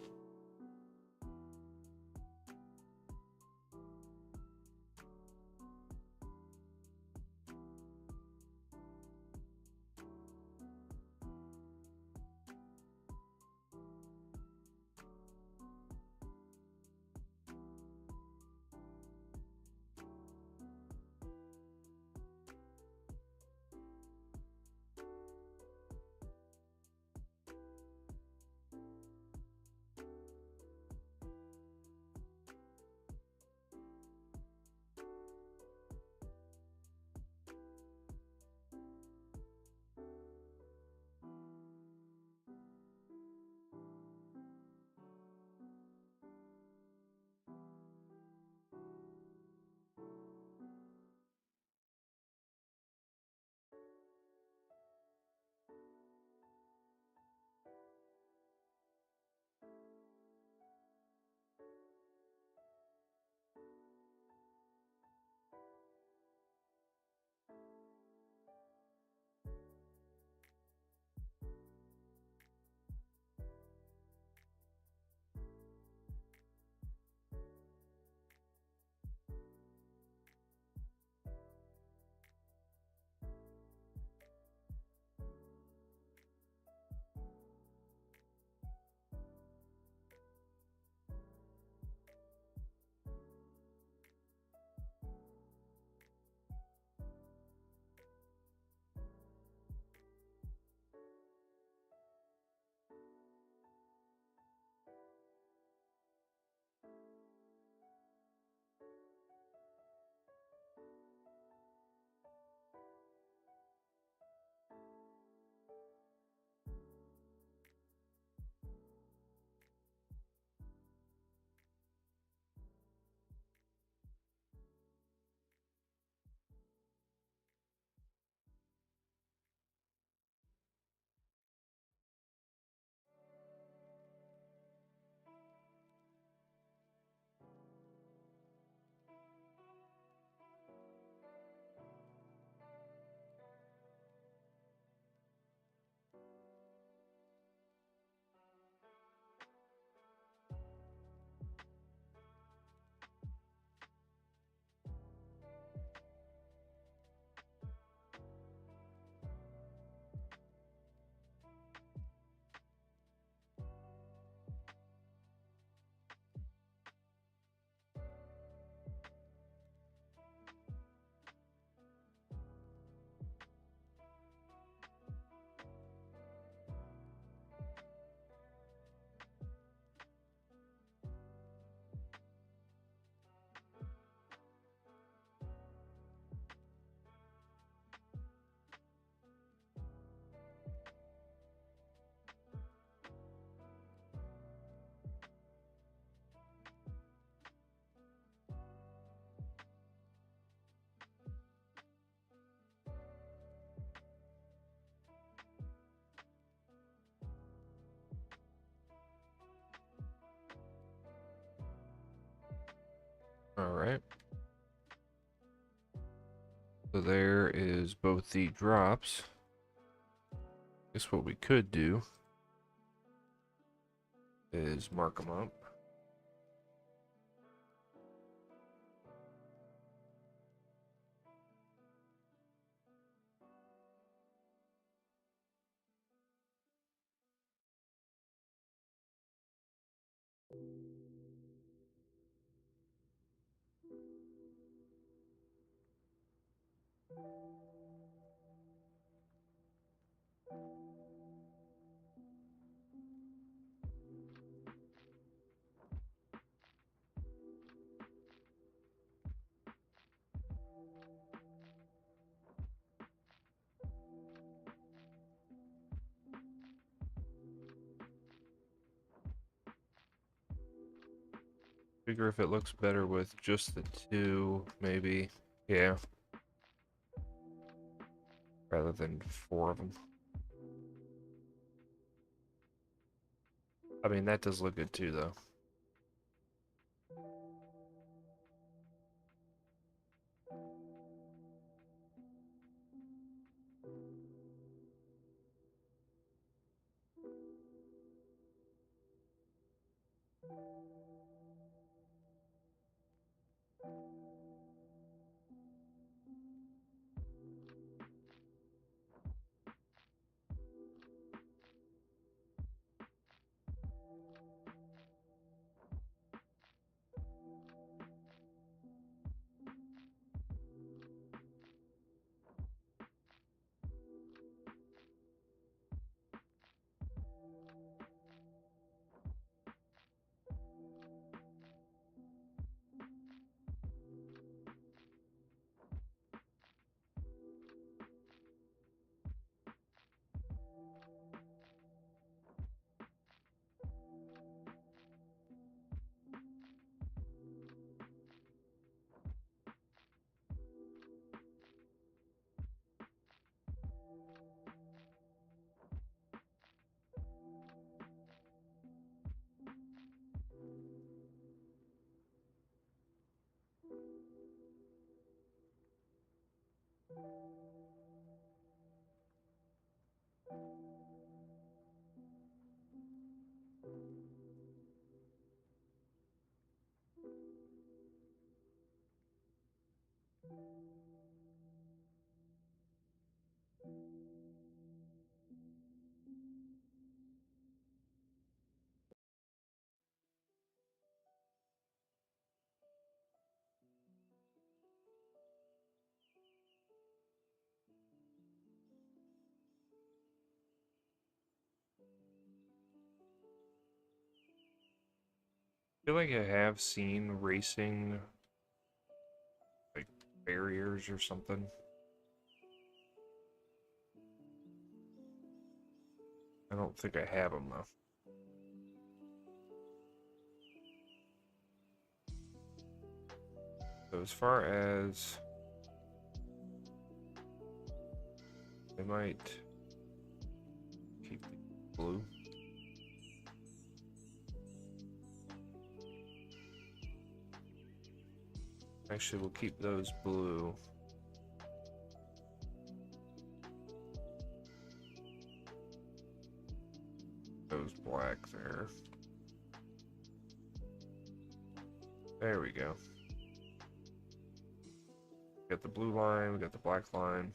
All right. So there is both the drops. Guess what we could do is mark them up. Figure if it looks better with just the two, maybe. Yeah. Rather than 4 of them. I mean, that does look good too, though. I feel like I have seen racing, like, barriers or something. I don't think I have them, though. So as far as... I might keep the blue. Actually, we'll keep those blue. Those black there. There we go. Got the blue line, we got the black line.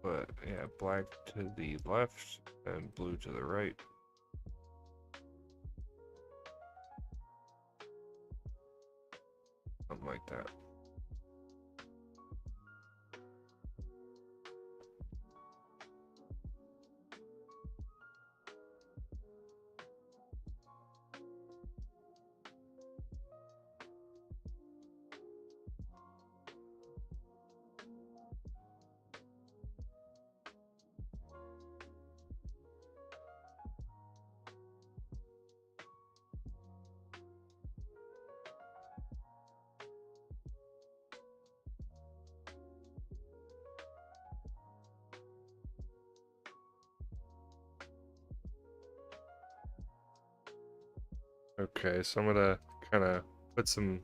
But yeah, black to the left and blue to the right. Something like that. Okay, so I'm gonna kind of put some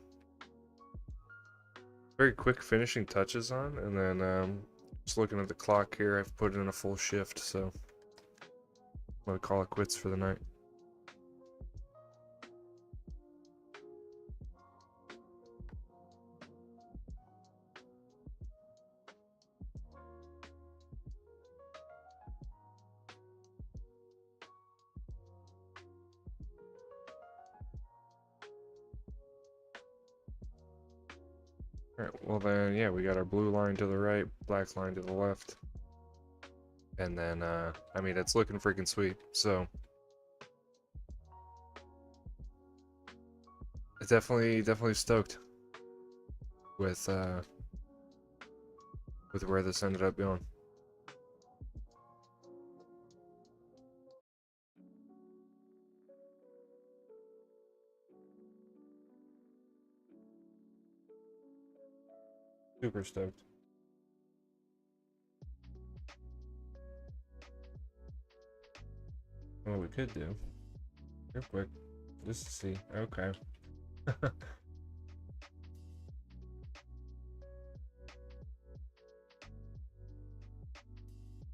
very quick finishing touches on, and then just looking at the clock here, I've put in a full shift, so I'm gonna call it quits for the night. Alright, well then, yeah, we got our blue line to the right, black line to the left. And then, I mean, it's looking freaking sweet, so. It's definitely stoked with where this ended up going. Super stoked. What we could do, real quick, just to see. Okay.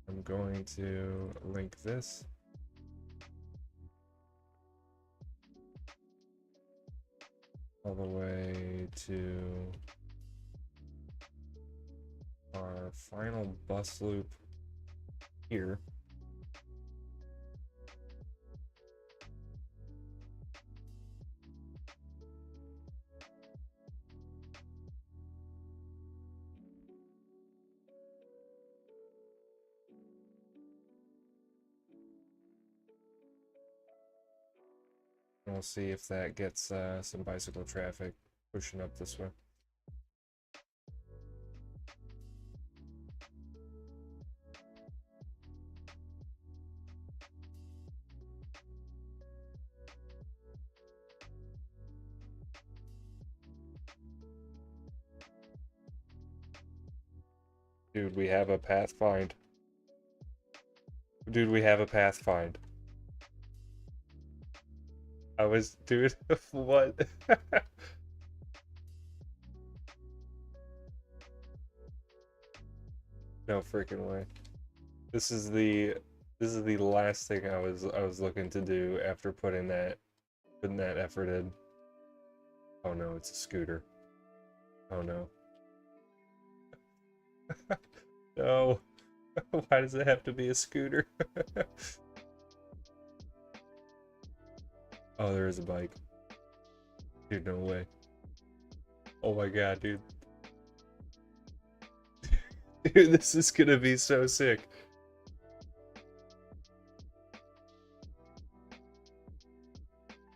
I'm going to link this. All the way to our final bus loop here. And we'll see if that gets some bicycle traffic pushing up this way. Dude, we have a path find. Dude, we have a path find. I was doing what? No freaking way. This is the last thing I was looking to do after putting that effort in. Oh no, it's a scooter. Oh no. No. Why does it have to be a scooter? Oh, there is a bike. Dude, no way. Oh my god, dude. Dude, this is gonna be so sick.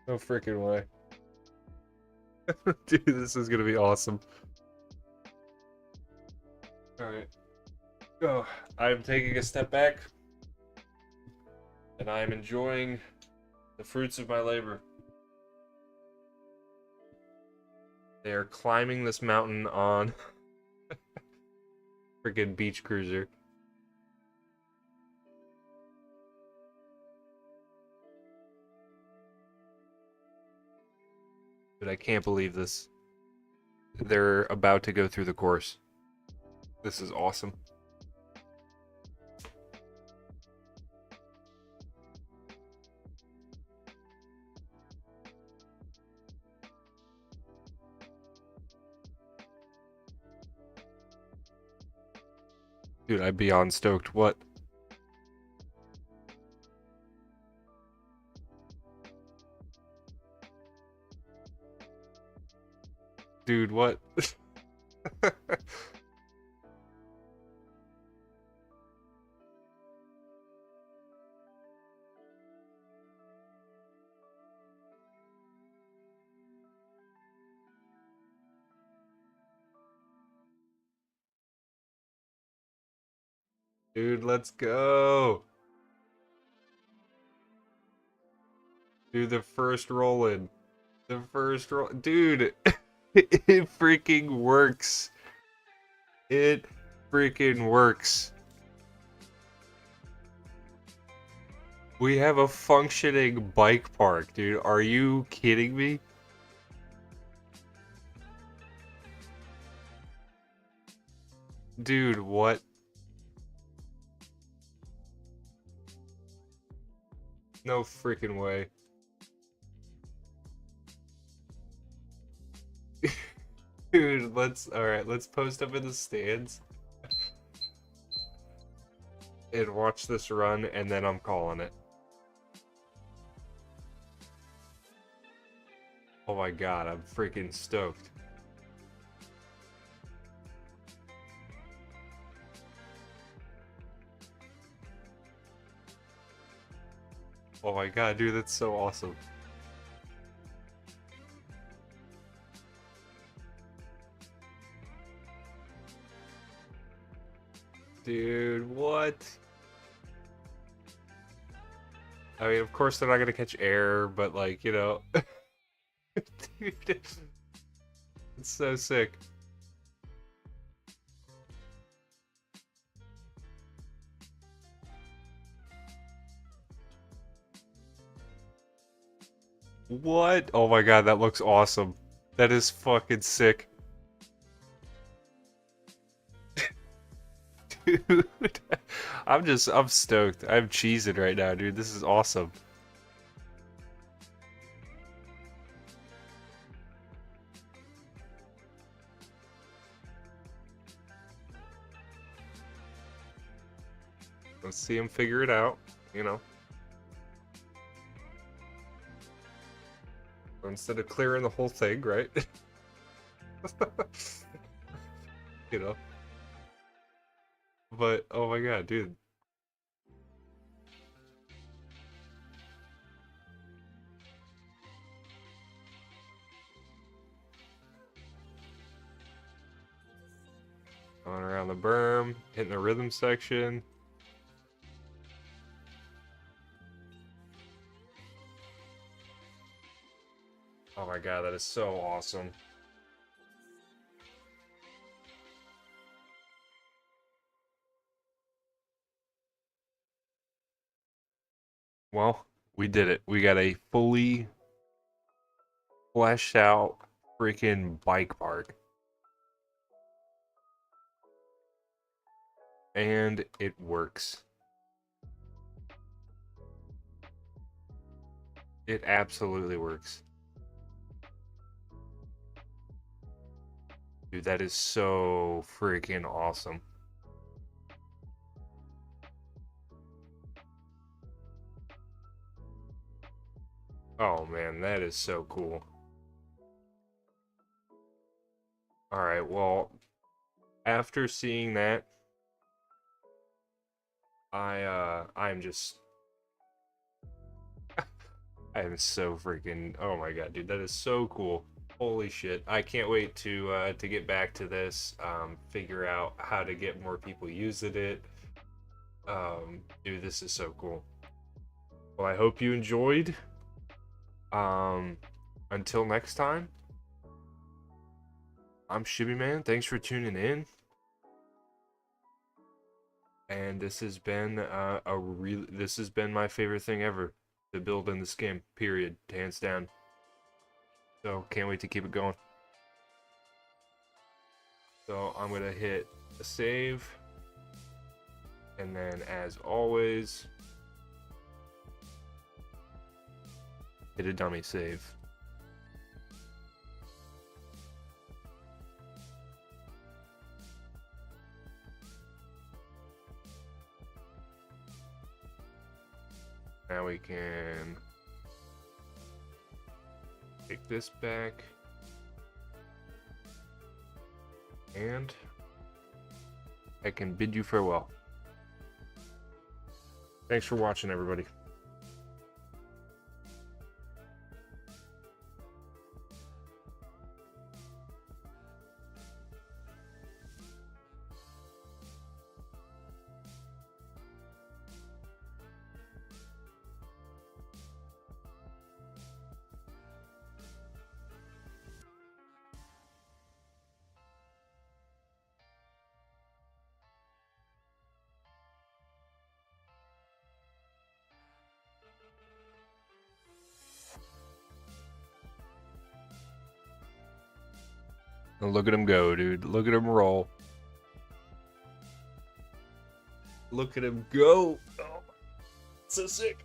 No freaking way. Dude, this is gonna be awesome. Alright. Oh, I'm taking a step back. And I'm enjoying the fruits of my labor. They are climbing this mountain on freaking beach cruiser. But I can't believe this. They're about to go through the course. This is awesome. Dude, I'm beyond stoked. What? Dude, what? Dude, let's go. Dude, the first roll in. The first roll. Dude, it freaking works. It freaking works. We have a functioning bike park, dude. Are you kidding me? Dude, what? No freaking way. Dude, alright, let's post up in the stands and watch this run, and then I'm calling it. Oh my god, I'm freaking stoked. Oh my god, dude, that's so awesome. Dude, what? I mean, of course they're not gonna catch air, but like, you know. Dude, it's so sick. What? Oh my god, that looks awesome. That is fucking sick. Dude, I'm stoked. I'm cheesing right now, dude. This is awesome. Let's see him figure it out, you know. Instead of clearing the whole thing, right? You know. But, oh my god, dude. Going around the berm, hitting the rhythm section. Oh my god, that is so awesome. Well, we did it. We got a fully fleshed out freaking bike park. And it works. It absolutely works. Dude, that is so freaking awesome. Oh man, that is so cool. Alright, well, after seeing that, I'm just I am so freaking, oh my god, dude, that is so cool. Holy shit. I can't wait to get back to this, figure out how to get more people using it. Dude, this is so cool. Well, I hope you enjoyed. Until next time, I'm Shibby Man. Thanks for tuning in. And this has been this has been my favorite thing ever to build in this game, period, hands down. So can't wait to keep it going. So I'm gonna hit a save, and then as always, hit a dummy save. Now we can take this back, and I can bid you farewell. Thanks for watching, everybody. And look at him go, dude. Look at him roll. Look at him go. Oh, so sick.